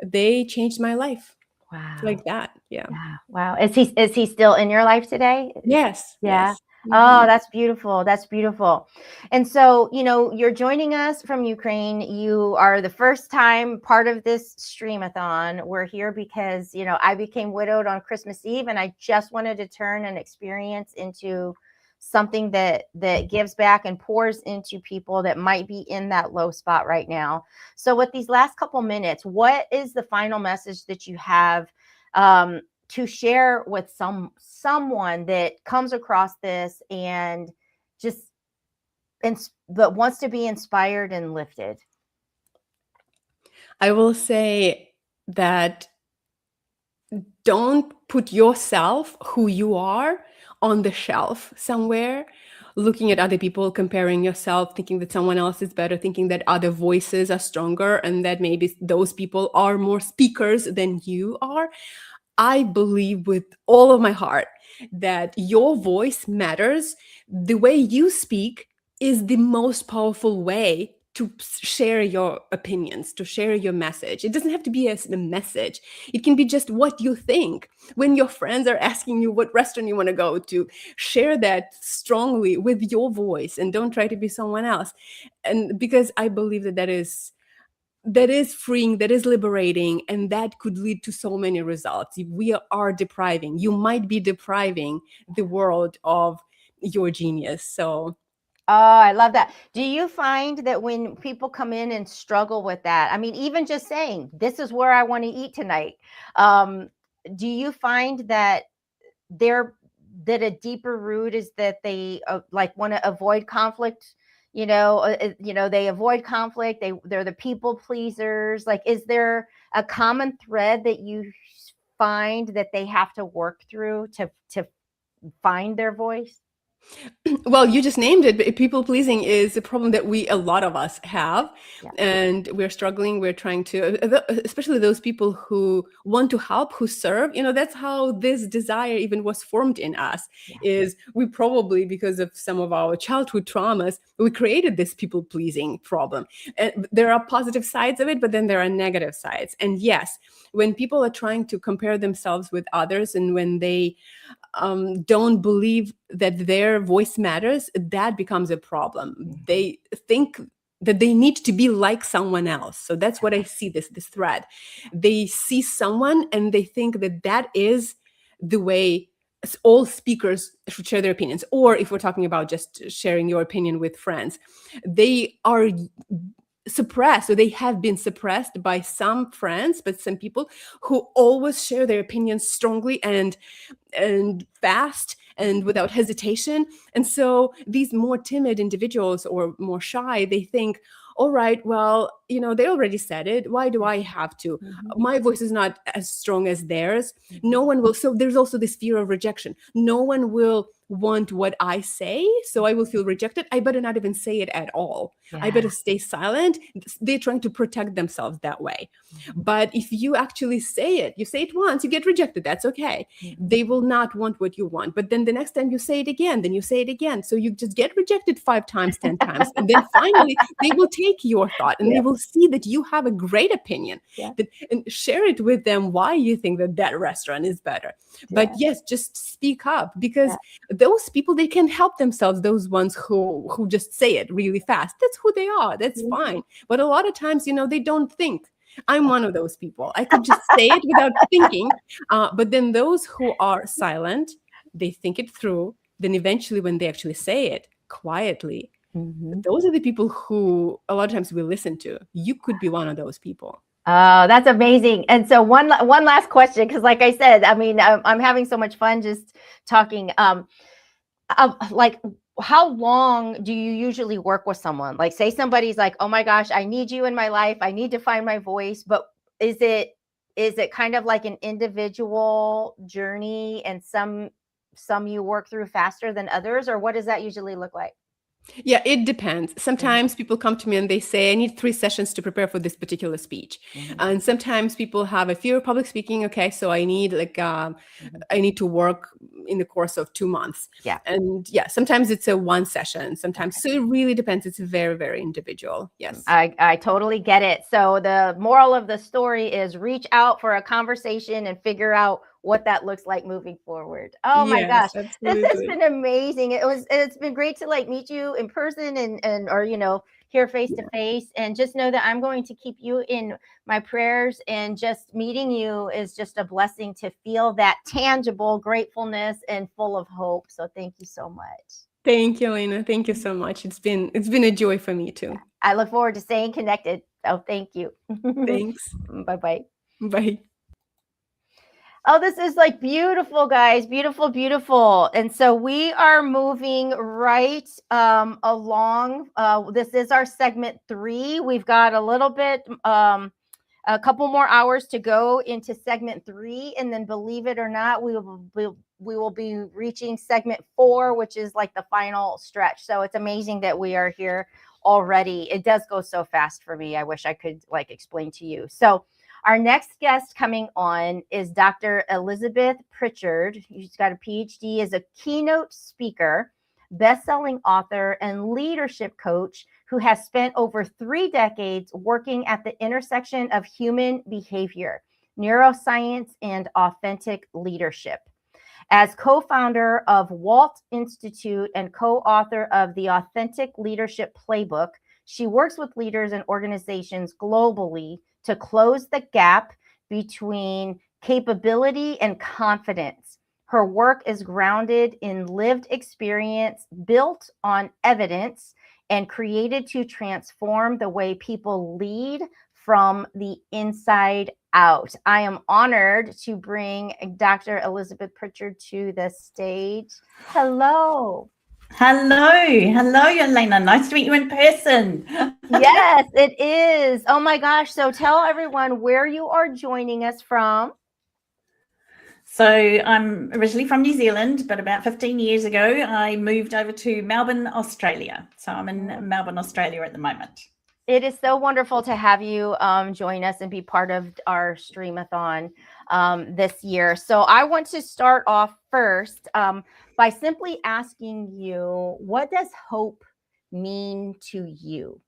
they changed my life. Wow. Like that. Yeah. Wow. Is he still in your life today? Yes. Yeah. Yes. Oh, that's beautiful. That's beautiful. And so, you're joining us from Ukraine. You are the first time part of this streamathon. We're here because, I became widowed on Christmas Eve, and I just wanted to turn an experience into something that gives back and pours into people that might be in that low spot right now. So with these last couple minutes, what is the final message that you have to share with someone that comes across this and but wants to be inspired and lifted? I will say that don't put yourself, who you are, on the shelf somewhere. looking at other people, comparing yourself, thinking that someone else is better, thinking that other voices are stronger and that maybe those people are more speakers than you are. I believe with all of my heart that your voice matters. The way you speak is the most powerful way to share your opinions, to share your message. It doesn't have to be a message. It can be just what you think. When your friends are asking you what restaurant you want to go to, share that strongly with your voice and don't try to be someone else. And because I believe that is freeing, that is liberating, and that could lead to so many results. If we are depriving, you might be depriving the world of your genius. So Oh, I love that. Do you find that when people come in and struggle with that, I mean, even just saying, this is where I want to eat tonight, do you find that that a deeper root is that they like want to avoid conflict? They avoid conflict. They're the people pleasers. Like, is there a common thread that you find that they have to work through to find their voice? well, you just named it, but people pleasing is a problem that a lot of us have. Yeah. And we're struggling. We're trying to, especially those people who want to help, who serve, that's how this desire even was formed in us. Yeah. Is we probably, because of some of our childhood traumas, we created this people pleasing problem. And there are positive sides of it, but then there are negative sides. And yes, when people are trying to compare themselves with others, and when they don't believe that their voice matters, that becomes a problem. Mm-hmm. They think that they need to be like someone else. So that's what I see this thread. They see someone and they think that is the way all speakers should share their opinions. Or if we're talking about just sharing your opinion with friends, they are suppressed, or they have been suppressed by some friends, but some people who always share their opinions strongly and fast and without hesitation. And so these more timid individuals or more shy, they think, all right, well, they already said it. Why do I have to? Mm-hmm. My voice is not as strong as theirs. No one will. So there's also this fear of rejection. No one will want what I say, so I will feel rejected. I better not even say it at all. Yeah. I better stay silent. They're trying to protect themselves that way. Mm-hmm. But if you actually say it once, you get rejected. That's okay. Mm-hmm. They will not want what you want. But then the next time you say it again, then you say it again. So you just get rejected 5 times, 10 times. And then finally, they will take your thought and they will see that you have a great opinion. Yeah. And share it with them why you think that restaurant is better. Yeah. But yes, just speak up, because those people, they can help themselves. Those ones who just say it really fast, that's who they are. That's fine. But a lot of times, they don't think. I'm one of those people. I could just say it without thinking. But then those who are silent, they think it through. Then eventually when they actually say it quietly, those are the people who a lot of times we listen to. You could be one of those people. Oh, that's amazing. And so one last question, because like I said, I mean, I'm having so much fun just talking. Like, how long do you usually work with someone? Like, say somebody's like, oh my gosh, I need you in my life. I need to find my voice. But is it kind of like an individual journey, and some you work through faster than others, or what does that usually look like? Yeah, it depends. Sometimes people come to me and they say, I need 3 sessions to prepare for this particular speech. And sometimes people have a fear of public speaking. Okay, so I need I need to work in the course of 2 months. Yeah. And sometimes it's a 1 session. Sometimes, so it really depends. It's very, very individual. Yes. I totally get it. So the moral of the story is reach out for a conversation and figure out what that looks like moving forward. Oh my gosh. Absolutely. This has been amazing. It's been great to meet you in person and or here face to face, and just know that I'm going to keep you in my prayers, and just meeting you is just a blessing to feel that tangible gratefulness and full of hope. So thank you so much. Thank you, Elena. Thank you so much. It's been a joy for me too. I look forward to staying connected. Oh, thank you. Thanks. Bye-bye. Bye. Oh, this is beautiful, guys. Beautiful, beautiful. And so we are moving right along. This is our segment 3. We've got a little bit, a couple more hours to go into segment 3. And then, believe it or not, we'll we will be reaching segment 4, which is like the final stretch. So it's amazing that we are here already. It does go so fast for me. I wish I could like explain to you. So our next guest coming on is Dr. Elizabeth Pritchard. She's got a PhD as a keynote speaker, best-selling author, and leadership coach who has spent over 3 decades working at the intersection of human behavior, neuroscience, and authentic leadership. As co-founder of Walt Institute and co-author of the Authentic Leadership Playbook, she works with leaders and organizations globally to close the gap between capability and confidence. Her work is grounded in lived experience, built on evidence, and created to transform the way people lead from the inside out. I am honored to bring Dr. Elizabeth Pritchard to the stage. Hello. Hello, Elena. Nice to meet you in person. Yes, it is. Oh my gosh. So tell everyone where you are joining us from. So I'm originally from New Zealand, but about 15 years ago, I moved over to Melbourne, Australia. So I'm in Melbourne, Australia at the moment. It is so wonderful to have you join us and be part of our Streamathon this year. So I want to start off first by simply asking you, what does hope mean to you?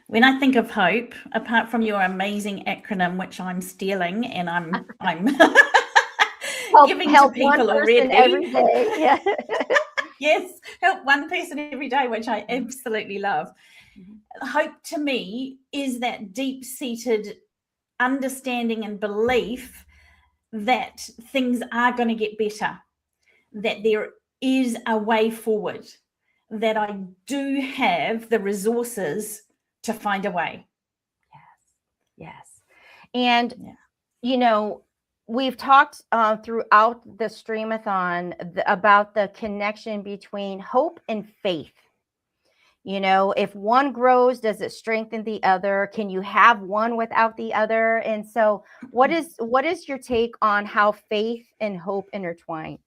When I think of hope, apart from your amazing acronym, which I'm stealing and I'm giving to people already. Every day. Yeah. Yes, help one person every day, which I absolutely love. Hope to me is that deep-seated understanding and belief that things are going to get better, that there is a way forward, that I do have the resources to find a way. Yes. And, you know, we've talked throughout the Streamathon about the connection between hope and faith. You know, if one grows, does it strengthen the other? Can you have one without the other? And so what is your take on how faith and hope intertwine?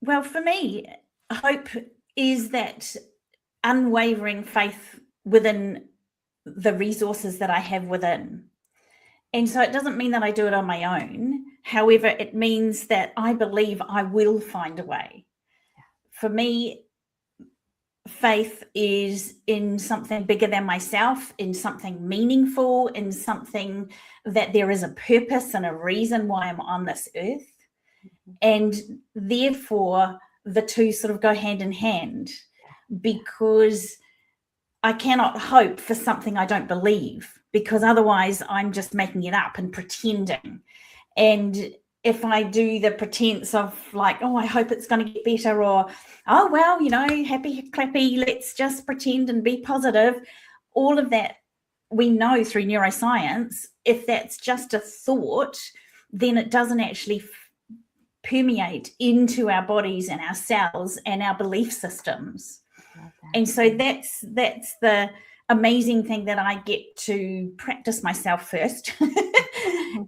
Well, for me, hope is that unwavering faith within the resources that I have within. And so it doesn't mean that I do it on my own. However, it means that I believe I will find a way. For me, faith is in something bigger than myself, in something meaningful, in something that there is a purpose and a reason why I'm on this earth. And therefore, the two sort of go hand in hand, because I cannot hope for something I don't believe, because otherwise I'm just making it up and pretending. And if I do the pretense of like, oh, I hope it's going to get better, or, oh, well, you know, happy clappy, let's just pretend and be positive, all of that we know through neuroscience, if that's just a thought, then it doesn't actually permeate into our bodies and our cells and our belief systems. And so that's the amazing thing, that I get to practice myself first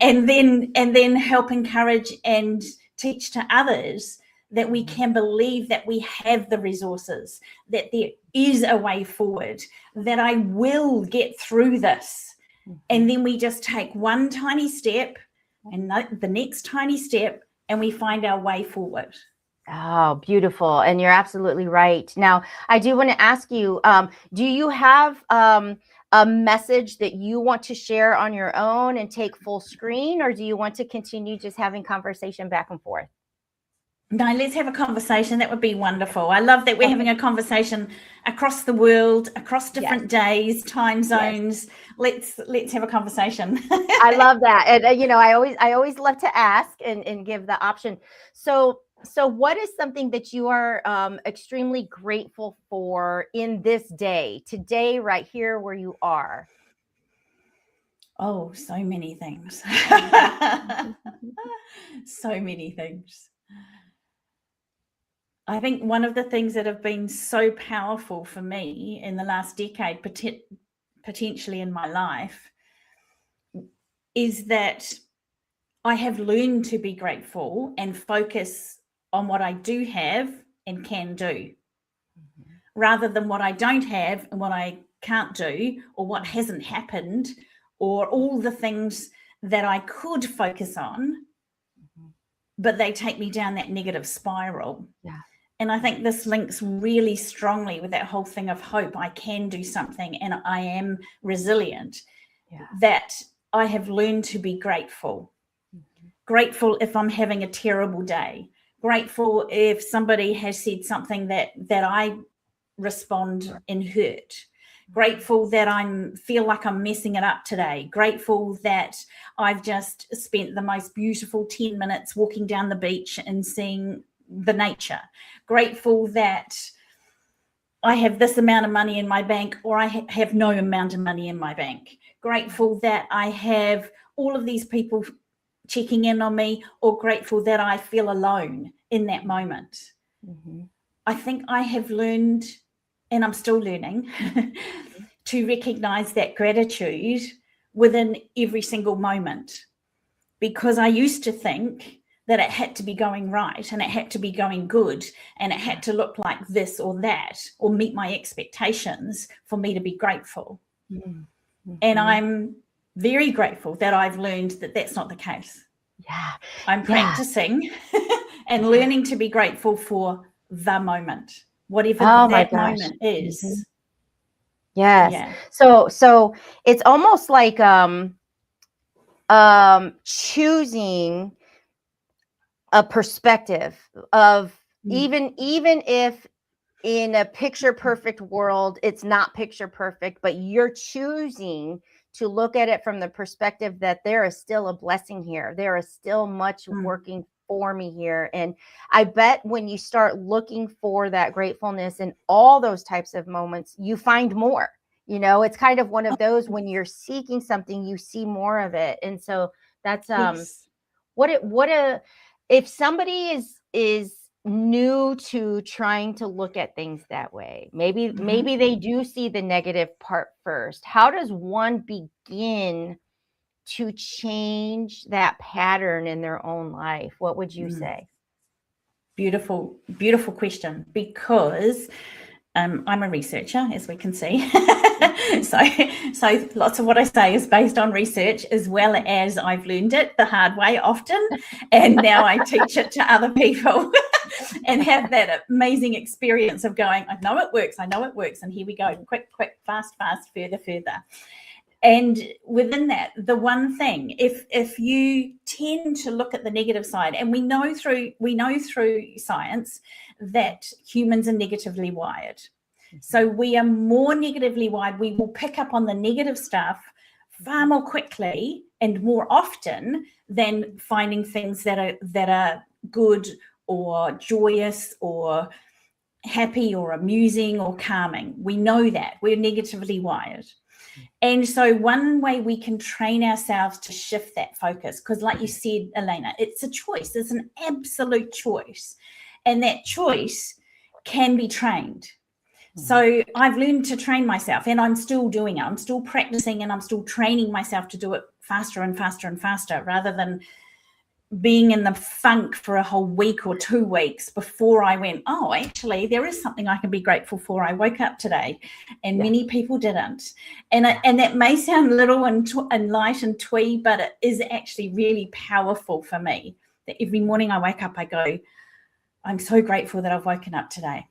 and then help encourage and teach to others that we can believe that we have the resources, that there is a way forward, that I will get through this. And then we just take one tiny step and the next tiny step, and we find our way forward. Oh, beautiful. And you're absolutely right. Now, I do want to ask you, do you have a message that you want to share on your own and take full screen, or do you want to continue just having conversation back and forth? No, let's have a conversation. That would be wonderful. I love that we're having a conversation across the world, across different days, time zones. Let's have a conversation. I love that. And you know, I always love to ask and give the option. So what is something that you are extremely grateful for in this day, today, right here where you are? Oh, so many things. So many things. I think one of the things that have been so powerful for me in the last decade, potentially in my life, is that I have learned to be grateful and focus on what I do have and can do, rather than what I don't have and what I can't do, or what hasn't happened, or all the things that I could focus on, but they take me down that negative spiral. Yeah. And I think this links really strongly with that whole thing of hope. I can do something and I am resilient. Yeah. That I have learned to be grateful. Grateful if I'm having a terrible day. Grateful if somebody has said something that I respond in hurt. Grateful that I feel like I'm messing it up today. Grateful that I've just spent the most beautiful 10 minutes walking down the beach and seeing the nature. Grateful that I have this amount of money in my bank, or I have no amount of money in my bank. Grateful that I have all of these people checking in on me, or grateful that I feel alone in that moment. I think I have learned, and I'm still learning, to recognize that gratitude within every single moment. Because I used to think that it had to be going right, and it had to be going good, and it had to look like this or that, or meet my expectations for me to be grateful. And I'm very grateful that I've learned that that's not the case. Yeah. I'm practicing and learning to be grateful for the moment, whatever that moment is. Yes. Yeah. So it's almost like choosing a perspective of even if in a picture perfect world it's not picture perfect, but you're choosing to look at it from the perspective that there is still a blessing here. There is still much working for me here. And I bet when you start looking for that gratefulness in all those types of moments, you find more. You know, it's kind of one of those, when you're seeking something, you see more of it. And so that's if somebody is new to trying to look at things that way, maybe they do see the negative part first. How does one begin to change that pattern in their own life? What would you say? Beautiful question, because I'm a researcher, as we can see. so lots of what I say is based on research, as well as I've learned it the hard way often, and now I teach it to other people and have that amazing experience of going, I know it works, and here we go, quick, fast, further. And within that, the one thing, if you tend to look at the negative side, and we know through science that humans are negatively wired. So we are more negatively wired. We will pick up on the negative stuff far more quickly and more often than finding things that are good or joyous or happy or amusing or calming. We know that we're negatively wired. And so one way we can train ourselves to shift that focus, because like you said, Elena, it's a choice. It's an absolute choice. And that choice can be trained. So I've learned to train myself, and I'm still doing it. I'm still practicing, and I'm still training myself to do it faster and faster and faster, rather than being in the funk for a whole week or 2 weeks before I went, oh, actually, there is something I can be grateful for. I woke up today, and many people didn't. And that may sound little and light and twee, but it is actually really powerful for me, that every morning I wake up, I go, I'm so grateful that I've woken up today.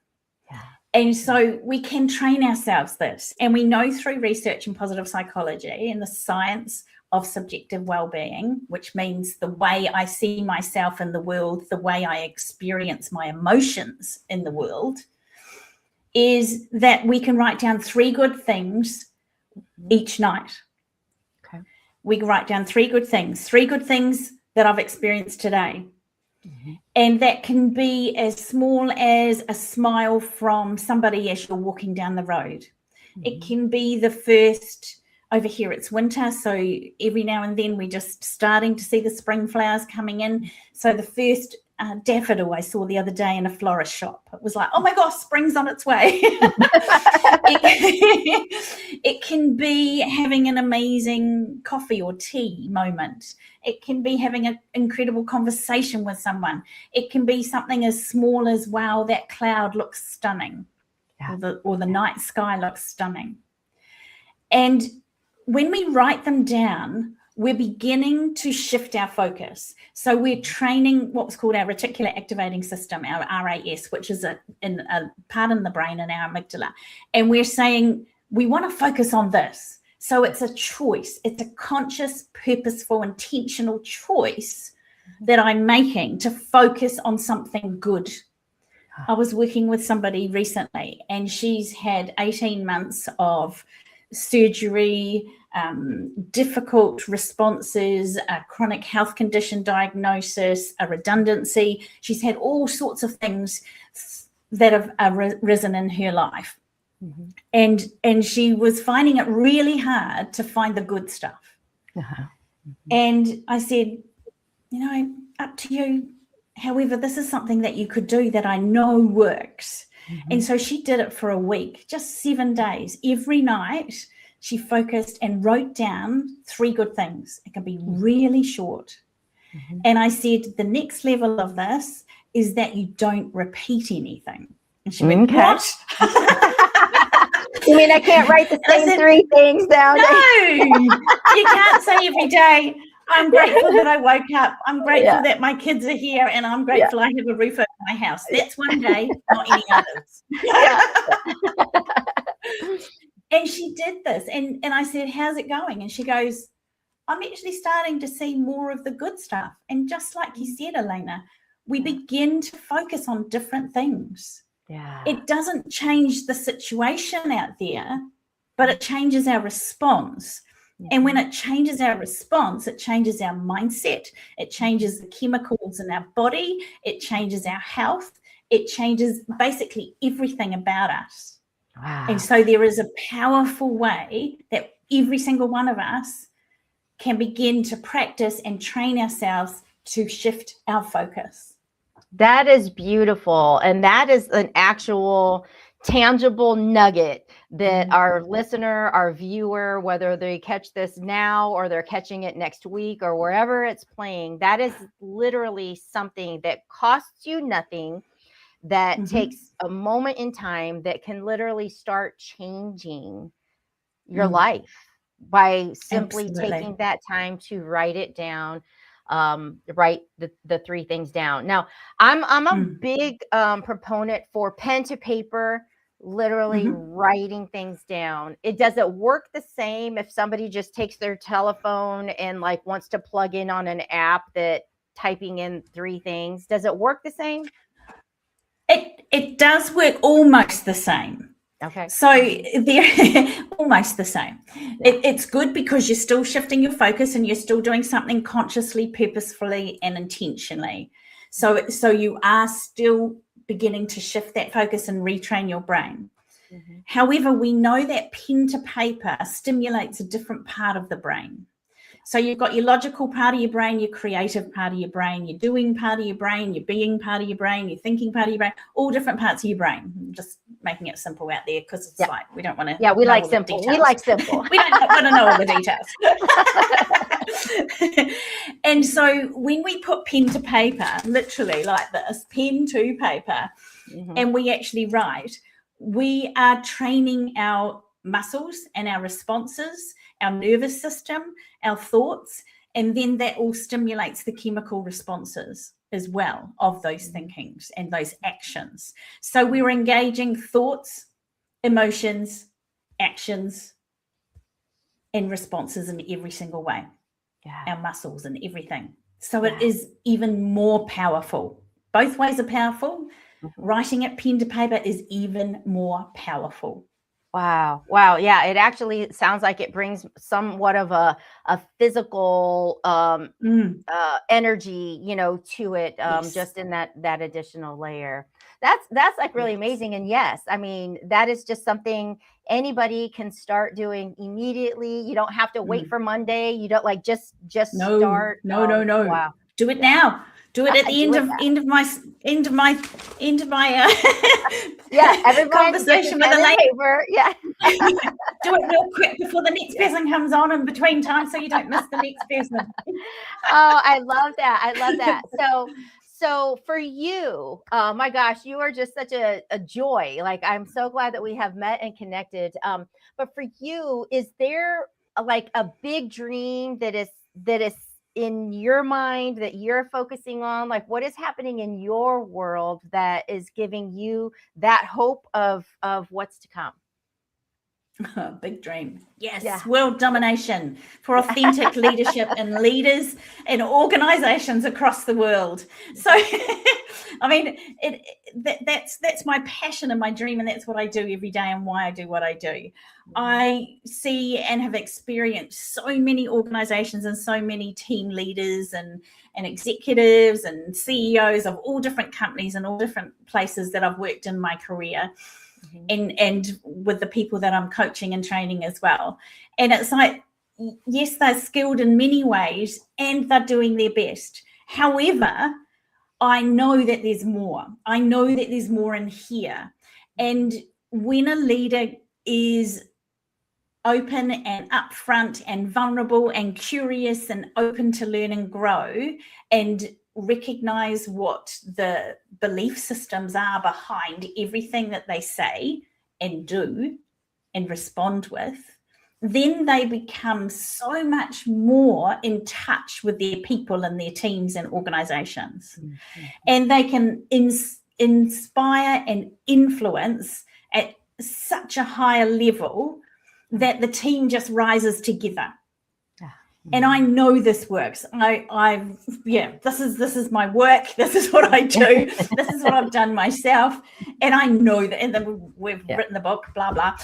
Yeah. And so we can train ourselves this. And we know through research in positive psychology and the science of subjective well-being, which means the way I see myself in the world, the way I experience my emotions in the world, is that we can write down 3 good things each night. Okay. We can write down 3 good things that I've experienced today. And that can be as small as a smile from somebody as you're walking down the road. It can be the first, over here it's winter, so every now and then we're just starting to see the spring flowers coming in. So the first daffodil I saw the other day in a florist shop. It was like, oh my gosh, spring's on its way. It can be having an amazing coffee or tea moment. It can be having an incredible conversation with someone. It can be something as small as, wow, that cloud looks stunning. Yeah. Or the night sky looks stunning. And when we write them down, we're beginning to shift our focus. So we're training what's called our reticular activating system, our RAS, which is a part in the brain in our amygdala. And we're saying, we want to focus on this. So it's a choice. It's a conscious, purposeful, intentional choice that I'm making to focus on something good. I was working with somebody recently, and she's had 18 months of surgery, difficult responses, a chronic health condition diagnosis, a redundancy. She's had all sorts of things that have risen in her life. Mm-hmm. And she was finding it really hard to find the good stuff. Uh-huh. Mm-hmm. And I said, up to you. However, this is something that you could do that I know works. Mm-hmm. And so she did it for a week, just 7 days. Every night she focused and wrote down 3 good things. It can be really short. Mm-hmm. And I said, the next level of this is that you don't repeat anything. And she went, what? You mean I can't write the same 3 things down? No, you can't say every day, I'm grateful that I woke up. I'm grateful that my kids are here, and I'm grateful I have a roof over my house. That's one day, not any others. And she did this. And I said, how's it going? And she goes, I'm actually starting to see more of the good stuff. And just like you said, Elena, we begin to focus on different things. Yeah. It doesn't change the situation out there, but it changes our response. And when it changes our response, it changes our mindset, it changes the chemicals in our body, it changes our health, it changes basically everything about us. Wow. And so there is a powerful way that every single one of us can begin to practice and train ourselves to shift our focus. That is beautiful. And that is an actual tangible nugget that our listener, our viewer, whether they catch this now or they're catching it next week or wherever it's playing, that is literally something that costs you nothing, that takes a moment in time, that can literally start changing your life by simply taking that time to write it down. Write the 3 things down. Now, I'm a big proponent for pen to paper, literally writing things down. Does it work the same if somebody just takes their telephone and like wants to plug in on an app that typing in 3 things? Does it work the same? It does work almost the same. Okay. So they're almost the same. Yeah. It's good because you're still shifting your focus and you're still doing something consciously, purposefully, and intentionally. So you are still beginning to shift that focus and retrain your brain. Mm-hmm. However, we know that pen to paper stimulates a different part of the brain. So you've got your logical part of your brain, your creative part of your brain, your doing part of your brain, your being part of your brain, your thinking part of your brain, all different parts of your brain. I'm just making it simple out there because it's like we don't want to. Yeah, we like simple. We like simple. We don't want to know all the details. And so when we put pen to paper, literally like this, pen to paper, and we actually write, we are training our muscles and our responses, our nervous system, our thoughts, and then that all stimulates the chemical responses as well of those thinkings and those actions. So we're engaging thoughts, emotions, actions, and responses in every single way. Yeah. Our muscles and everything. So it is even more powerful. Both ways are powerful. Writing it pen to paper is even more powerful. Wow. Yeah, it actually sounds like it brings somewhat of a physical energy, to it, just in that additional layer. That's like really amazing. And yes, I mean, that is just something anybody can start doing immediately. You don't have to wait for Monday. You don't just start. No. Wow. Do it now. Do it at the end of my Yeah, everybody conversation with Elaine. paper. Yeah. Do it real quick before the next person comes on in between time, so you don't miss the next person. Oh, I love that. I love that. So for you, my gosh, you are just such a joy. Like, I'm so glad that we have met and connected. But for you, is there like a big dream that is in your mind that you're focusing on? Like, what is happening in your world that is giving you that hope of what's to come? Big dream. Yes. Yeah. World domination for authentic leadership and leaders and organizations across the world. So, I mean, that's my passion and my dream, and that's what I do every day and why I do what I do. I see and have experienced so many organizations and so many team leaders and executives and CEOs of all different companies and all different places that I've worked in my career. And with the people that I'm coaching and training as well. And it's like, yes, they're skilled in many ways and they're doing their best. However, I know that there's more. I know that there's more in here. And when a leader is open and upfront and vulnerable and curious and open to learn and grow and recognize what the belief systems are behind everything that they say and do and respond with, then they become so much more in touch with their people and their teams and organizations. And they can inspire and influence at such a higher level that the team just rises together. And I know this works. This is my work. This is what I do. This is what I've done myself. And I know that, and then we've written the book, blah, blah.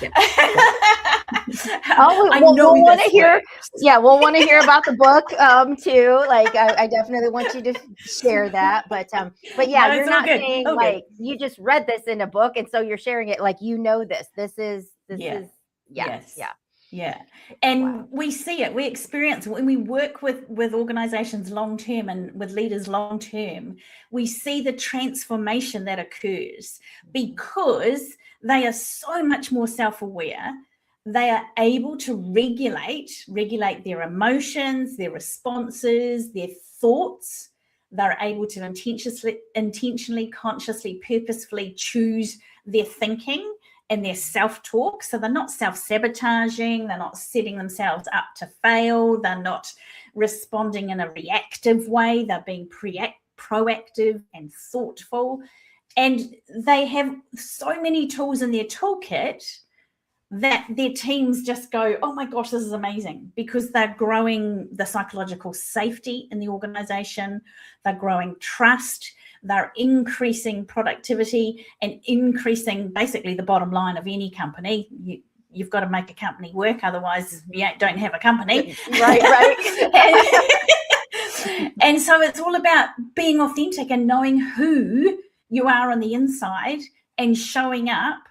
We'll want to hear. Yeah, we'll want to hear about the book too. Like, I definitely want you to share that. But yeah, you're not saying like you just read this in a book, and so you're sharing it like you know this. This is. Yeah. And we see it, we experience when we work with organizations long term and with leaders long term, we see the transformation that occurs because they are so much more self-aware. They are able to regulate their emotions, their responses, their thoughts. They're able to intentionally, consciously, purposefully choose their thinking and their self-talk. So they're not self-sabotaging, they're not setting themselves up to fail, they're not responding in a reactive way, they're being proactive and thoughtful. And they have so many tools in their toolkit that their teams just go, oh my gosh, this is amazing, because they're growing the psychological safety in the organization, they're growing trust, they're increasing productivity and increasing basically the bottom line of any company. You've got to make a company work, otherwise you don't have a company. Right. And so it's all about being authentic and knowing who you are on the inside and showing up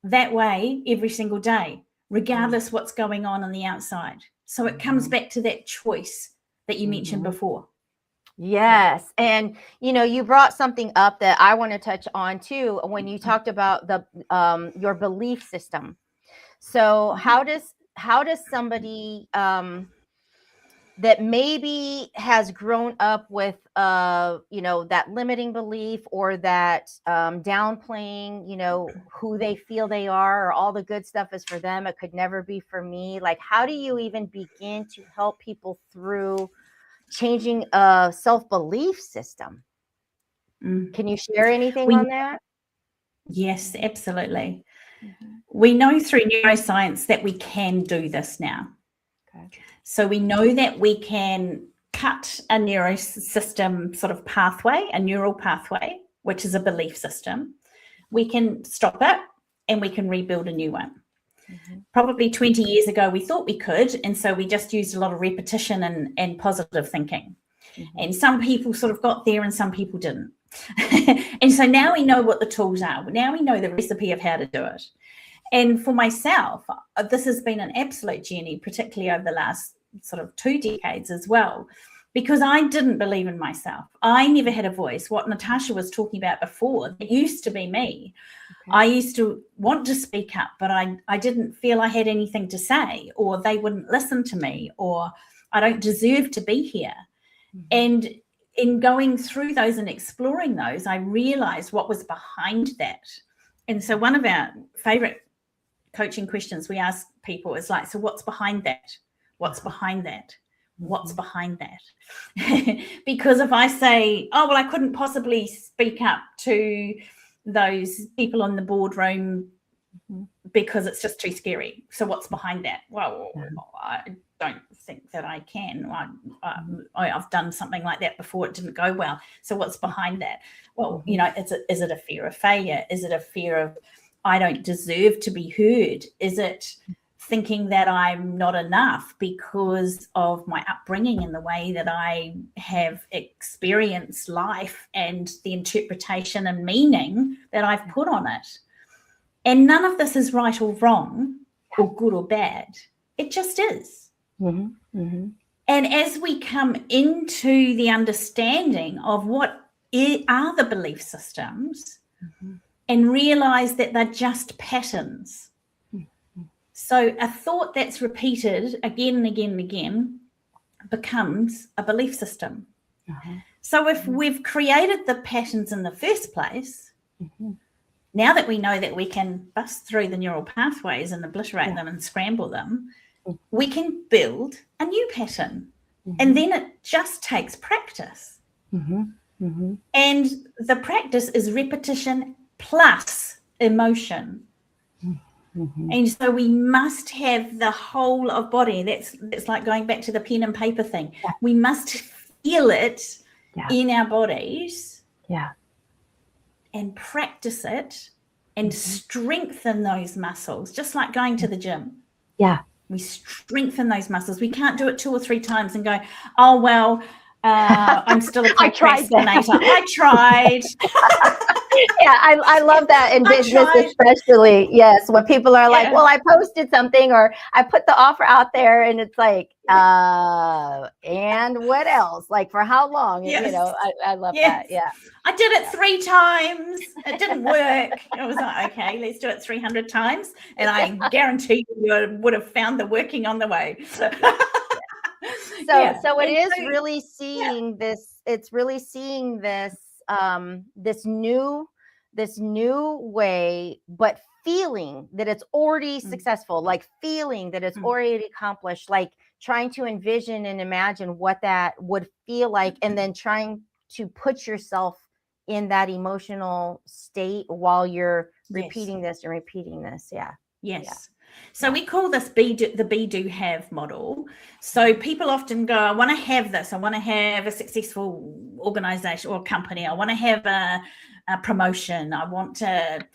that way every single day, regardless what's going on the outside. So it comes back to that choice that you mentioned before. Yes. And, you brought something up that I want to touch on too, when you talked about your belief system. So how does somebody that maybe has grown up with, that limiting belief or that downplaying, who they feel they are, or all the good stuff is for them, it could never be for me. Like, how do you even begin to help people through changing a self-belief system? Can you share anything on that? Yes, absolutely. We know through neuroscience that we can do this now. Okay. So we know that we can cut a neurosystem sort of pathway, a neural pathway, which is a belief system. We can stop it and we can rebuild a new one. Probably 20 years ago, we thought we could. And so we just used a lot of repetition and positive thinking. And some people sort of got there and some people didn't. And so now we know what the tools are. Now we know the recipe of how to do it. And for myself, this has been an absolute journey, particularly over the last sort of 2 decades as well, because I didn't believe in myself. I never had a voice. What Natasha was talking about before, it used to be me. Okay. I used to want to speak up, but I didn't feel I had anything to say, or they wouldn't listen to me, or I don't deserve to be here. Mhm. And in going through those and exploring those, I realized what was behind that. And so one of our favorite coaching questions we ask people is like, so what's behind that? What's behind that? What's behind that? Because if I say, oh, well, I couldn't possibly speak up to those people in the boardroom because it's just too scary. So what's behind that? Well, I don't think that I can. I've done something like that before. It didn't go well. So what's behind that? Well, you know, is it a fear of failure? Is it a fear of I don't deserve to be heard? Is it thinking that I'm not enough because of my upbringing and the way that I have experienced life and the interpretation and meaning that I've put on it? And none of this is right or wrong or good or bad. It just is. Mm-hmm. Mm-hmm. And as we come into the understanding of what are the belief systems, Mm-hmm. and realize that they're just patterns. So a thought that's repeated again and again and again becomes a belief system. Uh-huh. So if we've created the patterns in the first place, Mm-hmm. now that we know that we can bust through the neural pathways and obliterate them and scramble them, we can build a new pattern. Mm-hmm. And then it just takes practice. Mm-hmm. Mm-hmm. And the practice is repetition plus emotion. Mm-hmm. And so we must have the whole of body. That's like going back to the pen and paper thing. Yeah. We must feel it Yeah. in our bodies Yeah. and practice it and strengthen those muscles, just like going to the gym. Yeah. We strengthen those muscles. We can't do it 2 or 3 times and go, oh, well, I'm still a I tried that. procrastinator. I tried. Yeah, I love that in I business, tried. especially. Yes, when people are like, Yeah. well, I posted something or I put the offer out there, and it's like, and what else? Like, for how long? Yes. You know, I love Yes. that. Yeah. I did it 3 times. It didn't work. I was like, okay, let's do it 300 times. And I guarantee you would have found the working on the way. So Yeah. so it And is so- really seeing this. It's really seeing this this new way, but feeling that it's already successful, like feeling that it's already accomplished, like trying to envision and imagine what that would feel like, and then trying to put yourself in that emotional state while you're Yes. repeating this and repeating this. Yeah. Yes. Yeah. So we call this the be, do, have model. So people often go, I want to have this. I want to have a successful organization or company. I want to have a promotion. I want to,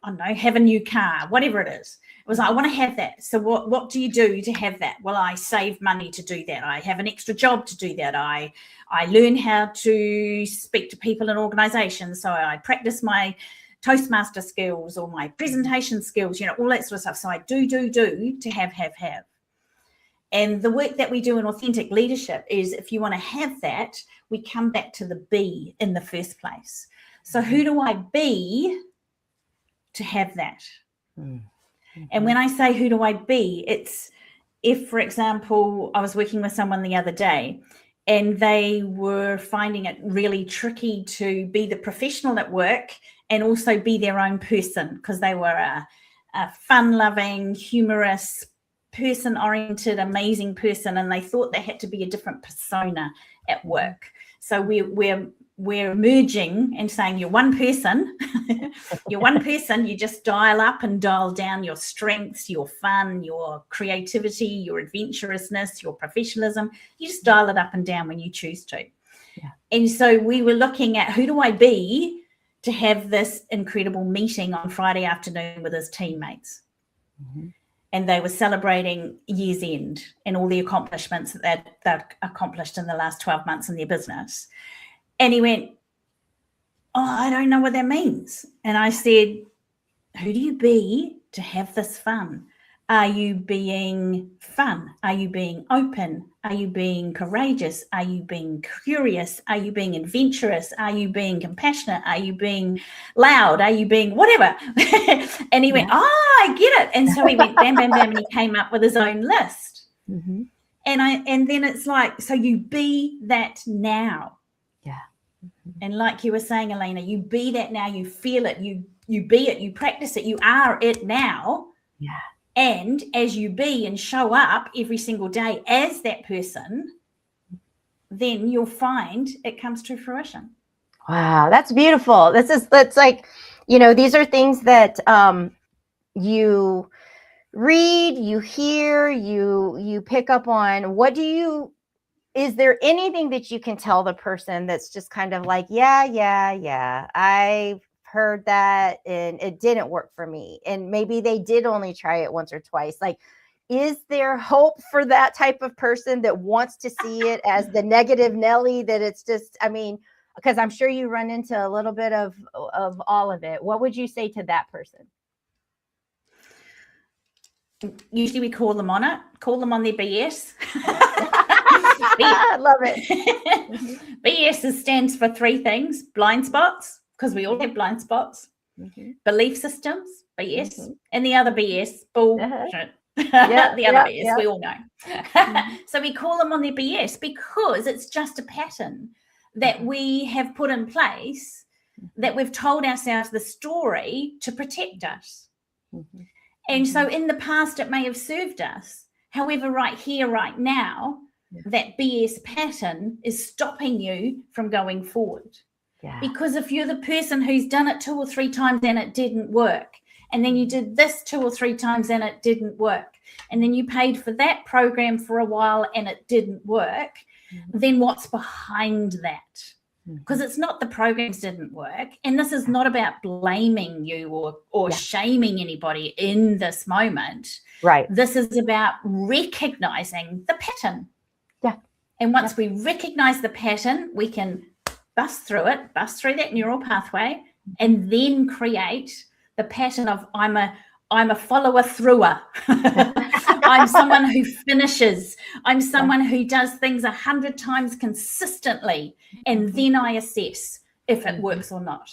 I don't know, have a new car, whatever it is. It was like, I want to have that. So what do you do to have that? Well, I save money to do that. I have an extra job to do that. I learn how to speak to people in organizations. So I practice my Toastmaster skills or my presentation skills, you know, all that sort of stuff. So I do to have. And the work that we do in authentic leadership is, if you want to have that, we come back to the be in the first place. So who do I be to have that? And when I say who do I be, it's if, for example, I was working with someone the other day and they were finding it really tricky to be the professional at work and also be their own person, because they were a fun-loving, humorous, person-oriented, amazing person, and they thought they had to be a different persona at work. So we're merging and saying you're one person. You're one person. You just dial up and dial down your strengths, your fun, your creativity, your adventurousness, your professionalism. You just dial it up and down when you choose to. Yeah. And so we were looking at who do I be to have this incredible meeting on Friday afternoon with his teammates. And they were celebrating year's end and all the accomplishments that they'd accomplished in the last 12 months in their business. And he went, oh, I don't know what that means. And I said, who do you be to have this fun? Are you being fun? Are you being open? Are you being courageous? Are you being curious? Are you being adventurous? Are you being compassionate? Are you being loud? Are you being whatever? And he went, I get it. And so he went bam, bam, bam, and he came up with his own list. Mm-hmm. And then it's like, so you be that now. Yeah. And like you were saying, Elena, you be that now, you feel it, you be it, you practice it, you are it now. Yeah. And as you be and show up every single day as that person, then you'll find it comes to fruition. Wow, that's beautiful. That's like, these are things that you read, you hear, you pick up on. Is there anything that you can tell the person that's just kind of like, yeah, I've heard that and it didn't work for me, and maybe they did only try it once or twice? Like, is there hope for that type of person that wants to see it as the negative Nelly, that it's just, because I'm sure you run into a little bit of all of it. What would you say to that person? Usually we call them on their BS. I love it. BS stands for three things: blind spots, because we all have blind spots, belief systems, BS, and the other BS, bullshit. BS, we all know. So we call them on their BS because it's just a pattern that we have put in place, that we've told ourselves the story to protect us. And so in the past, it may have served us. However, right here, right now, that BS pattern is stopping you from going forward. Yeah. Because if you're the person who's done it 2 or 3 times and it didn't work, and then you did this 2 or 3 times and it didn't work, and then you paid for that program for a while and it didn't work, then what's behind that? Because it's not the programs didn't work. And this is not about blaming you or shaming anybody in this moment. Right. This is about recognizing the pattern. Yeah. And once we recognize the pattern, we can bust through that neural pathway, and then create the pattern of I'm a follower througher. I'm someone who finishes. I'm someone who does things 100 times consistently, and then I assess if it works or not.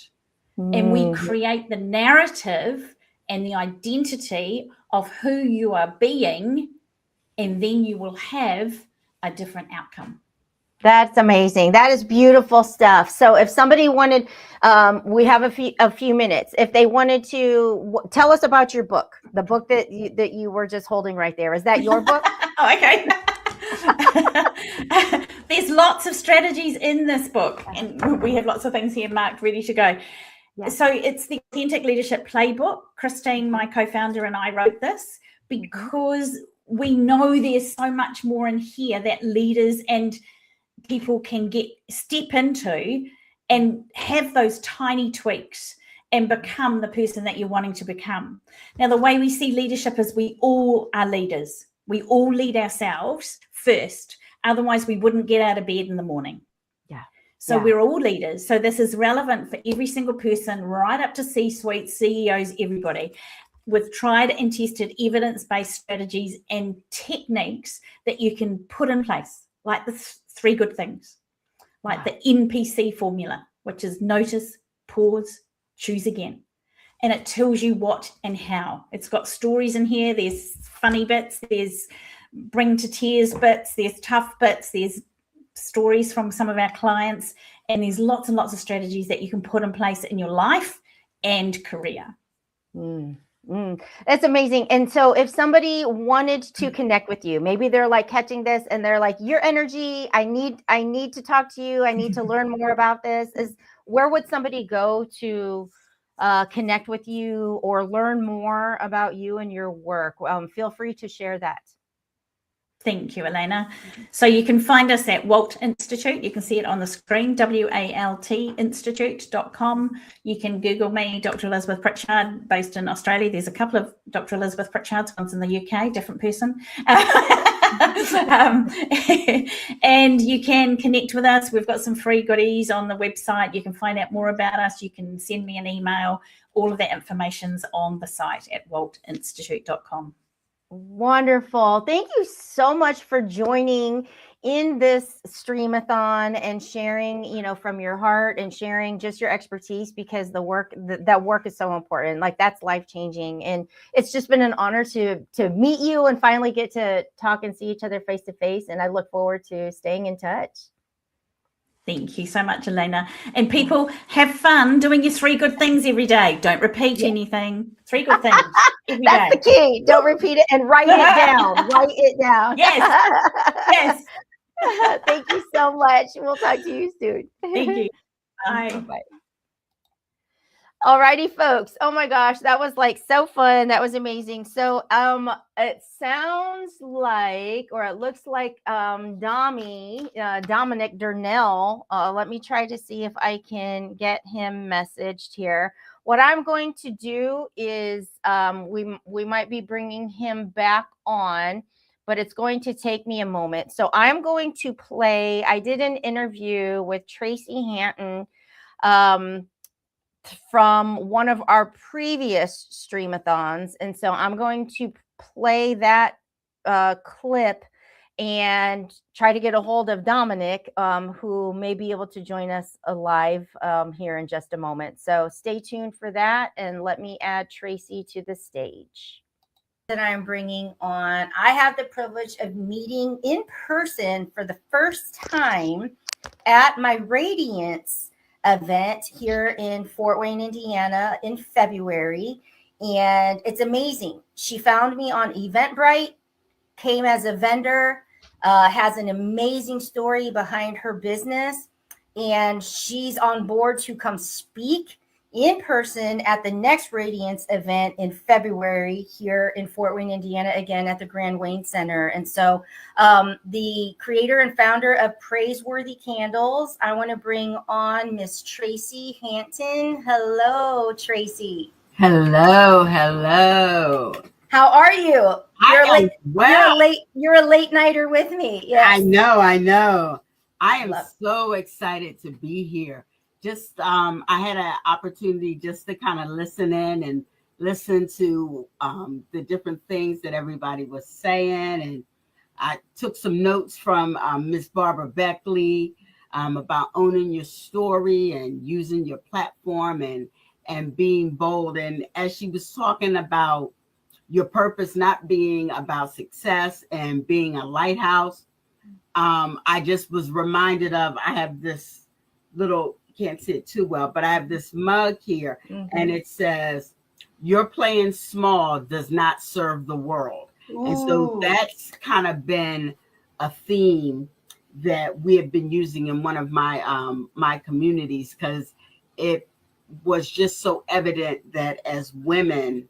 And we create the narrative and the identity of who you are being, and then you will have a different outcome. That's amazing. That is beautiful stuff. So if somebody wanted, we have a few minutes. If they wanted to tell us about your book, the book that you were just holding right there, is that your book? Oh, okay. There's lots of strategies in this book, and we have lots of things here marked, ready to go. Yeah. So it's the Authentic Leadership Playbook. Christine, my co-founder, and I wrote this because we know there's so much more in here that leaders and people can step into and have those tiny tweaks and become the person that you're wanting to become. Now, the way we see leadership is we all are leaders. We all lead ourselves first. Otherwise, we wouldn't get out of bed in the morning. Yeah. So we're all leaders. So this is relevant for every single person, right up to C-suite, CEOs, everybody, with tried and tested evidence-based strategies and techniques that you can put in place, like the 3 good things, like the NPC formula, which is notice, pause, choose again. And it tells you what and how. It's got stories in here. There's funny bits. There's bring to tears bits. There's tough bits. There's stories from some of our clients. And there's lots and lots of strategies that you can put in place in your life and career. That's amazing. And so if somebody wanted to connect with you, maybe they're like catching this and they're like, your energy, I need to talk to you. I need to learn more about this. Where would somebody go to connect with you or learn more about you and your work? Feel free to share that. Thank you, Elena. So you can find us at WALT Institute. You can see it on the screen, WALT Institute.com. You can Google me, Dr. Elizabeth Pritchard, based in Australia. There's a couple of Dr. Elizabeth Pritchards, one's in the UK, different person. And you can connect with us. We've got some free goodies on the website. You can find out more about us. You can send me an email. All of that information's on the site at waltinstitute.com. Wonderful. Thank you so much for joining in this streamathon and sharing, from your heart and sharing just your expertise, because the work that work is so important. Like, that's life-changing. And it's just been an honor to meet you and finally get to talk and see each other face to face. And I look forward to staying in touch. Thank you so much, Elena. And people, have fun doing your 3 good things every day. Don't repeat anything. 3 good things every That's day. the key. Don't repeat it and write it down. Write it down. Yes. Thank you so much. We'll talk to you soon. Thank you. Bye. Bye-bye. Alrighty, folks. Oh my gosh, that was like so fun. That was amazing. So it sounds like, or it looks like Dominic Durnell. Let me try to see if I can get him messaged here. What I'm going to do is we might be bringing him back on, but it's going to take me a moment. So I'm going to play. I did an interview with Tracy Hanton from one of our previous streamathons. And so I'm going to play that clip and try to get a hold of Dominic, who may be able to join us live here in just a moment. So stay tuned for that, and let me add Tracy to the stage. That I'm bringing on, I have the privilege of meeting in person for the first time at my Radiance event here in Fort Wayne, Indiana in February. And it's amazing. She found me on Eventbrite, came as a vendor, has an amazing story behind her business, and she's on board to come speak in person at the next Radiance event in February here in Fort Wayne, Indiana, again at the Grand Wayne Center. And so the creator and founder of Praiseworthy Candles, I want to bring on Miss Tracy Hanton. Hello, Tracy. Hello. How are you? You're a late nighter with me. Yes. I know. I am so excited to be here. Just I had an opportunity just to kind of listen in and listen to the different things that everybody was saying, and I took some notes from Miss Barbara Beckley about owning your story and using your platform and being bold. And as she was talking about your purpose not being about success and being a lighthouse, I just was reminded of, I have this little, can't see it too well, but I have this mug here, and it says, "Your playing small does not serve the world." Ooh. And so that's kind of been a theme that we have been using in one of my my communities, because it was just so evident that as women,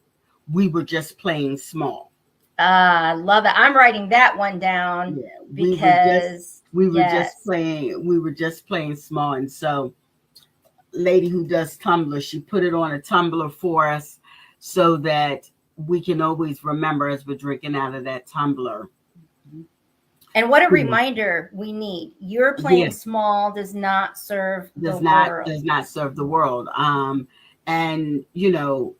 we were just playing small. I love it. I'm writing that one down, because we were just playing small. And so lady who does Tumblr, she put it on a Tumblr for us so that we can always remember as we're drinking out of that Tumblr. And what a reminder we need. You're playing small does not serve the world. Does not serve the world. And you know,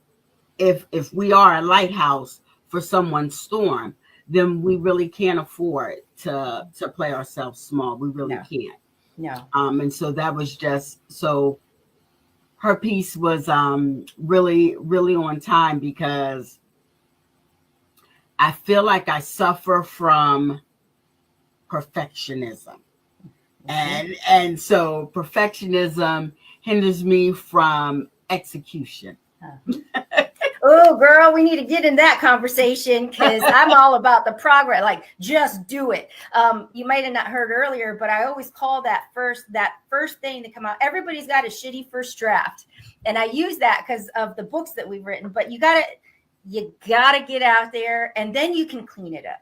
if we are a lighthouse for someone's storm, then we really can't afford to play ourselves small. We really can't. No. And so that was just so. Her piece was really, really on time, because I feel like I suffer from perfectionism. And so perfectionism hinders me from execution. Oh, girl, we need to get in that conversation, because I'm all about the progress. Like, just do it. You might have not heard earlier, but I always call that first thing to come out. Everybody's got a shitty first draft, and I use that because of the books that we've written. But you gotta get out there, and then you can clean it up.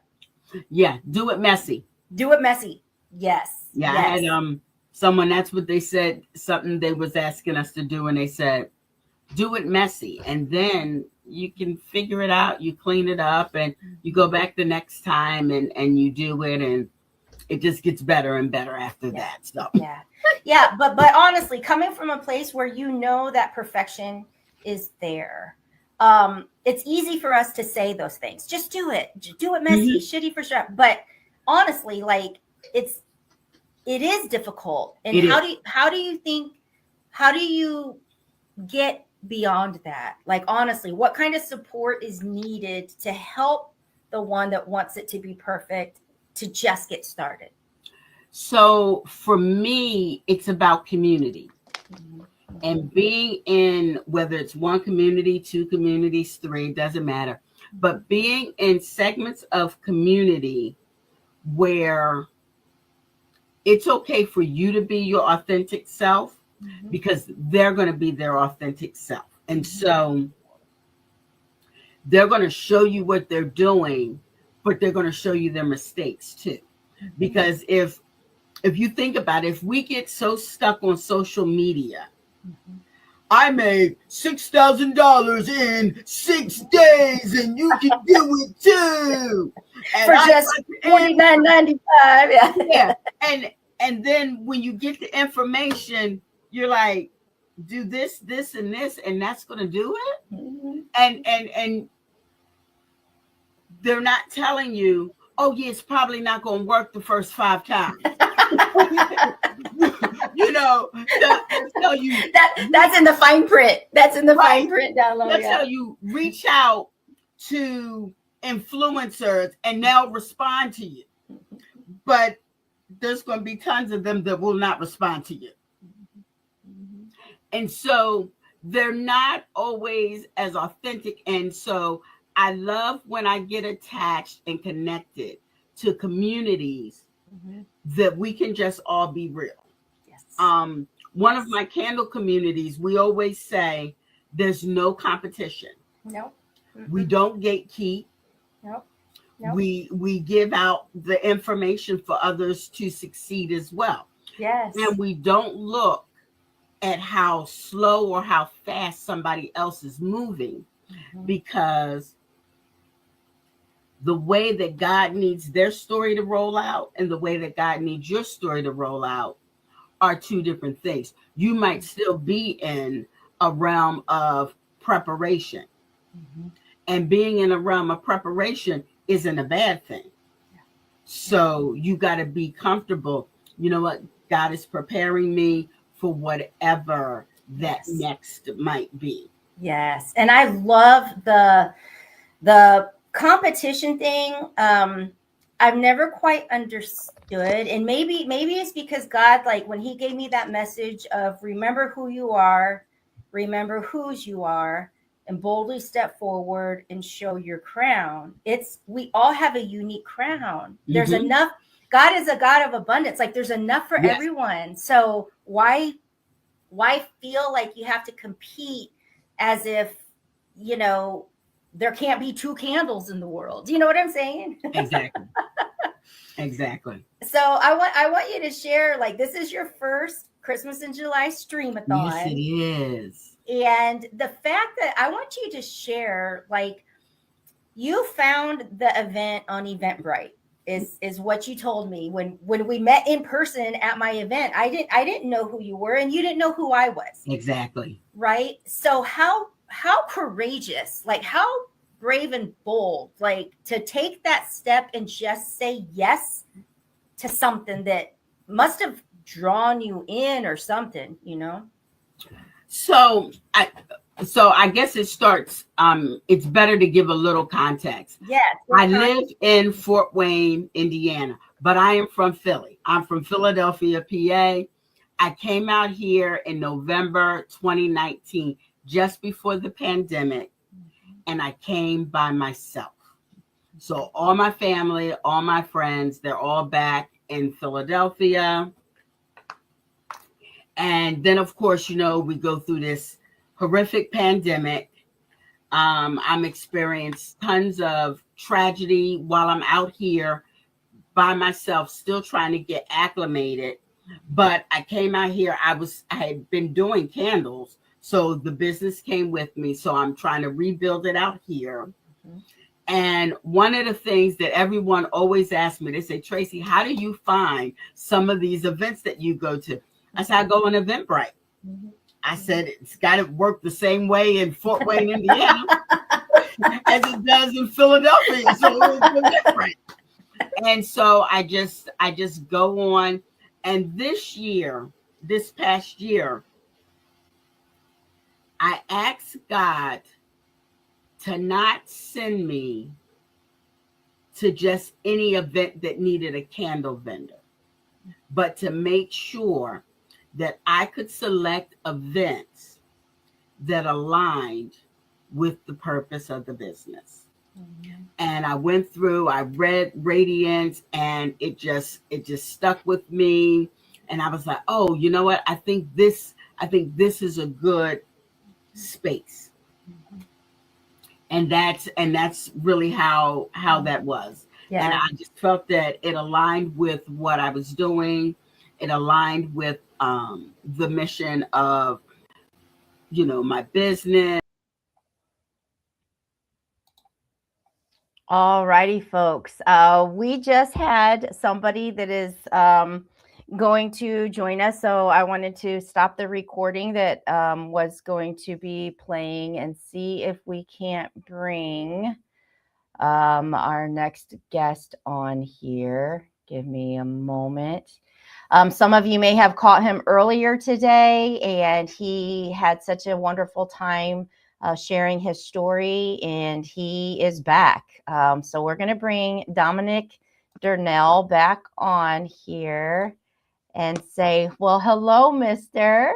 Yeah, do it messy. Do it messy. Yes. Yeah, yes. I had someone. That's what they said. Something they was asking us to do, and they said, do it messy, and then you can figure it out. You clean it up, and you go back the next time, and you do it, and it just gets better and better after that. So yeah. But honestly, coming from a place where you know that perfection is there, it's easy for us to say those things. Just do it. Do it messy, shitty for sure. But honestly, like it is difficult. And how do you get beyond that? Like, honestly, what kind of support is needed to help the one that wants it to be perfect to just get started? So for me, it's about community. And being in, whether it's one community, two communities, three, doesn't matter. But being in segments of community where it's okay for you to be your authentic self, because they're going to be their authentic self. And so they're going to show you what they're doing, but they're going to show you their mistakes too. Because if you think about it, if we get so stuck on social media, I made $6,000 in 6 days, and you can do it too. And for just $49.95. Yeah. And then when you get the information, you're like, do this, this, and this, and that's going to do it. And they're not telling you, oh yeah, it's probably not going to work the first 5 times. You know, they'll tell you that's in the fine print. That's in the fine print down low. They'll tell you, reach out to influencers and they'll respond to you. But there's going to be tons of them that will not respond to you. And so they're not always as authentic. And so I love when I get attached and connected to communities that we can just all be real. Yes. One of my candle communities, we always say there's no competition. No. We don't gatekeep. No. We give out the information for others to succeed as well. Yes. And we don't look at how slow or how fast somebody else is moving, because the way that God needs their story to roll out and the way that God needs your story to roll out are two different things. You might still be in a realm of preparation, and being in a realm of preparation isn't a bad thing. So you got to be comfortable. You know what? God is preparing me for whatever that next might be. Yes. And I love the competition thing. I've never quite understood. And maybe it's because God, like when he gave me that message of remember who you are, remember whose you are, and boldly step forward and show your crown. We all have a unique crown. There's enough. God is a God of abundance. Like there's enough for everyone. So why feel like you have to compete as if, you know, there can't be 2 candles in the world? Do you know what I'm saying? Exactly. So I want you to share, like, this is your first Christmas in July stream-a-thon. Yes, it is. And the fact that I want you to share, like, you found the event on Eventbrite is what you told me when we met in person at my event. I didn't know who you were, and you didn't know who I was. Exactly. Right. So how courageous, like how brave and bold, like to take that step and just say yes to something that must have drawn you in or something, you know? So I guess it starts, it's better to give a little context. Yes. I live in Fort Wayne, Indiana, but I am from Philly. I'm from Philadelphia, PA. I came out here in November 2019, just before the pandemic, and I came by myself. So all my family, all my friends, they're all back in Philadelphia. And then, of course, you know, we go through this horrific pandemic. I'm experienced tons of tragedy while I'm out here by myself, still trying to get acclimated. But I came out here, I had been doing candles, so the business came with me. So I'm trying to rebuild it out here. And one of the things that everyone always asks me, they say, Tracy, how do you find some of these events that you go to? I said, I go on Eventbrite. I said, it's got to work the same way in Fort Wayne, Indiana, as it does in Philadelphia. So it's different. And so I just go on. And this past year, I asked God to not send me to just any event that needed a candle vendor, but to make sure that I could select events that aligned with the purpose of the business. Mm-hmm. And I went through, I read Radiance, and it just stuck with me. And I was like, oh, you know what? I think this is a good space. Mm-hmm. And that's really how that was. Yeah. And I just felt that it aligned with what I was doing. It aligned with the mission of, my business. All righty, folks. We just had somebody that is going to join us. So I wanted to stop the recording that was going to be playing and see if we can't bring our next guest on here. Give me a moment. Some of you may have caught him earlier today, and he had such a wonderful time sharing his story, and he is back. So we're going to bring Dominic Durnell back on here and say, well, hello, mister.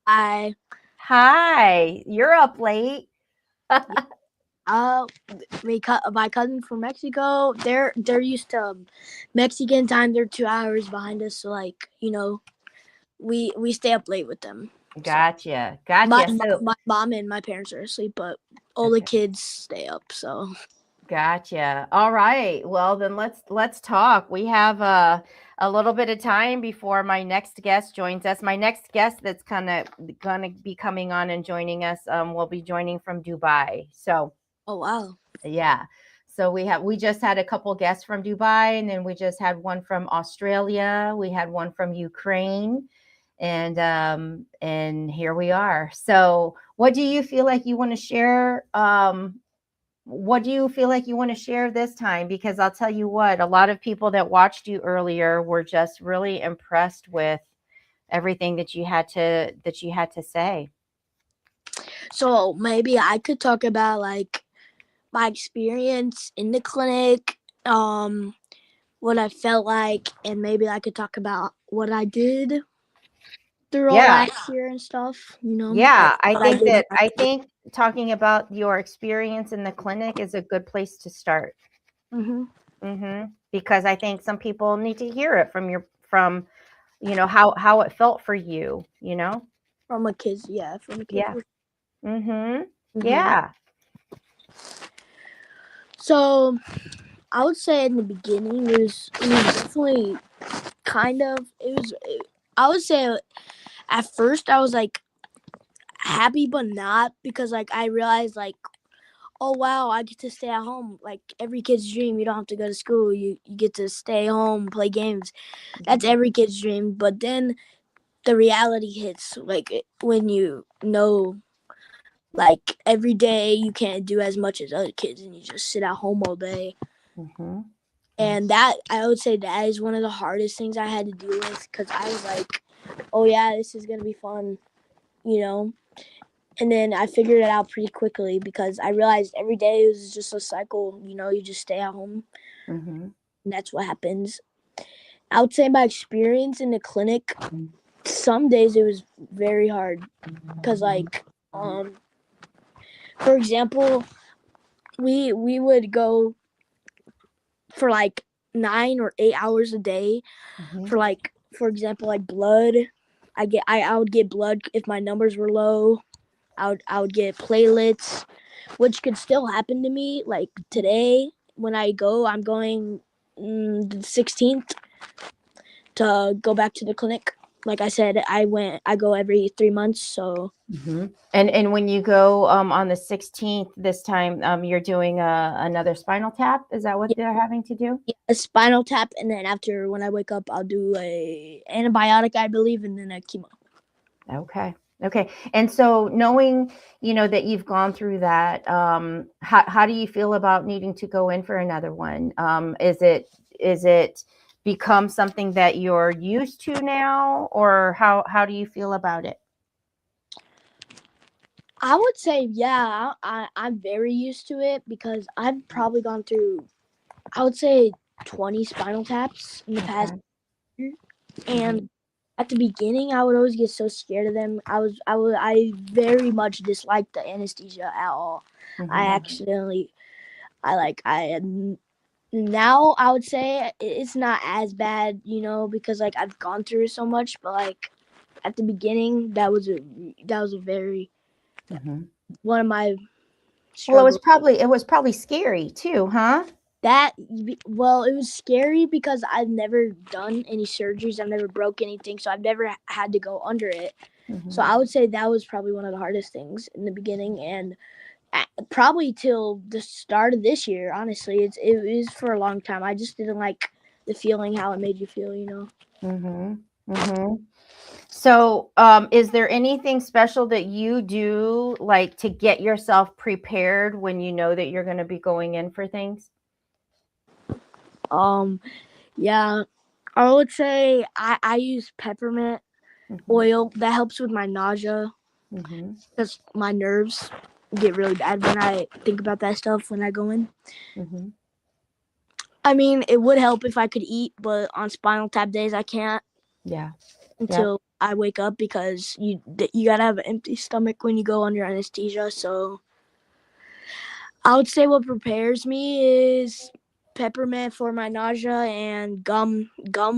Hi. Hi. You're up late. My cousin from Mexico, they're used to Mexican time. They're 2 hours behind us, so we stay up late with them. Gotcha. My mom and my parents are asleep, but all the kids stay up. So. Gotcha. All right. Well, then let's talk. We have a little bit of time before my next guest joins us. My next guest that's kind of gonna be coming on and joining us will be joining from Dubai. So. Oh wow. Yeah. So we just had a couple guests from Dubai, and then we just had one from Australia. We had one from Ukraine, and here we are. So what do you feel like you want to share? What do you feel like you want to share this time? Because I'll tell you what, a lot of people that watched you earlier were just really impressed with everything that you had to say. So maybe I could talk about my experience in the clinic, what I felt like, and maybe I could talk about what I did through all last year and stuff, Yeah, I think talking about your experience in the clinic is a good place to start. Because I think some people need to hear it from how it felt for you, From a kid's, from a kid. Yeah. So I would say in the beginning it was definitely I would say at first I was happy but not, because I realized oh wow, I get to stay at home, every kid's dream. You don't have to go to school, you get to stay home, play games. That's every kid's dream. But then the reality hits, when every day you can't do as much as other kids and you just sit at home all day. And that, I would say, that is one of the hardest things I had to deal with, because I was oh yeah, this is gonna be fun, and then I figured it out pretty quickly, because I realized every day was just a cycle. You just stay at home, and that's what happens. I would say my experience in the clinic, some days it was very hard, because for example, we would go for 9 or 8 hours a day for example, blood. I would get blood if my numbers were low. I would get platelets, which could still happen to me. Today, when I'm going the 16th to go back to the clinic. Like I said, I go every 3 months. So. And when you go on the 16th this time, you're doing another spinal tap. Is that what they're having to do? Yeah, a spinal tap, and then after, when I wake up, I'll do a antibiotic, I believe, and then a chemo. Okay. Okay. And so knowing, that you've gone through that, how do you feel about needing to go in for another one? Is it become something that you're used to now, or how do you feel about it? I would say, yeah, I'm very used to it because I've probably gone through, I would say, 20 spinal taps in the past Okay. year. And at the beginning, I would always get so scared of them. I very much disliked the anesthesia at all. I accidentally, now I would say it's not as bad, because like I've gone through so much, but like at the beginning, that was a very one of my Well, struggles. it was probably scary too, huh? Well, it was scary because I've never done any surgeries. I've never broke anything, so I've never had to go under it. So I would say that was probably one of the hardest things in the beginning, and probably till the start of this year. Honestly, it is for a long time. I just didn't like the feeling, how it made you feel. So, is there anything special that you do, like, to get yourself prepared when you know that you're going to be going in for things? Yeah, I would say I use peppermint oil. That helps with my nausea because my nerves get really bad when I think about that stuff when I go in. I mean, it would help if I could eat, but on spinal tap days I can't. Yeah. Until I wake up, because you gotta have an empty stomach when you go under anesthesia. So I would say what prepares me is peppermint for my nausea and gum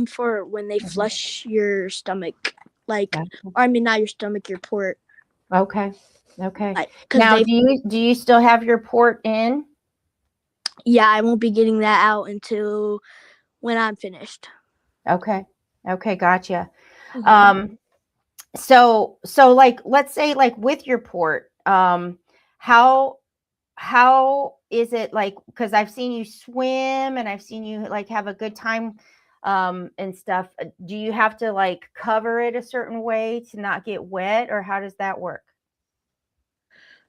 for when they flush your stomach. I mean, not your stomach, your port. Okay. Now, do you still have your port in? Yeah, I won't be getting that out until when I'm finished. Okay, gotcha. So like, let's say, like, with your port, how is it, like, because I've seen you swim and I've seen you like have a good time and stuff. Do you have to like cover it a certain way to not get wet, or how does that work?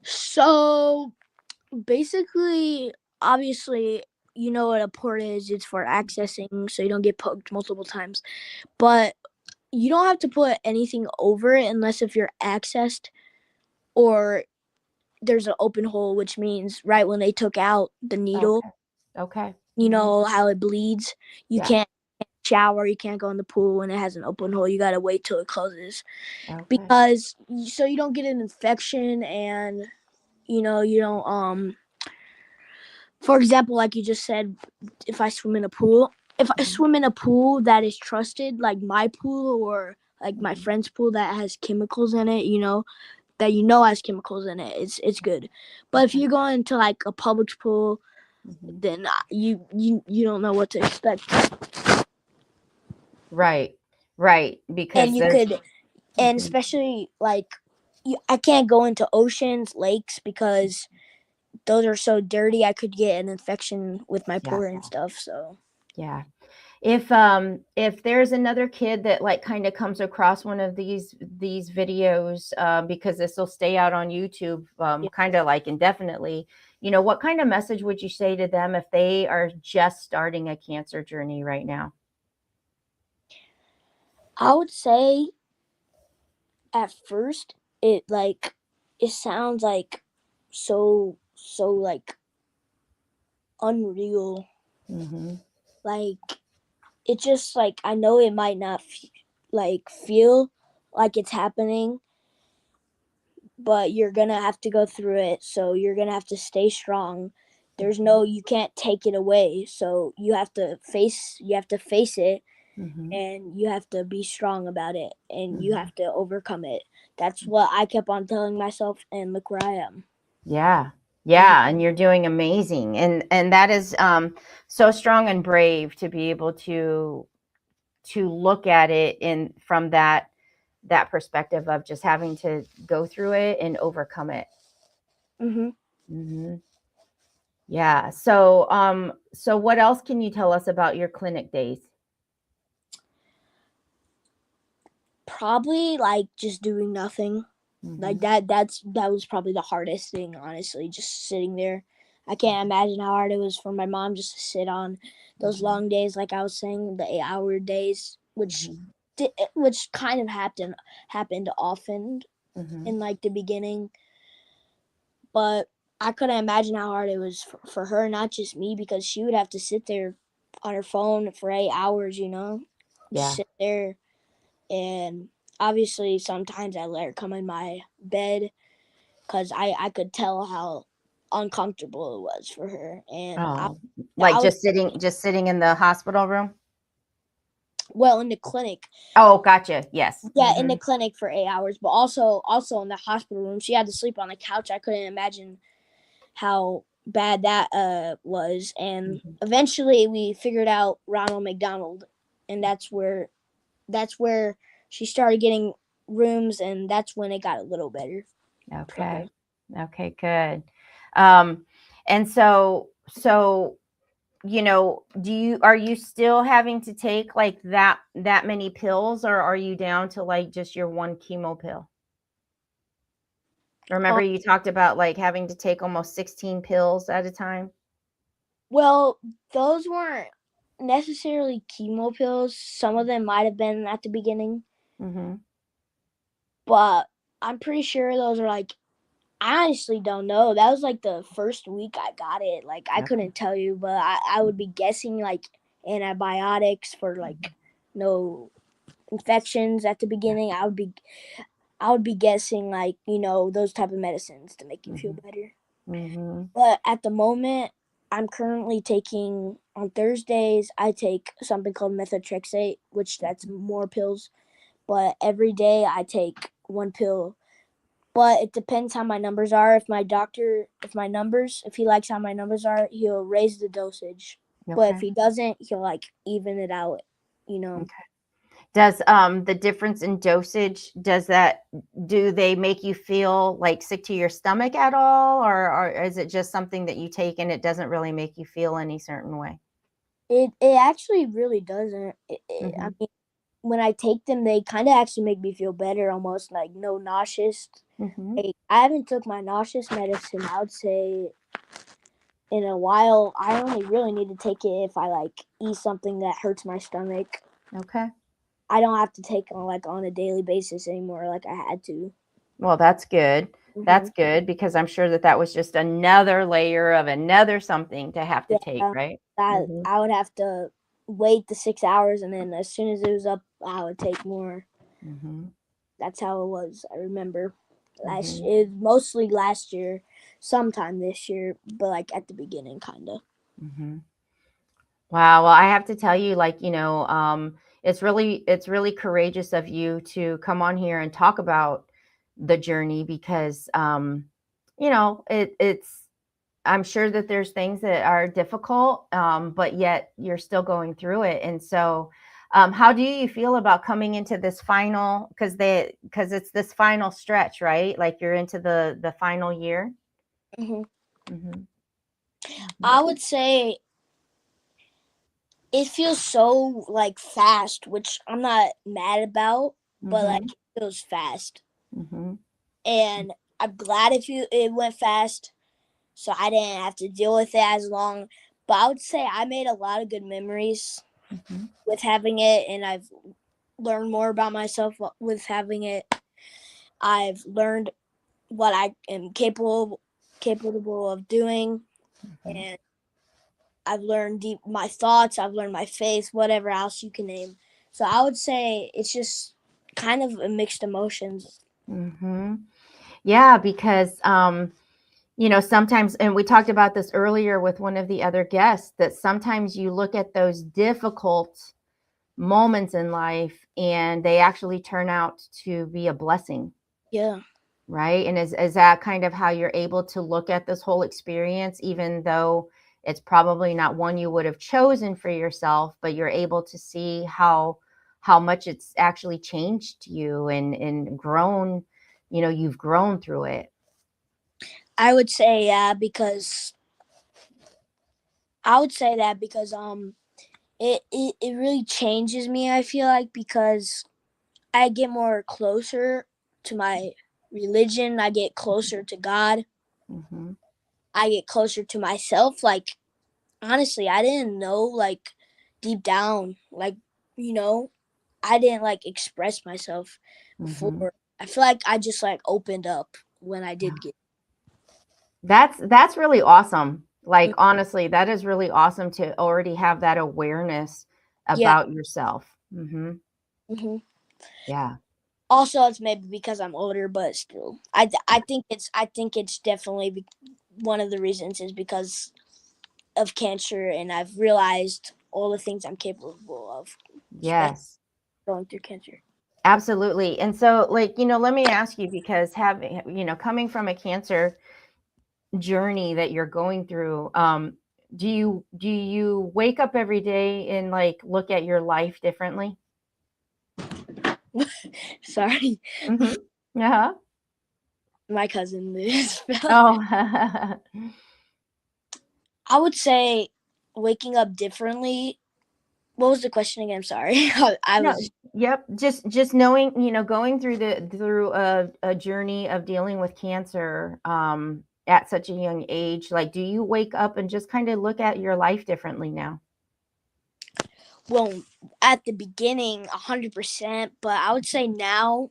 So basically, obviously, you know what a port is. It's for accessing so you don't get poked multiple times. But you don't have to put anything over it unless if you're accessed or there's an open hole, which means right when they took out the needle, Okay. you know how it bleeds. You Yeah. can't shower, you can't go in the pool when it has an open hole. You got to wait till it closes Okay. because so you don't get an infection, and you don't for example, like you just said, if I swim in a pool that is trusted, like my pool or like my friend's pool that has chemicals in it, that has chemicals in it, it's good. But if you go into like a public pool, then you don't know what to expect. Right. Because And you could, and especially like I can't go into oceans, lakes, because those are so dirty. I could get an infection with my port and stuff. So yeah. If there's another kid that like kind of comes across one of these videos, because this will stay out on YouTube kind of like indefinitely, what kind of message would you say to them if they are just starting a cancer journey right now? I would say at first it sounds like so like unreal. Like it just like, I know it might not feel like it's happening, but you're gonna have to go through it. So you're gonna have to stay strong. You can't take it away. So you have to face it, and you have to be strong about it, and you have to overcome it. That's what I kept on telling myself, and look where I am. Yeah. And you're doing amazing. And that is so strong and brave to be able to look at it from that perspective of just having to go through it and overcome it. Yeah. So what else can you tell us about your clinic days? Probably like just doing nothing. Like that was probably the hardest thing, honestly, just sitting there. I can't imagine how hard it was for my mom just to sit on those long days, like I was saying, the 8-hour days, which kind of happened often in like the beginning. But I couldn't imagine how hard it was for her, not just me, because she would have to sit there on her phone for 8 hours, you know? Yeah. Sit there. And obviously sometimes I let her come in my bed because I could tell how uncomfortable it was for her. And Oh, I like was, just sitting in the hospital room? well, in the clinic. Oh, gotcha. Yes. Yeah, in the clinic for 8 hours, but also in the hospital room. She had to sleep on the couch. I couldn't imagine how bad that was. And eventually we figured out Ronald McDonald, and that's where she started getting rooms, and that's when it got a little better. Okay. Okay, good. And so, you know, are you still having to take like that many pills, or are you down to like just your one chemo pill? Remember you talked about like having to take almost 16 pills at a time? Well, those weren't necessarily chemo pills. Some of them might have been at the beginning, but I'm pretty sure those are like, I honestly don't know. That was like the first week I got it. Like I couldn't tell you, but I would be guessing like antibiotics for like no infections at the beginning. I would be guessing like, you know, those type of medicines to make you feel better. But at the moment, I'm currently taking, on Thursdays, I take something called methotrexate, which that's more pills. But every day I take one pill. But it depends how my numbers are. If he likes how my numbers are, he'll raise the dosage. But if he doesn't, he'll like even it out, you know. Okay. Does the difference in dosage, do they make you feel like sick to your stomach at all, or is it just something that you take and it doesn't really make you feel any certain way? It actually really doesn't. I mean, when I take them, they kind of actually make me feel better, almost like no nauseous. Like, I haven't took my nauseous medicine, I would say, in a while. I only really need to take it if I like eat something that hurts my stomach. Okay. I don't have to take it on a daily basis anymore like I had to. Well, that's good. That's good, because I'm sure that was just another layer of another something to have to take, right? I would have to wait the 6 hours, and then as soon as it was up, I would take more. That's how it was. I remember mostly last year, sometime this year, but like at the beginning, kind of. Wow. Well, I have to tell you, like, you know, it's really courageous of you to come on here and talk about the journey, because, you know, I'm sure that there's things that are difficult, but yet you're still going through it. And so, how do you feel about coming into this final, because it's this final stretch, right? Like you're into the final year. I would say it feels so like fast, which I'm not mad about, but like it feels fast. And I'm glad it went fast, so I didn't have to deal with it as long. But I would say I made a lot of good memories with having it, and I've learned more about myself with having it. I've learned what I am capable of doing, and I've learned my thoughts, I've learned my faith, whatever else you can name. So I would say it's just kind of a mixed emotions. Yeah, because you know, sometimes, and we talked about this earlier with one of the other guests, that sometimes you look at those difficult moments in life and they actually turn out to be a blessing. Yeah. Right. And is that kind of how you're able to look at this whole experience, even though it's probably not one you would have chosen for yourself, but you're able to see how much it's actually changed you and grown, you know, you've grown through it. I would say because it really changes me, I feel like, because I get more closer to my religion. I get closer to God. Mm-hmm. I get closer to myself. Like, honestly, I didn't know, like, deep down, like, you know, I didn't like express myself before. Mm-hmm. I feel like I just like opened up when I did get. That's really awesome. Like, honestly, that is really awesome to already have that awareness Yeah. about yourself. Mm-hmm. hmm Yeah. Also, it's maybe because I'm older, but still, I think it's definitely one of the reasons is because of cancer, and I've realized all the things I'm capable of. Yes. Going through cancer. Absolutely. And so, like, let me ask you, because having, coming from a cancer journey that you're going through, do you wake up every day and like look at your life differently? Sorry, Mm-hmm. Yeah. my cousin is. Oh. I would say waking up differently. What was the question again? I'm sorry. I No, was. yep. Just knowing, going through a journey of dealing with cancer at such a young age. Like, do you wake up and just kind of look at your life differently now? Well, at the beginning, 100%, but I would say now,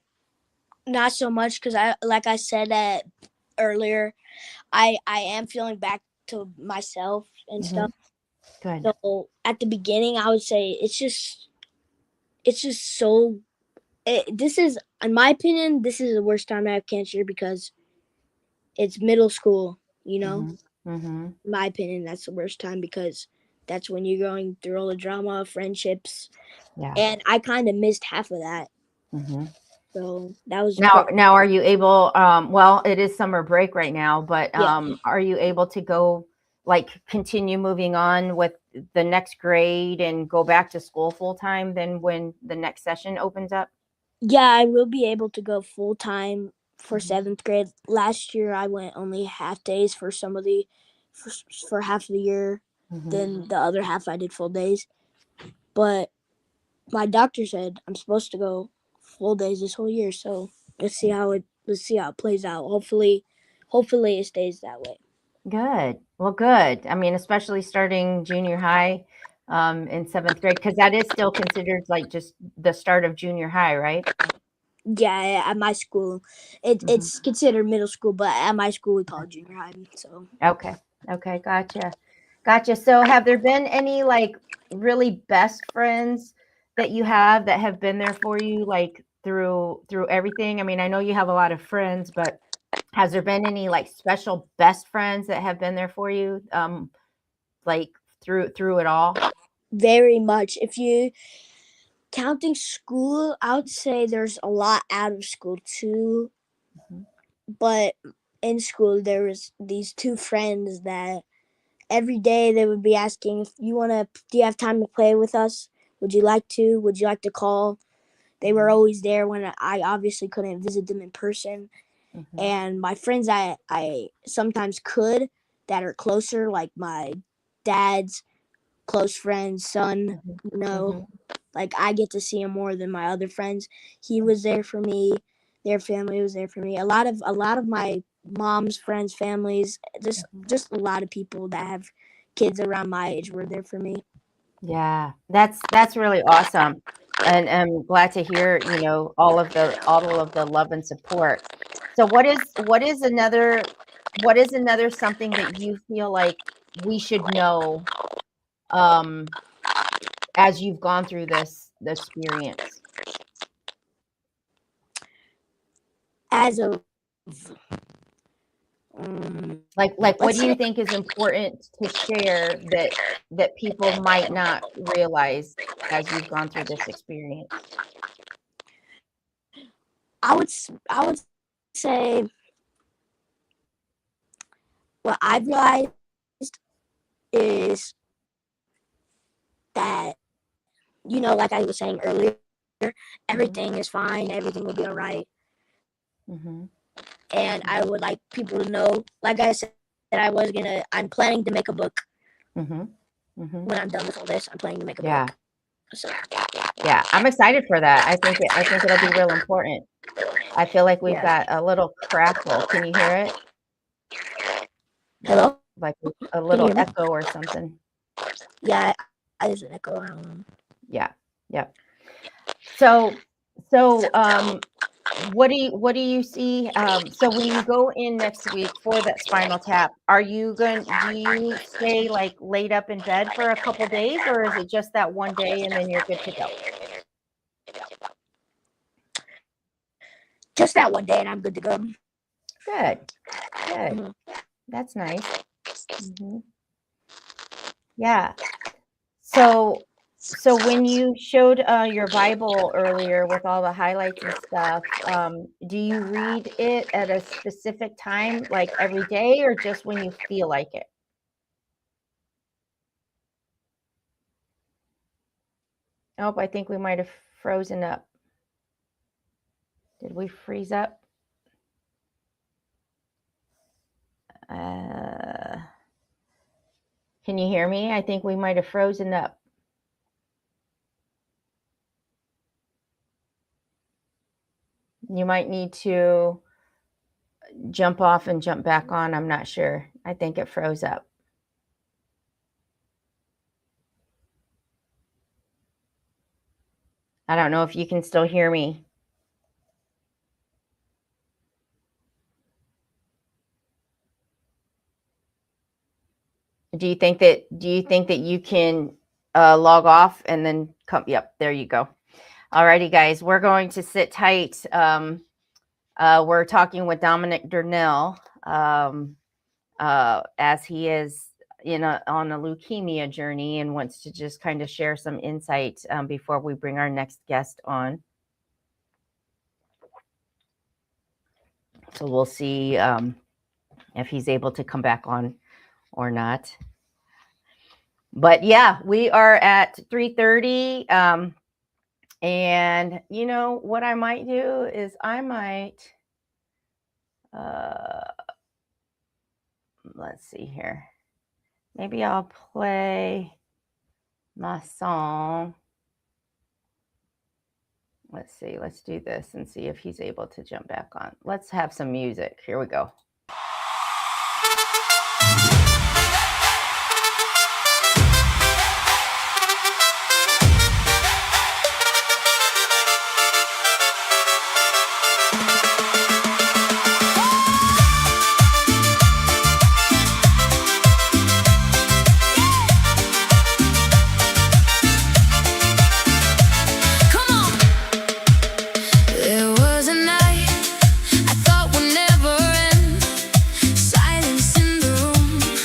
not so much, because like I said earlier, I am feeling back to myself and stuff. Good. So at the beginning, I would say it's just so. This is, in my opinion, this is the worst time to have cancer because it's middle school. Mm-hmm. In my opinion, that's the worst time because that's when you're going through all the drama, friendships, Yeah. and I kind of missed half of that. Mm-hmm. So that was Now, are you able? Well, it is summer break right now, but Yeah. are you able to go, like, continue moving on with the next grade and go back to school full time then when the next session opens up? Yeah, I will be able to go full time for 7th grade. Last year, I went only half days for for half of the year. Then the other half, I did full days. But my doctor said I'm supposed to go full days this whole year. So let's see how it plays out. Hopefully it stays that way. Good. Well, good. I mean, especially starting junior high in 7th grade, because that is still considered like just the start of junior high, right? Yeah, at my school, it's considered middle school, but at my school we call it junior high. So Okay. Gotcha. So have there been any like really best friends that you have that have been there for you like through everything? I mean, I know you have a lot of friends, but has there been any like special best friends that have been there for you like through it all? very much. If you counting school, I would say there's a lot out of school too. But in school, there was these two friends that every day they would be asking if do you have time to play with us? Would you like to call? They were always there when I obviously couldn't visit them in person. And my friends I sometimes could that are closer, like my dad's close friend's son, like I get to see him more than my other friends. He was there for me. Their family was there for me. A lot of my mom's friends, families, just a lot of people that have kids around my age were there for me. Yeah, that's really awesome. And I'm glad to hear, all of the love and support. So what is another something that you feel like we should know as you've gone through this experience? As a Like what do you think is important to share that people might not realize as you've gone through this experience? I would say what I've realized is that, like I was saying earlier, everything is fine, everything will be all right. And I would like people to know, like I said, that I'm planning to make a book. When I'm done with all this, I'm planning to make a book. So, Yeah, I'm excited for that. I think it'll be real important. I feel like we've Yeah. got a little crackle. Can you hear it? Hello? Like a little hear me? echo or something. Yeah, there's an echo. I don't know. Yeah. Yep. So what do you see? So when you go in next week for that spinal tap, do you stay like laid up in bed for a couple days, or is it just that one day and then you're good to go? Just that one day, and I'm good to go. Good. Good. Mhm. That's nice. Mhm. Yeah. So when you showed your Bible earlier with all the highlights and stuff, do you read it at a specific time, like every day, or just when you feel like it? Oh, I think we might have frozen up. Did we freeze up? Can you hear me? I think we might have frozen up. You might need to jump off and jump back on. I'm not sure. I think it froze up. I don't know if you can still hear me. Do you think that you can log off and then come? Yep, there you go. Alrighty, guys, we're going to sit tight. We're talking with Dominic Durnell as he is on a leukemia journey and wants to just kind of share some insight before we bring our next guest on. So we'll see if he's able to come back on or not. But yeah, we are at 3:30. And you know what I might do is I might, let's see here. Maybe I'll play my song. Let's see. Let's do this and see if he's able to jump back on. Let's have some music. Here we go. There was a night I thought would never end. Silence in the room.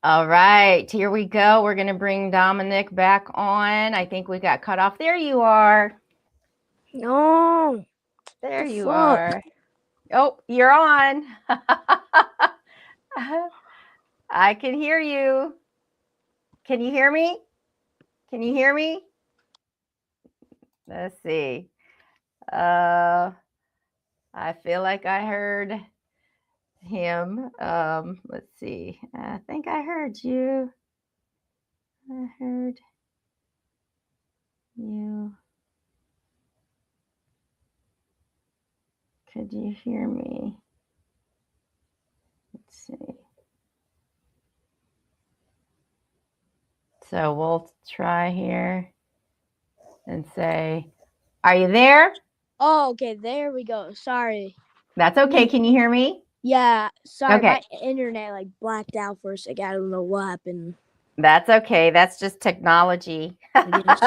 All right, here we go. We're going to bring Dominic back on. I think we got cut off. There you are. No. There The you fuck? are. Oh, you're on. I can hear you. Can you hear me? Can you hear me? Let's see. I feel like I heard him. Let's see. I think I heard you. I heard you. Could you hear me? Let's see. So we'll try here and say, are you there? Oh, okay. There we go. Sorry. That's okay. Can you hear me? Yeah. Sorry. Okay. My internet like blacked out for a second. I don't know what happened. That's okay. That's just technology. Yes.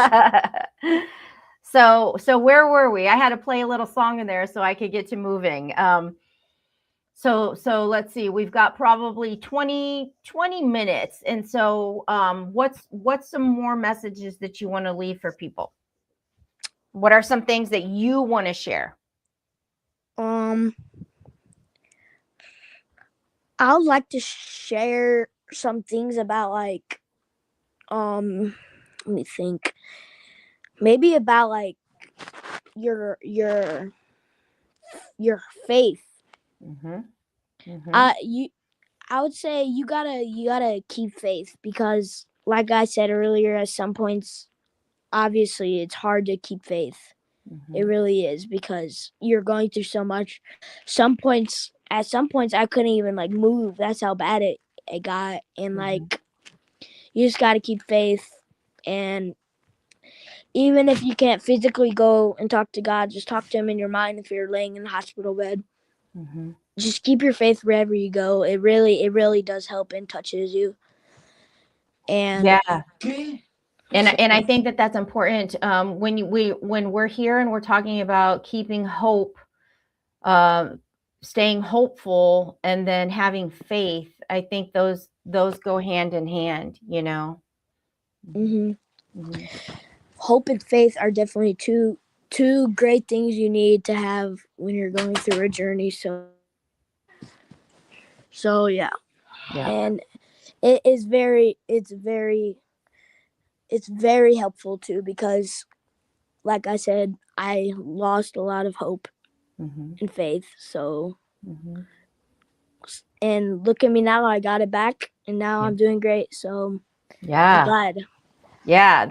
So where were we? I had to play a little song in there so I could get to moving. So let's see. We've got probably 20 minutes. And so what's some more messages that you want to leave for people? What are some things that you want to share? I would like to share some things about like let me think. Maybe about like your faith. Mm-hmm. Mm-hmm. I would say you gotta keep faith, because like I said earlier, at some points obviously it's hard to keep faith. Mm-hmm. It really is, because you're going through so much. At some points I couldn't even like move. That's how bad it got. And like you just gotta keep faith, and even if you can't physically go and talk to God, just talk to him in your mind if you're laying in the hospital bed. Mm-hmm. Just keep your faith wherever you go. It really does help and touches you. And yeah. And I think that that's important. When we're here and we're talking about keeping hope, staying hopeful, and then having faith, I think those go hand in hand, you know. Mm-hmm. Mm-hmm. Hope and faith are definitely two great things you need to have when you're going through a journey. So yeah. And it's very helpful too, because like I said, I lost a lot of hope and faith. So and look at me now, I got it back, and now I'm doing great. So I'm glad. Yeah,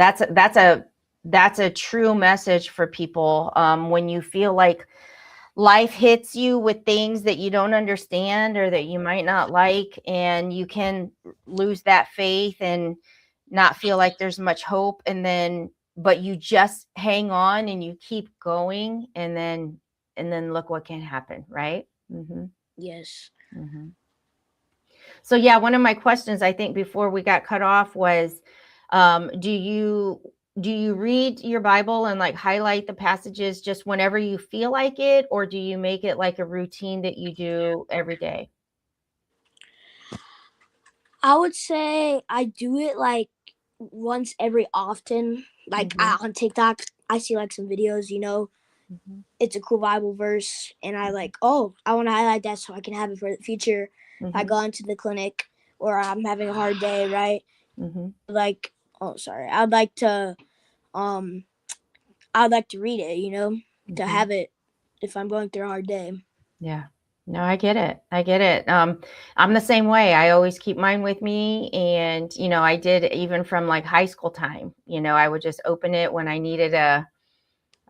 that's a true message for people. When you feel like life hits you with things that you don't understand or that you might not like, and you can lose that faith and not feel like there's much hope, but you just hang on and you keep going, and then look what can happen, right? Mm-hmm. Yes. Mm-hmm. So yeah, one of my questions, I think, before we got cut off was, do you read your Bible and like highlight the passages just whenever you feel like it, or do you make it like a routine that you do every day? I would say I do it like once every often. Like on TikTok, I see like some videos, you know, it's a cool Bible verse, and I like, oh, I want to highlight that so I can have it for the future. If I go into the clinic or I'm having a hard day, right? Like, oh, sorry, I'd like to read it, you know, to have it if I'm going through a hard day. Yeah. No, I get it. I'm the same way. I always keep mine with me. And, you know, I did even from like high school time, you know, I would just open it when I needed a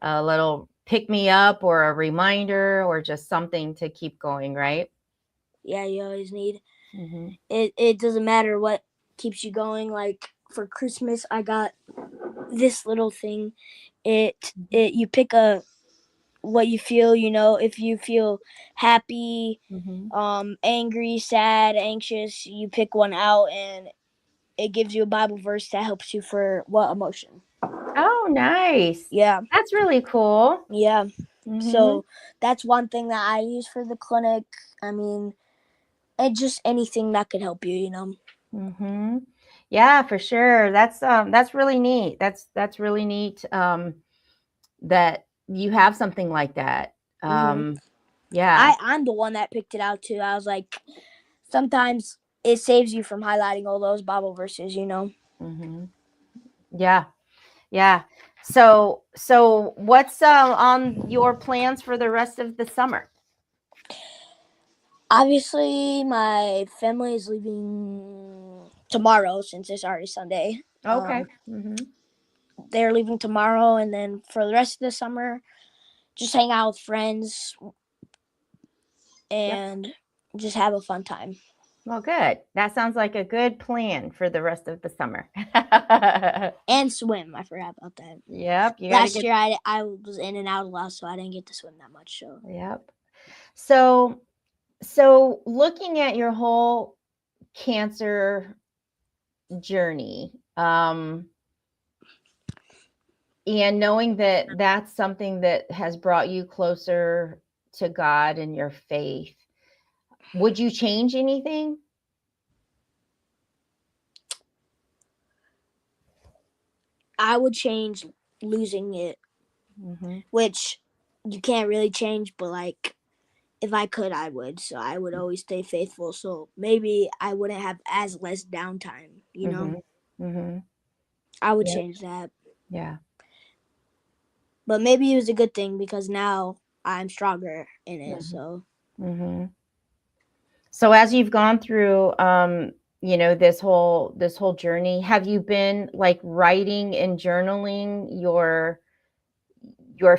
little pick me up or a reminder or just something to keep going, right? Yeah, you always need. It doesn't matter what keeps you going. Like for Christmas, I got this little thing. You pick what you feel, you know, if you feel happy, angry, sad, anxious, you pick one out, and it gives you a Bible verse that helps you for what emotion. Oh, nice. Yeah. That's really cool. Yeah. Mhm. So that's one thing that I use for the clinic. I mean, and just anything that could help you, you know. Mm-hmm. Yeah, for sure. That's really neat. That's really neat. That you have something like that. Yeah. I'm the one that picked it out too. I was like, sometimes it saves you from highlighting all those Bible verses, you know. Mm-hmm. Yeah. Yeah. So what's on your plans for the rest of the summer? Obviously, my family is leaving tomorrow since it's already Sunday. Okay. Mm-hmm. They're leaving tomorrow, and then for the rest of the summer, just hang out with friends and just have a fun time. Well, good. That sounds like a good plan for the rest of the summer. And swim. I forgot about that. Yep. You gotta Last year, I was in and out a lot, so I didn't get to swim that much. So Yep. So looking at your whole cancer journey, and knowing that that's something that has brought you closer to God and your faith, would you change anything? I would change losing it, which you can't really change, but like if I could, I would. So I would always stay faithful. So maybe I wouldn't have as less downtime, you know? Mm-hmm. I would Yep. change that. Yeah. But maybe it was a good thing because now I'm stronger in it. So Mm-hmm. So as you've gone through, this whole journey, have you been like writing and journaling your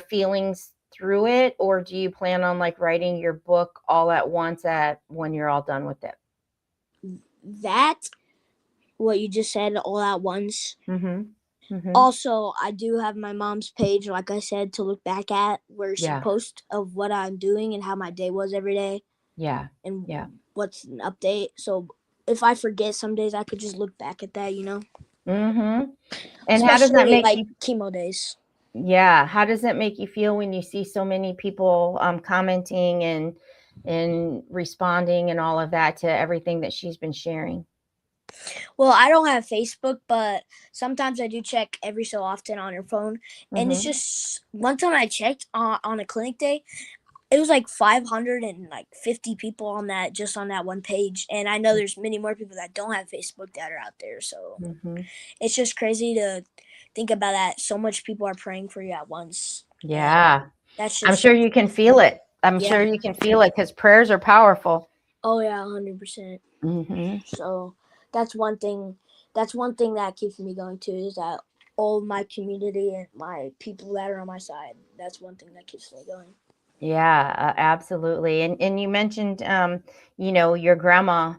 feelings through it, or do you plan on like writing your book all at once when you're all done with it? that, what you just said, all at once. Mm-hmm. Also, I do have my mom's page, like I said, to look back at where she Yeah. posts of what I'm doing and how my day was every day. Yeah. And Yeah. what's an update. So if I forget some days, I could just look back at that, you know. Mm-hmm. And how does that Especially make like you? chemo days. Yeah. How does it make you feel when you see so many people commenting and responding and all of that to everything that she's been sharing? Well, I don't have Facebook, but sometimes I do check every so often on her phone. And it's just one time I checked on a clinic day, it was like 550 people on that, just on that one page. And I know there's many more people that don't have Facebook that are out there. So it's just crazy to think about that. So much people are praying for you at once. Yeah. That's just I'm sure you can feel it. I'm Yeah. sure you can feel it because prayers are powerful. Oh yeah, 100%. So that's one thing. That's one thing that keeps me going too, is that all of my community and my people that are on my side. That's one thing that keeps me going. Yeah, absolutely. And you mentioned, your grandma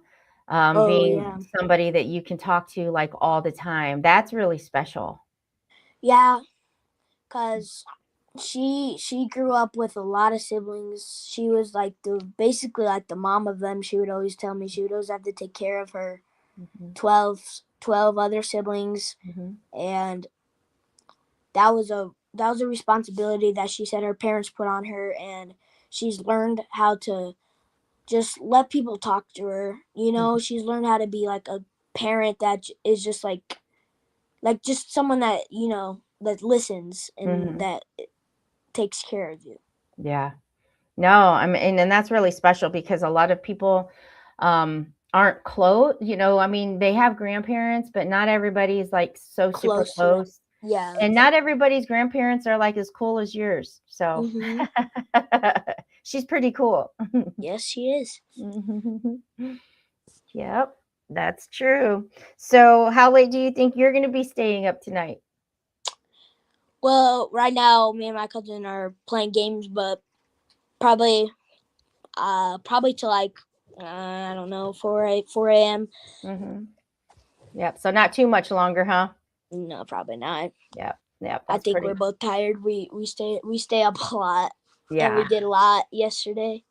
being somebody that you can talk to like all the time. That's really special. Yeah, because she grew up with a lot of siblings. She was like basically like the mom of them. She would always tell me she would always have to take care of her 12 other siblings, and that was a responsibility that she said her parents put on her, and she's learned how to just let people talk to her. You know, she's learned how to be like a parent that is just like just someone that, you know, that listens and that takes care of you. Yeah. No, I mean, and that's really special because a lot of people aren't close. I mean, they have grandparents, but not everybody's like so super close. Yeah. And not everybody's grandparents are like as cool as yours. So she's pretty cool. Yes, she is. Yep, that's true. So how late do you think you're going to be staying up tonight? Well, right now, me and my cousin are playing games, but probably till like, I don't know, 4 a.m. Yep. So not too much longer, huh? No, probably not. Yep. I think we're both tired. We stay up a lot. Yeah. And we did a lot yesterday.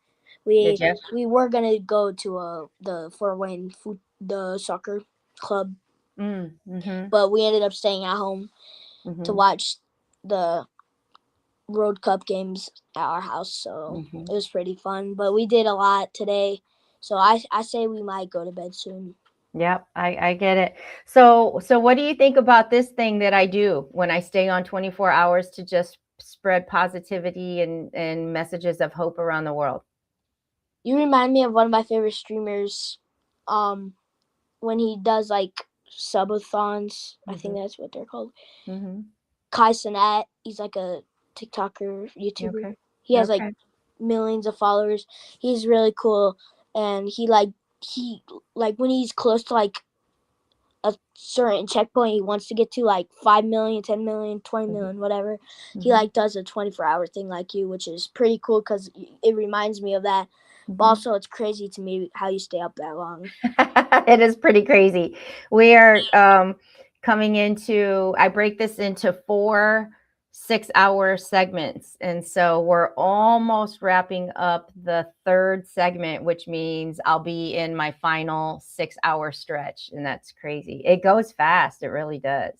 Did you? We were gonna go to the Fort Wayne the soccer club, but we ended up staying at home. to Mhm. watch the World Cup games at our house. So Mhm. it was pretty fun. But we did a lot today. So I say we might go to bed soon. Yep, I get it. So what do you think about this thing that I do when I stay on 24 hours to just spread positivity and messages of hope around the world? You remind me of one of my favorite streamers, when he does like subathons. I think that's what they're called. Mm-hmm. Kai Cenat. He's like a TikToker, YouTuber. Okay. He has like Okay. millions of followers. He's really cool, and he when he's close to like a certain checkpoint he wants to get to, like 5 million, 10 million, 20 million, whatever. He Mhm. like does a 24-hour thing like you, which is pretty cool because it reminds me of that. But Mhm. also it's crazy to me how you stay up that long. It is pretty crazy. We are coming into, I break this into 4 6-hour segments. And so we're almost wrapping up the 3rd segment, which means I'll be in my final 6-hour stretch. And that's crazy. It goes fast. It really does.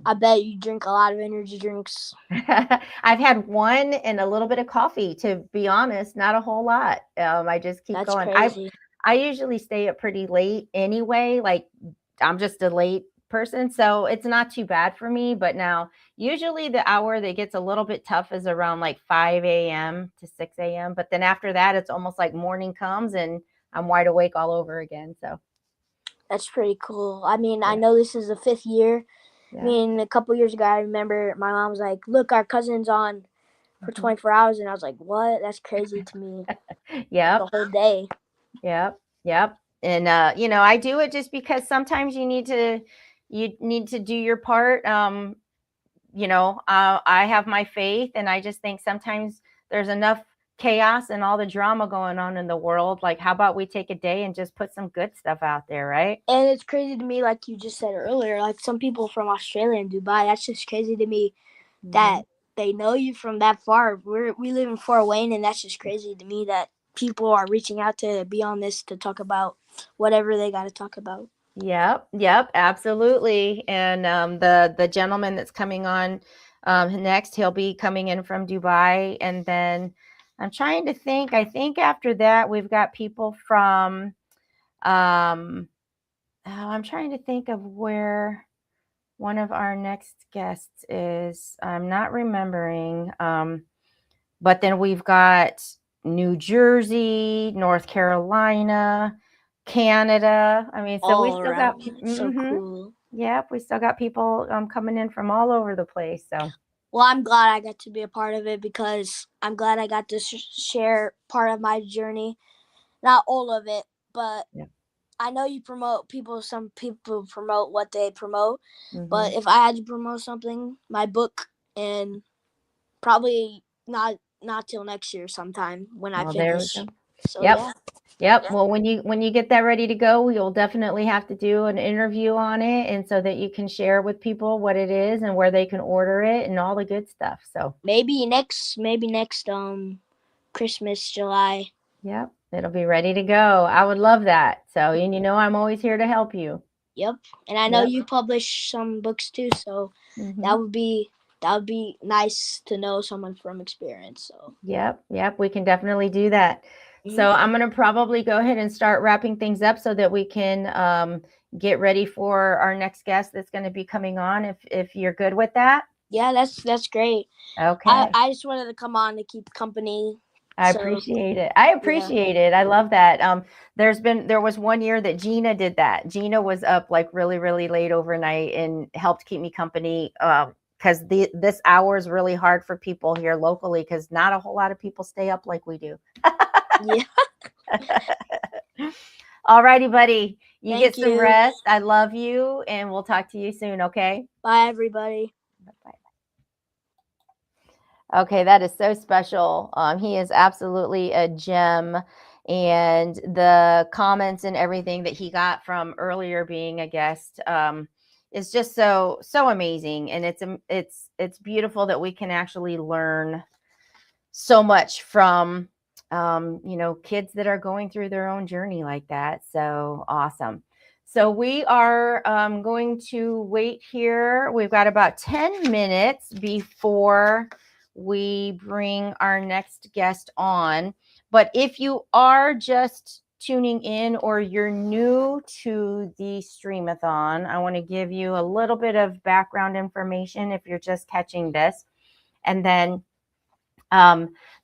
I bet you drink a lot of energy drinks. I've had one and a little bit of coffee, to be honest, not a whole lot. I just keep That's going. crazy. I usually stay up pretty late anyway. Like, I'm just a late person, so it's not too bad for me. But now, usually the hour that gets a little bit tough is around like 5 a.m. to 6 a.m. But then after that, it's almost like morning comes and I'm wide awake all over again. So That's pretty cool. I mean, I Yeah. know this is the 5th year. Yeah. I mean, a couple years ago, I remember my mom was like, "Look, our cousin's on for Mhm. 24 hours," and I was like, "What? That's crazy to me." Yep. The whole day. Yep. And I do it just because sometimes you need to do your part. I have my faith, and I just think sometimes there's enough chaos and all the drama going on in the world. Like, how about we take a day and just put some good stuff out there, right? And it's crazy to me, like you just said earlier, like some people from Australia and Dubai, that's just crazy to me that they know you from that far. We live in Fort Wayne, and that's just crazy to me that people are reaching out to be on this to talk about whatever they got to talk about. Yep, absolutely. And the gentleman that's coming on next, he'll be coming in from Dubai, and then I'm trying to think. I think after that we've got people from. I'm trying to think of where one of our next guests is. I'm not remembering. But then we've got New Jersey, North Carolina, Canada. I mean, so we All still got around. So cool. Yep, we still got people coming in from all over the place. So Well, I'm glad I got to be a part of it because I'm glad I got to share part of my journey. Not all of it, but Yeah. I know you promote people. Some people promote what they promote. But Mhm. if I had to promote something, my book, and probably not till next year sometime when I Well, there we finish. go. So Yep. yeah. Yep. Well, when you get that ready to go, you'll definitely have to do an interview on it, and so that you can share with people what it is and where they can order it and all the good stuff. So Maybe next Christmas, July. yep, it'll be ready to go. I would love that. So, and I'm always here to help you. Yep. And I know Yep. you publish some books too, so Mhm. that would be nice to know someone from experience. So Yep, we can definitely do that. So I'm going to probably go ahead and start wrapping things up so that we can get ready for our next guest that's going to be coming on, if you're good with that. yeah, that's great. Okay. I just wanted to come on to keep company. I So, appreciate it. I appreciate it. I love that. There was one year that Gina did that. Gina was up like really, really late overnight and helped keep me company. Because this hour is really hard for people here locally because not a whole lot of people stay up like we do. Yeah. All righty, buddy. You Thank get some you. rest. I love you, and we'll talk to you soon, okay? Bye, everybody. Bye. Okay, that is so special. He is absolutely a gem, and the comments and everything that he got from earlier being a guest is just so amazing. And it's beautiful that we can actually learn so much from kids that are going through their own journey like that. So awesome. So we are going to wait here. We've got about 10 minutes before we bring our next guest on. But if you are just tuning in or you're new to the Streamathon, I want to give you a little bit of background information if you're just catching this. And then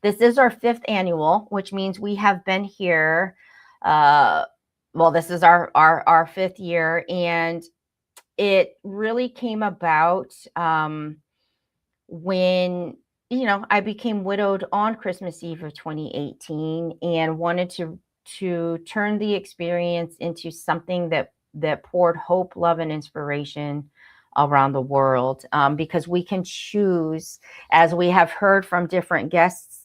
this is our 5th annual, which means we have been here. Well, this is our 5th year, and it really came about when I became widowed on Christmas Eve of 2018, and wanted to turn the experience into something that poured hope, love, and inspiration around the world, because we can choose, as we have heard from different guests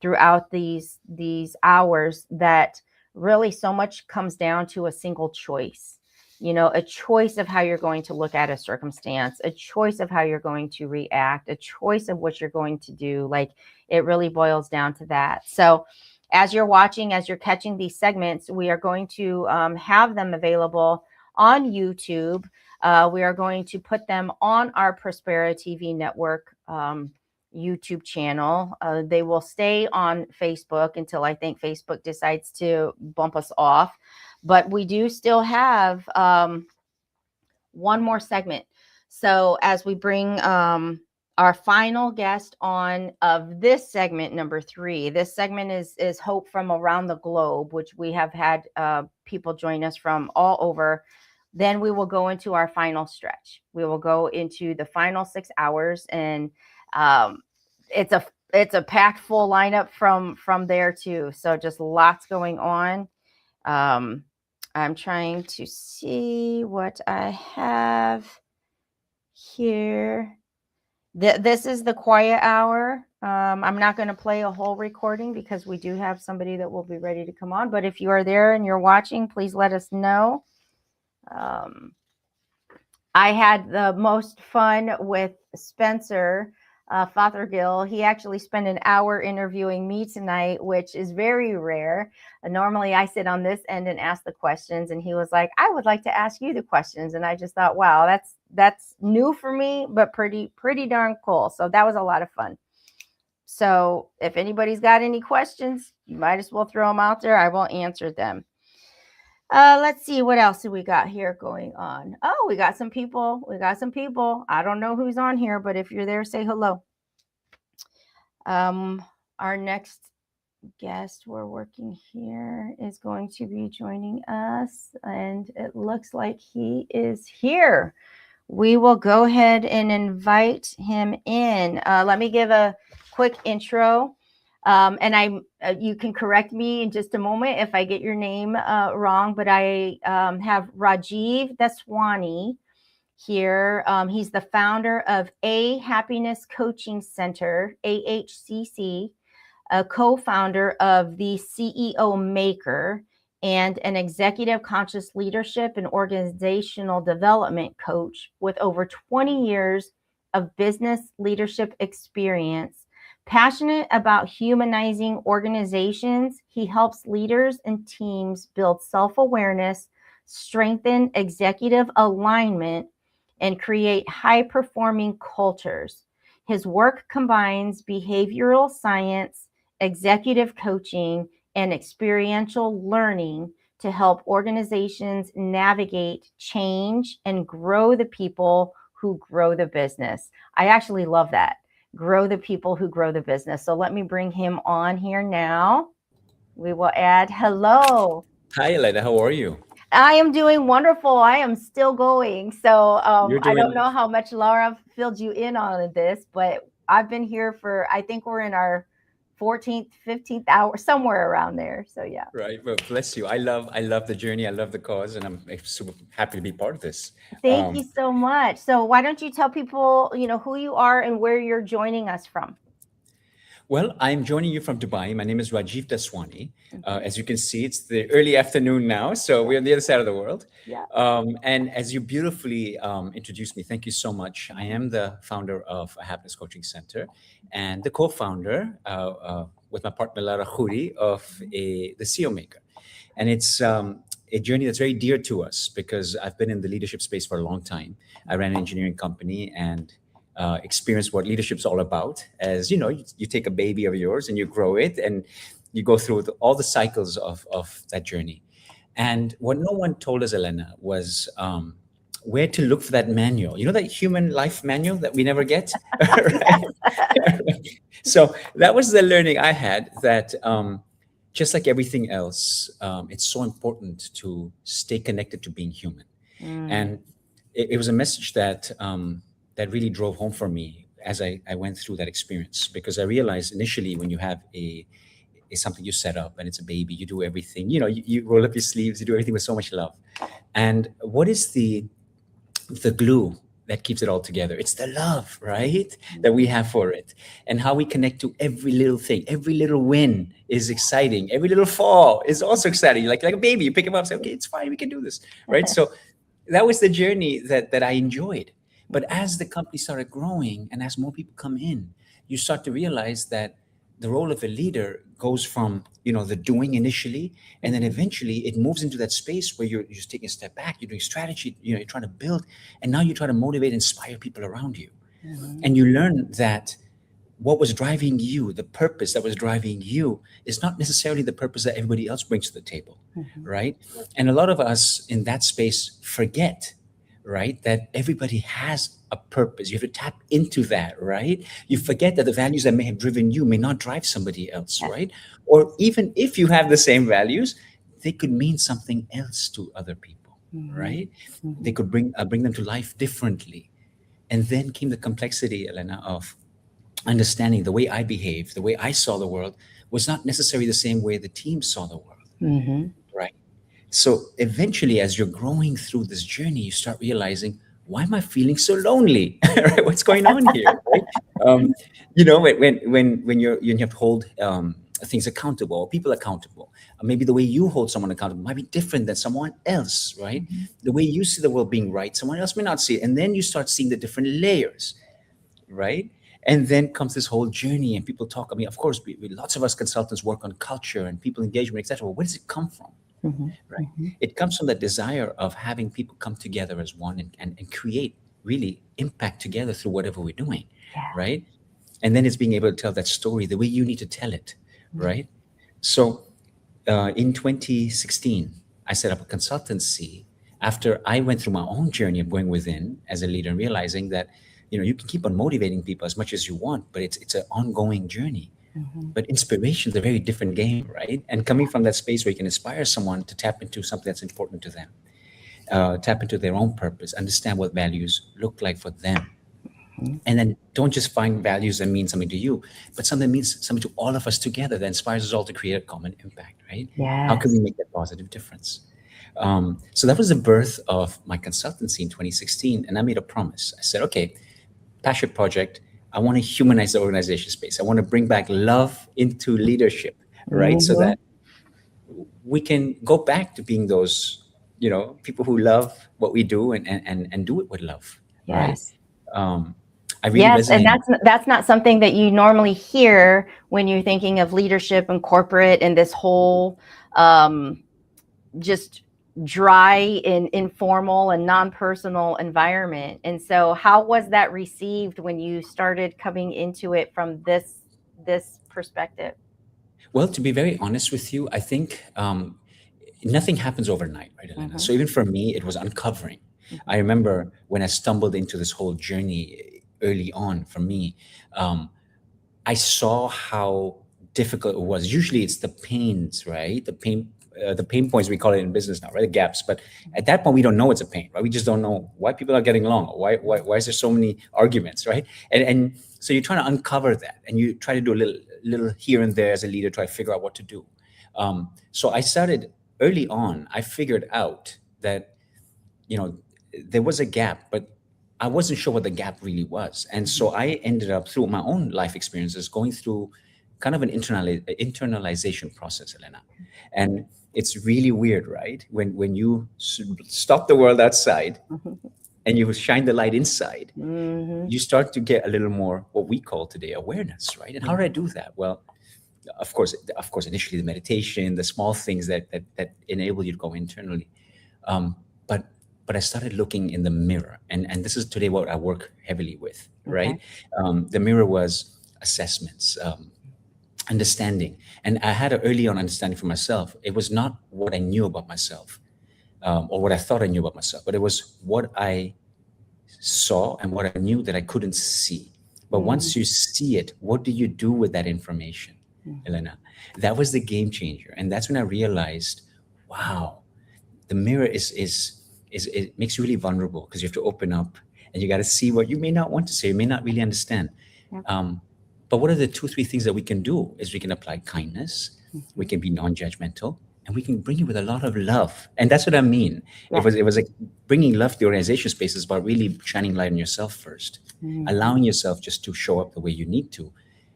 throughout these hours, that really so much comes down to a single choice. A choice of how you're going to look at a circumstance, a choice of how you're going to react, a choice of what you're going to do. Like, it really boils down to that. So as you're watching, as you're catching these segments, we are going to have them available on YouTube. We are going to put them on our Prospera TV network YouTube channel. They will stay on Facebook until I think Facebook decides to bump us off. But we do still have one more segment. So as we bring our final guest on of this segment, number 3, this segment is Hope from Around the Globe, which we have had people join us from all over. Then we will go into our final stretch. We will go into the final 6 hours, and it's a packed full lineup from there too. So just lots going on. I'm trying to see what I have here. This is the quiet hour. I'm not going to play a whole recording because we do have somebody that will be ready to come on. But if you are there and you're watching, please let us know. I had the most fun with Spencer Fothergill. He actually spent an hour interviewing me tonight, which is very rare. Normally I sit on this end and ask the questions, and he was like, I would like to ask you the questions. And I just thought, wow, that's new for me, but pretty darn cool. So that was a lot of fun. So if anybody's got any questions, you might as well throw them out there. I will answer them. Let's see, what else do we got here going on? Oh, we got some people. I don't know who's on here, but if you're there, say hello. Our next guest we're working here is going to be joining us, and it looks like he is here. We will go ahead and invite him in. Let me give a quick intro. And you can correct me in just a moment if I get your name wrong, but I have Rajiv Daswani here. He's the founder of A Happiness Coaching Center, AHCC, a co-founder of the CEO Maker, and an executive conscious leadership and organizational development coach with over 20 years of business leadership experience. Passionate about humanizing organizations, he helps leaders and teams build self-awareness, strengthen executive alignment, and create high-performing cultures. His work combines behavioral science, executive coaching, and experiential learning to help organizations navigate change and grow the people who grow the business. I actually love that. Grow the people who grow the business. So let me bring him on here now. We will add hello. Hi, Elena. How are you? I am doing wonderful. I am still going. So I don't know how much Laura filled you in on this, but I've been here for, I think we're in our 14th, 15th hour, somewhere around there. So yeah. Right. Well, bless you. I love the journey. I love the cause, and I'm super happy to be part of this. Thank you so much. So why don't you tell people, who you are and where you're joining us from? Well, I'm joining you from Dubai. My name is Rajiv Daswani. As you can see, it's the early afternoon now, so we're on the other side of the world. Yeah. And as you beautifully introduced me, thank you so much. I am the founder of a Happiness Coaching Center and the co-founder with my partner Lara Khoury of the CEO Maker. And a journey that's very dear to us because I've been in the leadership space for a long time. I ran an engineering company and experienced what leadership's all about. As you know, you take a baby of yours and you grow it and you go through all the cycles of that journey. And what no one told us, Elena, was where to look for that manual. You know, that human life manual that we never get? So that was the learning I had, that just like everything else, it's so important to stay connected to being human. And it was a message that that really drove home for me as I went through that experience, because I realized initially when you have something you set up and it's a baby, you do everything, you roll up your sleeves, you do everything with so much love. And what is the glue that keeps it all together? It's the love, right? That we have for it, and how we connect to every little thing. Every little win is exciting. Every little fall is also exciting. Like a baby, you pick him up, say, okay, it's fine, we can do this, right? So that was the journey that I enjoyed. But as the company started growing and as more people come in, you start to realize that the role of a leader goes from, the doing initially, and then eventually it moves into that space where you're just taking a step back, you're doing strategy, you're trying to build, and now you try to motivate, inspire people around you. And you learn that what was driving you, the purpose that was driving you, is not necessarily the purpose that everybody else brings to the table, right? And a lot of us in that space forget, right, that everybody has a purpose. You have to tap into that, right? You forget that the values that may have driven you may not drive somebody else, right? Or even if you have the same values, they could mean something else to other people, right? They could bring them to life differently. And then came the complexity, Elena, of understanding the way I behaved, the way I saw the world was not necessarily the same way the team saw the world, right? So eventually, as you're growing through this journey, you start realizing, why am I feeling so lonely? Right? What's going on here? Right? When you have to hold things accountable, or people accountable, maybe the way you hold someone accountable might be different than someone else, right? The way you see the world being right, someone else may not see it. And then you start seeing the different layers, right? And then comes this whole journey, and people talk. I mean, of course, lots of us consultants work on culture and people engagement, etc. Well, where does it come from? Right? It comes from that desire of having people come together as one and create really impact together through whatever we're doing, right? And then it's being able to tell that story the way you need to tell it, right? So in 2016, I set up a consultancy after I went through my own journey of going within as a leader and realizing that, you can keep on motivating people as much as you want, but it's an ongoing journey. But inspiration is a very different game, right? And coming from that space where you can inspire someone to tap into something that's important to them, tap into their own purpose, understand what values look like for them. And then don't just find values that mean something to you, but something that means something to all of us together, that inspires us all to create a common impact, right? How can we make that positive difference? So that was the birth of my consultancy in 2016. And I made a promise. I said, okay, Passion Project, I want to humanize the organization space. I want to bring back love into leadership, right? So that we can go back to being those, people who love what we do and do it with love. Yes. Right? I really yes, resonate. And that's not something that you normally hear when you're thinking of leadership and corporate and this whole just dry and informal and non-personal environment. And so how was that received when you started coming into it from this perspective? Well, to be very honest with you, I think nothing happens overnight, right, Elena? So even for me, it was uncovering. I remember when I stumbled into this whole journey early on for me, I saw how difficult it was. Usually it's the pains, right? The pain points, we call it in business now, right? The gaps. But at that point, we don't know it's a pain, right? We just don't know why people are getting along. Why is there so many arguments, right? And so you're trying to uncover that, and you try to do a little here and there as a leader, try to figure out what to do. So I started early on. I figured out that, there was a gap, but I wasn't sure what the gap really was. And so I ended up, through my own life experiences, going through kind of an internalization process, Elena. And it's really weird, right? When you stop the world outside and you shine the light inside, you start to get a little more what we call today awareness, right? And how did I do that? Well, of course, initially the meditation, the small things that enable you to go internally. But I started looking in the mirror, and this is today what I work heavily with, right? The mirror was assessments, understanding, and I had an early on understanding for myself. It was not what I knew about myself, or what I thought I knew about myself, but it was what I saw and what I knew that I couldn't see. But once you see it, what do you do with that information, Elena? That was the game changer, and that's when I realized, wow, the mirror is it makes you really vulnerable, because you have to open up and you got to see what you may not want to say, you may not really understand. But what are the 2-3 things that we can do? Is we can apply kindness, we can be non-judgmental, and we can bring it with a lot of love. And that's what I mean. It was like bringing love to the organization space is about really shining light on yourself first, allowing yourself just to show up the way you need to.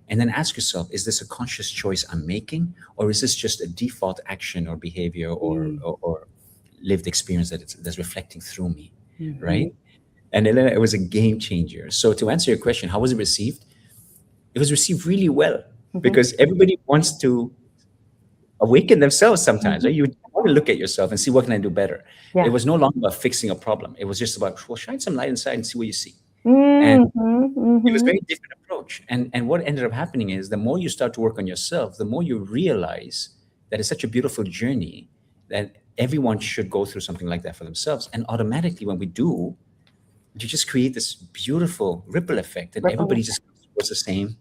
And then ask yourself, is this a conscious choice I'm making? Or is this just a default action or behavior or lived experience that's reflecting through me, right? And then it was a game changer. So to answer your question, how was it received? It was received really well, because everybody wants to awaken themselves sometimes, right? You want to look at yourself and see, what can I do better? It was no longer about fixing a problem. It was just about, well, shine some light inside and see what you see. And it was a very different approach. And what ended up happening is, the more you start to work on yourself, the more you realize that it's such a beautiful journey that everyone should go through something like that for themselves. And automatically, when we do, you just create this beautiful ripple effect, and everybody just was the same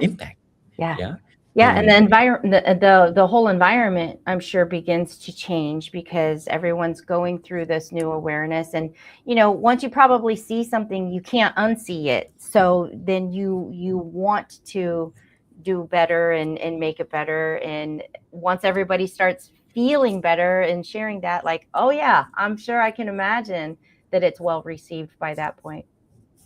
impact. And the environment, the whole environment, I'm sure, begins to change, because everyone's going through this new awareness. And, you know, once you probably see something, you can't unsee it. So then you want to do better and make it better. And once everybody starts feeling better and sharing that, like, oh yeah, I'm sure I can imagine that it's well received by that point.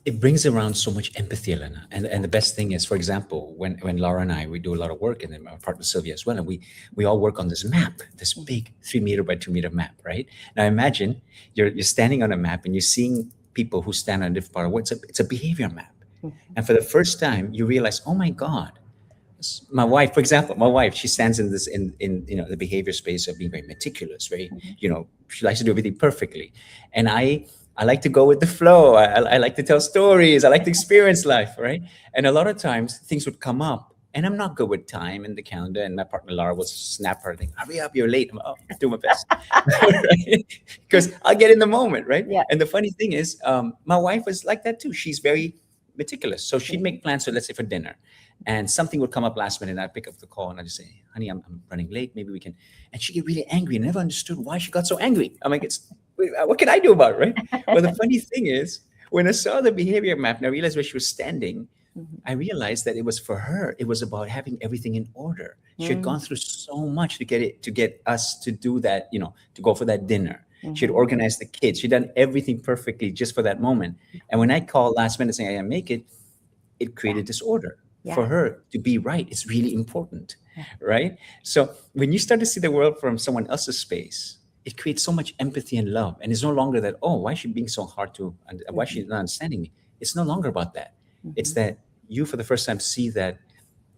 It brings around so much empathy, Elena. And the best thing is, for example, when Laura and I, we do a lot of work, and then my partner Sylvia as well, and we all work on this map, this big 3 meter by 2 meter map, right? Now imagine you're standing on a map and you're seeing people who stand on a different part of what it's a behavior map. And for the first time, you realize, oh my God, my wife, for example, she stands in this in the behavior space of being very meticulous, right? She likes to do everything perfectly. And I like to go with the flow. I like to tell stories. I like to experience life, right? And a lot of times things would come up, and I'm not good with time and the calendar. And my partner Laura will snap her thing, hurry up, you're late. I'm like, oh, do my best, because I'll get in the moment, right? And the funny thing is, my wife was like that too. She's very meticulous. So she'd make plans, so let's say for dinner, and something would come up last minute, and I'd pick up the call and I'd just say, honey, I'm running late. Maybe we can. And she'd get really angry, and I never understood why she got so angry. I'm like, what can I do about it, right? But the funny thing is, when I saw the behavior map and I realized where she was standing, I realized that it was for her. It was about having everything in order. She had gone through so much to get us to do that, to go for that dinner. She had organized the kids. She'd done everything perfectly just for that moment. And when I called last minute saying I can't make it, it created disorder. For her to be right, it's really important, right? So when you start to see the world from someone else's space, it creates so much empathy and love. And it's no longer that, oh, why is she being so hard to, why is she not understanding me? It's no longer about that. It's that you, for the first time, see that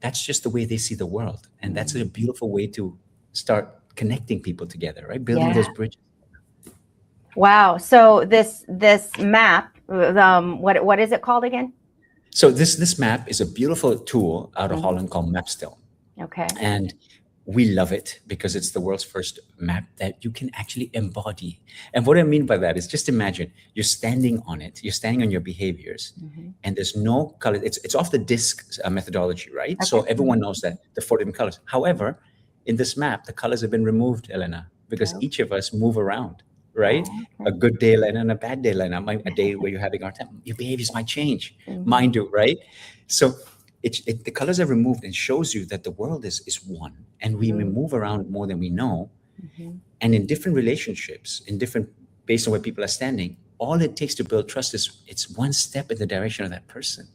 that's just the way they see the world. And that's a beautiful way to start connecting people together, right? Building those bridges. Wow. So this map, what is it called again? So this map is a beautiful tool out of Holland called Mapstone. Okay. And we love it because it's the world's first map that you can actually embody. And what I mean by that is, just imagine you're standing on it, you're standing on your behaviors, and there's no color. It's off the DISC methodology, right? Okay. So everyone knows that the 4 different colors. However, in this map, the colors have been removed, Elena, because each of us move around, right? A good day, Elena, and a bad day, Elena. A day where you're having a hard time, your behaviors might change. Mine do, right? So the colors are removed and shows you that the world is one, and we may move around more than we know. And in different relationships, based on where people are standing, all it takes to build trust is it's one step in the direction of that person,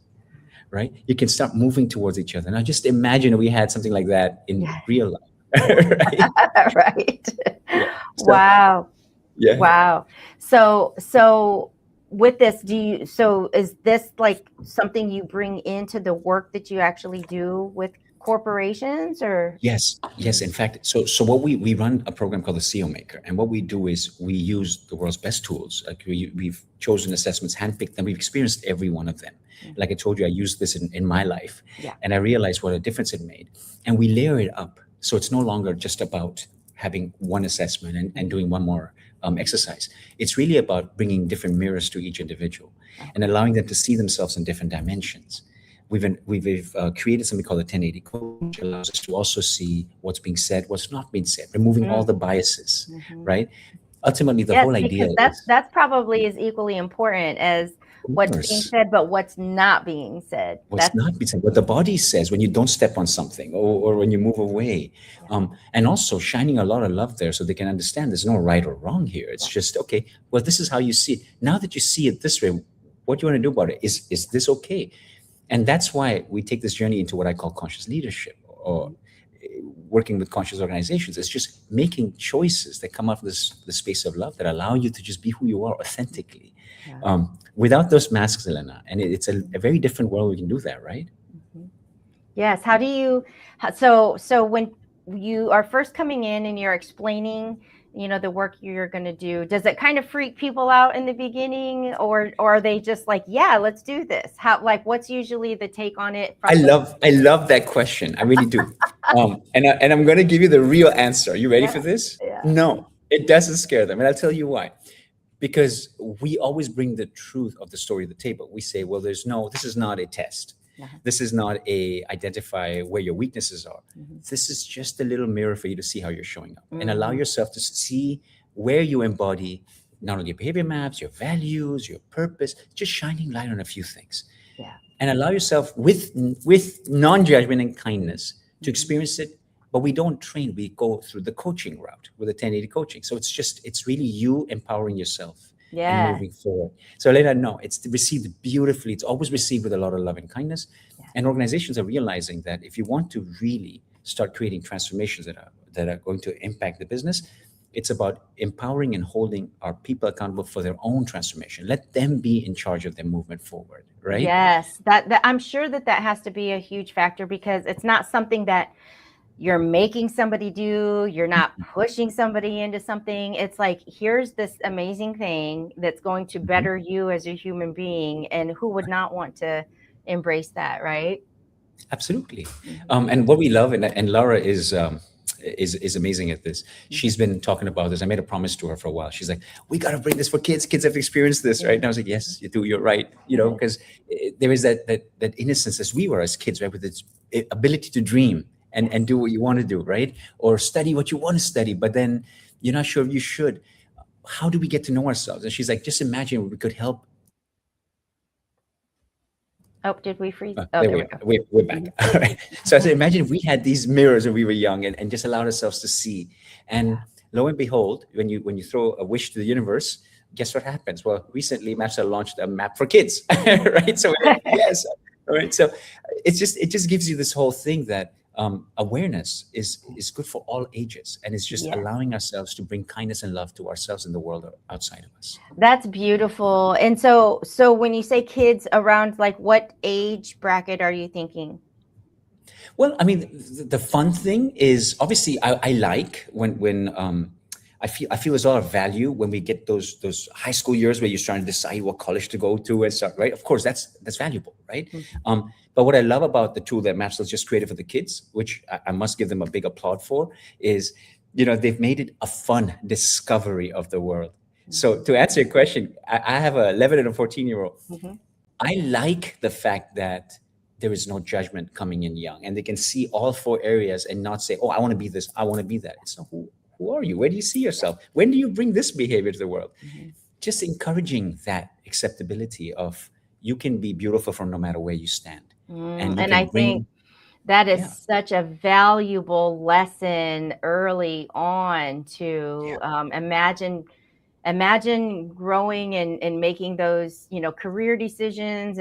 right? You can start moving towards each other. Now just imagine we had something like that in real life, right? Right. Yeah. So, wow. Yeah. Wow. So with this, is this like something you bring into the work that you actually do with corporations or? Yes, yes. In fact, so what we run a program called the CEO Maker, and what we do is we use the world's best tools. Like we've chosen assessments, handpicked them. We've experienced every one of them. Like I told you, I used this in my life, and I realized what a difference it made. And we layer it up, so it's no longer just about having one assessment and doing one more exercise. It's really about bringing different mirrors to each individual and allowing them to see themselves in different dimensions. We've created something called the 1080 coach, which allows us to also see what's being said, what's not being said, removing all the biases, right? Ultimately, the whole idea because that's probably as equally important as what's being said, but what's not being said. What's not being said, what the body says when you don't step on something or when you move away. And also shining a lot of love there so they can understand there's no right or wrong here. It's just, okay, well, this is how you see it. Now that you see it this way, what do you want to do about it? Is this okay? And that's why we take this journey into what I call conscious leadership, or working with conscious organizations. It's just making choices that come out of the space of love that allow you to just be who you are authentically. Without those masks, Elena. And it's a very different world we can do that, right? Yes. How do you, so when you are first coming in and you're explaining, the work you're going to do, does it kind of freak people out in the beginning, or are they just like, yeah, let's do this? What's usually the take on it? I love that question. I really do. And I'm going to give you the real answer. Are you ready for this? Yeah. No, it doesn't scare them. And I'll tell you why. Because we always bring the truth of the story to the table. We say, well, this is not a test. This is not identify where your weaknesses are. This is just a little mirror for you to see how you're showing up and allow yourself to see where you embody not only your behavior maps, your values, your purpose, just shining light on a few things. And allow yourself with non-judgment and kindness to experience it. But we don't train, we go through the coaching route with the 1080 coaching. So it's really you empowering yourself and moving forward. So Elena, no, it's received beautifully. It's always received with a lot of love and kindness. And organizations are realizing that if you want to really start creating transformations that are going to impact the business, it's about empowering and holding our people accountable for their own transformation. Let them be in charge of their movement forward, right? Yes, that I'm sure that has to be a huge factor, because it's not something that you're making somebody do. You're not pushing somebody into something. It's like, here's this amazing thing that's going to better you as a human being. And who would not want to embrace that, right? Absolutely. And what we love, and Laura is amazing at this. She's been talking about this. I made a promise to her for a while. She's like, we got to bring this for kids. Kids have experienced this, right? And I was like, yes, you do. You're right. Because there is that innocence as we were as kids, right? With this ability to dream and do what you want to do, right? Or study what you want to study, but then you're not sure if you should. How do we get to know ourselves? And she's like, just imagine we could help. Oh, did we freeze? There we go. We're back. All right. So I said, imagine if we had these mirrors when we were young and just allowed ourselves to see. And lo and behold, when you throw a wish to the universe, guess what happens? Well, recently MapStar launched a map for kids, right? So yes, all right. So it just gives you this whole thing that awareness is good for all ages, and it's just allowing ourselves to bring kindness and love to ourselves and the world outside of us. That's beautiful. And so when you say kids, around like what age bracket are you thinking? Well, I mean, the fun thing is obviously I like when I feel there's a lot of value when we get those high school years where you're trying to decide what college to go to and stuff, right? Of course, that's valuable, right? But what I love about the tool that MapStar just created for the kids, which I must give them a big applaud for, is they've made it a fun discovery of the world. So to answer your question, I have a 11 and a 14-year-old. I like the fact that there is no judgment coming in young, and they can see all 4 areas and not say, oh, I want to be this, I want to be that. It's not who are you? Where do you see yourself? When do you bring this behavior to the world? Just encouraging that acceptability of you can be beautiful from no matter where you stand. And I think that is such a valuable lesson early on to imagine growing and making those, career decisions,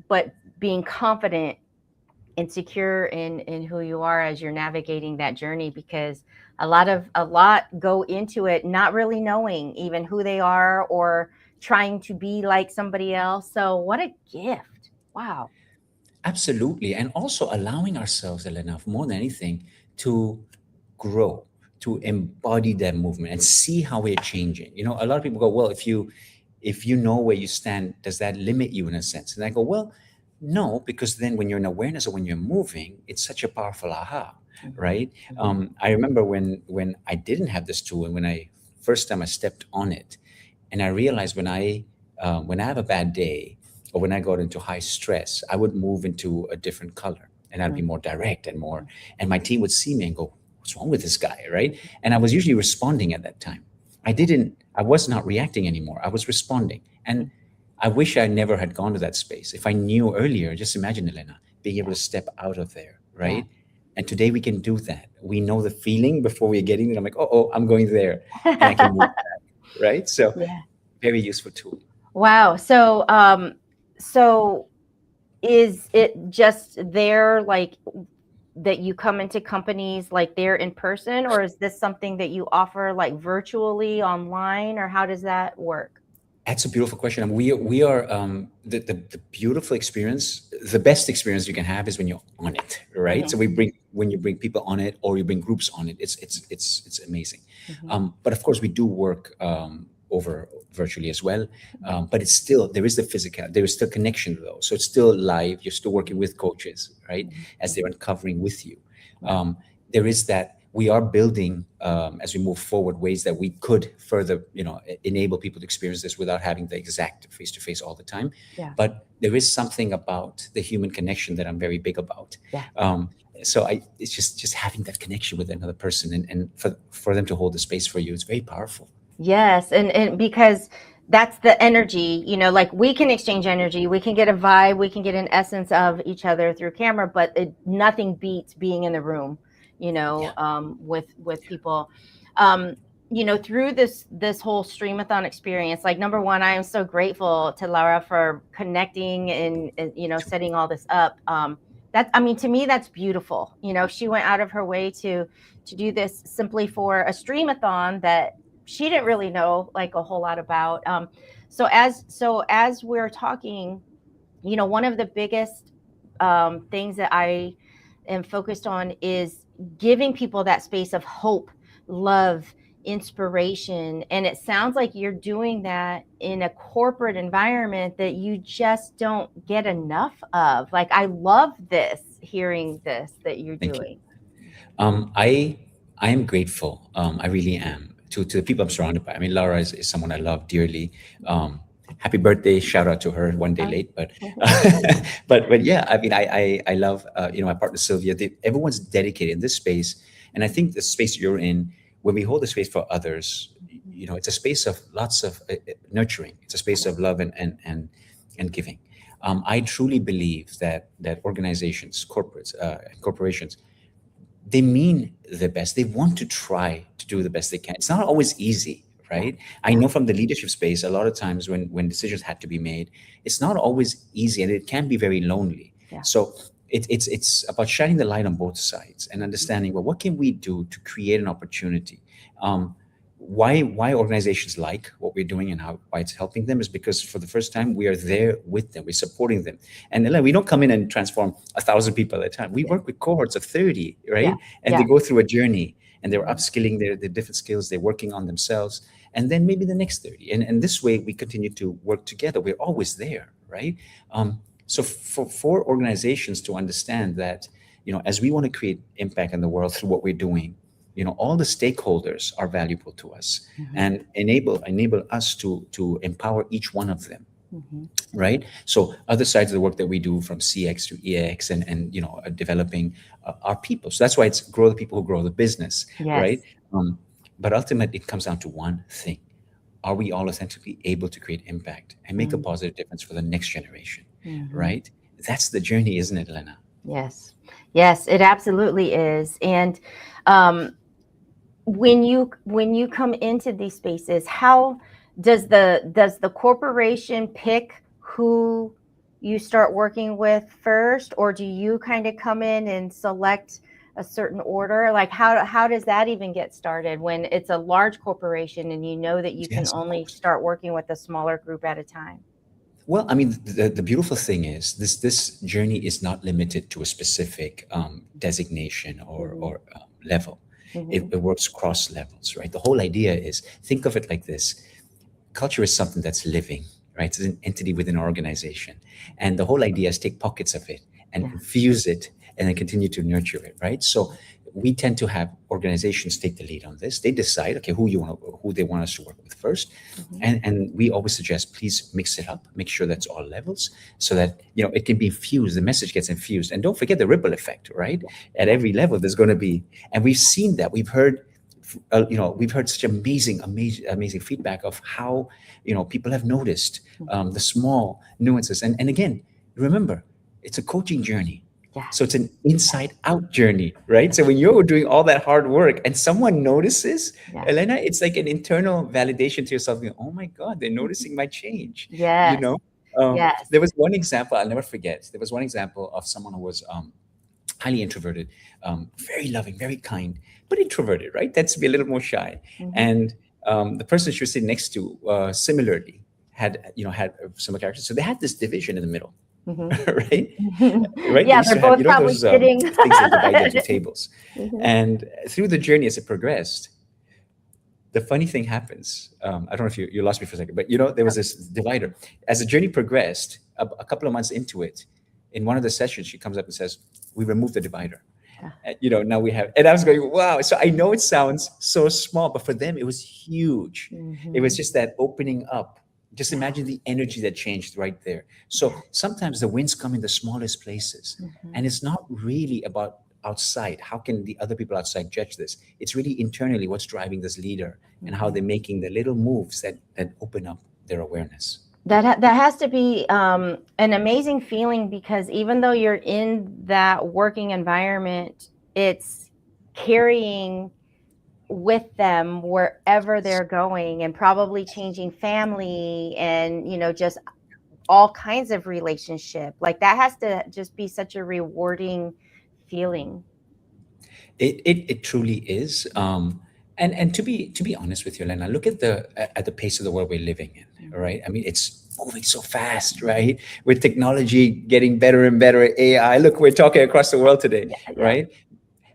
but being confident and secure in who you are as you're navigating that journey, because a lot go into it not really knowing even who they are or trying to be like somebody else. So what a gift. Wow. Absolutely. And also allowing ourselves, Elena, more than anything, to grow, to embody that movement and see how we're changing. You know, a lot of people go, well, if you know where you stand, does that limit you in a sense? And I go, well, no, because then when you're in awareness or when you're moving, it's such a powerful aha, right? I remember when I didn't have this tool, and when I first time I stepped on it, and I realized when I have a bad day or when I got into high stress, I would move into a different color, and I'd be more direct and more, and my team would see me and go, what's wrong with this guy, right? And I was usually responding at that time. I was not reacting anymore. I was responding. And I wish I never had gone to that space. If I knew earlier, just imagine, Elena, being able to step out of there, right? And today we can do that. We know the feeling before we're getting there. I'm like, oh, I'm going there. And I can move back, right? So very useful tool. Wow. So, so is it just there, like that you come into companies like there in person, or is this something that you offer like virtually online, or how does that work? That's a beautiful question. And we are the beautiful experience. The best experience you can have is when you're on it, right? So when you bring people on it, or you bring groups on it, it's amazing. But of course, we do work over virtually as well. But it's still, there is the physical, there is still connection though. So it's still live. You're still working with coaches, right? As they're uncovering with you. There is that. We are building, as we move forward, ways that we could further, enable people to experience this without having the exact face-to-face all the time. But there is something about the human connection that I'm very big about. So it's just having that connection with another person, and for them to hold the space for you, it's very powerful. Yes, and because that's the energy, like we can exchange energy, we can get a vibe, we can get an essence of each other through camera, but nothing beats being in the room. With people, through this whole Streamathon experience. Like, number one, I am so grateful to Laura for connecting and setting all this up. To me, that's beautiful. She went out of her way to do this simply for a Streamathon that she didn't really know like a whole lot about. So as we're talking, one of the biggest things that I am focused on is giving people that space of hope, love, inspiration. And it sounds like you're doing that in a corporate environment that you just don't get enough of. Like, I love hearing this that you're doing. I am grateful. I really am to the people I'm surrounded by. I mean, Laura is someone I love dearly. Happy birthday! Shout out to her, one day late, but but yeah, I mean, I love my partner Sylvia. Everyone's dedicated in this space, and I think the space you're in, when we hold the space for others, it's a space of lots of nurturing. It's a space of love and giving. I truly believe that organizations, corporations, they mean the best. They want to try to do the best they can. It's not always easy. Right. I know from the leadership space, a lot of times when decisions had to be made, it's not always easy, and it can be very lonely. So it's about shining the light on both sides and understanding, well, what can we do to create an opportunity? Why organizations like what we're doing and why it's helping them is because for the first time we are there with them, we're supporting them, and we don't come in and transform 1,000 people at a time. We work with cohorts of 30, right? And they go through a journey. And they're upskilling their different skills. They're working on themselves. And then maybe the next 30. And this way, we continue to work together. We're always there, right? So for organizations to understand that, as we want to create impact in the world through what we're doing, all the stakeholders are valuable to us and enable us to empower each one of them. Right. So other sides of the work that we do, from CX to EX and developing our people. So that's why it's grow the people who grow the business. Right. But ultimately it comes down to one thing. Are we all authentically able to create impact and make a positive difference for the next generation? Right. That's the journey, isn't it, Elena? Yes, it absolutely is. And when you come into these spaces, how does the corporation pick who you start working with first, or do you kind of come in and select a certain order? Like, how does that even get started when it's a large corporation and you know that you can only start working with a smaller group at a time? Well, I mean, the beautiful thing is this journey is not limited to a specific designation or level. It works cross levels, right? The whole idea is, think of it like this. Culture is something that's living, right? It's an entity within an organization. And the whole idea is take pockets of it and infuse it and then continue to nurture it, right? So we tend to have organizations take the lead on this. They decide, okay, who they want us to work with first. And we always suggest, please mix it up, make sure that's all levels so that, it can be infused, the message gets infused. And don't forget the ripple effect, right? At every level, there's going to be, and we've seen that, we've heard such amazing feedback of how, people have noticed the small nuances. And again, remember, it's a coaching journey. Yeah. So it's an inside out journey, right? So when you're doing all that hard work and someone notices, Elena, it's like an internal validation to yourself. Oh my God, they're noticing my change. Yes. Yes. There was one example I'll never forget. There was one example of someone who was highly introverted, very loving, very kind, but introverted, right? That's to be a little more shy. And the person she was sitting next to similarly had similar characters. So they had this division in the middle. Right? Yeah, they're both probably sitting. Things that divide into tables. And through the journey as it progressed, the funny thing happens. I don't know if you lost me for a second, but there was this divider. As the journey progressed, a couple of months into it, in one of the sessions, she comes up and says, "We removed the divider." Now we have, and I was going, wow. So I know it sounds so small, but for them, it was huge. It was just that opening up. Just imagine the energy that changed right there. So sometimes the wins come in the smallest places. And it's not really about outside. How can the other people outside judge this? It's really internally what's driving this leader and how they're making the little moves that open up their awareness. That has to be an amazing feeling, because even though you're in that working environment, it's carrying with them wherever they're going, and probably changing family and just all kinds of relationship. Like that has to just be such a rewarding feeling. It truly is. And to be honest with you, Elena, look at the pace of the world we're living in, right? I mean, it's moving so fast, right? With technology getting better and better, AI. Look, we're talking across the world today, right?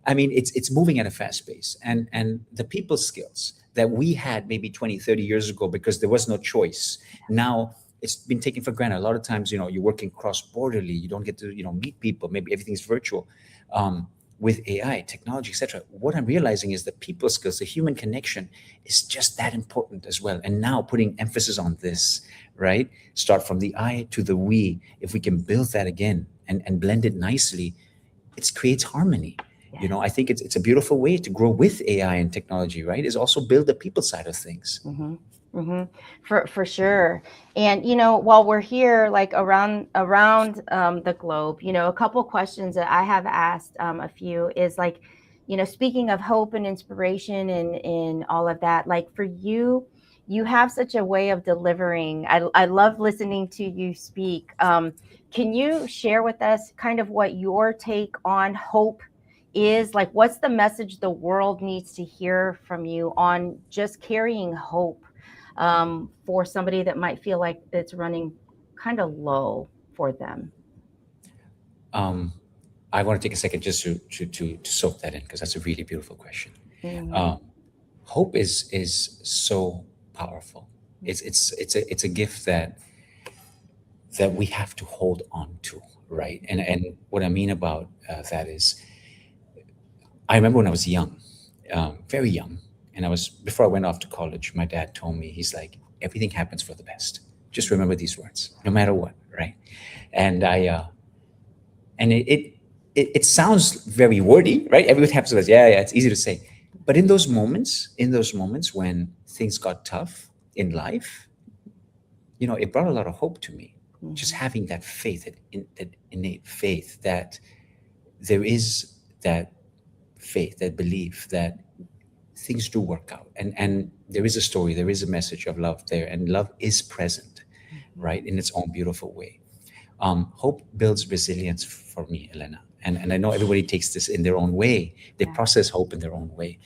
I mean, it's moving at a fast pace, and the people skills that we had maybe 20, 30 years ago, because there was no choice. Now it's been taken for granted. A lot of times, you're working cross-borderly. You don't get to, meet people. Maybe everything's virtual. With AI, technology, etc. What I'm realizing is the people skills, the human connection is just that important as well. And now putting emphasis on this, right? Start from the I to the we. If we can build that again and blend it nicely, it creates harmony. I think it's a beautiful way to grow with AI and technology, right? Is also build the people side of things. For sure. And while we're here, like around the globe, a couple questions that I have asked a few is like, speaking of hope and inspiration and all of that, like for you have such a way of delivering. I love listening to you speak. Can you share with us kind of what your take on hope is? Like, what's the message the world needs to hear from you on just carrying hope for somebody that might feel like it's running kind of low for them? I want to take a second just to soak that in, because that's a really beautiful question. Hope is so powerful. It's a gift that we have to hold on to, right? And what I mean about that is, I remember when I was young, very young, and before I went off to college, my dad told me, he's like, everything happens for the best. Just remember these words, no matter what, right? And it sounds very wordy, right? Everything happens for the best. Yeah, it's easy to say. But in those moments when things got tough in life, it brought a lot of hope to me. Just having that faith, that innate faith, that there is that faith, that belief that things do work out, and there is a story, there is a message of love there, and love is present, right, in its own beautiful way. Hope builds resilience for me, Elena, and I know everybody takes this in their own way. They process hope in their own way.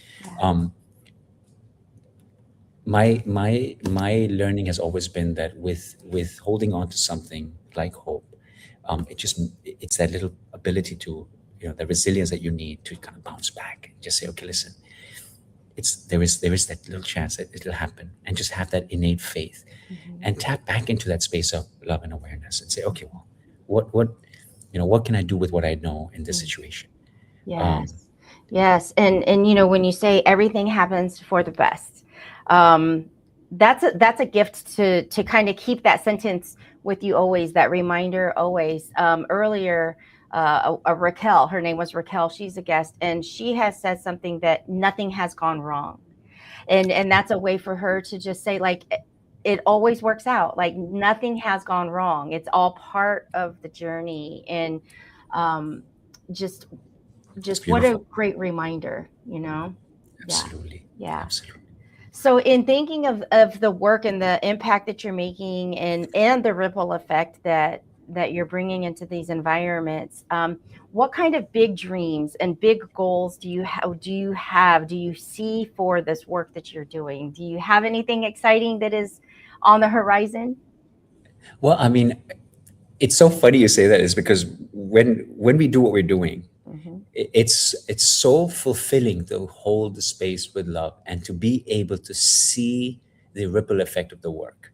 my learning has always been that with holding on to something like hope, it's that little ability to, the resilience that you need to kind of bounce back and just say, okay, listen, there is that little chance that it'll happen, and just have that innate faith and tap back into that space of love and awareness and say, okay, well, what can I do with what I know in this situation? Yes. Yes. And when you say everything happens for the best, that's a gift to kind of keep that sentence with you always, that reminder always. Earlier, Raquel, her name was Raquel, she's a guest, and she has said something that nothing has gone wrong. And that's a way for her to just say, like, it always works out. Like, nothing has gone wrong. It's all part of the journey. And just what a great reminder, Absolutely. Yeah. Absolutely. So in thinking of the work and the impact that you're making and the ripple effect that you're bringing into these environments, what kind of big dreams and big goals do you see for this work that you're doing? Do you have anything exciting that is on the horizon? Well, I mean, it's so funny you say that, is because when we do what we're doing, it's so fulfilling to hold the space with love and to be able to see the ripple effect of the work,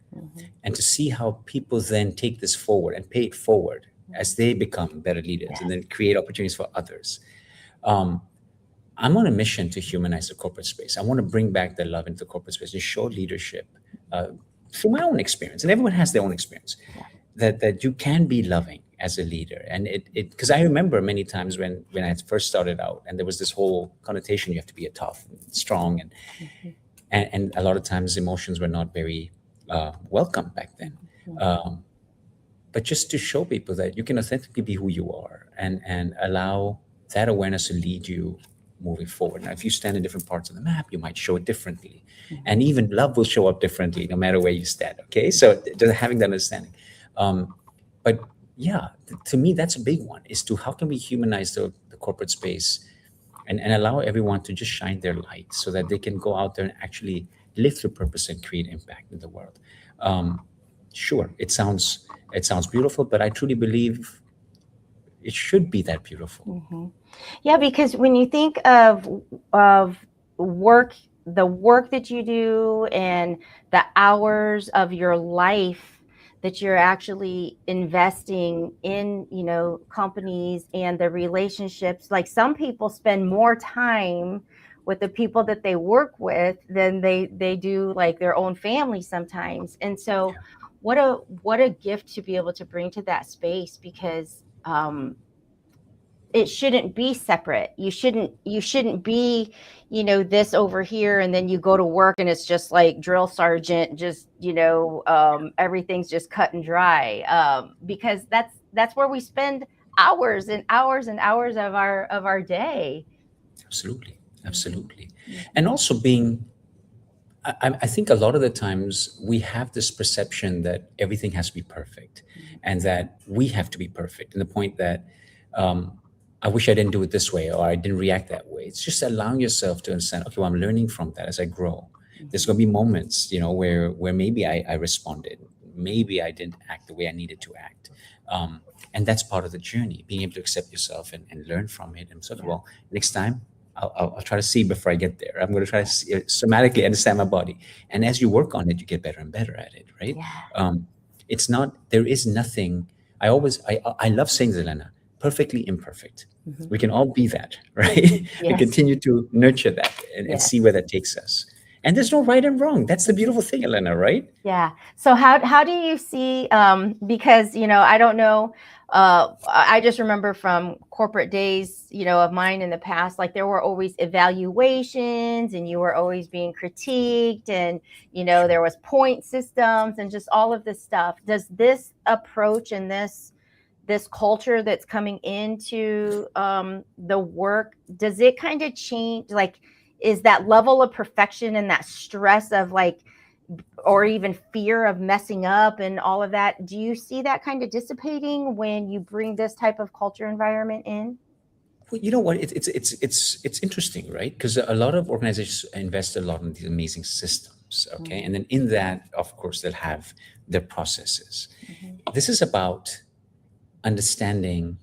and to see how people then take this forward and pay it forward as they become better leaders and then create opportunities for others. I'm on a mission to humanize the corporate space. I want to bring back the love into the corporate space, to show leadership through my own experience, and everyone has their own experience, that you can be loving as a leader. And because I remember many times when I first started out, and there was this whole connotation, you have to be a tough and strong, and a lot of times emotions were not very welcome back then. But just to show people that you can authentically be who you are, and allow that awareness to lead you moving forward. Now, if you stand in different parts of the map, you might show it differently. And even love will show up differently no matter where you stand. Okay, so just having that understanding. But yeah, to me, that's a big one, is to how can we humanize the corporate space and allow everyone to just shine their light so that they can go out there and actually live through purpose and create impact in the world. Sure, it sounds beautiful, but I truly believe it should be that beautiful. Yeah, because when you think of work, the work that you do and the hours of your life that you're actually investing in, companies and the relationships, like some people spend more time with the people that they work with than they do like their own family sometimes. And so what a gift to be able to bring to that space, because it shouldn't be separate. You shouldn't be, this over here, and then you go to work and it's just like drill sergeant, just, everything's just cut and dry. Because that's where we spend hours and hours and hours of our day. Absolutely. And also I think a lot of the times we have this perception that everything has to be perfect, and that we have to be perfect, and the point that I wish I didn't do it this way, or I didn't react that way. It's just allowing yourself to understand, okay, well, I'm learning from that as I grow. There's going to be moments, where maybe I responded, maybe I didn't act the way I needed to act. And that's part of the journey, being able to accept yourself and learn from it. And sort of, well, next time I'll try to see before I get there. I'm going to try to somatically understand my body. And as you work on it, you get better and better at it, right? There is nothing, I love saying, Elena, perfectly imperfect. We can all be that, right? And continue to nurture that and see where that takes us. And there's no right and wrong. That's the beautiful thing, Elena, right? Yeah. So how do you see, because, I don't know, I just remember from corporate days, of mine in the past, like there were always evaluations and you were always being critiqued, and, there was point systems and just all of this stuff. Does this approach and this culture that's coming into the work, does it kind of change? Like, is that level of perfection and that stress of like, or even fear of messing up and all of that, do you see that kind of dissipating when you bring this type of culture environment in? Well, you know what? It's interesting, right? Because a lot of organizations invest a lot in these amazing systems. systems. Okay. And then in that, of course, they'll have their processes. This is about understanding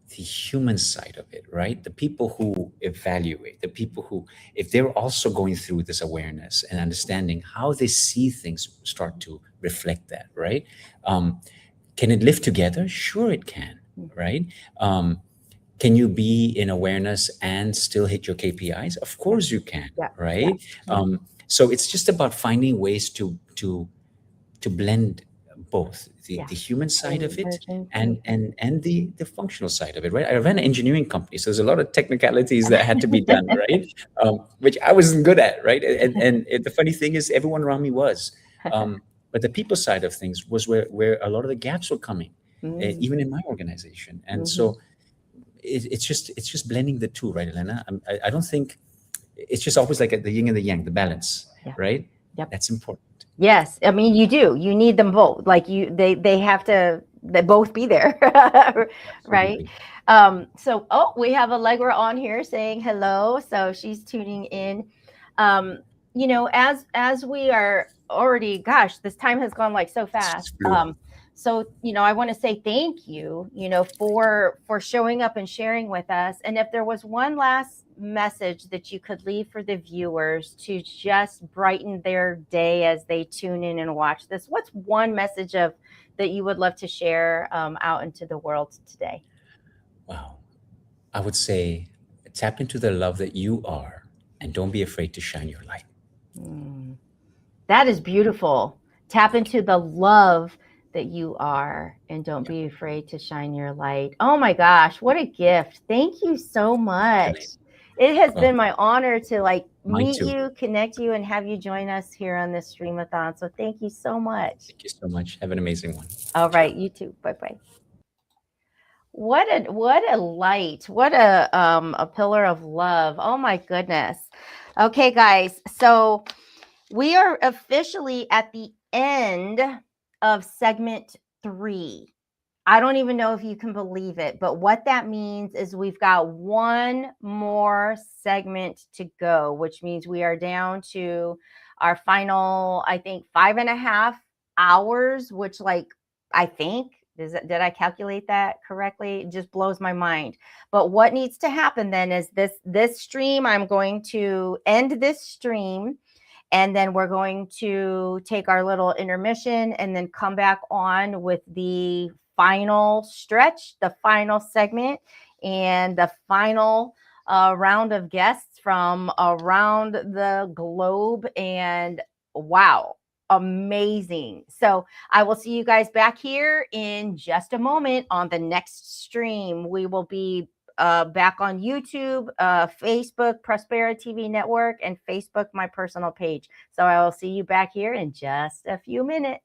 the human side of it, right? The people who evaluate, the people who, if they're also going through this awareness and understanding how they see things start to reflect that, right? Can it live together? Sure, it can, right? Can you be in awareness and still hit your KPIs? Of course you can, right? So it's just about finding ways to blend both the human side of it and the functional side of it, right? I ran an engineering company, so there's a lot of technicalities that had to be done, right? Which I wasn't good at, right? And the funny thing is, everyone around me was. But the people side of things was where a lot of the gaps were coming, even in my organization. And so it's just blending the two, right, Elena? I don't think it's just always like the yin and the yang, the balance, right? That's important. Yes, I mean you do. You need them both. Like they have to. They both be there, right? So we have Allegra on here saying hello. So she's tuning in. You know, as we are already, gosh, this time has gone like so fast. So, you know, I want to say thank you, you know, for showing up and sharing with us. And if there was one last message that you could leave for the viewers to just brighten their day as they tune in and watch this, what's one message that you would love to share out into the world today? Wow. I would say tap into the love that you are and don't be afraid to shine your light. That is beautiful. Tap into the love that you are and don't be afraid to shine your light. Oh my gosh, what a gift. Thank you so much. It has been my honor to meet you, connect you, and have you join us here on this Streamathon. So thank you so much. Thank you so much. Have an amazing one. All right, you too. Bye-bye. What a light. What a pillar of love. Oh my goodness. Okay, guys. So we are officially at the end of segment 3. I don't even know if you can believe it, but what that means is we've got one more segment to go, which means we are down to our final, I think, 5.5 hours, which I think, did I calculate that correctly? It just blows my mind. But what needs to happen then is this stream, I'm going to end this stream. And then we're going to take our little intermission and then come back on with the final stretch, the final segment, and the final round of guests from around the globe. And wow, amazing. So I will see you guys back here in just a moment on the next stream. We will be back on YouTube, Facebook, Prospera TV Network, and Facebook, my personal page. So I will see you back here in just a few minutes.